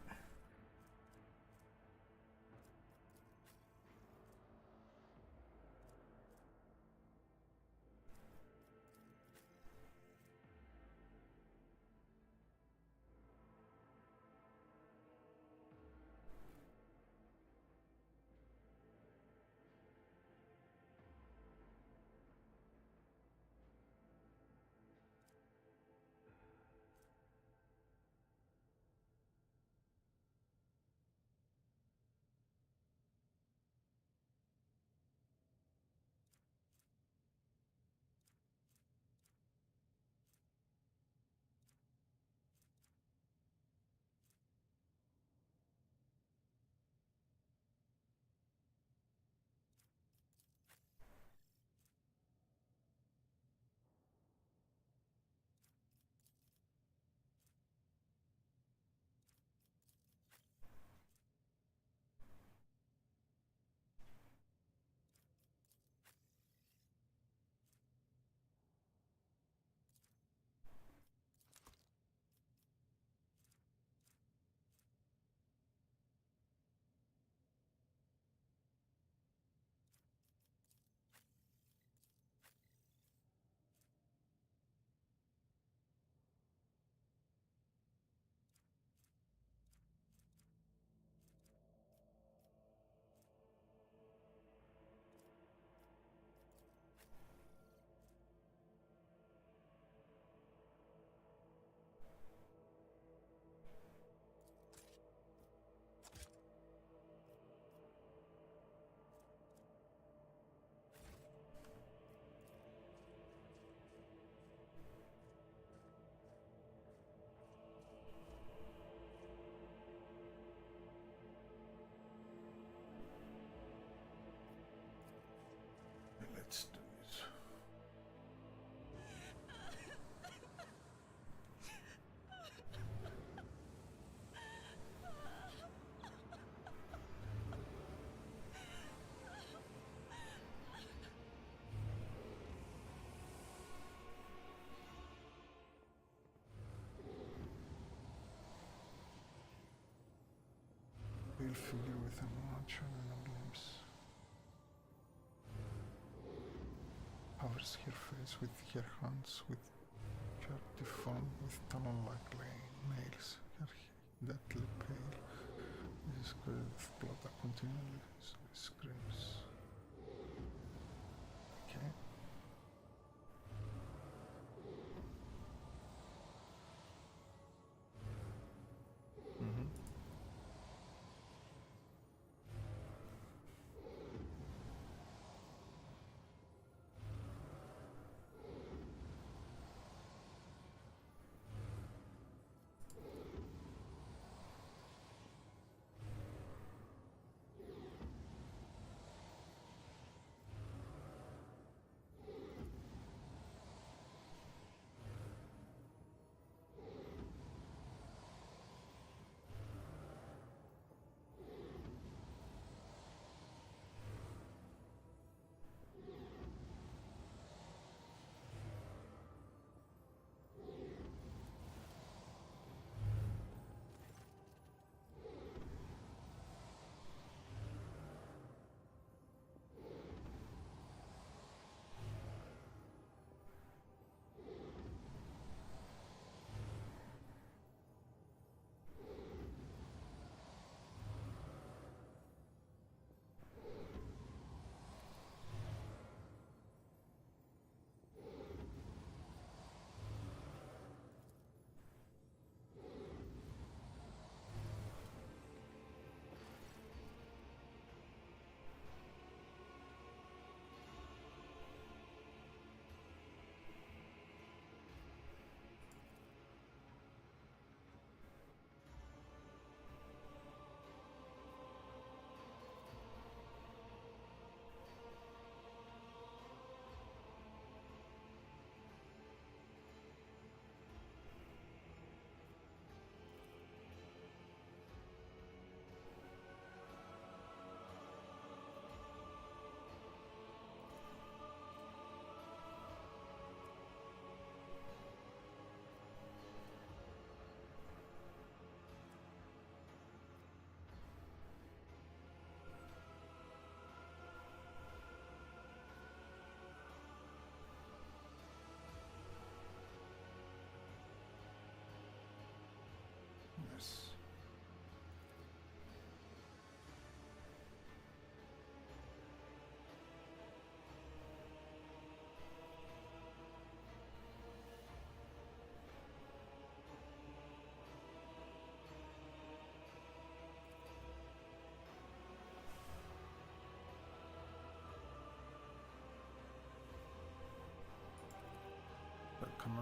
Let's do it. We'll figure with a launcher and emblems. Covers her face with her hands, with her deformed with talon-like nails. Her deathly pale. This is covered with blood that continually screams. Okay.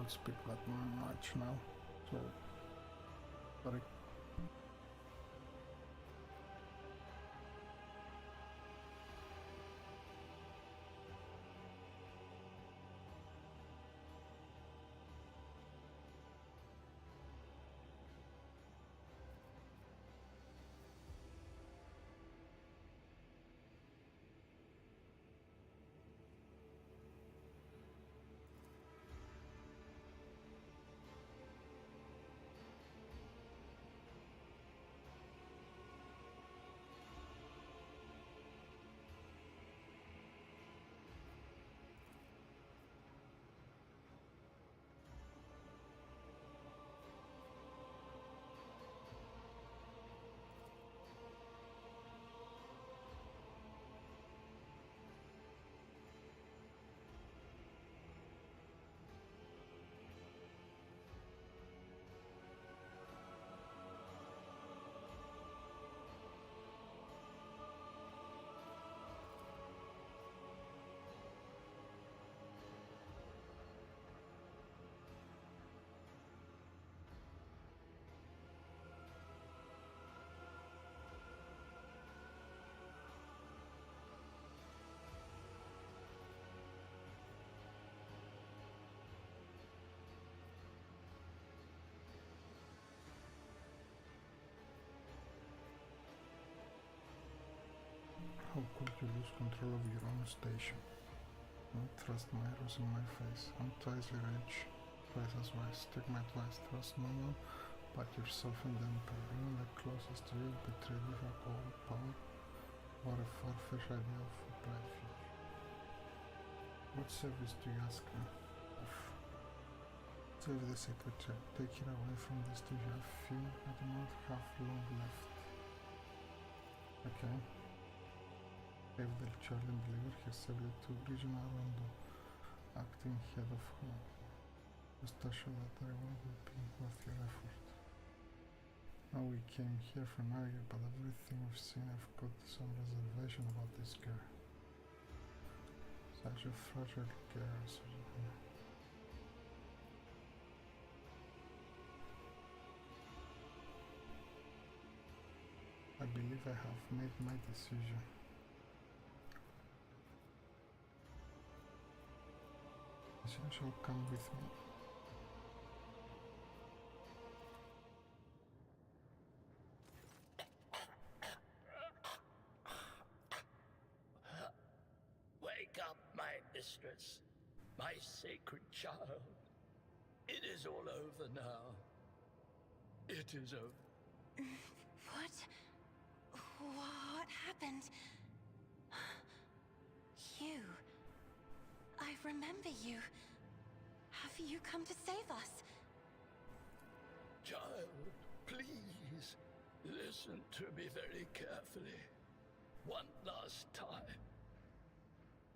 cannot speak that much now, so sorry. How could you lose control of your own station? Don't trust my arrows in my face. I'm twice your age, twice as wise. Take my advice, trust no one but yourself and the Emperor. Even the closest to you betrayed you for cold power. What a far-fetched idea of a bright future. What service do you ask me? Save the secretary. Take it away from this to you have few. I do not have long left. Okay. Save the child and deliver her safely to regional Rondo, acting head of her. Just assure that the reward will be worth your effort. Now we came here for an argument, but everything we've seen, I've got some reservation about this girl. Such a fragile girl, I believe I have made my decision. You shall come with me. Wake up, my mistress, my sacred child. It is all over now. It is over. What happened? You. I remember you. Have you come to save us? Child, please, listen to me very carefully. One last time.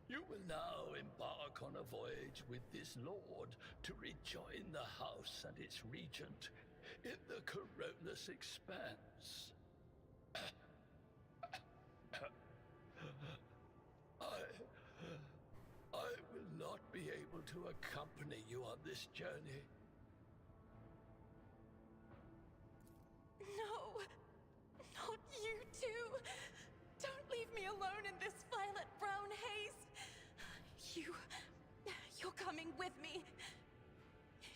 You will now embark on a voyage with this lord to rejoin the house and its regent in the Koronus Expanse. I will not be able to accompany you on this journey. No! Not you too! Don't leave me alone in this violet-brown haze! You're coming with me!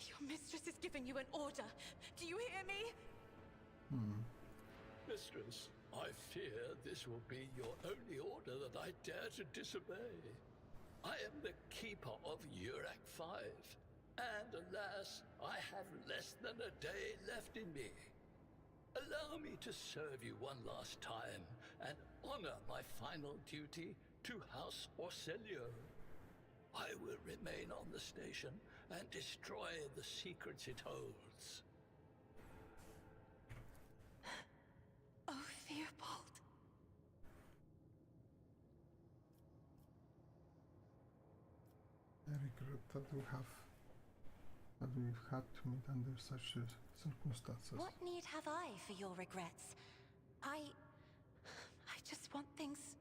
Your mistress is giving you an order. Do you hear me? Mistress, I fear this will be your only order that I dare to disobey. I am the keeper of Urak 5, and alas, I have less than a day left in me. Allow me to serve you one last time and honor my final duty to House Orselio. I will remain on the station and destroy the secrets it holds. Oh, Theobald. I regret that we've had to meet under such circumstances. What need have I for your regrets? I just want things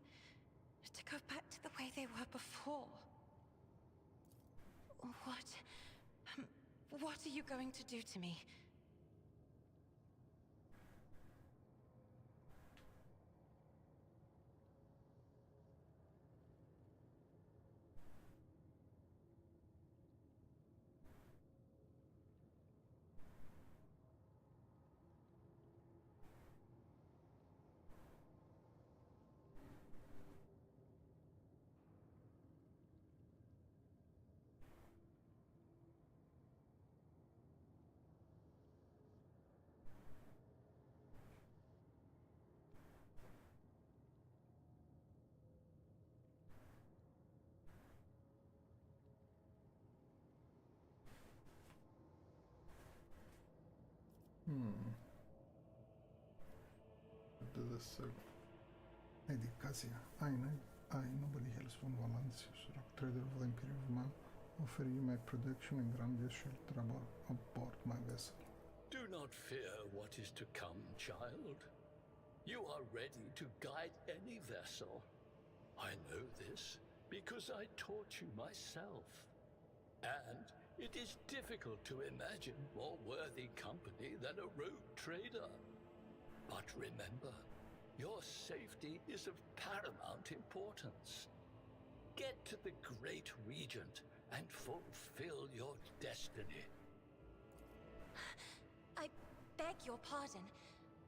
to go back to the way they were before. What What are you going to do to me? Dedicația. I, nobody else von Valancius, rock trader of the Imperial man, offer you my protection and grant you shelter aboard my vessel. Do not fear what is to come, child. You are ready to guide any vessel. I know this because I taught you myself. And it is difficult to imagine more worthy company than a rogue trader. But remember, your safety is of paramount importance. Get to the Great Regent and fulfill your destiny. I beg your pardon,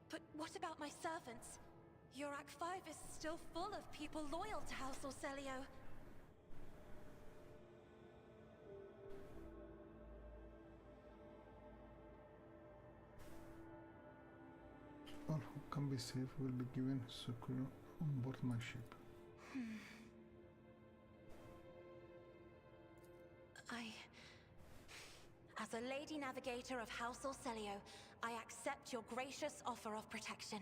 but what about my servants? Yurak 5 is still full of people loyal to House Orselio. All who can be safe will be given secure on board my ship. As a Lady Navigator of House Orselio, I accept your gracious offer of protection.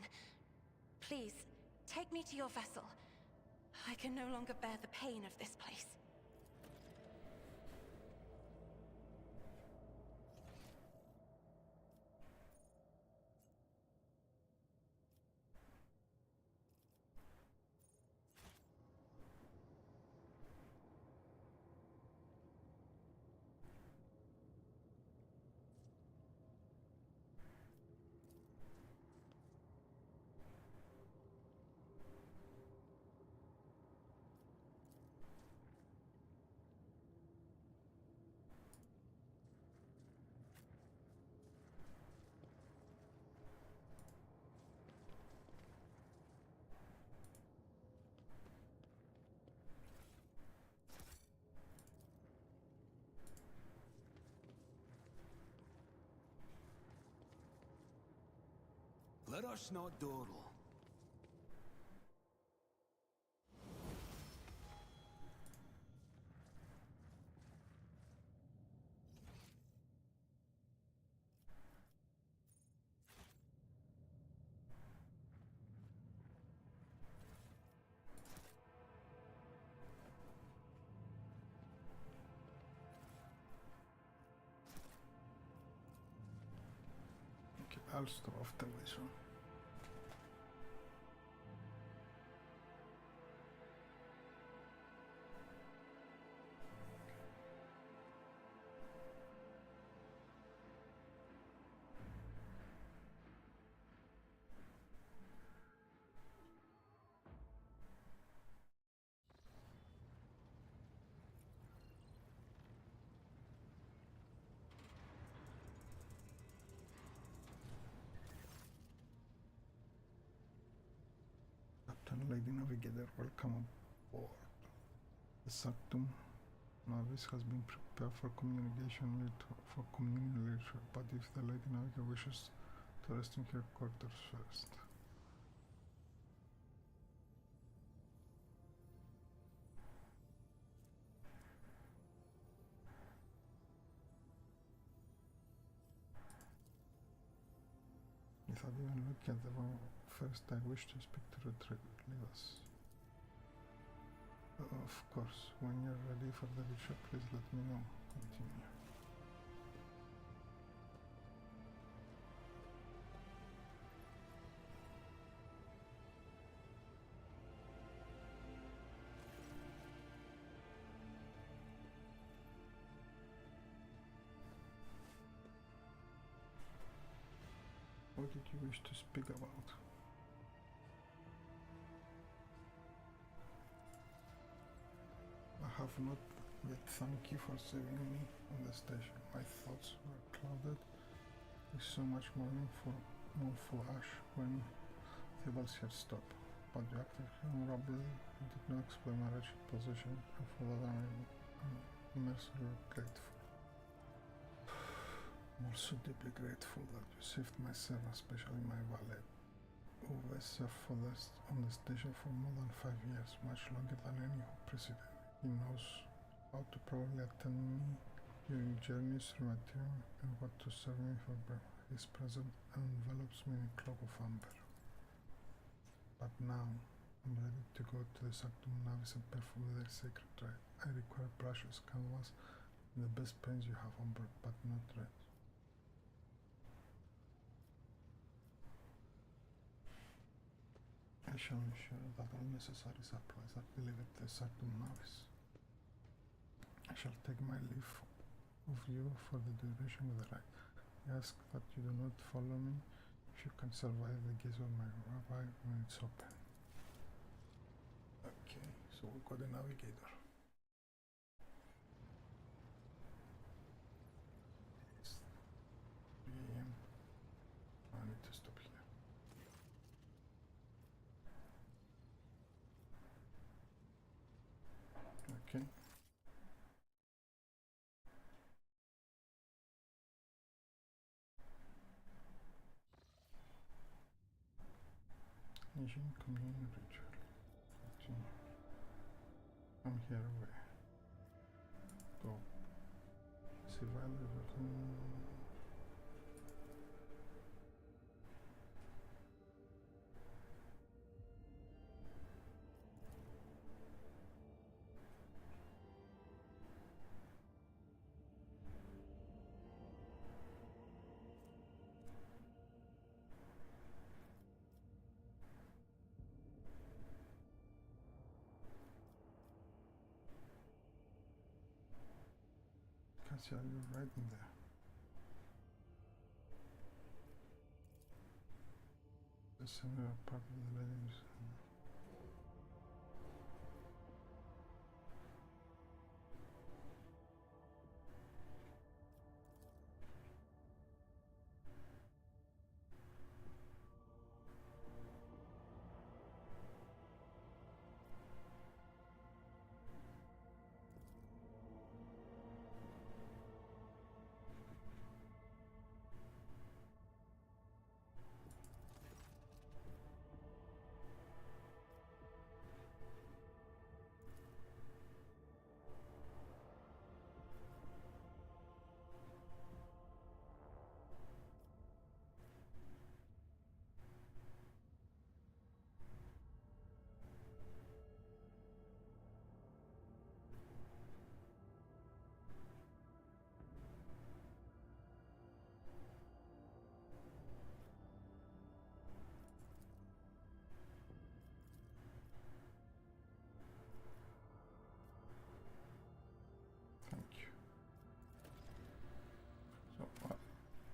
Please, take me to your vessel. I can no longer bear the pain of this place. Let us not dawdle. Okay, I'll stop after this one. Captain Lady Navigator, welcome aboard. The Sanctum Navis has been prepared for communication later, but if the Lady Navigator wishes to rest in her quarters first. Without even looking at the one first, I wish to speak to Levis. Of course, when you're ready for the bishop, please let me know. Continue. What did you wish to speak about? I have not yet thanked you for saving me on the station. My thoughts were clouded with so much mournful ash when Theobald's had stopped. But you acted honorably and did not explain my wretched position, and for that I'm immensely grateful. I'm also deeply grateful that you saved my servant, especially my valet, who was on the station for more than 5 years, much longer than any who preceded. He knows how to properly attend me during journeys through Imperium and what to serve me for breakfast. His presence envelops me in a cloak of amber. But now, I'm ready to go to the Sanctum Navis and perform their sacred rite. I require brushes, canvas, and the best paints you have on board, but not red. I shall ensure that all necessary supplies are delivered to the Sanctum Navis. I shall take my leave of you for the duration of the rite. I ask that you do not follow me if you can survive the gaze of my rabbi when it's open. Okay, so we've got a navigator. It's 3 AM. I need to stop here. Okay. Ancient communion ritual. Continue. I'm here where? Go. Survival. Cassia, you're right in there. The center part of the legends.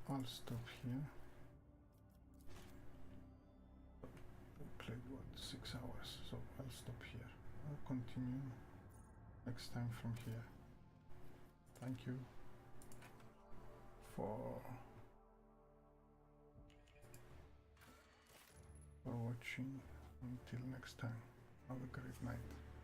I'll stop here. We played what, 6 hours, so I'll stop here. I'll continue next time from here. Thank you for watching. Until next time, have a great night.